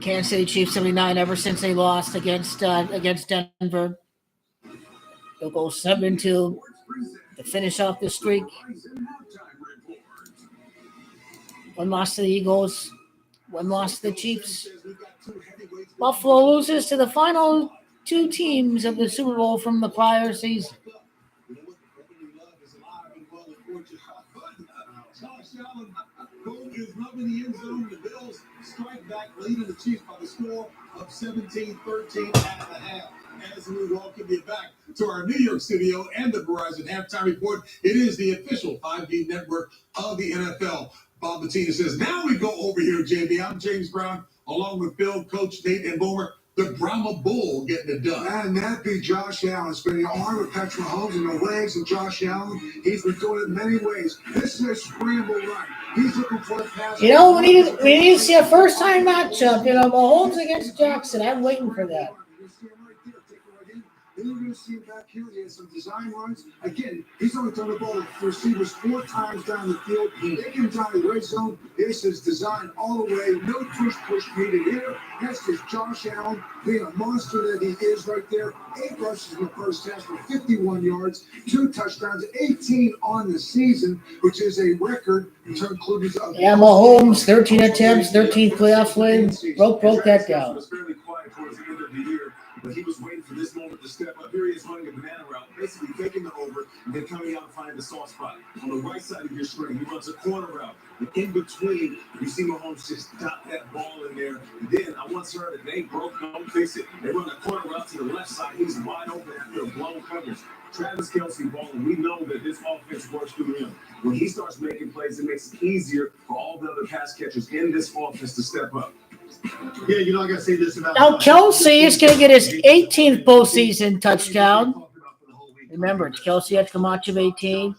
Kansas City Chiefs 79 ever since they lost against Denver. They'll go 7-2 to finish off the streak. 1 loss to the Eagles, 1 loss to the Chiefs. Buffalo loses to the final 2 teams of the Super Bowl from the prior season. Goff is rubbing the end zone. The Bills strike back, leading the Chiefs by the score of 17-13 at the half. As we welcome you back to our New York studio and the Verizon Halftime Report, it is the official 5G network of the NFL. Bob Bettina says, now we go over here, JB. I'm James Brown, along with Phil, Coach Nate, and Boomer. The Brahma Bull getting it done. And that be Josh Allen. Spending an arm with Patrick Mahomes and the legs of Josh Allen. He's been doing it in many ways. This is a scramble run. He's looking for a pass. You know, we need to see a first-time matchup. You know, Mahomes against Jackson. I'm waiting for that. Then you're going to see him back here. He has some design runs. Again, he's only thrown the ball to receivers 4 times down the field. They get him down the red zone. This is design all the way. No push needed here. That's just Josh Allen being a monster that he is right there. 8 rushes in the first half for 51 yards, 2 touchdowns, 18 on the season, which is a record. Yeah, Mahomes, 13 attempts, 13 playoff wins. Broke that down. But he was waiting for this moment to step up. Here he is running a banana route, basically faking the over, and then coming out and finding the soft spot. On the right side of your screen, he runs a corner route. And in between, you see Mahomes just dot that ball in there. And then I once heard that they broke, don't fix it. They run a corner route to the left side. He's wide open after a blown coverage. Travis Kelce balling. We know that this offense works through him. When he starts making plays, it makes it easier for all the other pass catchers in this offense to step up. Yeah, you know, I got to say this about. Now, Kelce is going to get his 18th postseason touchdown. Remember, it's Kelce at Camacho 18.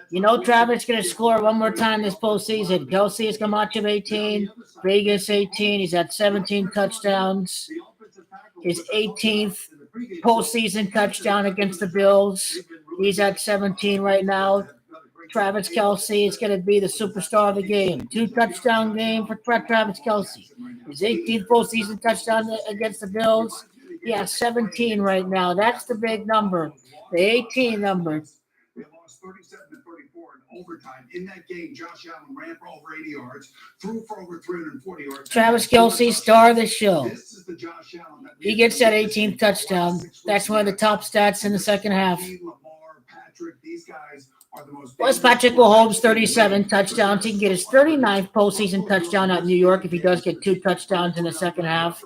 You know, Travis is going to score one more time this postseason. Kelce is Camacho 18. Vegas 18. He's at 17 touchdowns. His 18th postseason touchdown against the Bills. He's at 17 right now. Travis Kelce is going to be the superstar of the game. 2 touchdown game for Travis Kelce. His 18th postseason touchdown against the Bills. He has 17 right now. That's the big number. The 18 number. They lost 37-34 in overtime. In that game, Josh Allen ran for over 80 yards, threw for over 340 yards. Travis Kelce, star of the show. This is the Josh Allen that He gets that 18th touchdown. That's one of the top stats in the second half. Lamar, Patrick, these guys are the most. Plus Patrick Mahomes, 37 touchdowns. He can get his 39th postseason touchdown at New York if he does get 2 touchdowns in the second half.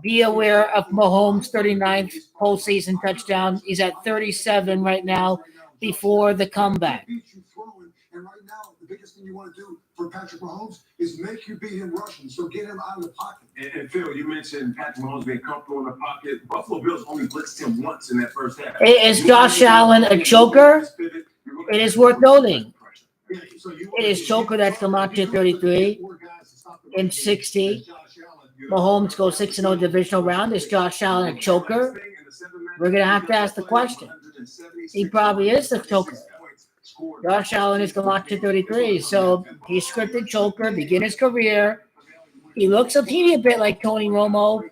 Be aware of Mahomes' 39th postseason touchdown. He's at 37 right now before the comeback. And right now, the biggest thing you want to do for Patrick Mahomes is make you beat him rushing. So get him out of the pocket. And Phil, you mentioned Patrick Mahomes being comfortable in the pocket. Buffalo Bills only blitzed him once in that first half. Is Josh Allen a joker? It is worth noting. It is Joker that's Camacho 33. in 60. Mahomes goes 6-0 divisional round. Is Josh Allen a choker? We're going to have to ask the question. He probably is the choker. Josh Allen is going to lock to 33, so he's scripted choker, begin his career. He looks a teeny bit like Tony Romo,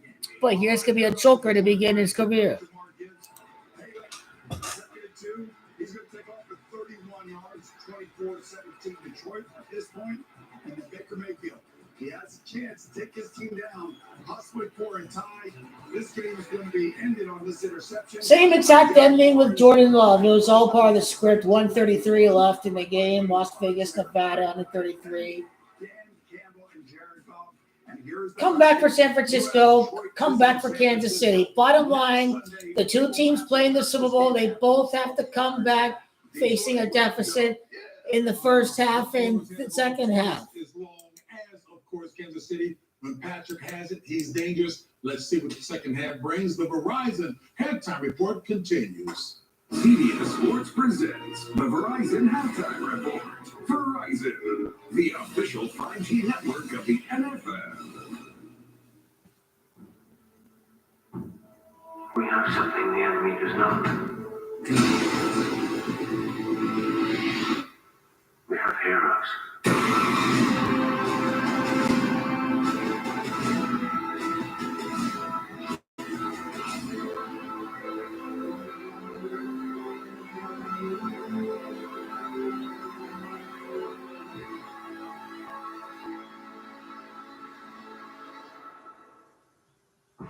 but here's going to be a choker to begin his career. He's going to take off for 31 yards, 24-17 Detroit at this point. And then Baker Mayfield, he has a chance to take his team down, possibly for a tie. This game is going to be ended on this interception. Same exact ending with Jordan Love. It was all part of the script. 133 left in the game. Las Vegas, Nevada, under 33. Come back for San Francisco. Come back for Kansas City. Bottom line, the two teams playing the Super Bowl, they both have to come back facing a deficit in the first half and the second half. As long as, of course, Kansas City, when Patrick has it, he's dangerous. Let's see what the second half brings. The Verizon halftime report continues. CBS Sports presents the Verizon Halftime Report. Verizon, the official 5G network of the NFL. We have something the enemy does not. We have heroes.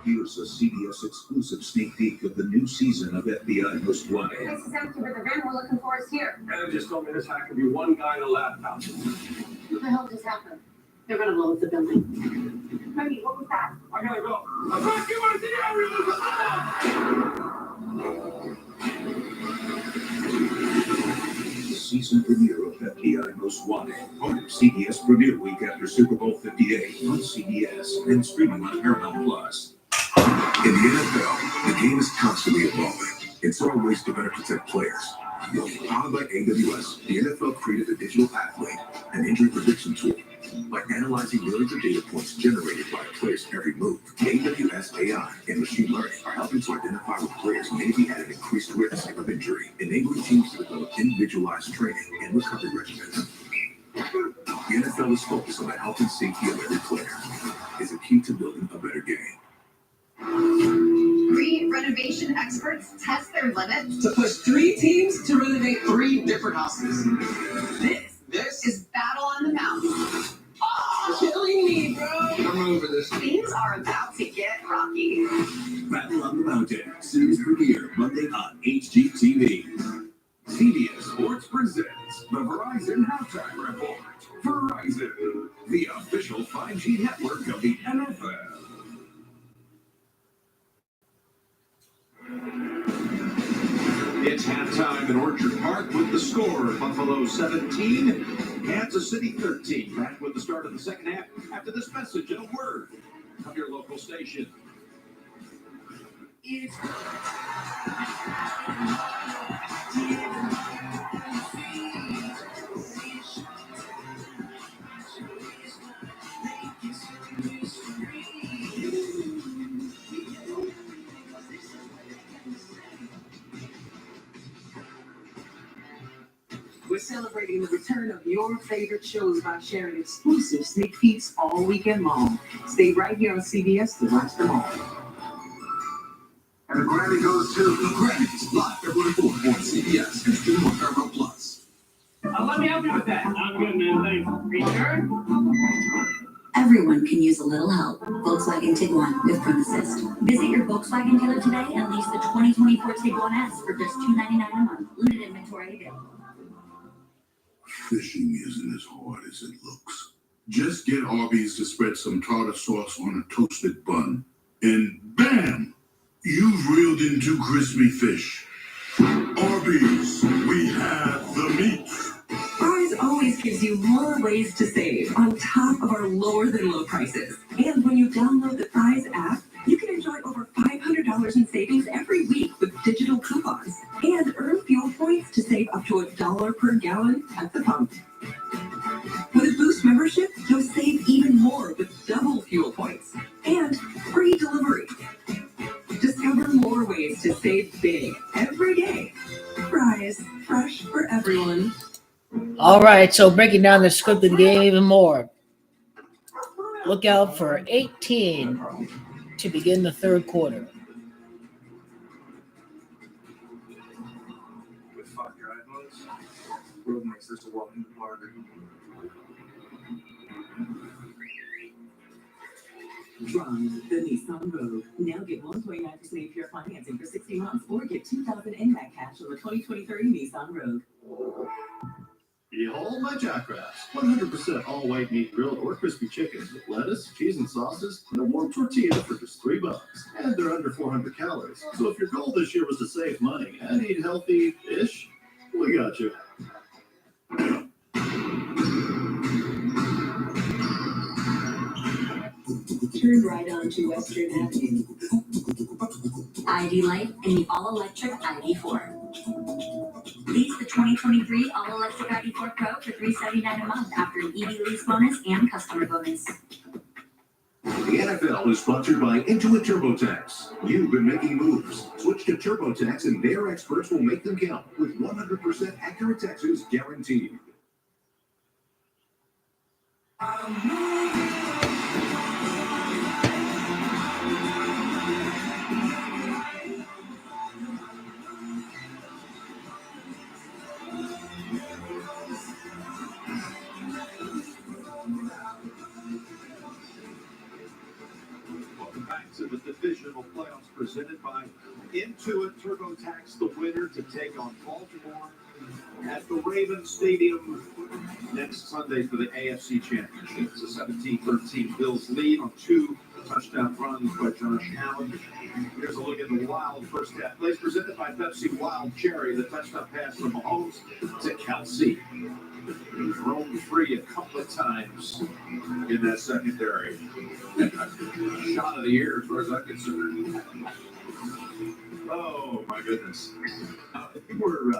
Here's a CBS exclusive sneak peek of the new season of FBI Most Wanted. This is empty, but the van we're looking for is here. Anna just told me this hack could be one guy in a laptop. What the hell just happened? They're going to blow up the building. Maggie, what was that? I gotta go. Evacuate the area! The season premiere of FBI Most Wanted, part of CBS Premiere Week after Super Bowl 58 on CBS and streaming on Paramount Plus. In the NFL, the game is constantly evolving. It's our ways to better protect players. Powered by AWS, the NFL created a digital athlete, an injury prediction tool. By analyzing millions of data points generated by a player's every move, AWS AI and machine learning are helping to identify when players may be at an increased risk of injury, enabling teams to develop individualized training and recovery regimens. The NFL is focused on the health and safety of every player. It's a key to building a better game. Renovation experts test their limits to push 3 teams to renovate 3 different houses. This is Battle on the Mountain. Oh, killing me, bro. I'm over this. Things are about to get rocky. Battle on the Mountain, series premiere Monday on HGTV. CBS Sports presents the Verizon Halftime Report. Verizon, the official 5G network of the NFL. It's halftime in Orchard Park with the score, Buffalo 17, Kansas City 13. Back with the start of the second half after this message and a word from your local station. It's We're celebrating the return of your favorite shows by sharing exclusive sneak peeks all weekend long. Stay right here on CBS to watch them all. And the Grammy goes to the Grammys, live February 4th on CBS and stream on Paramount Plus. Let me help you with that. I'm good, man. Thanks. Return. Everyone can use a little help. Volkswagen Tiguan with Proof Assist. Visit your Volkswagen dealer today and lease the 2024 Tiguan S for just $299 a month. Limited inventory available. Fishing isn't as hard as it looks. Just get Arby's to spread some tartar sauce on a toasted bun, and bam! You've reeled in 2 crispy fish. Arby's, we have the meat. Fry's always gives you more ways to save on top of our lower than low prices. And when you download the Fry's app, you can enjoy over $500 in savings every week with digital coupons and earn fuel points to save up to $1 per gallon at the pump. With a With Boost membership, you'll save even more with double fuel points and free delivery. Discover more ways to save big every day. Fries, fresh for everyone. All right, so breaking down the scripted game even more. Look out for 18 to begin the third quarter. With 5 drive modes, road makes this a walking park. Drive the Nissan Rogue. Now get 1.9% APR financing for 60 months or get $2,000 in back cash on the 2023 Nissan Rogue. Behold my jackrabbits. 100% all white meat grilled or crispy chicken with lettuce, cheese, and sauces, and a warm tortilla for just $3. And they're under 400 calories. So if your goal this year was to save money and eat healthy-ish, we got you. Turn right onto Western Avenue. ID Light and the all-electric ID4. Lease the 2023 all-electric ID4 Pro for $379 a month after an EV lease bonus and customer bonus. The NFL is sponsored by Intuit TurboTax. You've been making moves. Switch to TurboTax and their experts will make them count with 100% accurate taxes guaranteed. Welcome back to the divisional playoffs presented by Intuit TurboTax, the winner to take on Baltimore at the Ravens Stadium next Sunday for the AFC Championship. It's a 17-13 Bills lead on 2 touchdown runs by Josh Allen. Here's a look at the Wild first half plays presented by Pepsi Wild Cherry, the touchdown pass from Mahomes to Kelsey. He's roamed free a couple of times in that secondary. Shot of the year as far as I'm concerned. Oh, my goodness. We're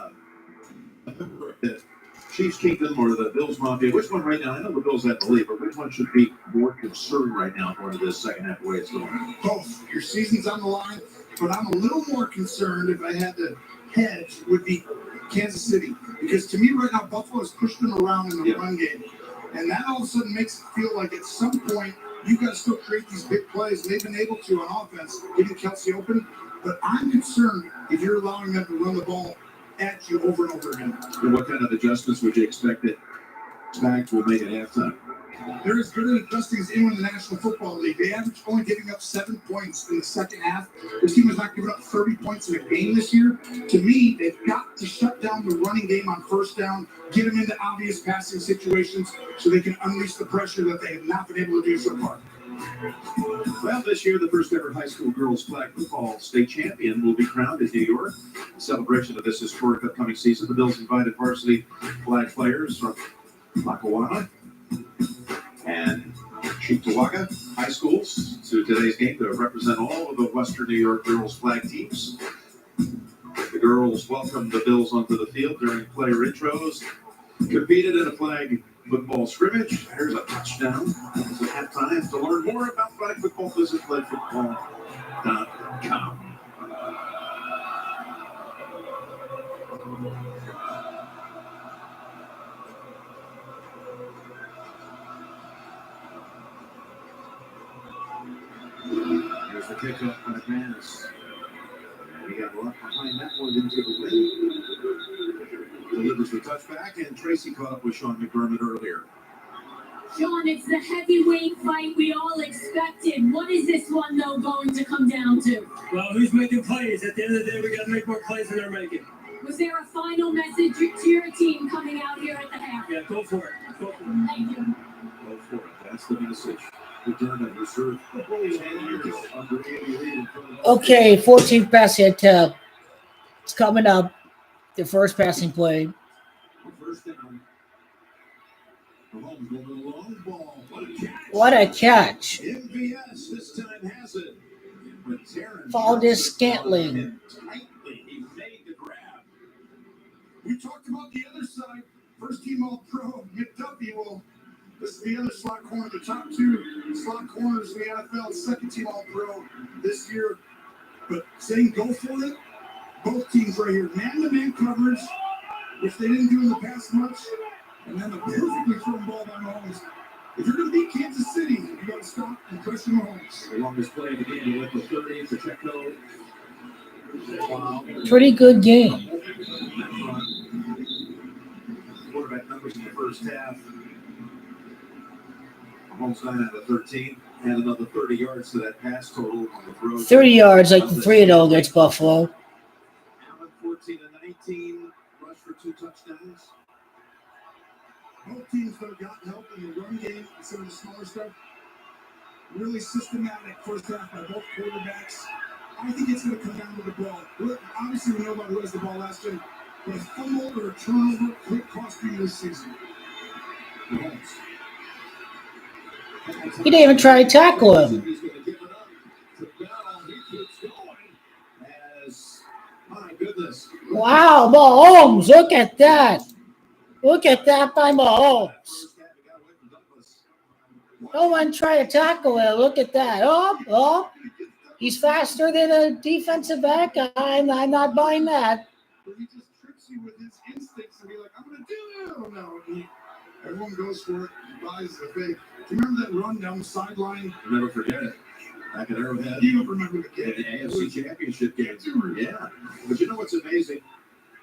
the Chiefs Kingdom or the Bills Mafia. Which one right now? I know the Bills have the lead, but which one should be more concerned right now going to this second half the way it's going? Both. Your season's on the line, but I'm a little more concerned if I had to hedge would be Kansas City. Because to me right now, Buffalo has pushed them around in the run game. And that all of a sudden makes it feel like at some point you got to still create these big plays. They've been able to on offense, getting Kelsey open. But I'm concerned if you're allowing them to run the ball at you over and over again. And what kind of adjustments would you expect that Spags will make at halftime? They're as good at adjusting as anyone in the National Football League. They average only giving up 7 points in the second half. This team has not given up 30 points in a game this year. To me, they've got to shut down the running game on first down, get them into obvious passing situations so they can unleash the pressure that they have not been able to do so far. Well, this year, the first ever high school girls flag football state champion will be crowned in New York. In celebration of this historic upcoming season, the Bills invited varsity flag players from Lackawanna and Cheektowaga high schools to today's game to represent all of the Western New York girls flag teams. The girls welcomed the Bills onto the field during player intros, competed in a flag football scrimmage. Here's a touchdown. It's at halftime. To learn more about flag football, visit flagfootball.com. Here's the kickoff by Advance. He got left behind that one into the wind. Delivers the touchback, and Tracy caught up with Sean McDermott earlier. Sean, it's the heavyweight fight we all expected. What is this one, though, going to come down to? Well, who's making plays? At the end of the day, we got to make more plays than they're making. Was there a final message to your team coming out here at the half? Yeah, go for it. Go for it. Thank you. Go for it. That's the message. McDermott reserved 10 years under Andy Reid. Okay, 14th passing attempt. It's coming up. The first passing play. First down. Mahomes going to the long ball. What a catch. MVS this time has it. Valdez Scantling. Tightly, he made the grab. We talked about the other side. First team All-Pro, McDuffie will This is the other slot corner, the top two slot corners in the NFL, second team All-Pro this year. But saying go for it, both teams right here, man-to-man coverage, which they didn't do in the past much, and then the perfectly thrown ball by Mahomes. If you're going to beat Kansas City, you got to stop and pressure Mahomes. The longest play of the game, he went for 30 for Pacheco. Wow. Pretty good game. Quarterback numbers in the first half. Mahomes 9 out of 13. Had another 30 yards to that pass total on the throw. 30 yards, like the 3-0 against Buffalo. Allen 14 and 19. Rush for 2 touchdowns. Both teams that have gotten help in the run game and some of the smaller stuff. Really systematic first half by both quarterbacks. I think it's going to come down to the ball. Obviously, we know about who has the ball last year, but a fumble or a turnover could cost you this season. Mahomes. He didn't even try to tackle him. He's going to give it up to Bell. He keeps going. As, my goodness. Wow, Mahomes, look at that. Look at that by Mahomes. No one tried to tackle him. Look at that. Oh. He's faster than a defensive back. I'm not buying that. But he just trips you with his instincts and be like, I'm going to do it. Oh, no. And everyone goes for it. He buys the fake. Do you remember that run down the sideline? I'll never forget it. Back at Arrowhead. You don't remember the game. The AFC Championship game. Yeah. But you know what's amazing?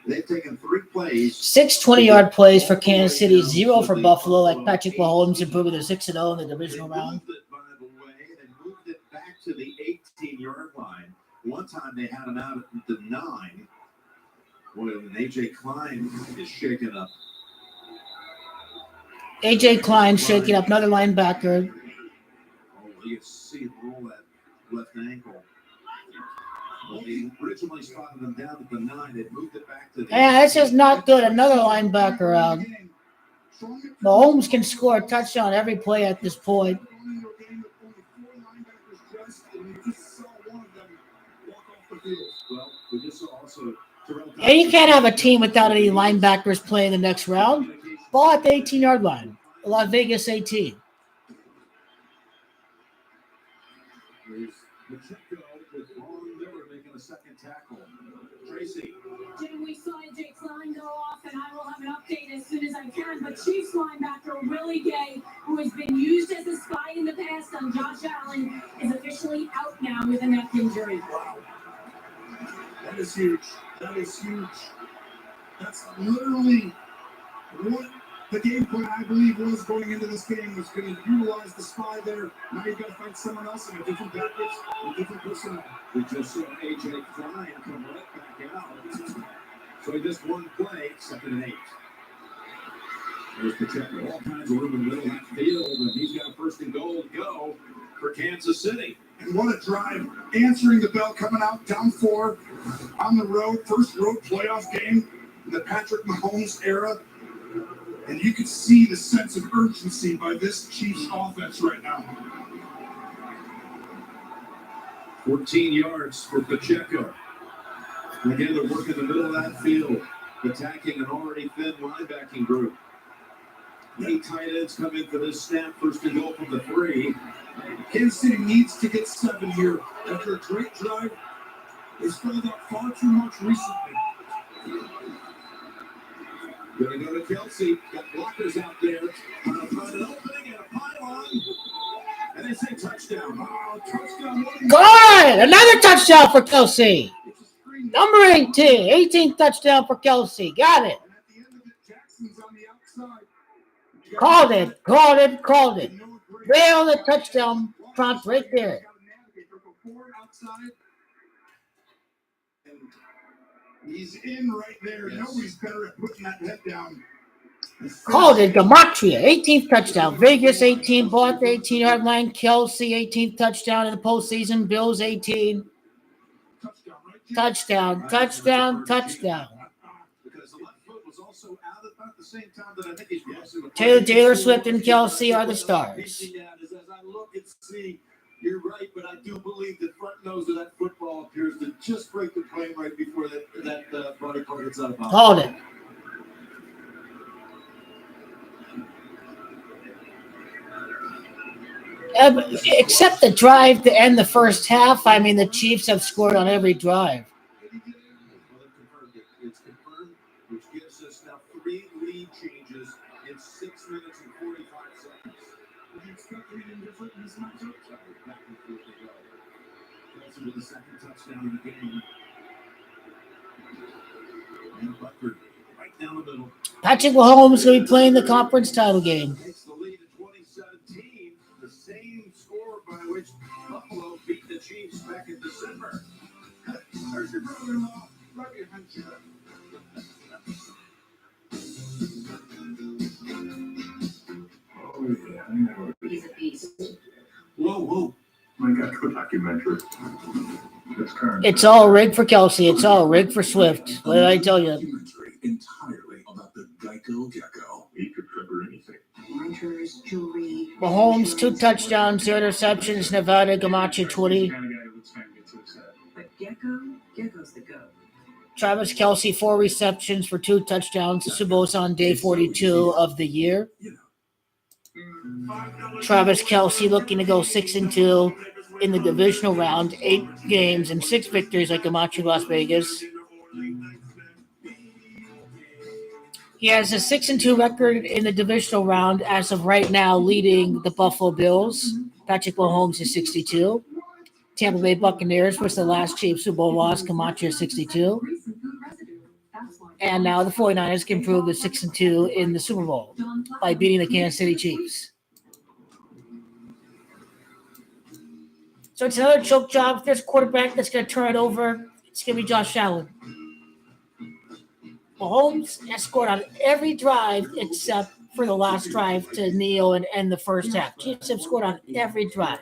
They've taken 3 plays. 6 20-yard plays for Kansas City, 0 for Buffalo, like Patrick Mahomes improving to 6-0 in the divisional round. By the way, they moved it back to the 18-yard line. One time they had him out at the 9. Boy, and A.J. Klein is shaking up. A.J. Klein shaking up, another linebacker. Oh, you can see him roll that left ankle. Well, they originally spotted him down at the 9. They moved it back to the... Yeah, this is not good. Another linebacker out. Mahomes can score a touchdown every play at this point. Well, we just saw also... And you can't have a team without any linebackers playing the next round. Ball at the 18-yard line. Las Vegas 18. Pacheco with Ron Miller making a second tackle. Tracy. Jim, we saw AJ Klein go off, and I will have an update as soon as I can. But Chiefs linebacker Willie Gay, who has been used as a spy in the past on Josh Allen, is officially out now with a neck injury. Wow. That is huge. That is huge. That's literally what the game plan, I believe, was going into this game, was going to utilize the spy there. Now you've got to find someone else in a different package, a different personnel. We just saw A.J. Klein come right back out. So he just one play, 2nd and 8. There's Pacheco. All kinds of room in the middle of that field, and he's got a 1st and goal to go for Kansas City. And what a drive. Answering the bell, coming out, down 4, on the road, first road playoff game in the Patrick Mahomes era. And you could see the sense of urgency by this Chiefs offense right now. 14 yards for Pacheco. Again, they're working the middle of that field, attacking an already thin linebacking group. 8 tight ends come in for this snap, 1st and goal from the 3. Kansas City needs to get 7 here. After a great drive, they spilled out far too much recently. Gonna go to Kelsey. Got blockers out there. Trying to find an opening and a pylon. And they say touchdown. Oh, touchdown. Good! Another touchdown for Kelsey. Number 18th touchdown for Kelsey. Got it. And at the end of it, Jackson's on the outside. Called it. Right on the touchdown prompt right there. He's in right there. Yes. Nobody's better at putting that head down. Called it. Gematria, 18th touchdown. Vegas, 18. Ball at the 18-yard line. Kelsey, 18th touchdown in the postseason. Bills, 18. Touchdown. Because the left foot was also out at about the same time that I think he's crossing the Taylor Swift and Kelsey are the stars. As I look and see, you're right, but I do believe the front nose of that football appears to just break the plane right before that body part gets out of bounds. Hold it. Except the drive to end the first half. I mean, the Chiefs have scored on every drive. It's confirmed, which gives us now 3 lead changes in 6 minutes and 45 seconds. Would you expect anything different in this matchup? Back and forth they go. Kelsey with the second touchdown in the game. And Butker right down the middle. Patrick Mahomes will be playing the conference title game. Takes the lead in 2017, the same score by which Buffalo beat the Chiefs back in December. There's your brother-in-law. Rub your handshake. Oh, yeah. He's a beast. Whoa. I got to a documentary. That's current. It's all rigged for Kelsey. It's all rigged for Swift. What did I tell you? Documentary entirely about the Geico Gecko. He could cover anything. Hunters, jewelry. Mahomes, 2 touchdowns, 0 interceptions. Nevada, Gamache, 20. Kind of guy who looks kind of gets upset. But Gecko's the goat. Travis Kelsey, 4 receptions for 2 touchdowns. The Super Bowl's on day 42 of the year. Travis Kelsey looking to go 6-2 in the divisional round. 8 games and 6 victories like Gamache, Las Vegas. He has a 6-2 record in the divisional round as of right now, leading the Buffalo Bills. Patrick Mahomes is 62. Tampa Bay Buccaneers was the last Chiefs Super Bowl loss. Camacho is 62. And now the 49ers can prove they're 6-2 in the Super Bowl by beating the Kansas City Chiefs. So it's another choke job. If there's a quarterback that's going to turn it over, it's going to be Josh Allen. Mahomes has scored on every drive except for the last drive to kneel and end the first half. Chiefs have scored on every drive.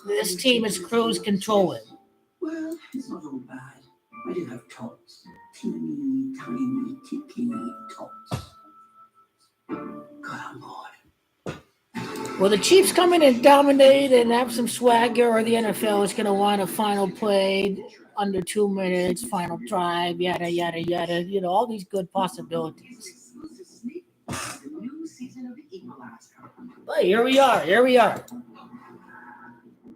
This team is cruise controlling. Well, it's not all bad. I do have tots. Teeny, tiny, ticky tots. God, Lord. Will the Chiefs come in and dominate and have some swagger, or the NFL is going to want a final play under 2 minutes, final drive, yada, yada, yada, all these good possibilities. But here we are.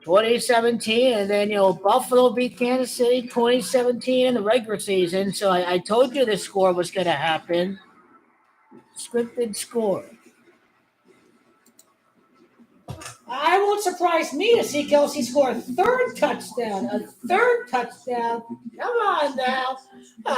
2017, and then, Buffalo beat Kansas City 2017 in the regular season. So I told you this score was going to happen. Scripted score. I won't surprise me to see Kelsey score a third touchdown. Come on now.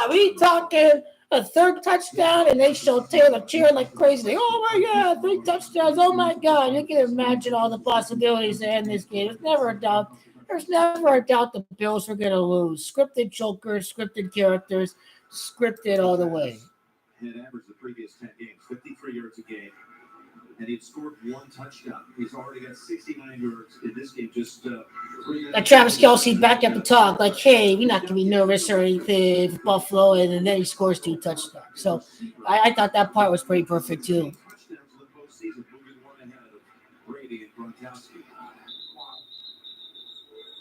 We talking a third touchdown, and they show Taylor cheering like crazy. Oh, my God, 3 touchdowns. Oh, my God. You can imagine all the possibilities to end this game. There's never a doubt the Bills are going to lose. Scripted chokers, scripted characters, scripted all the way. He had averaged the previous 10 games, 53 yards a game. And he'd scored 1 touchdown. He's already got 69 yards in this game. Just 3 minutes. Travis Kelsey back up the talk, like, hey, you're not going to be nervous or anything, Buffalo, and then he scores 2 touchdowns. So I thought that part was pretty perfect, too.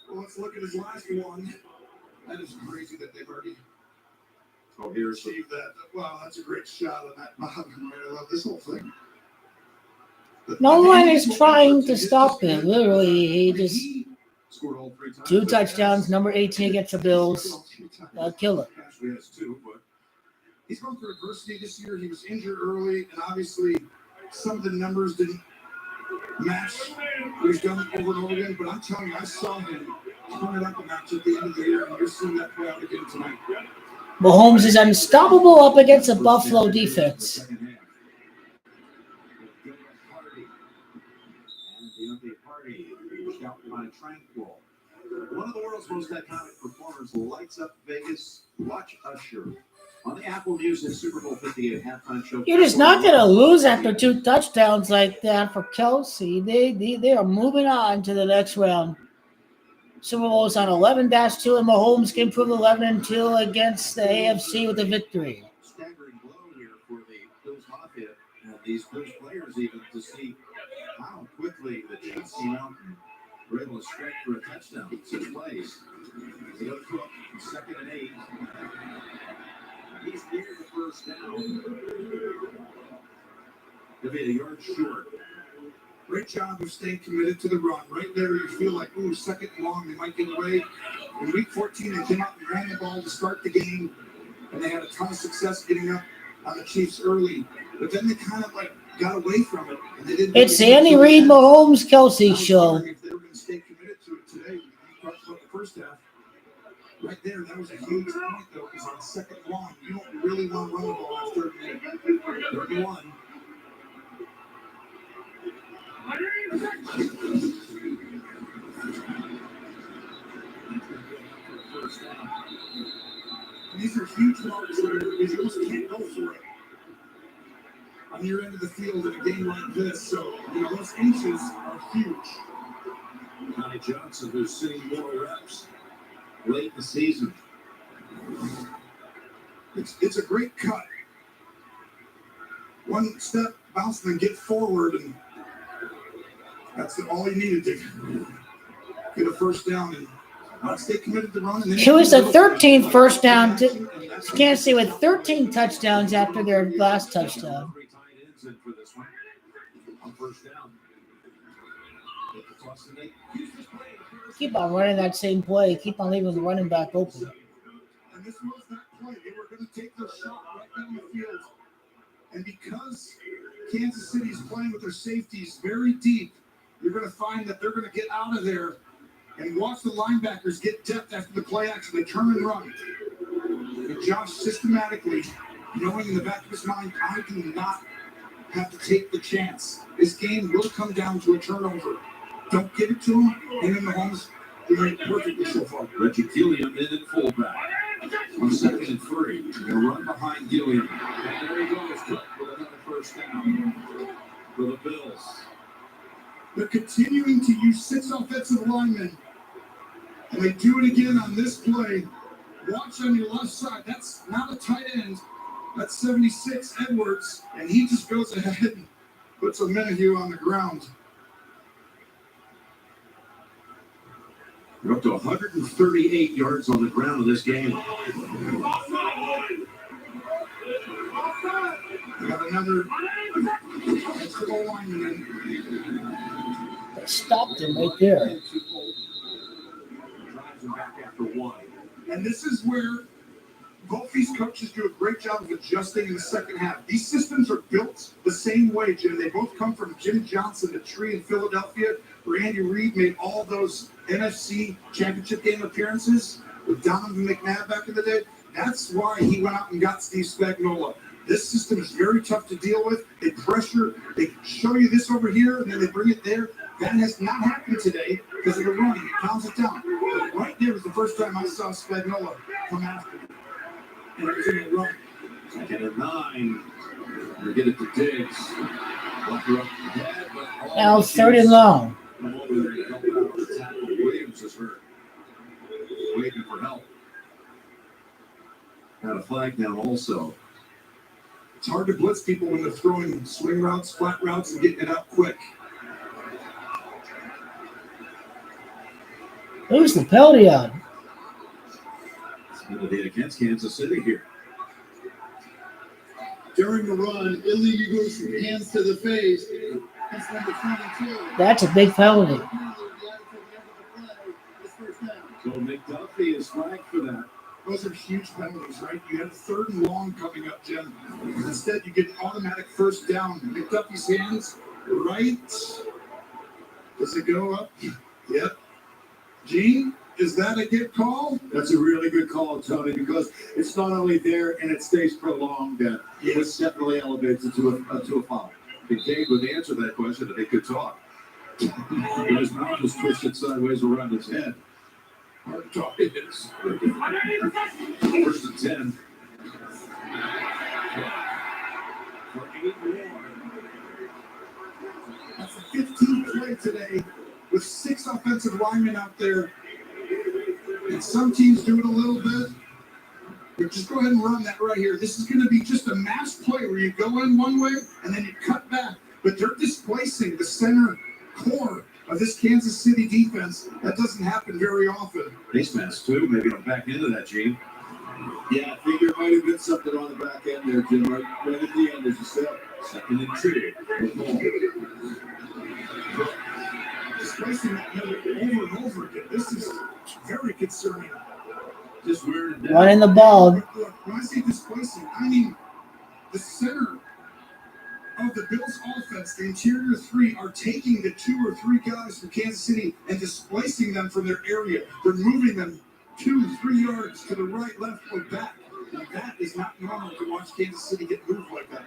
Well, let's look at his last one. That is crazy that they've already achieved that. Wow, that's a great shot on that mountain. I love this whole thing. No one is trying to stop him. Literally, he just 2 touchdowns, number 18 against the Bills. Killer. He's gone through adversity this year. He was injured early, and obviously some of the numbers didn't match what he's done over and over again. But I'm telling you, I saw him turn it up a notch at the end of the year, and you're seeing that play out again tonight. Mahomes is unstoppable up against a Buffalo defense. One of the world's most iconic performers lights up Vegas. Watch Usher on the Apple Music Super Bowl 58 halftime show. You're just not going to lose after 2 touchdowns like that for Kelsey. They are moving on to the next round. Super Bowl is on 11-2, and Mahomes can prove 11-2 against the AFC with a victory. Staggering blow here for the Bills Mafia and these Bills players, even to see how quickly the Chiefs were able to strike for a touchdown. 6 plays. They go to Cook, 2nd and 8. He's near the first down. He'll be a yard short. Great job of staying committed to the run. Right there, you feel like, ooh, second and long, they might get away. In week 14, they came out and ran the ball to start the game, and they had a ton of success getting up on the Chiefs early. But then they kind of like got away from it. And they didn't It's really Andy Reid, Mahomes, Kelsey show. if they were going to stay committed to it today. You talked about the first half. Right there, that was a huge point, though, because on second and long, you don't really want to run the ball on third and one. And these are huge marks where you almost can't go for it on your end of the field in a game like this. So, those inches are huge. Connie Johnson, who's seeing more reps late in the season. It's a great cut. One step, bounce, and then get forward, and that's all you needed to get a first down and stay committed to running. It was the 13th first down. Kansas City with 13 touchdowns after their last touchdown. Keep on running that same play. Keep on leaving the running back open. And this was that play. They were going to take their shot right down the field. And because Kansas City is playing with their safeties very deep, you're going to find that they're going to get out of there and watch the linebackers get depth after the play action. They turn and run. And Josh systematically, knowing in the back of his mind, I do not have to take the chance. This game will come down to a turnover. Don't give it to him. And then Mahomes doing it perfectly so far. Reggie Gilliam in at fullback. On 2nd and 3. They're going to run behind Gilliam. And there he goes. With another first down for the Bills. They're continuing to use 6 offensive linemen. And they do it again on this play. Watch on your left side. That's not a tight end. That's 76, Edwards. And he just goes ahead and puts a Menahue on the ground. They're up to 138 yards on the ground in this game. They got another extra goal lineman. They stopped him right there. Drives him back after 1. And this is where both these coaches do a great job of adjusting in the second half. These systems are built the same way, Jim. They both come from Jim Johnson, the tree in Philadelphia, where Andy Reid made all those NFC championship game appearances with Donovan McNabb back in the day. That's why he went out and got Steve Spagnuolo. This system is very tough to deal with. They pressure, they show you this over here, and then they bring it there. That has not happened today because of the running. He pounds it down. But right there was the first time I saw Spagnuolo come after him. And it was in the run. 2nd and 9. They get it to Diggs. Now it's 3rd and long. Williams is hurt. Waiting for help. Got a flag down also. It's hard to blitz people when they're throwing swing routes, flat routes, and getting it out quick. Who's the penalty on? It's going to be against Kansas City here. During the run, illegal goes from hands to the face. That's number 22. That's a big penalty. So McDuffie is flagged for that. Those are huge penalties, right? You had a 3rd and long coming up, Jim. Instead, you get an automatic first down. McDuffie's hands, right? Does it go up? Yep. Gene, is that a good call? That's a really good call, Tony, because it's not only there and it stays prolonged. It definitely elevates it to a foul. Kincaid would answer that question if he could talk. But his mouth was twisted sideways around his head. Hard to talk it is. 1st and 10. For 8 more. That's the 15th play today with 6 offensive linemen out there. And some teams do it a little bit. But just go ahead and run that right here. This is going to be just a mass play where you go in one way and then you cut back. But they're displacing the center core of this Kansas City defense. That doesn't happen very often. Face mask, too. Maybe I'm back into that, Gene. Yeah, I think there might have been something on the back end there, Jim. Right at the end, as you said. 2nd and 2. Displacing that number over and over again. This is very concerning. Just wearing it down. Running the ball. Look, when I say displacing, I mean the center of the Bills offense, the interior three, are taking the 2 or 3 guys from Kansas City and displacing them from their area. They're moving them 2-3 yards to the right, left, or back. And that is not normal to watch Kansas City get moved like that.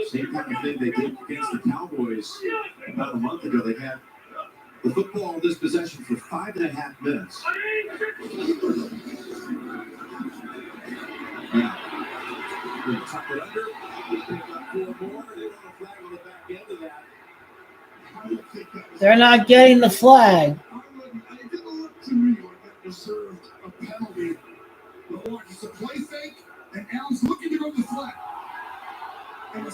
Same kind of thing they did against the Cowboys about a month ago. They had the football in this possession for 5.5 minutes. Yeah. They're gonna tuck it under. Pick up 4 more. They want a flag on the back end of that. I don't think that was. They're not getting the flag. It didn't look to me like that deserved a penalty. But watch, it's a play fake, and Allen's looking to go to the flag. And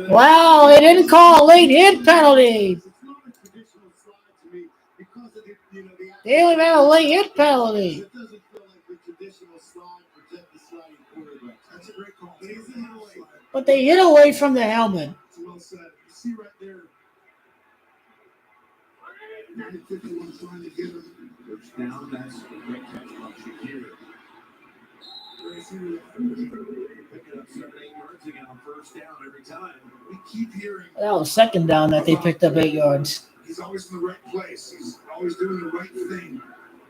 Wow, they didn't call a late hit penalty. it's not a traditional slide to me because of the, the They don't even have a late hit penalty. It doesn't feel like the traditional slide, protect the sliding quarterback. That's a great call. But he's in the way. But they hit away from the helmet. It's well said. You see right there. 951 trying to get him. First down, that's a great catch by Shakir. Picking up 7-8 yards again on first down every time. We keep hearing. That was second down that they picked up 8 yards. He's always in the right place. He's always doing the right thing.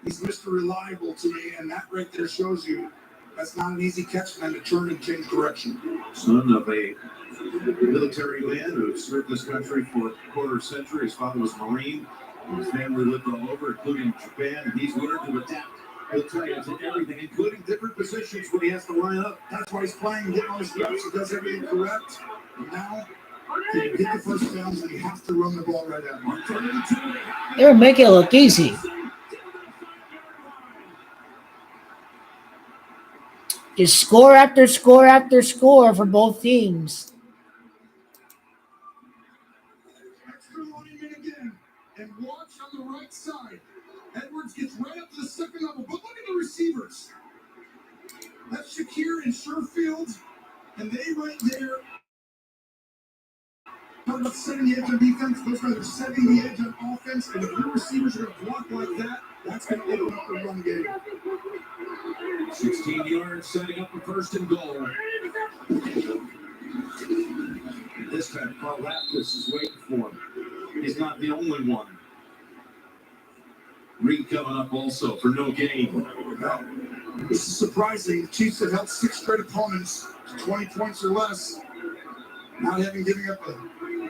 He's Mr. Reliable to me, and that right there shows you that's not an easy catch for them to turn and change direction. Son of a military man who served this country for a quarter century. His father was a Marine. His family lived all over, including Japan, and he's learned to adapt. He'll tell you to everything, including different positions when he has to line up. That's why he's playing, getting all his reps. He does everything correct. And now, he get the first downs, and he has to run the ball right at him. They were making it look easy. Just score after score after score for both teams. Extra lineman again. And watch on the right side. Edwards gets right up to the second level. But look at the receivers. That's Shakir and Sherfield. And they right there. Talk about setting the edge on defense. Those guys are setting the edge on offense. And if your receivers are going to block like that, that's going to open up the run game. 16 yards, setting up a first and goal. This time, Carl Lapkus is waiting for him. He's not the only one. Reed coming up also for no gain. This is surprising. The Chiefs have held 6 straight opponents to 20 points or less. Not having given up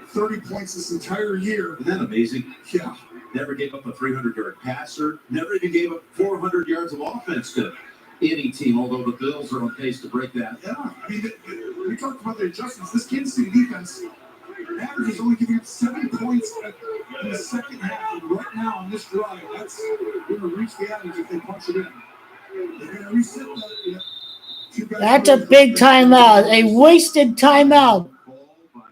30 points this entire year. Isn't that amazing? Yeah. Never gave up a 300-yard passer. Never even gave up 400 yards of offense to any team, although the Bills are on pace to break that. Yeah. I mean, we talked about the adjustments. This Kansas City defense average is only giving up 7 points in the second half. And right now on this drive, that's going to reach the average if they punch it in. They're going to reset that. Yeah. That's a big timeout. A wasted timeout.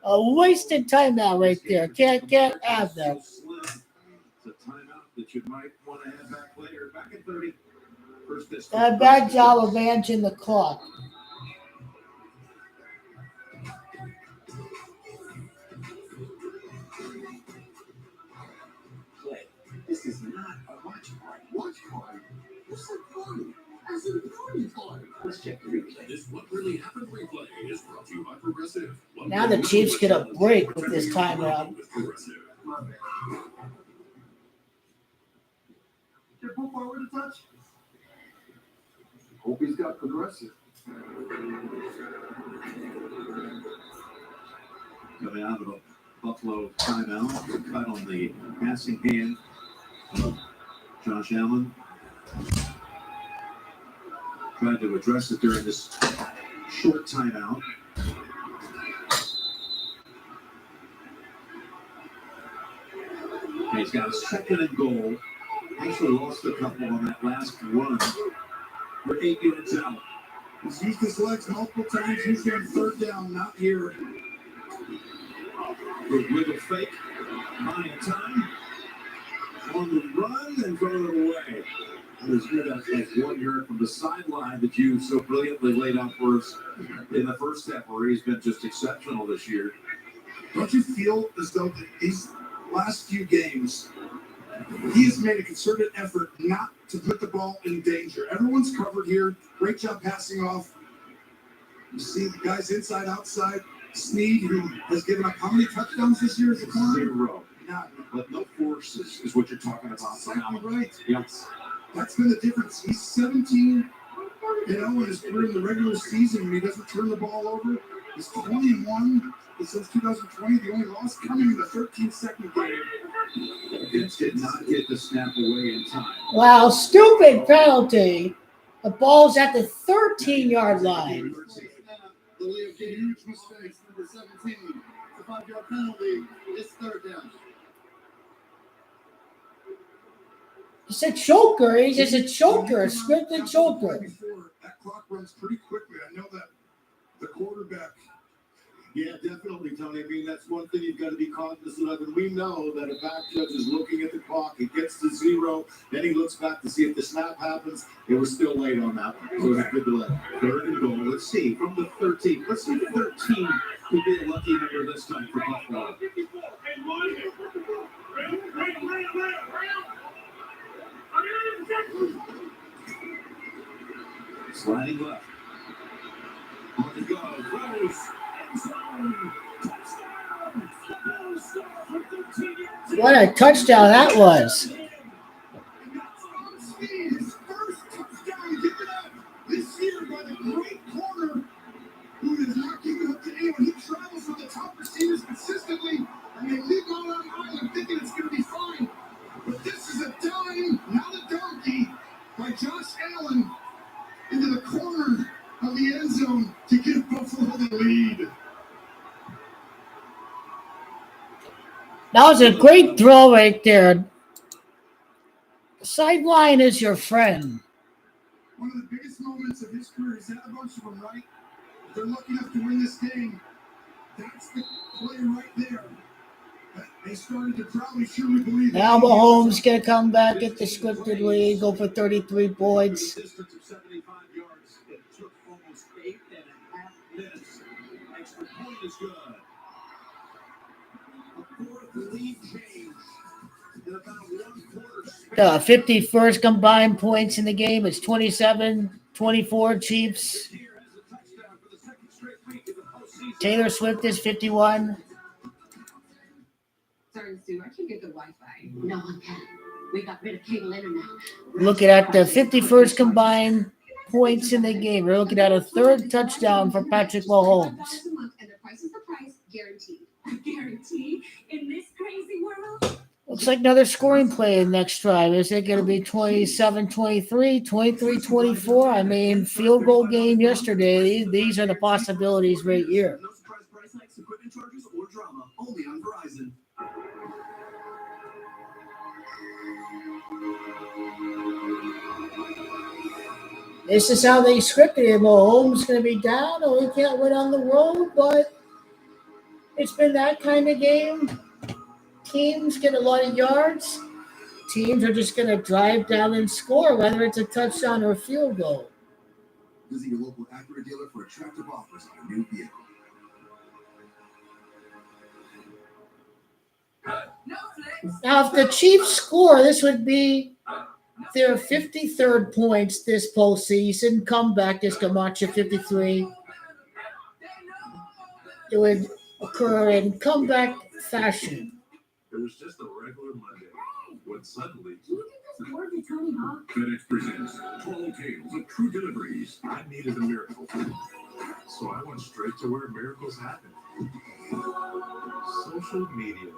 A wasted timeout right there. Can't have that. It's a timeout that you might want to have back later. Back at 30. First A bad job of managing the clock. This is not a watch party. Watch party? What's the party? As in party party. Let's check the replay. This What Really Happened replay is brought to you by Progressive. Now the Chiefs get a break with this timeout. Get Bull forward a touch. Hope he's got Progressive. Coming out of a Buffalo timeout, cut on the passing hand of Josh Allen. Tried to address it during this short timeout. And he's got a second and goal. Actually lost a couple on that last run. We're 8 yards out. He's used his legs multiple times. He's getting third down, not here. Good wiggle fake. Buying time. On the run and throwing it away. It was good at like 1 yard from the sideline that you so brilliantly laid out for us in the first half, where he's been just exceptional this year. Don't you feel as though these last few games, he has made a concerted effort not to put the ball in danger? Everyone's covered here. Great job passing off. You see the guys inside, outside. Snead, who has given up how many touchdowns this year as a corner? 0. None. But no forces is what you're talking about. Exactly right. Yes. That's been the difference. He's 17, in his career in the regular season when he doesn't turn the ball over. He's 21 since 2020. The only loss coming in the 13-second game. Vince did not get the snap away in time. Wow, stupid penalty. The ball's at the 13-yard line. The league gave huge mistakes. Number 17. The 5-yard penalty. It's third down. It's a choker. He's just a choker, a scripted choker. That clock runs pretty quickly. I know that the quarterback. Yeah, definitely, Tony. I mean, that's one thing you've got to be cognizant of. And we know that a back judge is looking at the clock. It gets to 0. Then he looks back to see if the snap happens. It was still late on that one. So it's a good delay. 3rd and goal. Let's see. From the 13. Let's see if 13 could be a lucky number this time for Buffalo. Sliding left. On the go. Close. What a touchdown that was. His first touchdown given up this year by the great corner who is not giving up to anyone. He travels with the top receivers consistently, and they leave him out on an island thinking it's going to be fine. But this is a dime, not a donkey, by Josh Allen into the corner of the end zone to give Buffalo the lead. That was a great throw right there. Sideline is your friend. One of the biggest moments of his career. He's had a bunch of them, right? They're lucky enough to win this game. That's the play right there. They started to probably surely believe. Now Mahomes going to come back, get the scripted lead, go for 33 points. Distance of 75 yards. It took almost 8.5 minutes. Extra point is good. A 4th lead change in about 1/4. 51st combined points in the game is 27-24 Chiefs. Taylor Swift is 51. Sorry, Sue, I can't get the Wi-Fi. No one can. We got rid of cable internet. Looking at the 51st combined points in the game. We're looking at a 3rd touchdown for Patrick Mahomes. And the price is the price, guaranteed. Guaranteed? In this crazy world? Looks like another scoring play in next drive. Is it going to be 27-23, 23-24? I mean, field goal game yesterday. These are the possibilities right here. No surprise price hikes, equipment charges, or drama. Only on Verizon. This is how they scripted it. Mahomes going to be down, or he can't win on the road, but it's been that kind of game. Teams get a lot of yards. Teams are just going to drive down and score, whether it's a touchdown or a field goal. Visit your local Acura dealer for attractive offers on a new vehicle. Now, if the Chiefs score, this would be their 53rd points this postseason. Comeback, this Camacho 53. It would occur in comeback fashion. It was just a regular Monday when suddenly FedEx presents 12 tales of true deliveries. I needed a miracle. So I went straight to where miracles happen. Social media.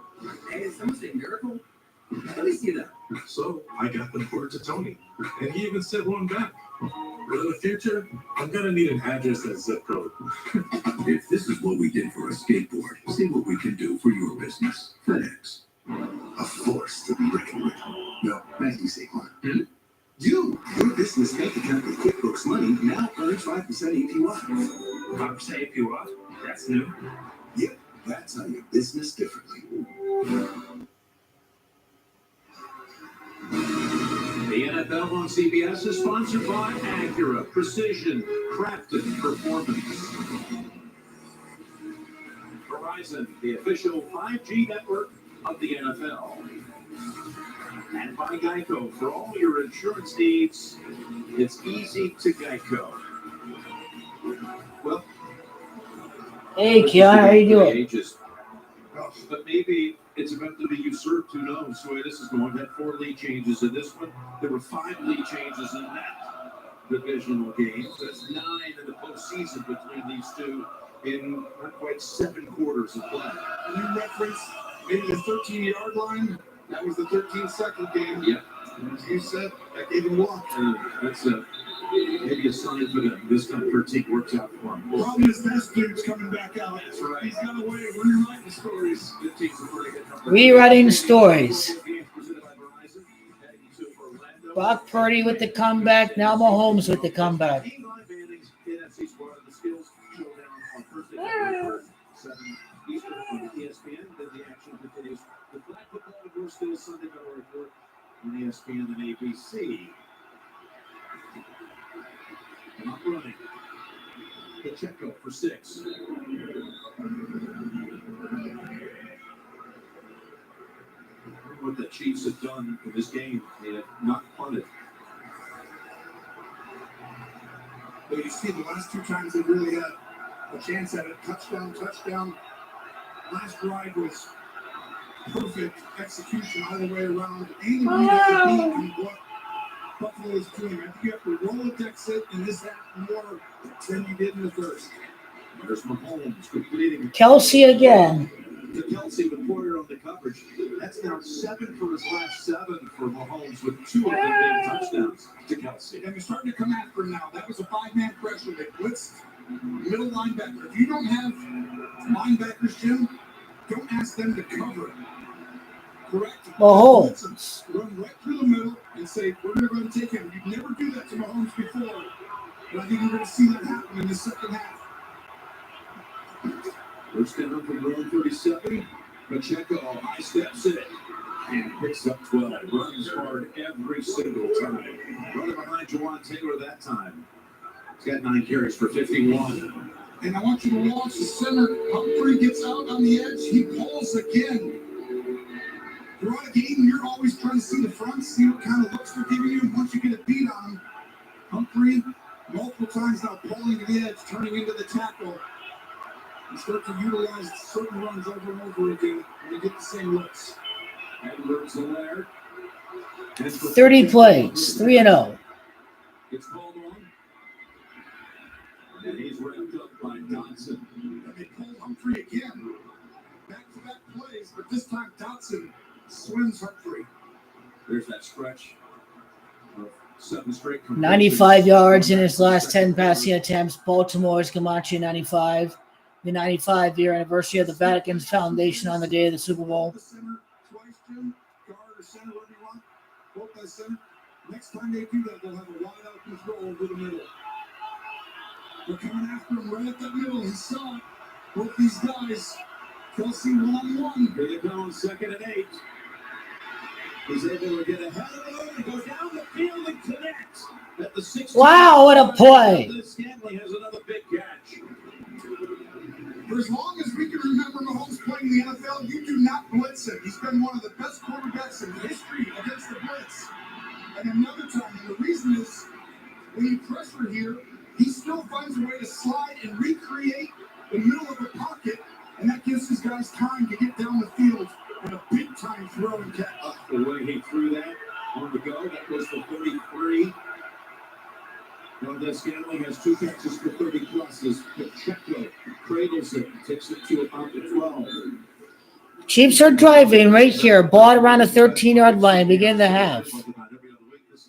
Hey, is someone saying miracle? Let me see that. So I got the word to Tony, and he even sent one back. But in the future, I'm gonna need an address and zip code. If this is what we did for a skateboard, see what we can do for your business. FedEx. A force to be reckoned with. No, thank you, Saquon. Your business bank account with QuickBooks Money now earns 5% APY. 5% APY? That's new. Yep, that's how you business differently. The NFL on CBS is sponsored by Acura. Precision, crafted performance. Verizon, the official 5G network of the NFL. And by Geico, for all your insurance needs, it's easy to Geico. Well, Hey, Keon, how you doing? ages, but maybe it's about to be usurped. Who knows the way this is going? Had 4 lead changes in this one. There were 5 lead changes in that divisional game. That's 9 in the postseason between these two in not quite 7 quarters of play. You reference maybe the 13-yard line. That was the 13-second game. Yeah. As you said, that gave him luck. That's maybe a sign for them. This kind of critique works out for him. Probably his best dude's coming back out. That's right. He's got a way of rewriting stories. Rewriting stories. Brock Purdy with the comeback. Now Mahomes with the comeback. Still Sunday Night Report on ESPN and ABC. And up running. Pacheco for 6. What the Chiefs have done in this game, they have not punted. But you see, the last 2 times they really had a chance at it. Touchdown. Last drive was perfect execution all the way around. And you have to beat in what Buffalo is doing. I think you have to Rolodex it in this half more than you did in the first. There's Mahomes completing. Kelsey again. To Kelsey with Poyer on the coverage. That's now 7 for his last 7 for Mahomes with 2 of them being touchdowns to Kelsey. And they're starting to come after him now. That was a 5-man pressure. They blitzed middle linebacker. If you don't have linebackers, Jim, don't ask them to cover. Correct. Mahomes. Run right through the middle and say, we're going to take him. You never do that to Mahomes before. But I think you're going to see that happen in the second half. First down from their own 37. Pacheco high steps it and picks up 12. Runs hard every single time. Running behind Jawan Taylor that time. He's got 9 carries for 51. And I want you to watch the center. Humphrey gets out on the edge. He pulls again. Throughout a game, you're always trying to see the front, see what kind of looks they're giving you. Once you get a beat on him, Humphrey, multiple times now pulling to the edge, turning into the tackle. You start to utilize certain runs over and over again, and you get the same looks. Edwards in there. 30 plays, 3-0. It's called on. And he's wrapped up by Dotson. And they pull Humphrey again. Back-to-back plays, but this time Dotson swims Humphrey. There's that stretch of 7 straight. 95 yards in his last 10 passing attempts. Baltimore's Camacho 95. The 95-year anniversary of the Vatican's foundation on the day of the Super Bowl. Twice, Jim. Guard or center, whatever you want. Both by center. Next time they do that, they'll have a wide open throw over the middle. They're coming after him right at that middle. He saw it. Both these guys. Kelsey 1-on-1. Here they go on 2nd and 8. He's able to get ahead of them and go down the field and connect at the 16. Wow, what a play. Scantling has another big catch. For as long as we can remember Mahomes playing in the NFL, you do not blitz him. He's been one of the best quarterbacks in history against the blitz. And another time, and the reason is, when you pressure here, he still finds a way to slide and recreate the middle of the pocket, and that gives his guys time to get down the field and a big-time throw and catch. The way he threw that on the go, that was for 33. Valdez Scantling has 2 catches for 30 plus. As Pacheco cradles it, takes it to about the 12. Chiefs are driving right here. Ball around the 13-yard line. Begin the half. This is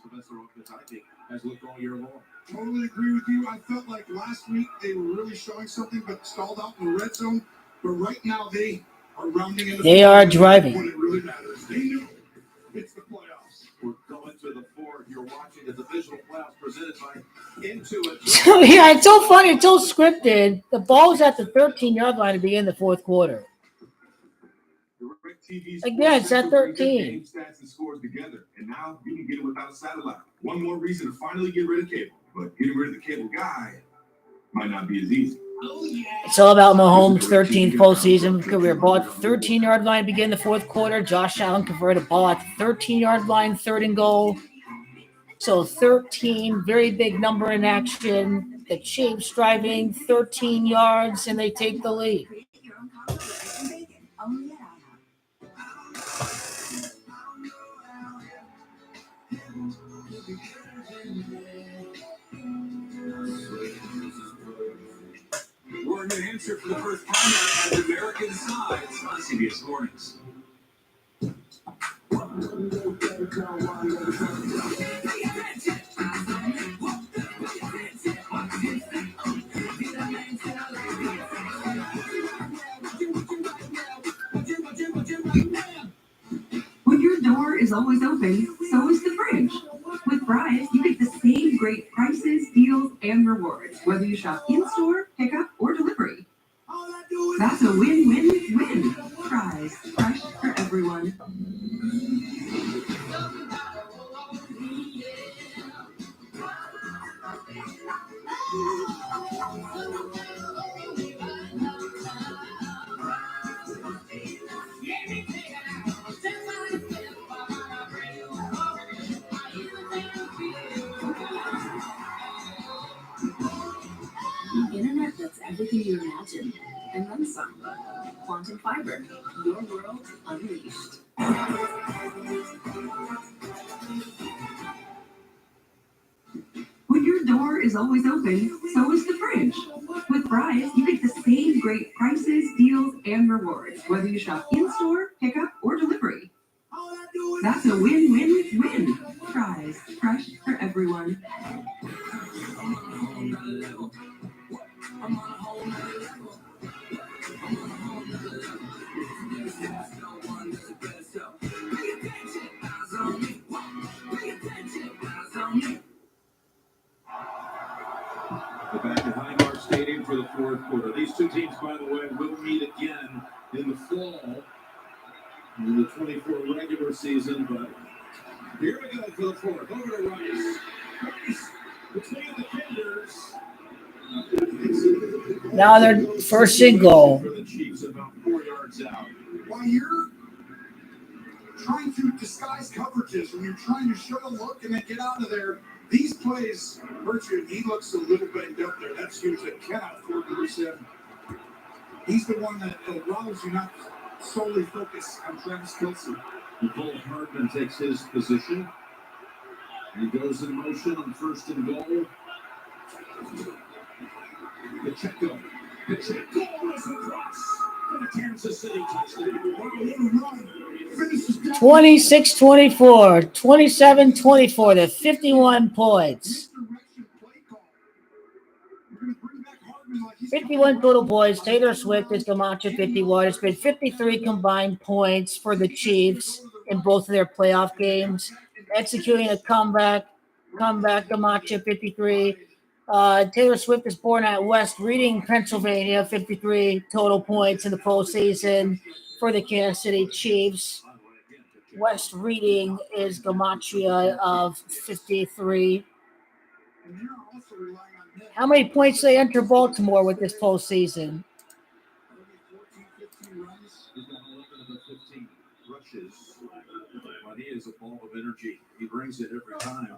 the best offense I think has looked all year long. Totally agree with you. I felt like last week they were really showing something, but stalled out in the red zone. But right now they are rounding in the They are driving. when it really matters. They know it's the playoffs. We're going to the 4th. You're watching the divisional playoffs presented by Intuit. Yeah, it's so funny. It's so scripted. The ball's at the 13-yard line to begin the 4th quarter. Again, it's at 13. Stats and scores together, and now you can get it without a satellite. One more reason to finally get rid of cable, but getting rid of the cable guy might not be as easy. It's all about Mahomes' 13th postseason career. Ball at the 13-yard line begin the fourth quarter. Josh Allen converted a ball at the 13-yard line, 3rd and goal. So 13, very big number in action. The Chiefs driving 13 yards, and they take the lead. We're in New Hampshire for the first primary as American sides on CBS Mornings. When your door is always open, so is the fridge. With Fry's, you get the same great prices, deals, and rewards, whether you shop in-store, pickup, or delivery. That's a win-win-win. Fry's, fresh for everyone. Internet that's everything you imagine, and then some. Quantum fiber, your world unleashed. When your door is always open, so is the fridge. With Fry's, you get the same great prices, deals, and rewards, whether you shop in-store, pickup, or delivery. That's a win-win-win. Fry's, fresh for everyone. We're back at Highmark Stadium for the fourth quarter. These two teams, by the way, will meet again in the fall in the 24 regular season. But here we go for the fourth. Over to Rice. Rice between the fingers. Now they're first and goal. For the Chiefs, about 4 yards out. While you're trying to disguise coverages, when you're trying to show a look and then get out of there, these plays hurt you. He looks a little banged up there. That's huge. That cannot afford to lose him. He's the one that allows you not solely focus on Travis Kelce. Nicole Hardman takes his position. He goes in motion on 1st and goal. Pacheco is across for the Kansas City touchdown. 26-24, 27-24 to 51 points. 51 total points. Taylor Swift is Camacho 51. It's been 53 combined points for the Chiefs in both of their playoff games. Executing a comeback, Camacho 53. Taylor Swift is born at West Reading, Pennsylvania, 53 total points in the postseason for the Kansas City Chiefs. West Reading is Gematria of 53. How many points do they enter Baltimore with this postseason? Rushes. But he is a ball of energy. He brings it every time.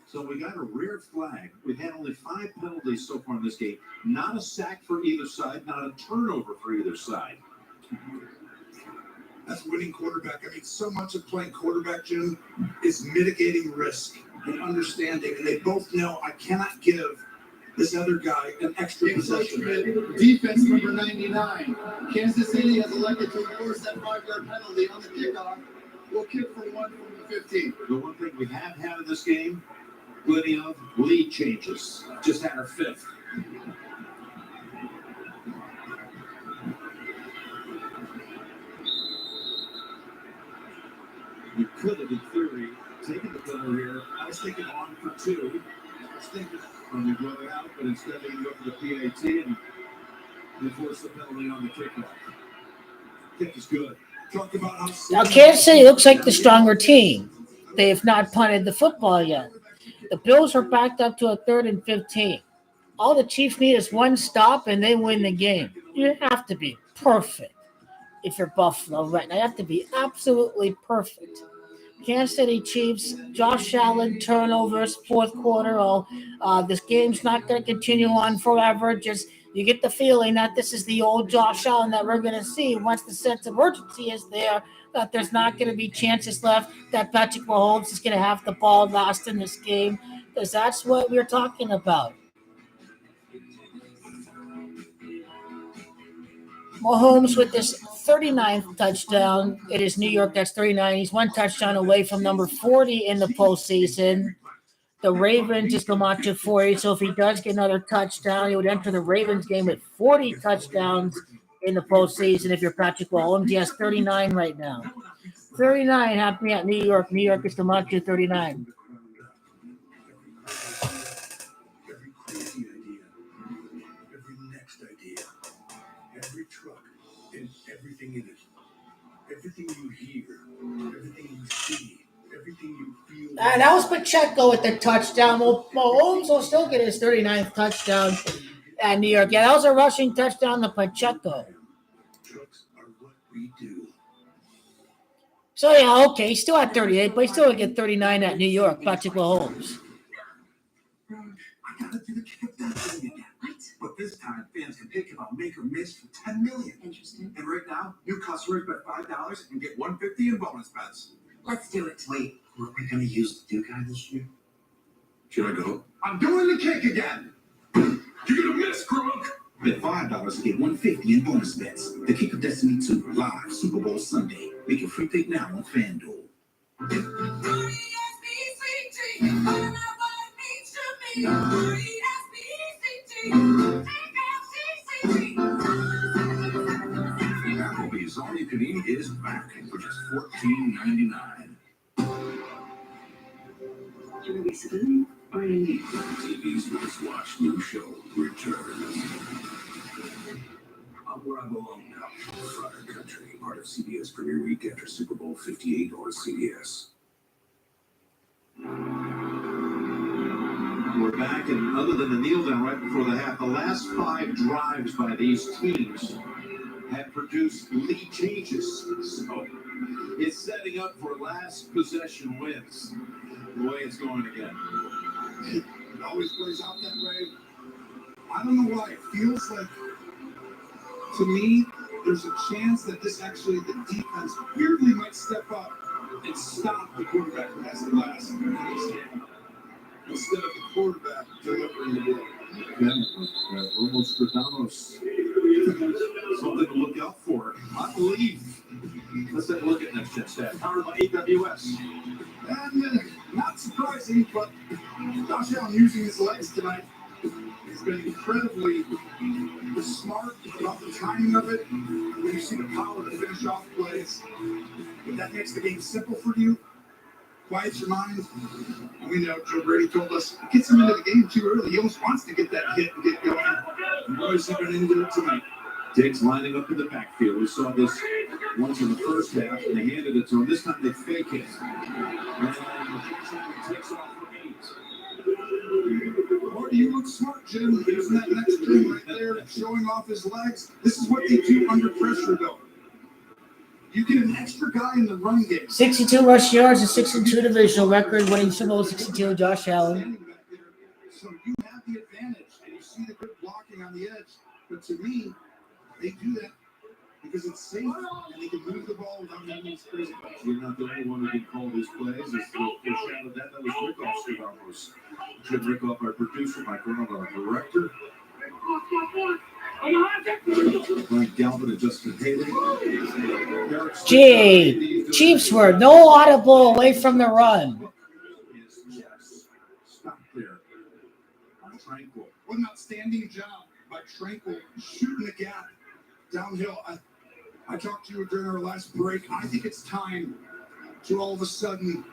So we got a rare flag. We've had only 5 penalties so far in this game. Not a sack for either side, not a turnover for either side. That's winning quarterback. I mean, so much of playing quarterback, Jim, is mitigating risk and understanding. And they both know I cannot give this other guy an extra possession. Defense number 99. Kansas City has elected to enforce that 5-yard penalty on the kickoff. We'll kick for 1 from the 15. The one thing we have had in this game, plenty of lead changes. Just had our 5th. You could have, in theory, taken the penalty here. I was thinking on for 2. I was thinking when we blow it out, but instead they go for the PAT and enforce the penalty on the kickoff. Kick is good. Talk about how Now, Kansas City looks like the stronger team. They have not punted the football yet. The Bills are backed up to a 3rd and 15. All the Chiefs need is one stop and they win the game. You have to be perfect if you're Buffalo right now. You have to be absolutely perfect. Kansas City Chiefs, Josh Allen turnovers, fourth quarter. This game's not going to continue on forever. Just you get the feeling that this is the old Josh Allen that we're going to see once the sense of urgency is there, that there's not going to be chances left, that Patrick Mahomes is going to have the ball last in this game, because that's what we're talking about. Mahomes with this 39th touchdown. It is New York. That's 39. He's one touchdown away from number 40 in the postseason. The Ravens is Camacho 40. So if he does get another touchdown, he would enter the Ravens game with 40 touchdowns in the postseason. If you're Patrick Mahomes, he has 39 right now. 39 happening at New York. New York is Camacho 39. Every crazy idea, every next idea, every truck, and everything in it. Everything you hear, everything you see, everything you feel. That was Pacheco with the touchdown. Well, Mahomes will still get his 39th touchdown at New York. Yeah, that was a rushing touchdown to Pacheco. Trucks are what we do. So, yeah, okay, he's still at 38, but he still will get 39 at New York, Patrick Mahomes. I gotta do the kick that thing again. What? But this time, fans can pick about make or miss for $10 million. Interesting. And right now, new customers bet $5 and get $150 in bonus bets. Let's do it. Wait, were we gonna use the new guy this year? Should I go? I'm doing the kick again. You're gonna miss, Gronk. Bet $5 and get $150 in bonus bets. The Kick of Destiny 2 live Super Bowl Sunday. Make your free pick now on FanDuel. Applebee's All You Can Eat is back for just $14.99. Should we be civilian or Indian? TV's most watched new show returns. I'm where I belong now. Fryer Country, part of CBS Premier Week after Super Bowl 58 on CBS. We're back, and other than the kneel down right before the half, the last 5 drives by these teams have produced lead changes. So it's setting up for last possession wins. The way it's going again. It always plays out that way. I don't know why. It feels like, to me, there's a chance that the defense weirdly might step up and stop the quarterback who has the last instead of the quarterback delivering the ball. Almost Stradamus. Something to look out for. I believe. Let's take a look at next gen stat. Powered by AWS. And not surprising, but Josh Allen using his legs tonight. He's been incredibly smart about the timing of it. When you see the power to finish off plays, but that makes the game simple for you. Quiets your mind. We know Joe Brady told us it gets him into the game too early. He almost wants to get that hit and get going. The boys have been into it tonight. Diggs lining up in the backfield. We saw this once in the first half, and they handed it to him. This time they fake it. And takes off for Hayes. Or do you look smart, Jim? Using that next string right there, showing off his legs. This is what they do under pressure, though. You get an extra guy in the run game. 62 rush yards, a 6-2 divisional record, winning Super Bowl 62, Josh Allen. So you have the advantage, and you see the good blocking on the edge. But to me, they do that because it's safe, and they can move the ball without having these crazy balls. You're not the only one who can call these plays. It's the shot of that was Rickoff Stradamus. Jim Rickoff, our producer, Mike Ronald, our director. Mike Galvin and Justin Haley. Gee, Chiefs were no audible away from the run. Stop there. On Tranquil. What an outstanding job by Tranquil shooting the gap downhill. I talked to you during our last break. I think it's time to all of a sudden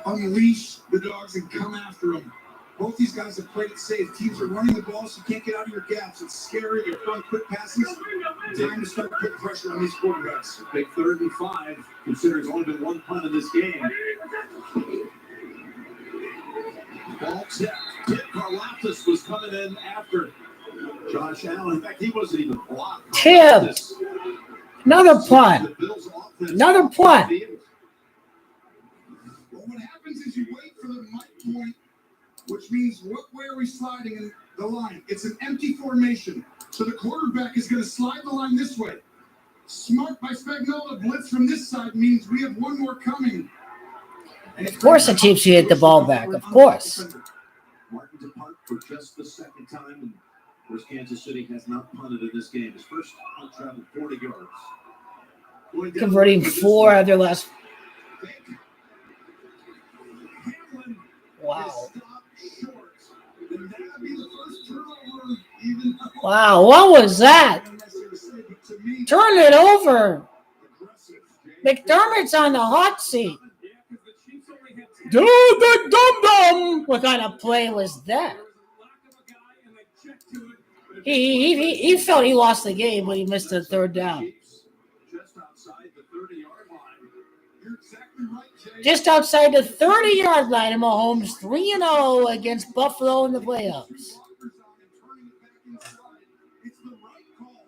unleash the dogs and come after them. Both these guys have played it safe. Teams are running the ball, so you can't get out of your gaps. It's scary. They're throwing quick passes. Time to start putting pressure on these quarterbacks. Big 3rd and 5, considering there's only been one punt in this game. Ball tipped. Tim Karlaftis was coming in after Josh Allen. In fact, he wasn't even blocked. Tim. Another punt. Another punt. Well, what happens is you wait for the mic point, which means what way are we sliding in the line? It's an empty formation. So the quarterback is going to slide the line this way. Smart by Spagnuolo. Blitz from this side means we have one more coming. Of course the Chiefs hit the ball back. Of course. Martin to punt for just the second time. And of course, Kansas City has not punted in this game. His first punt traveled 40 yards. Converting 4 out of their last. Wow. Wow, what was that? Turn it over. McDermott's on the hot seat. Do the dum-dum. What kind of play was that? He felt he lost the game when he missed the third down. Just outside the 30-yard line, and Mahomes 3-0 against Buffalo in the playoffs. It's the right call.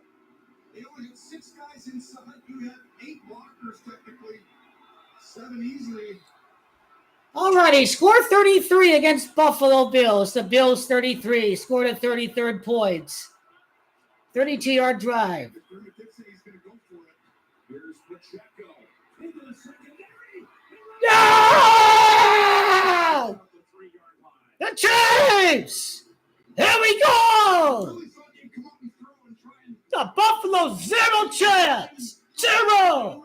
They only had 6 guys inside. You had 8 blockers technically. 7 easily. Alrighty, score 33 against Buffalo Bills. The Bills 33 scored at 33rd points. 32-yard drive. No! The Chiefs! Here we go! The Buffalo 0 chance! 0!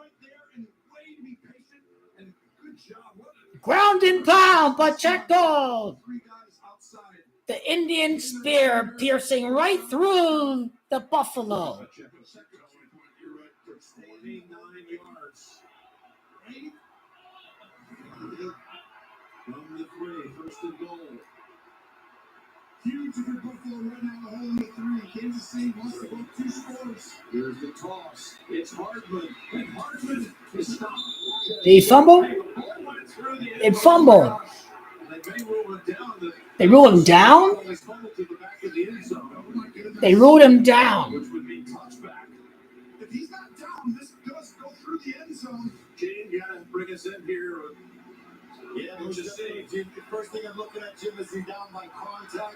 Ground and pound, Pacheco. The Indian spear piercing right through the Buffalo. From the 3, first and goal. Huge for Buffalo right now, the hole in the 3. Kansas City wants to go 2 scores. Here's the toss. It's Hardman, and Hardman is stopped. Did he fumble? They fumbled. They ruled him down? They ruled him down. Which would be touchback. If he's not down, this does go through the end zone. Gene, you gotta bring us in here. Yeah, What you say, Jim? The first thing I'm looking at, Jim, is he down by contact?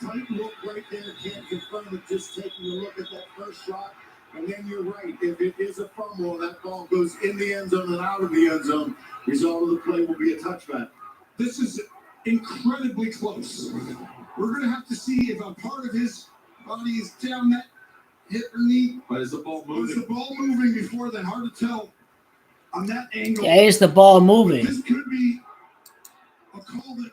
Tight look right there. Can't confirm it. Just taking a look at that first shot. And then you're right. If it is a fumble, that ball goes in the end zone and out of the end zone. Result of the play will be a touchback. This is incredibly close. We're going to have to see if a part of his body is down that hip or knee. But is the ball moving? Was the ball moving before then? Hard to tell on that angle. Yeah, is the ball moving? This could be a call that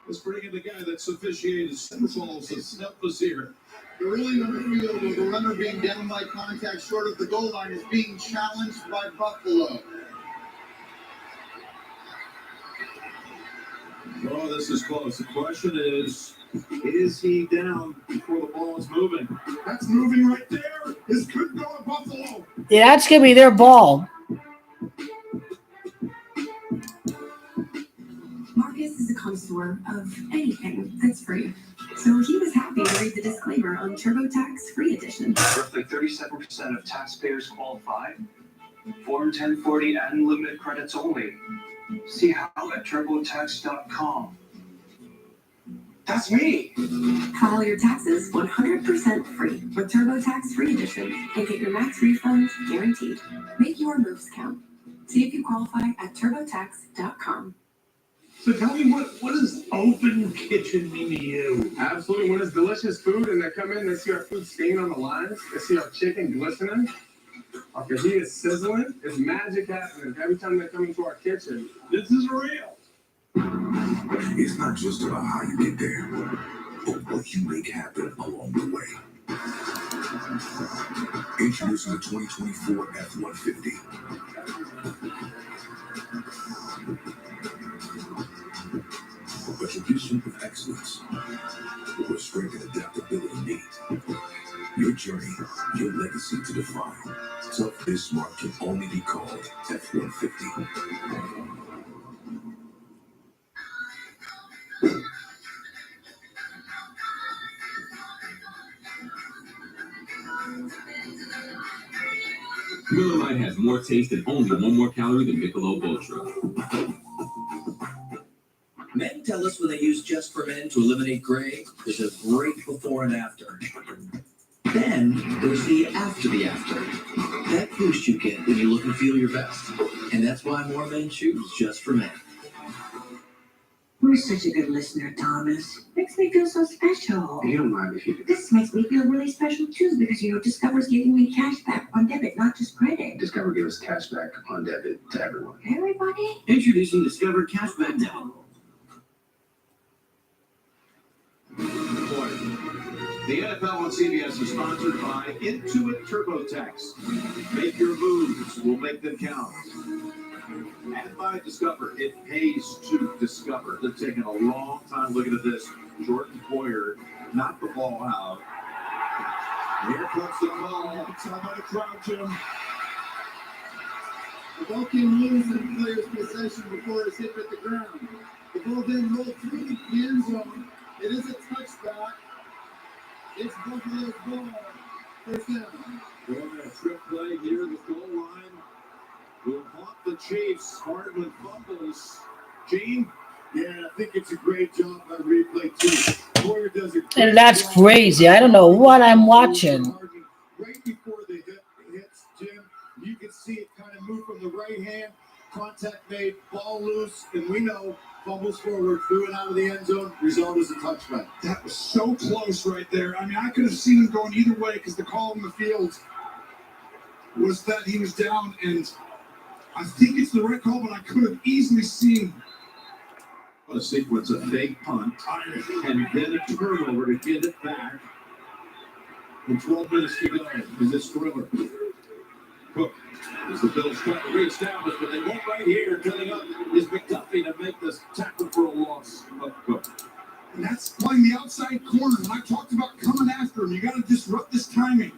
was bringing the guy that's officiated Super Bowl, so Snap was here. the ruling on the field with the runner being down by contact short of the goal line is being challenged by Buffalo. Oh, this is close. The question is he down before the ball is moving? That's moving right there. This could go to Buffalo. Yeah, that's going to be their ball. Marcus is a connoisseur of anything that's free. So he was happy to read the disclaimer on TurboTax Free Edition. Roughly 37% of taxpayers qualify. Form 1040 and limited credits only. See how at TurboTax.com. That's me! File your taxes 100% free with TurboTax Free Edition and get your max refund guaranteed. Make your moves count. See if you qualify at TurboTax.com. So tell me, what does open kitchen mean to you? Absolutely. When it's delicious food and they come in, they see our food stain on the lines, they see our chicken glistening, our fajita sizzling. It's magic happening every time they come into our kitchen. This is real. It's not just about how you get there, but what you make happen along the way. Introducing the 2024 F-150. A tradition of excellence, where strength and adaptability meet. Your journey, your legacy to define. So this smart can only be called F-150. Miller Lite has more taste and only 1 more calorie than Michelob Ultra. Men tell us when they use Just for Men to eliminate gray, there's a great before and after. Then there's the after. That boost you get when you look and feel your best. And that's why more men choose Just for Men. You're such a good listener, Thomas. Makes me feel so special. You don't mind if you do. This makes me feel really special too, because Discover's giving me cash back on debit, not just credit. Discover gives cash back on debit to everyone. Everybody? Introducing Discover Cashback Debit. The NFL on CBS is sponsored by Intuit TurboTax. Make your moves, we'll make them count. And by Discover, it pays to discover. They're taking a long time looking at this. Jordan Poyer knocked the ball out. Here comes the call. Time by the crowd, Jim. The ball came loose in the player's possession before it's hit at the ground. The ball then rolled through the end zone. It is a touchback. It's Buffalo's ball. First down. Going a trick play near the goal line. Will haunt the Chiefs. Hardman fumbles. Gene? Yeah, I think it's a great job by replay too. Poyer does it. And that's crazy. I don't know what I'm watching. Right before the hits, Jim, you can see it kind of move from the right hand. Contact made, ball loose, and we know fumbles forward, threw it out of the end zone. Result is a touchback. That was so close right there. I mean, I could have seen him going either way because the call in the field was that he was down, and I think it's the right call, but I could have easily seen A sequence of fake punt and then a turnover to get it back. And 12 minutes to go. Is this Thriller? Cook. As the Bills try to reestablish, but they won't right here. Coming up is McDuffie to make this tackle for a loss of Cook. And that's playing the outside corner. When I talked about coming after him, you got to disrupt this timing.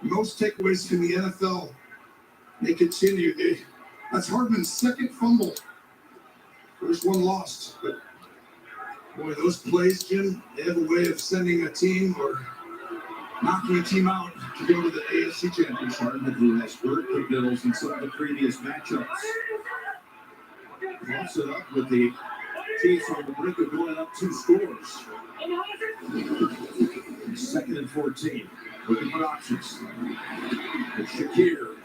Most takeaways from the NFL, they continue. That's Hardman's second fumble. First one lost. But boy, those plays, Jim, they have a way of sending a team or knocking a team out to go to the AFC Championship. Hardman, who has hurt the Bills in some of the previous matchups, pops it up with the Chiefs on the brink of going up 2 scores. 2nd and 14. Looking for options. It's Shakir.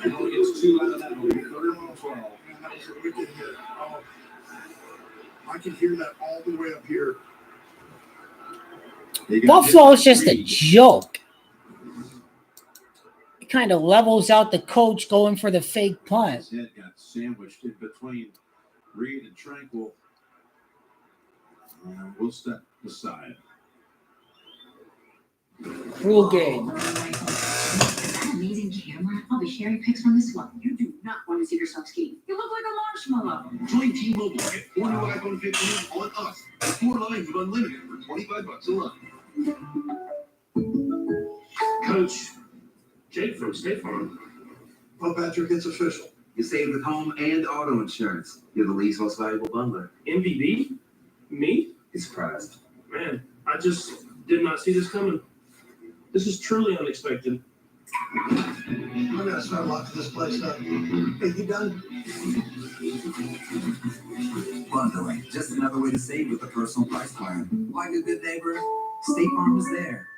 He only gets 2 out of that one. 3rd and 12. Man, that was a wicked hit. Oh, I can hear that all the way up here. Buffalo's just a joke. It kind of levels out the coach going for the fake punt. His head got sandwiched in between Reed and Tranquil. We'll step aside. Rule game. Amazing camera. I'll be sharing pics from this one. You do not want to see yourself skiing. You look like a marshmallow. Join T-Mobile. Get 4 new iPhone 15s on us. 4 lines of unlimited for $25 a month. Coach Jake from State Farm. Well, Patrick, it's official. You save with home and auto insurance. You're the league's most valuable bundler. MVP? Me? You surprised? Man, I just did not see this coming. This is truly unexpected. I'm going to start locking this place up. Hey, you done? Bundling. Just another way to save with a personal price plan. Like a good neighbor, State Farm is there.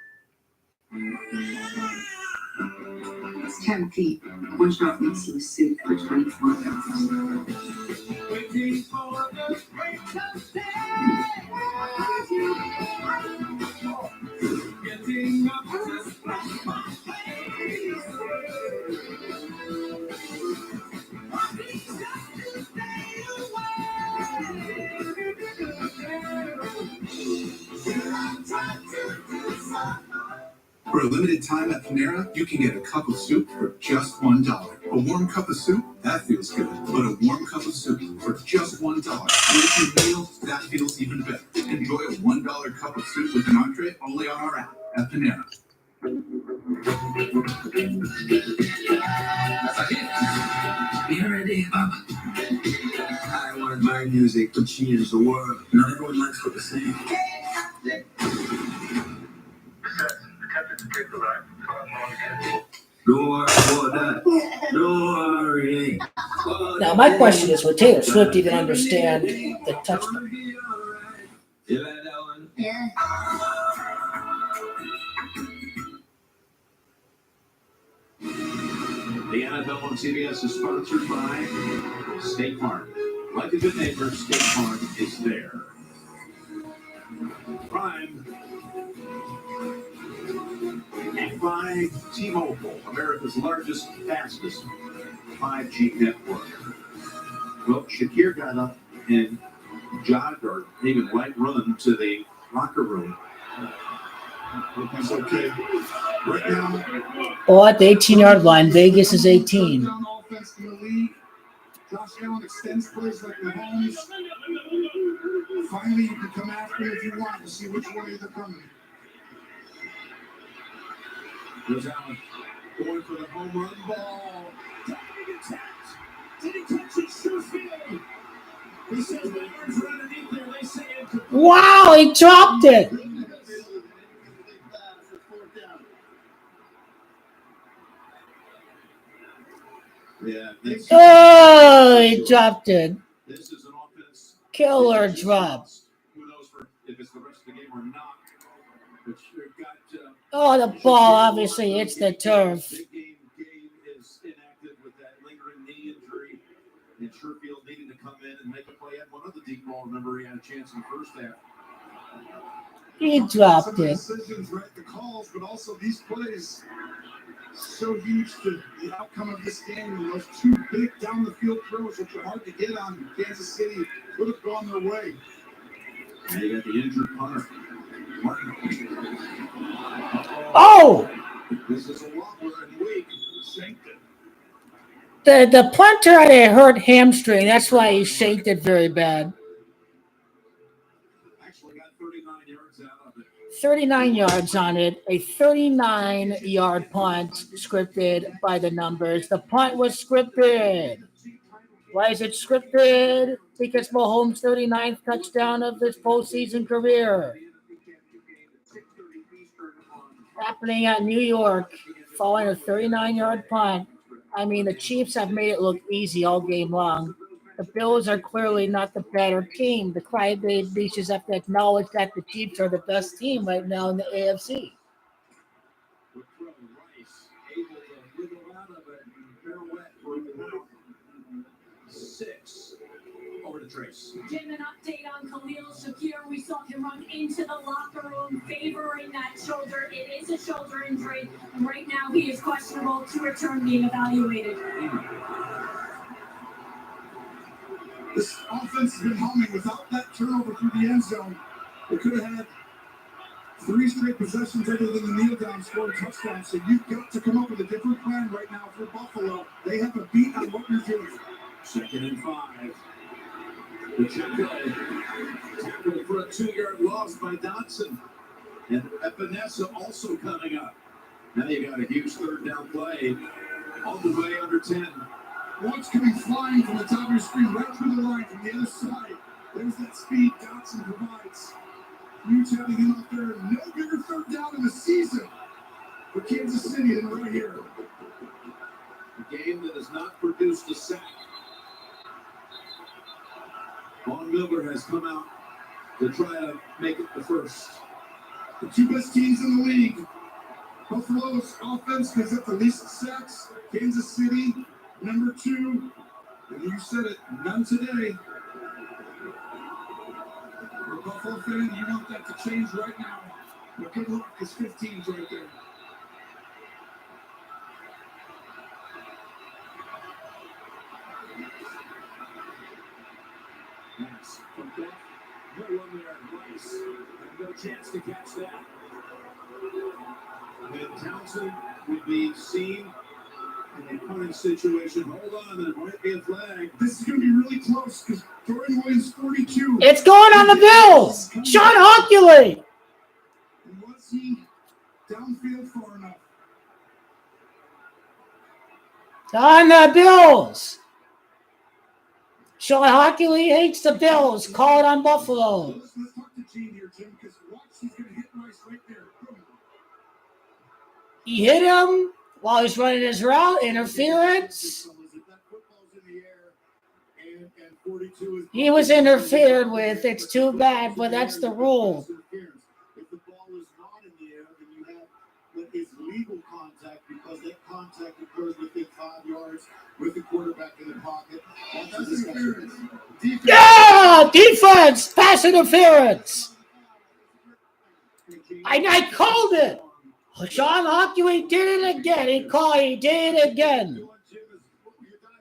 It's 10 feet. One shot makes you a suit for $24. Waiting for the great getting up to splash my face. For a limited time at Panera, you can get a cup of soup for just $1. A warm cup of soup? That feels good. But a warm cup of soup for just $1. With your meal, that feels even better. Enjoy a $1 cup of soup with an entree only on our app at Panera. Be ready, Baba. I want my music to change the world. Not everyone likes what they sing. Don't worry about that. Don't worry. Now, my question is, would Taylor Swift even understand the touchdown? You like that one? Yeah. The NFL on CBS is sponsored by State Farm. Like a good neighbor, State Farm is there. Prime. And by T-Mobile, America's largest, fastest 5G network. Well, Shakir got up and jogged or even light run to the locker room. Hope he's okay. Right now, Oh, at the 18-yard line, Vegas is 18. Offense in the league. Josh Allen extends plays like Mahomes. Finally, you can come after him if you want to see which way they're coming. there's Allen going for the home run ball. Did he catch it? Sure field. He says the arms are underneath there. They say it. Wow, he dropped it. Yeah. Oh, he dropped it. This is an offense. Killer drop. Who knows if it's the rest of the game or not. But you've got. Oh, the ball obviously hits the turf. Big game is inactive with that lingering knee injury. And Sherfield needing to come in and make a play. Had one other deep ball. Remember, he had a chance in the first half. He dropped it. Decisions, right? The calls, but also these plays so huge to the outcome of this game. And those two big down the field throws, which are hard to get on Kansas City, could have gone their way. And you got the injured punter. Oh! This is a wobbler and weak. Shanked it. The punter had a hurt hamstring. That's why he shanked it very bad. Actually got 39 yards out of it. 39 yards on it. A 39-yard punt scripted by the numbers. The punt was scripted. Why is it scripted? Because Mahomes' 39th touchdown of his postseason career. Happening at New York, following a 39-yard punt. I mean, the Chiefs have made it look easy all game long. The Bills are clearly not the better team. The crybabies just have to acknowledge that the Chiefs are the best team right now in the AFC. Over to Trace. Jim, an update on Khalil Shakir. We saw him run into the locker room favoring that shoulder. It is a shoulder injury. And right now he is questionable to return being evaluated. This offense has been humming without that turnover through the end zone. They could have had 3 straight possessions other than the kneel down scoring touchdown. So you've got to come up with a different plan right now for Buffalo. They have a beat on what you're doing. 2nd and 5. Pacheco tackled for a 2-yard loss by Dotson. And Epinesa also coming up. Now you got a huge 3rd down play. All the way under 10. One's coming flying from the top of your screen, right through the line from the other side. There's that speed Dotson provides. Huge having him out there. No bigger 3rd down in the season for Kansas City than right here. A game that has not produced a sack. Von Miller has come out to try to make it the first. The 2 best teams in the league. Buffalo's offense gives up the least sacks. Kansas City, number 2. And you said it, none today. For a Buffalo fan, you want that to change right now. But good luck, because 15's right there. Pass from Goff. No one there. Rice. No chance to catch that. And Townsend would be seen in a punting situation. Hold on, there might be a flag. This is going to be really close because Dorian Williams 42. It's going on the Bills. Sean Hockley. And was he downfield far enough? On the Bills. Sean Hockley hates the Bills. Call it on Buffalo. Let's talk to Gene here, Jim, because watch, he's going to hit Rice right there. He hit him while he's running his route. Interference. He was interfered with. It's too bad, but that's the rule. If the ball is not in the air, then you have what is legal contact because that contact occurs within 5 yards with the quarterback in the pocket. That's interference. Yeah, defense, pass interference. I called it. Sean Hockley did it again. He did it again. You're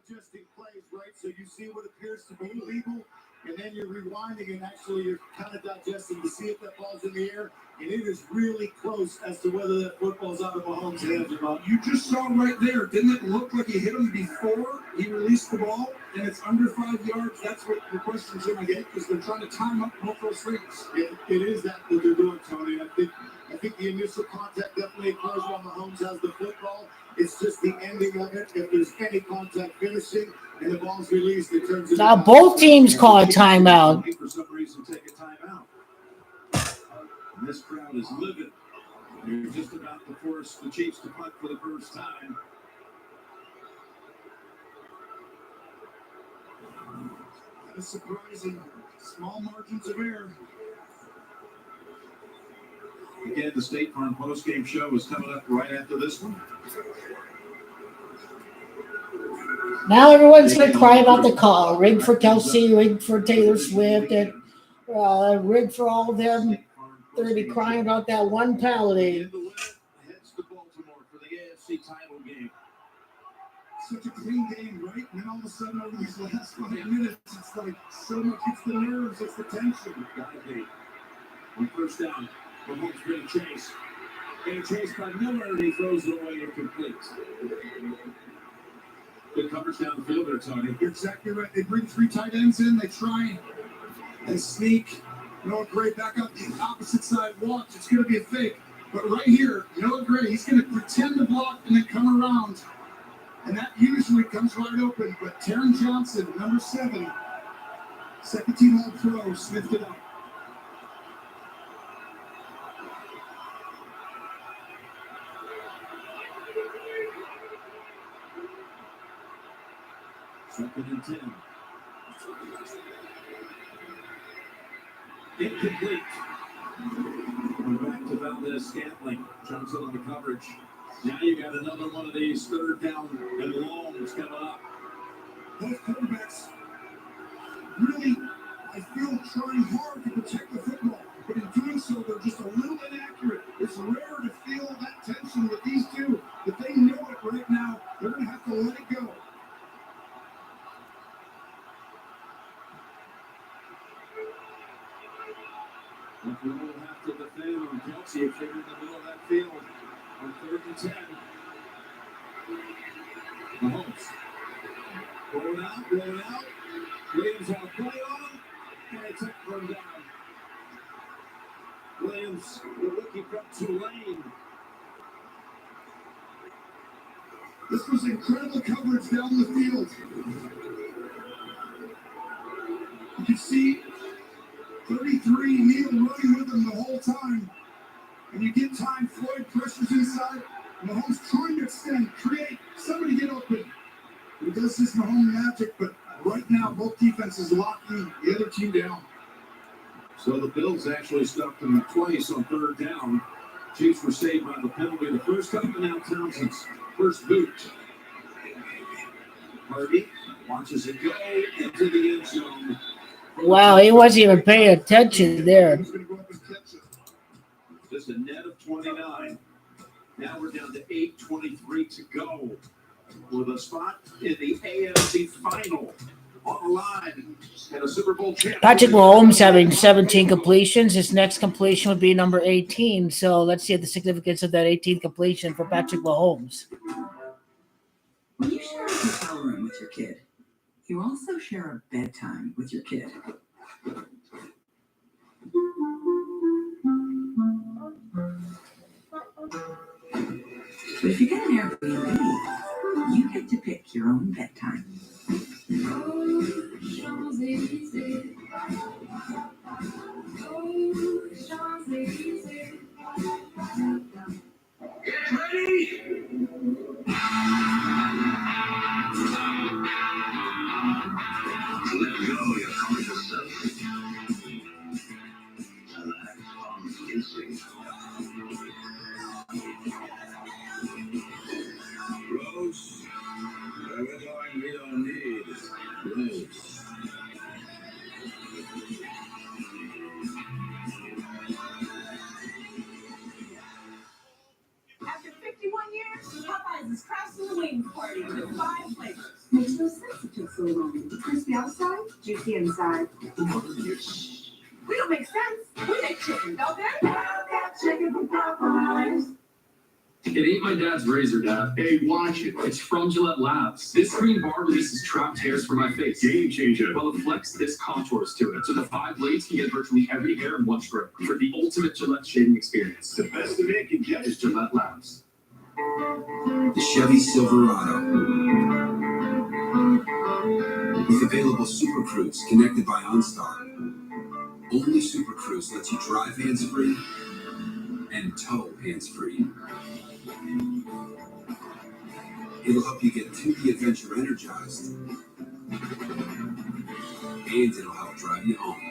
digesting plays, right? So you see what appears to be illegal, and then you're rewinding and actually you're kind of digesting to see if that ball's in the air, and it is really close as to whether that football's out of Mahomes' hands or not. You just saw right there. Didn't it look like he hit him before he released the ball? And it's under 5 yards. That's what the question's going to get because they're trying to time up both those things. It is that what they're doing, Tony. I think the initial contact definitely occurs while Mahomes has the football. It's just the ending of it. If there's any contact finishing and the ball's released in terms of now both teams call a timeout. For some reason, take a timeout. And this crowd is livid. They're just about to force the Chiefs to punt for the first time. It's surprising. Small margins of error. Again, the State Farm postgame show is coming up right after this one. Now everyone's going to cry about the call. Rigged for Kelsey, rigged for Taylor Swift, and rigged for all of them. They're going to be crying about that one penalty. Heads to Baltimore for the AFC title game. Such a clean game, right? And then all of a sudden, over these last 5 minutes, it's like so much. It's the nerves, it's the tension. Gotta be. On first down, Mahomes being chased. Being chased by Miller, and he throws it away incomplete. Good coverage down the field there, Tony. You're exactly right. They bring 3 tight ends in. They try and sneak. Noah Gray back up the opposite side. Watch. It's going to be a fake. But right here, Noah Gray, he's going to pretend to block and then come around. And that usually comes wide open. But Taron Johnson, number 7, second team All-Pro, sniffed it up. Second and 10. Incomplete. We're back to Valdez-Scantling. Johnson on the coverage. Now you got another one of these third down and longs coming up. Both quarterbacks really, I feel, trying hard to protect the football. But in doing so, they're just a little inaccurate. It's rare to feel that tension with these two. But they know it right now. They're going to have to let it go. We will have to defend on Kelsey if they're in the middle of that field on 3rd and 10. Mahomes. Rolling out. Williams on a play on. And it's run down. Williams, the rookie from Tulane. This was incredible coverage down the field. You can see 33 Neal running with him the whole time. And you get time, Floyd pressures inside. Mahomes trying to extend, create, somebody get open. He does this Mahomes magic, but right now both defenses locking the other team down. So the Bills actually stopped them twice on 3rd down. Chiefs were saved by the penalty the first time, and now Townsend's first boot. Hardy watches it go into the end zone. Wow, he wasn't even paying attention there. Just a net of 29. Now we're down to 8:23 to go. With a spot in the AFC final on the line and a Super Bowl champion. Patrick Mahomes having 17 completions. His next completion would be number 18. So let's see the significance of that 18th completion for Patrick Mahomes. When you share a hotel room with your kid, you also share a bedtime with your kid. But if you get an Airbnb, you get to pick your own bedtime. Get ready! No, you're coming to service. Rose, everything we don't need is Rose. After 51 years, Popeyes is crashing the wings party with 5 flavors. Makes no sense it took so long. Crispy outside, juicy inside. We don't make sense. We make chicken, don't they? Got chicken from Popeyes. It ain't my dad's razor, Dad. Hey, watch it. It's from Gillette Labs. This green bar releases trapped hairs from my face. Game changer. While it flex this contours to it. So the 5 blades can get virtually every hair in one stroke for the ultimate Gillette shaving experience. The best of it can get Is Gillette Labs. The Chevy Silverado. With available Super Cruise connected by OnStar. Only Super Cruise lets you drive hands-free and tow hands-free. It'll help you get to the adventure energized, and it'll help drive you home.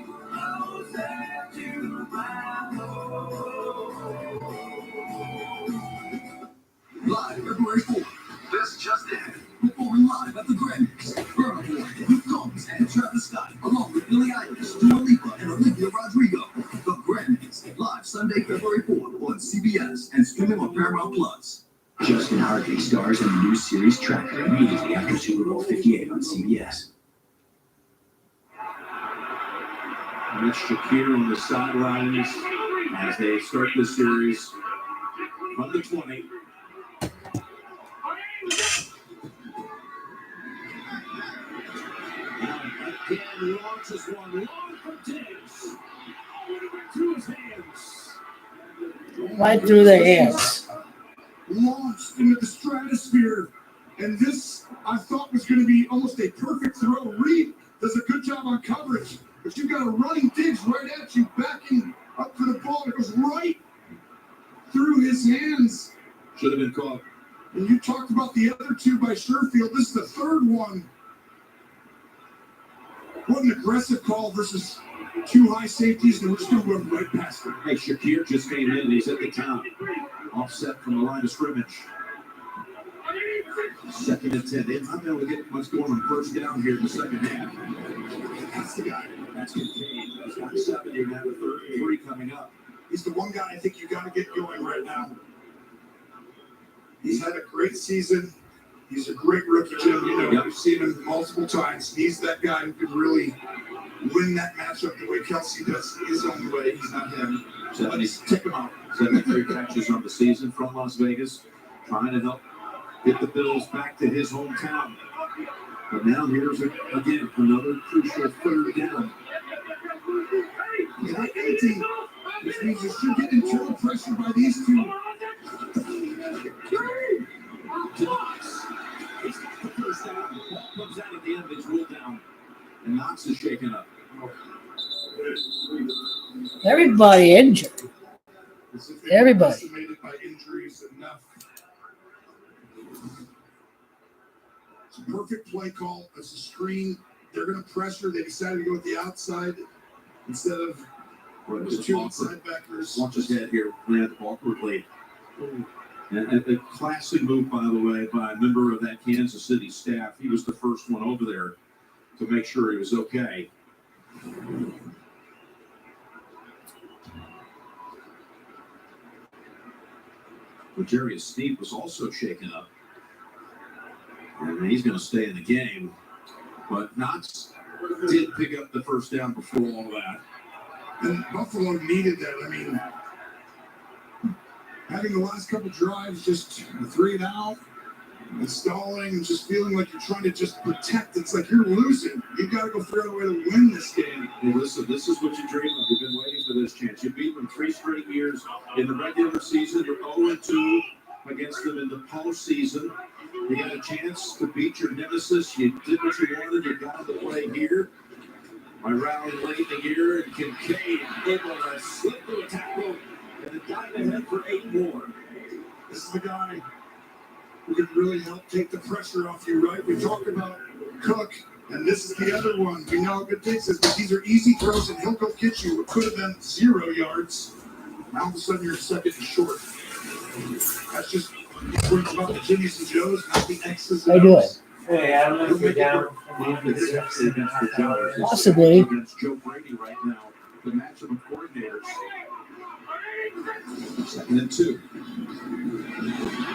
Live February 4th. This just in. Performing live at the Grammys. Burna Boy, Luke Combs, and Travis Scott, along with Billie Eilish, Dua Lipa, and Olivia Rodrigo. The Grammys, live Sunday, February 4th on CBS and streaming on Paramount Plus. Justin Hartley stars in the new series Tracker immediately after Super Bowl 58 on CBS. Mitch Shakir on the sidelines as they start the series from the 20. Again, launches one long from Diggs. Through his hands. Right through the hands. Launched into the stratosphere. And this, I thought, was going to be almost a perfect throw. Reed does a good job on coverage. But you've got a running Diggs right at you, backing up for the ball. It goes right through his hands. Should have been caught. And you talked about the other two by Sherfield. This is the third one. What an aggressive call versus two high safeties, and we're still going right past them. Hey, Shakir just came in and he's at the count. Offset from the line of scrimmage. 2nd and 10. They're not going to get much going on first down here in the second half. That's the guy. That's Kincaid. He's got 70 now with 33 coming up. He's the one guy I think you got to get going right now. He's had a great season. He's a great rookie, Jim. You know, we've seen him multiple times. He's that guy who can really win that matchup the way Kelsey does his own way. He's not him. So let's take him out. 73 catches on the season from Las Vegas, trying to help get the Bills back to his hometown. But now here's, again, another crucial 3rd down. He's not 18, which means you should get internal pressure by these two. He's got the first down. Ball comes out at the end of his rule down. And Knox is shaken up. Everybody injured. Everybody. Decimated by injuries enough. It's a perfect play call. It's a screen. They're going to pressure. They decided to go with the outside instead of the two inside backers. Watch his head here, ran awkwardly. And a classic move, by the way, by a member of that Kansas City staff. He was the first one over there to make sure he was okay. Jarius Sneed was also shaken up. And he's going to stay in the game. But Knox did pick up the first down before all that. And Buffalo needed that. I mean, having the last couple drives, just a 3 and out, and stalling, just feeling like you're trying to just protect. It's like you're losing. You got to go figure out a way to win this game. Hey, listen, this is what you dream of. You've been waiting for this chance. You beat them 3 straight years in the regular season. You're 0-2 against them in the postseason. You got a chance to beat your nemesis. You did what you wanted. You got to play here. By rallying late in the year, and Kincaid able to slip through a tackle and a dive ahead for 8 more. This is the guy who can really help take the pressure off you, right? We talk about Cook And this is the other one. We know how good Diggs is, but these are easy throws, and he'll go get you. It could have been 0 yards. Now all of a sudden you're second and short. That's just words about the Jimmys and Joes, not the X's and I do it. O's. Hey, I don't know if you're down. Possibly. Against Joe Brady right now, the matchup of coordinators. 2nd and 2.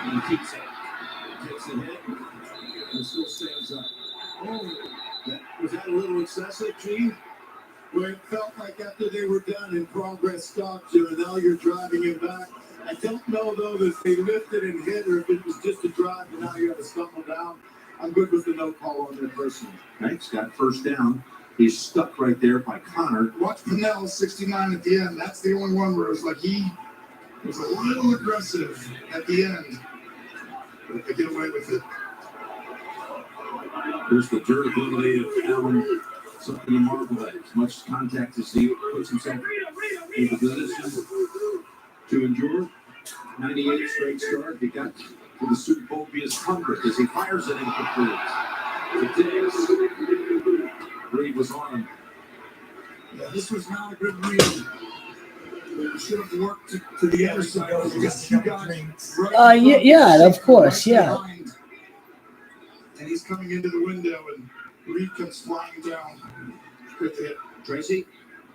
And keeps it. Takes a hit. And still stands up. Oh, was that a little excessive, Gene? Well, it felt like after they were done and progress stopped you, and now you're driving it back. I don't know, though, that they lifted and hit, or if it was just a drive and now you have to stumble down. I'm good with the no call on that person. Thanks, got first down. He's stuck right there by Connor. Watch Pinnell, 69 at the end. That's the only one where it was like he was a little aggressive at the end. But they get away with it. There's the durability of Allen. Something to marvel at. As much contact as he puts himself in position to endure. 98 straight start. He got to the Super Bowl via 100 as he fires it incomplete. To Diggs. Reed was on him. Yeah, this was not a good read. You should have worked to the other side. Just two guys right yeah, of course, yeah. behind. And he's coming into the window, and Reed comes flying down. Good hit. Tracy?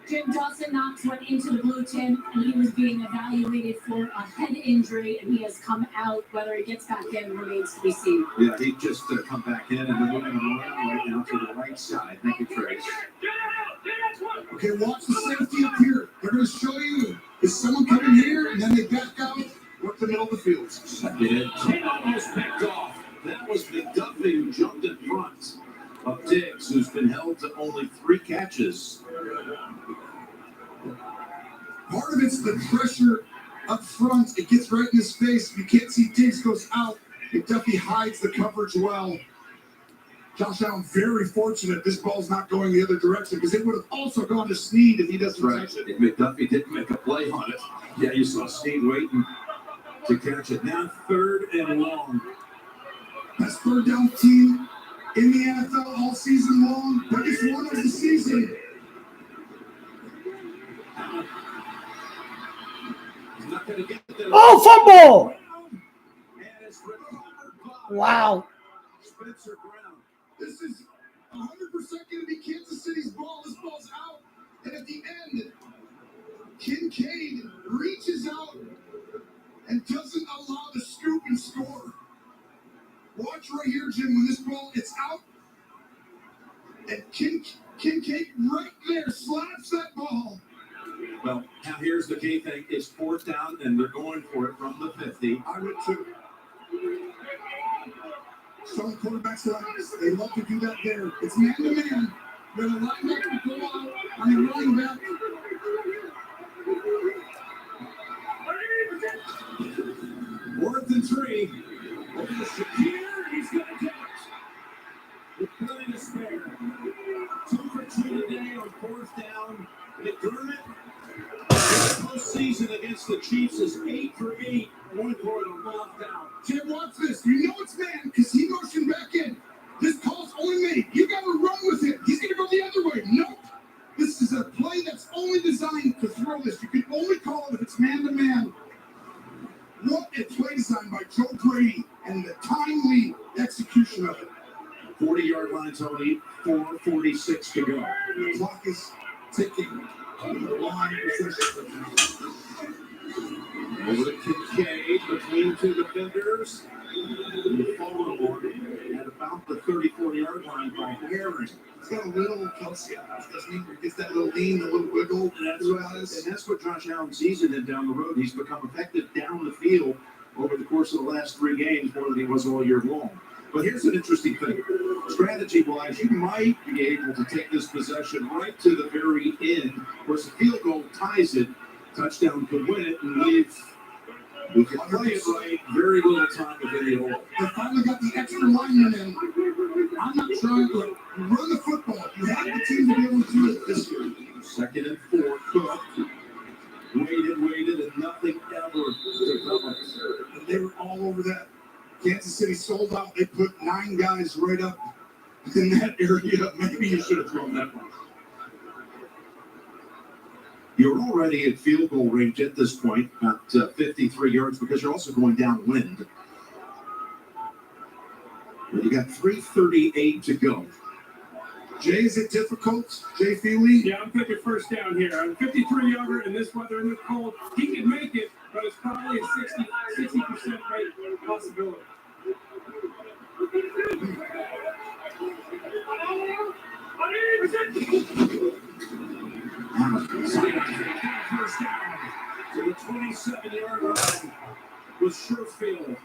Jim Dawson Knox went into the blue tent, and he was being evaluated for a head injury, and he has come out. Whether he gets back in remains to be seen. Yeah, he just come back in, and they're moving him around right now to the right side. Thank you, Trace. Okay, watch the safety up here. They're going to show you. Is someone coming here? And then they back out. Work the middle of the field. Second in. 10 almost picked off. That was McDuffie who jumped in front of Diggs, who's been held to only 3 catches. Part of it's the pressure up front. It gets right in his face. You can't see Diggs goes out. McDuffie hides the coverage well. Josh Allen very fortunate this ball's not going the other direction because it would have also gone to Snead if he doesn't catch it. If McDuffie didn't make a play on it. Yeah, you saw Snead waiting to catch it. Now 3rd and long. Best third down team in the NFL all season long. Biggest one of the season. Oh, fumble! Wow. Spencer Brown. This is 100% going to be Kansas City's ball. This ball's out. And at the end, Kincaid reaches out and doesn't allow the scoop and score. Watch right here, Jim, when this ball it's out. And Kincaid right there slaps that ball. Well, now here's the key thing. It's 4th down, and they're going for it from the 50. I would too. Some quarterbacks, they love to do that there. It's man-to-man. When a linebacker go out on a running back. 4th and 3. Over to Shakir. He's going to get it. With plenty to spare. 2 for 2 today on 4th down. McDermott. Postseason against the Chiefs is 8 for 8. 1 for it on lockdown. Jim, watch this. You know it's man because he motioned back in. This call's only made. You got to run with it. He's going to go the other way. Nope. This is a play that's only designed to throw this. You can only call it if it's man-to-man. What a play design by Joe Brady and the timely execution of it. 40-yard line, Tony. 4:46 to go. The clock is ticking. Line possession. Over to Kincaid between 2 defenders. And the follow on at about the 34-yard line by Herring. He's got a little Kelsey eyes, doesn't he? He gets that little lean, a little wiggle. And that's what Josh Allen sees in him down the road. He's become effective down the field over the course of the last 3 games more than he was all year long. But here's an interesting thing. Strategy-wise, you might be able to take this possession right to the very end. Of course, the field goal ties it. Touchdown could win it and leave. We can play it right. Very little time to video. They finally got the extra lineman in. I'm not trying to run the football. You have the team to be able to do it this year. 2nd and 4. Cook. Waited, and nothing ever developed. And they were all over that. Kansas City sold out. They put 9 guys right up in that area, maybe you should have thrown that one. You're already at field goal range at this point, about 53 yards, because you're also going downwind. You got 3:38 to go. Jay, is it difficult? Jay Feely? Yeah, I'm picking first down here. I'm 53-yarder in this weather, in this cold. He can make it, but it's probably a 60% rate possibility. First down to the 27-yard line with Sherfield.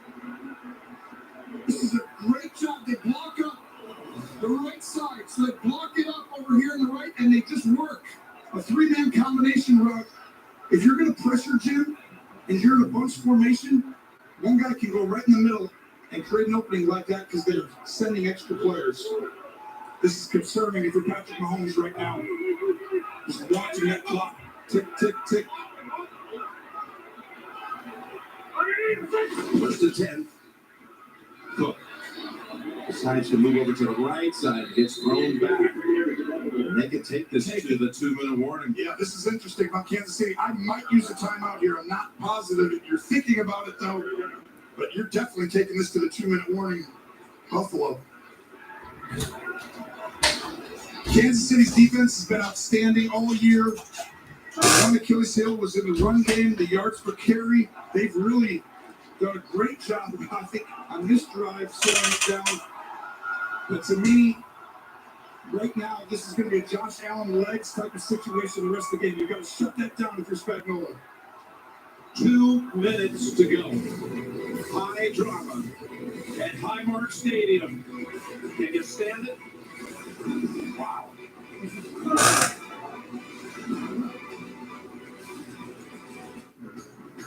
This is a great job. They block up the right side. So they block it up over here on the right, and they just work. A three-man combination route. If you're going to pressure Jim, and you're in a bunch formation, one guy can go right in the middle and create an opening like that because they're sending extra players. This is concerning if you're Patrick Mahomes right now. Just watching that clock. Tick, tick, tick. First to 10. Cook decides to move over to the right side. Gets thrown back. They can take this to the 2-minute warning. Yeah, this is interesting about Kansas City. I might use a timeout here. I'm not positive. You're thinking about it, though. But you're definitely taking this to the 2-minute warning. Buffalo. Kansas City's defense has been outstanding all year. One Achilles heel was in the run game, the yards per carry. They've really done a great job, I think, on this drive, slowing it down. But to me, right now, this is going to be a Josh Allen legs type of situation the rest of the game. You've got to shut that down if you're Spagnuolo. 2 minutes to go. High drama at Highmark Stadium. Can you stand it? Wow.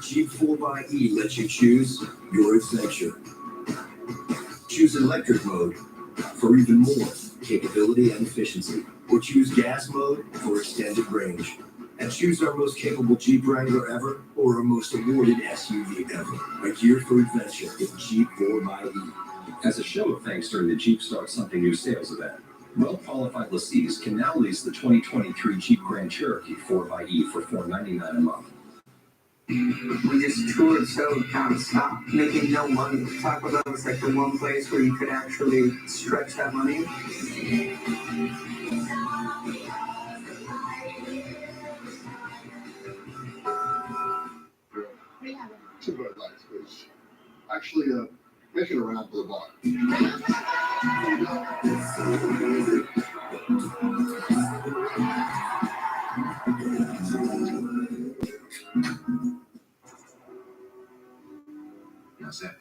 Jeep 4xe lets you choose your adventure. Choose electric mode for even more capability and efficiency, or choose gas mode for extended range. And choose our most capable Jeep Wrangler ever, or our most awarded SUV ever. A gear for adventure in Jeep 4xe. As a show of thanks during the Jeep Start Something New sales event, well-qualified lessees can now lease the 2023 Jeep Grand Cherokee 4xe for $499 a month. We just toured so non-stop, making no money. Taco Bell was like the one place where you could actually stretch that money. Two Bud Lights, which actually make it around the bar. No sex.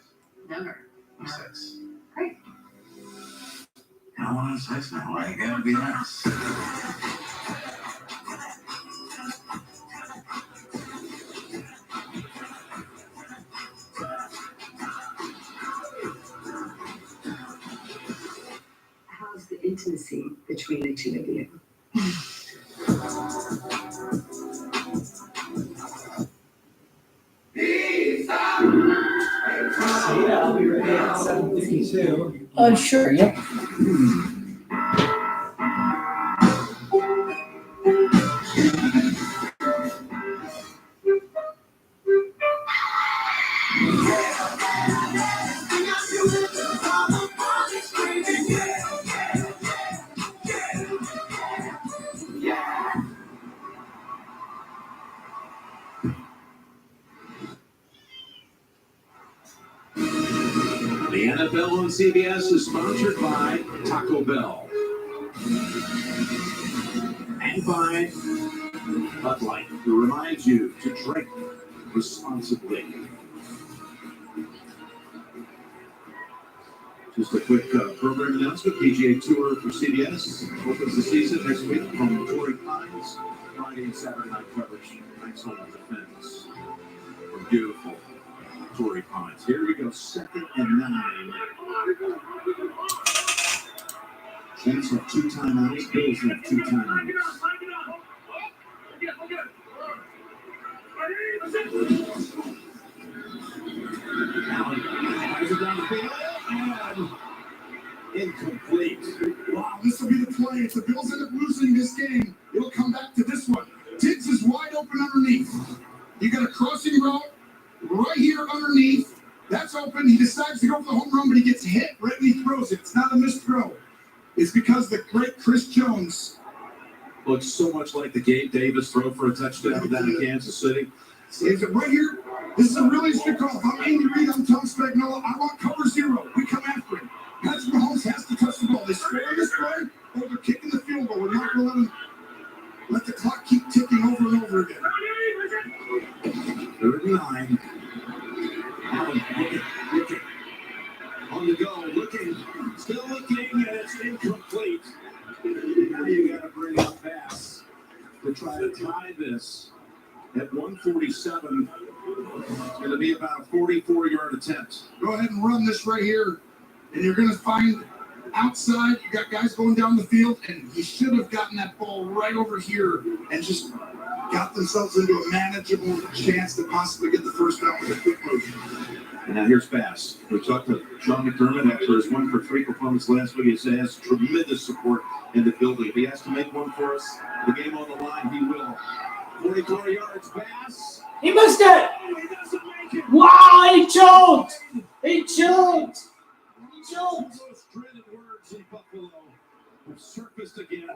Never. No sex. Great. I don't want to have sex now. Why you gotta be nice? How's the intimacy between the two of you? Yeah, I'll be ready at 7:52. Sure, yep. The NFL on CBS is sponsored by Taco Bell and by Bud Light, who reminds you to drink responsibly. Just a quick program announcement. PGA Tour for CBS opens the season next week from Torrey Pines. Friday and Saturday night coverage. Thanks home defense. From beautiful Torrey Pines. Here we go, 2nd and 9. Chiefs have 2 timeouts. Bills have 2 timeouts. Allen fires it down the field and incomplete. play. If the Bills end up losing this game, it'll come back to this one. Diggs is wide open underneath. You got a crossing route right here underneath. That's open. He decides to go for the home run, but he gets hit right when he throws it. It's not a missed throw. It's because the great Chris Jones looks so much like the Gabe Davis throw for a touchdown down in Kansas City. Is it right here? This is a really strict call. If I'm Andy Reid, I'm Tom Spagnuolo. I want cover 0. We come after him. Patrick Mahomes has to touch the ball. They score this play, or they're kicking the field goal. We're not going to let the clock keep ticking over and over again. 3rd and 9. Allen looking. On the go, looking. Still looking, and it's incomplete. Now you got to bring up pass to try to tie this. At 147, it's going to be about a 44-yard attempt. Go ahead and run this right here, and you're going to find outside. You got guys going down the field, and he should have gotten that ball right over here and just got themselves into a manageable chance to possibly get the first down with a quick motion. And now here's pass. We talked to Sean McDermott after his 1-for-3 performance last week. He says he has tremendous support in the building. If he has to make one for us, the game on the line, he will. 44 yards pass. He missed it. He doesn't make it. Wow, he choked. He choked. He choked. Those dreaded words in Buffalo have surfaced again.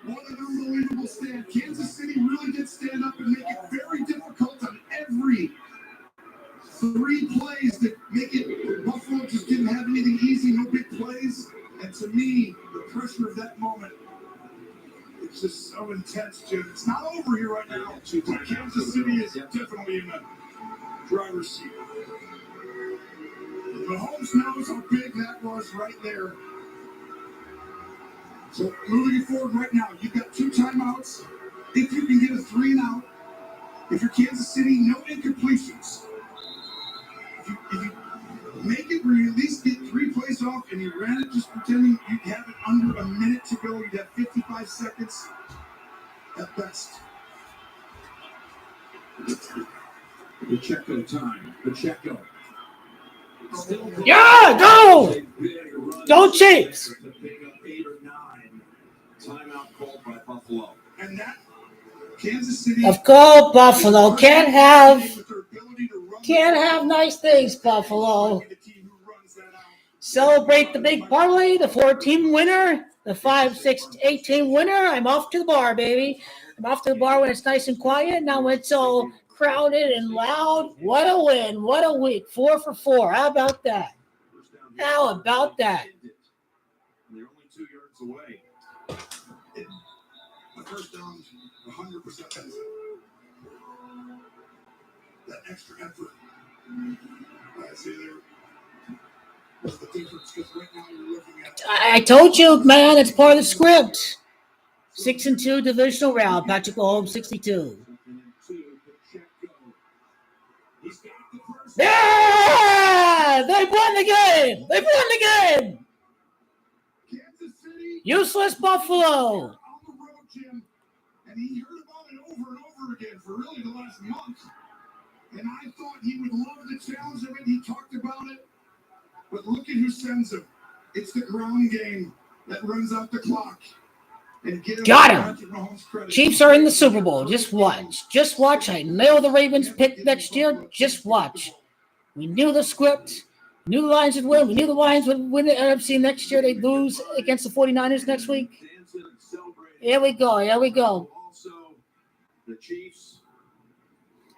What an unbelievable stand. Kansas City really did stand up and make it very difficult on every 3 plays that make it. Buffalo just didn't have anything easy, no big plays. And to me, the pressure of that moment, it's just so intense, Jim. It's not over here right now. Kansas City is definitely in the driver's seat. Mahomes knows how big that was right there. So moving forward right now, you've got 2 timeouts. If you can get a 3 and out, if you're Kansas City, no incompletions. If you make it where you at least get 3 plays off and you ran it just pretending you have it under a minute to go, you'd have 55 seconds at best. Pacheco time. Pacheco. Yeah, go! Go Chiefs! Timeout called by Buffalo. And that Kansas City. Of course, Buffalo can't have nice things, Buffalo. Celebrate the big parlay, the 4-team winner, the 5, 6, 8-team winner. I'm off to the bar, baby. I'm off to the bar when it's nice and quiet. Now when it's all crowded and loud. What a win. What a week. 4 for 4. How about that? How about that? They're only 2 yards away. The first down, 100%. That extra effort. I see there. What's the difference? Because right now you're looking at. I told you, man, it's part of the script. 6-2 divisional round. Patrick Mahomes, 62. Yeah! They won the game! They won the game! Useless Buffalo! And he heard about it over and over again for really the last month. And I thought he would love the challenge of it. He talked about it. But look at who sends him. It's the ground game that runs out the clock. And got him. Chiefs are in the Super Bowl. Just watch. Just watch. I know the Ravens pick next year. Just watch. We knew the script. We knew the Lions would win. We knew the Lions would win the NFC next year. They'd lose against the 49ers next week. Here we go. Here we go. The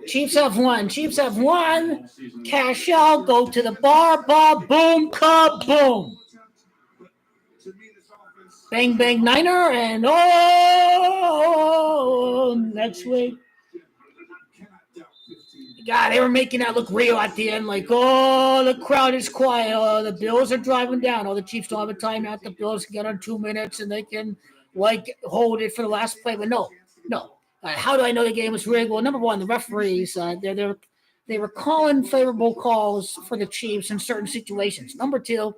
Chiefs have won. Chiefs have won. Cash out. Go to the bar. Boom. Kaboom. Bang, bang, Niner. And next week. God, they were making that look real at the end. Like, the crowd is quiet. The Bills are driving down. The Chiefs don't have a timeout. The Bills can get on 2 minutes and they can, hold it for the last play. But no. How do I know the game was rigged? Well, number one, the referees, they were calling favorable calls for the Chiefs in certain situations. Number two,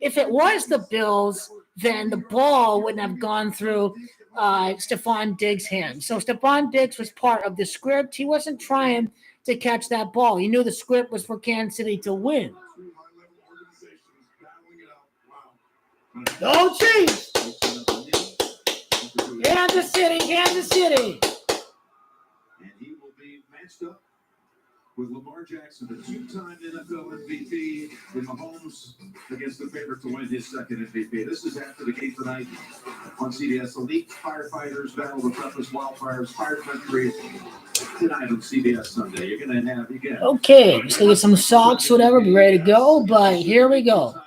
if it was the Bills, then the ball wouldn't have gone through Stephon Diggs' hands. So Stephon Diggs was part of the script. He wasn't trying to catch that ball. He knew the script was for Kansas City to win. Go Chiefs! Kansas City, Kansas City. And he will be matched up with Lamar Jackson, the two-time NFL MVP, in Mahomes against the favorite to win his second MVP. This is after the game tonight on CBS. Elite firefighters battle the toughest wildfires, fire country. Tonight on CBS Sunday, you're going to have again. Okay, just gonna get some socks, whatever, be ready to go. But here we go.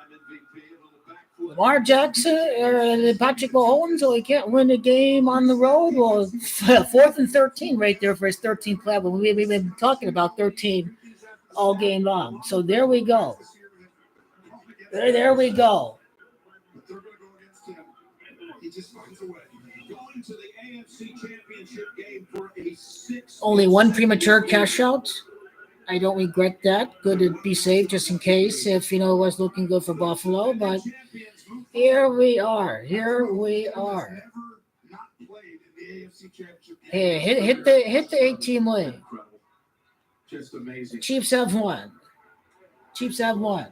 Lamar Jackson or Patrick Mahomes, so he can't win the game on the road. Well, 4th and 13 right there for his 13th play. We've been talking about 13 all game long. So there we go. There we go. Only one premature cash out. I don't regret that. Good to be safe just in case if, it was looking good for Buffalo. But here we are. Here we are. Hey, hit the 8-team lead. Just amazing. Chiefs have won. Chiefs have won.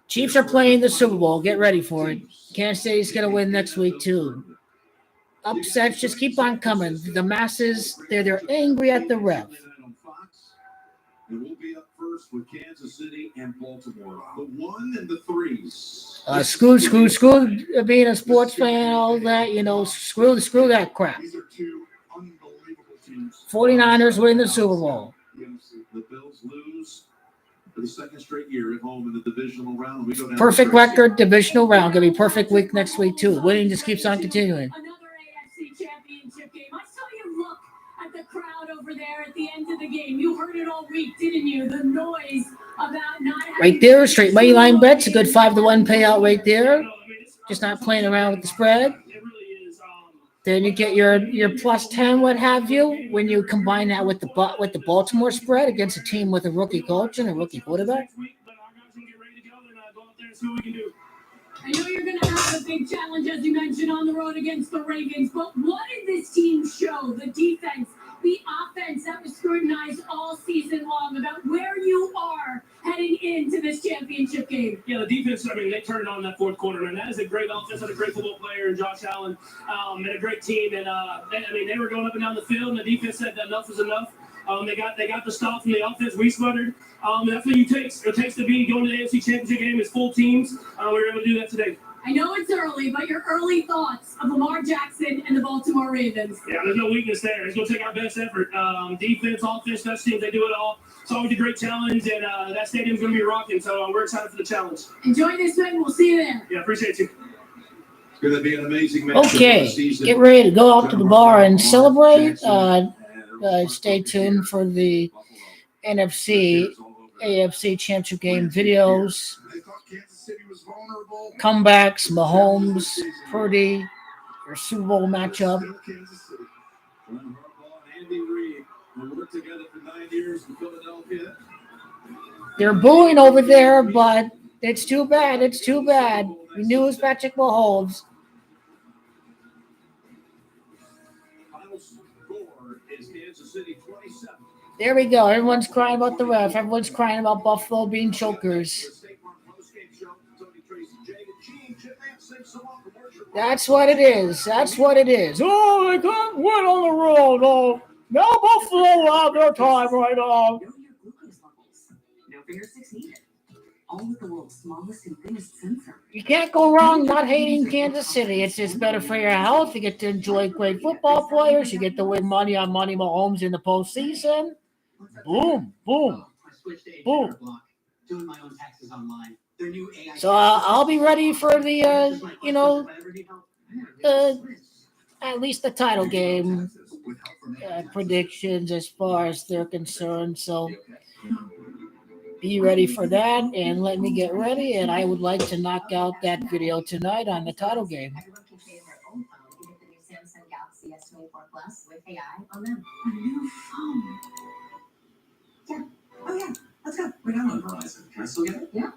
Chiefs are playing the Super Bowl. Get ready for it. Kansas City's going to win next week, too. Upsets just keep on coming. The masses, they're angry at the ref. And we'll be up first with Kansas City and Baltimore. The 1 and the 3s. Screw being a sports fan, all that, screw that crap. These are two unbelievable teams. 49ers win the Super Bowl. The Bills lose for the second straight year at home in the divisional round. We go down Perfect record, divisional round. Gonna be perfect week next week too. Winning just keeps on continuing. Another AFC championship game. I saw you look at the crowd over there at the end of the game. You heard it all week, didn't you? The noise about not having right there, straight money line bets, a good 5-1 payout right there. Just not playing around with the spread. Then you get your plus 10, what have you, when you combine that with the Baltimore spread against a team with a rookie coach and a rookie quarterback. I know you're going to have a big challenge, as you mentioned, on the road against the Ravens, but what did this team show? The defense, the offense that was scrutinized all season long about where you are heading into this championship game. Yeah, the defense, they turned it on in that fourth quarter, and that is a great offense and a great football player in Josh Allen, and a great team. And, they were going up and down the field, and the defense said that enough is enough. They got the stop from the offense. We sputtered. And that's what it takes to be going to the AFC Championship game is full teams. We were able to do that today. I know it's early, but your early thoughts of Lamar Jackson and the Baltimore Ravens. Yeah, there's no weakness there. It's going to take our best effort. Defense, offense, special teams, they do it all. It's always a great challenge, and that stadium's going to be rocking, so we're excited for the challenge. Enjoy this one. We'll see you there. Yeah, appreciate you. It's going to be an amazing match. Okay, get ready to go out to the bar and celebrate. Stay tuned for the NFC AFC Championship game videos, comebacks, Mahomes, Purdy, your Super Bowl matchup. They're booing over there, but it's too bad. It's too bad. We knew it was Patrick Mahomes. There we go. Everyone's crying about the ref. Everyone's crying about Buffalo being chokers. That's what it is. That's what it is. Oh, they can't win on the road. Oh, now Buffalo will have their time right now. Know your glucose levels. No finger sticks needed. All with the world's smallest and thinnest sensor. You can't go wrong not hating Kansas City. It's just better for your health. You get to enjoy great football players. You get to win money on Money Mahomes in the postseason. Boom, boom, boom. Doing my own taxes online. Their new AI. So I'll be ready for the, at least the title game predictions as far as they're concerned. So be ready for that and let me get ready. And I would like to knock out that video tonight on the title game. Everyone can create their own phone and get the new Samsung Galaxy S24 Plus with AI on them. A new phone. Yeah. Oh yeah. Let's go. We're downloading Verizon. Can I still get it? Yeah.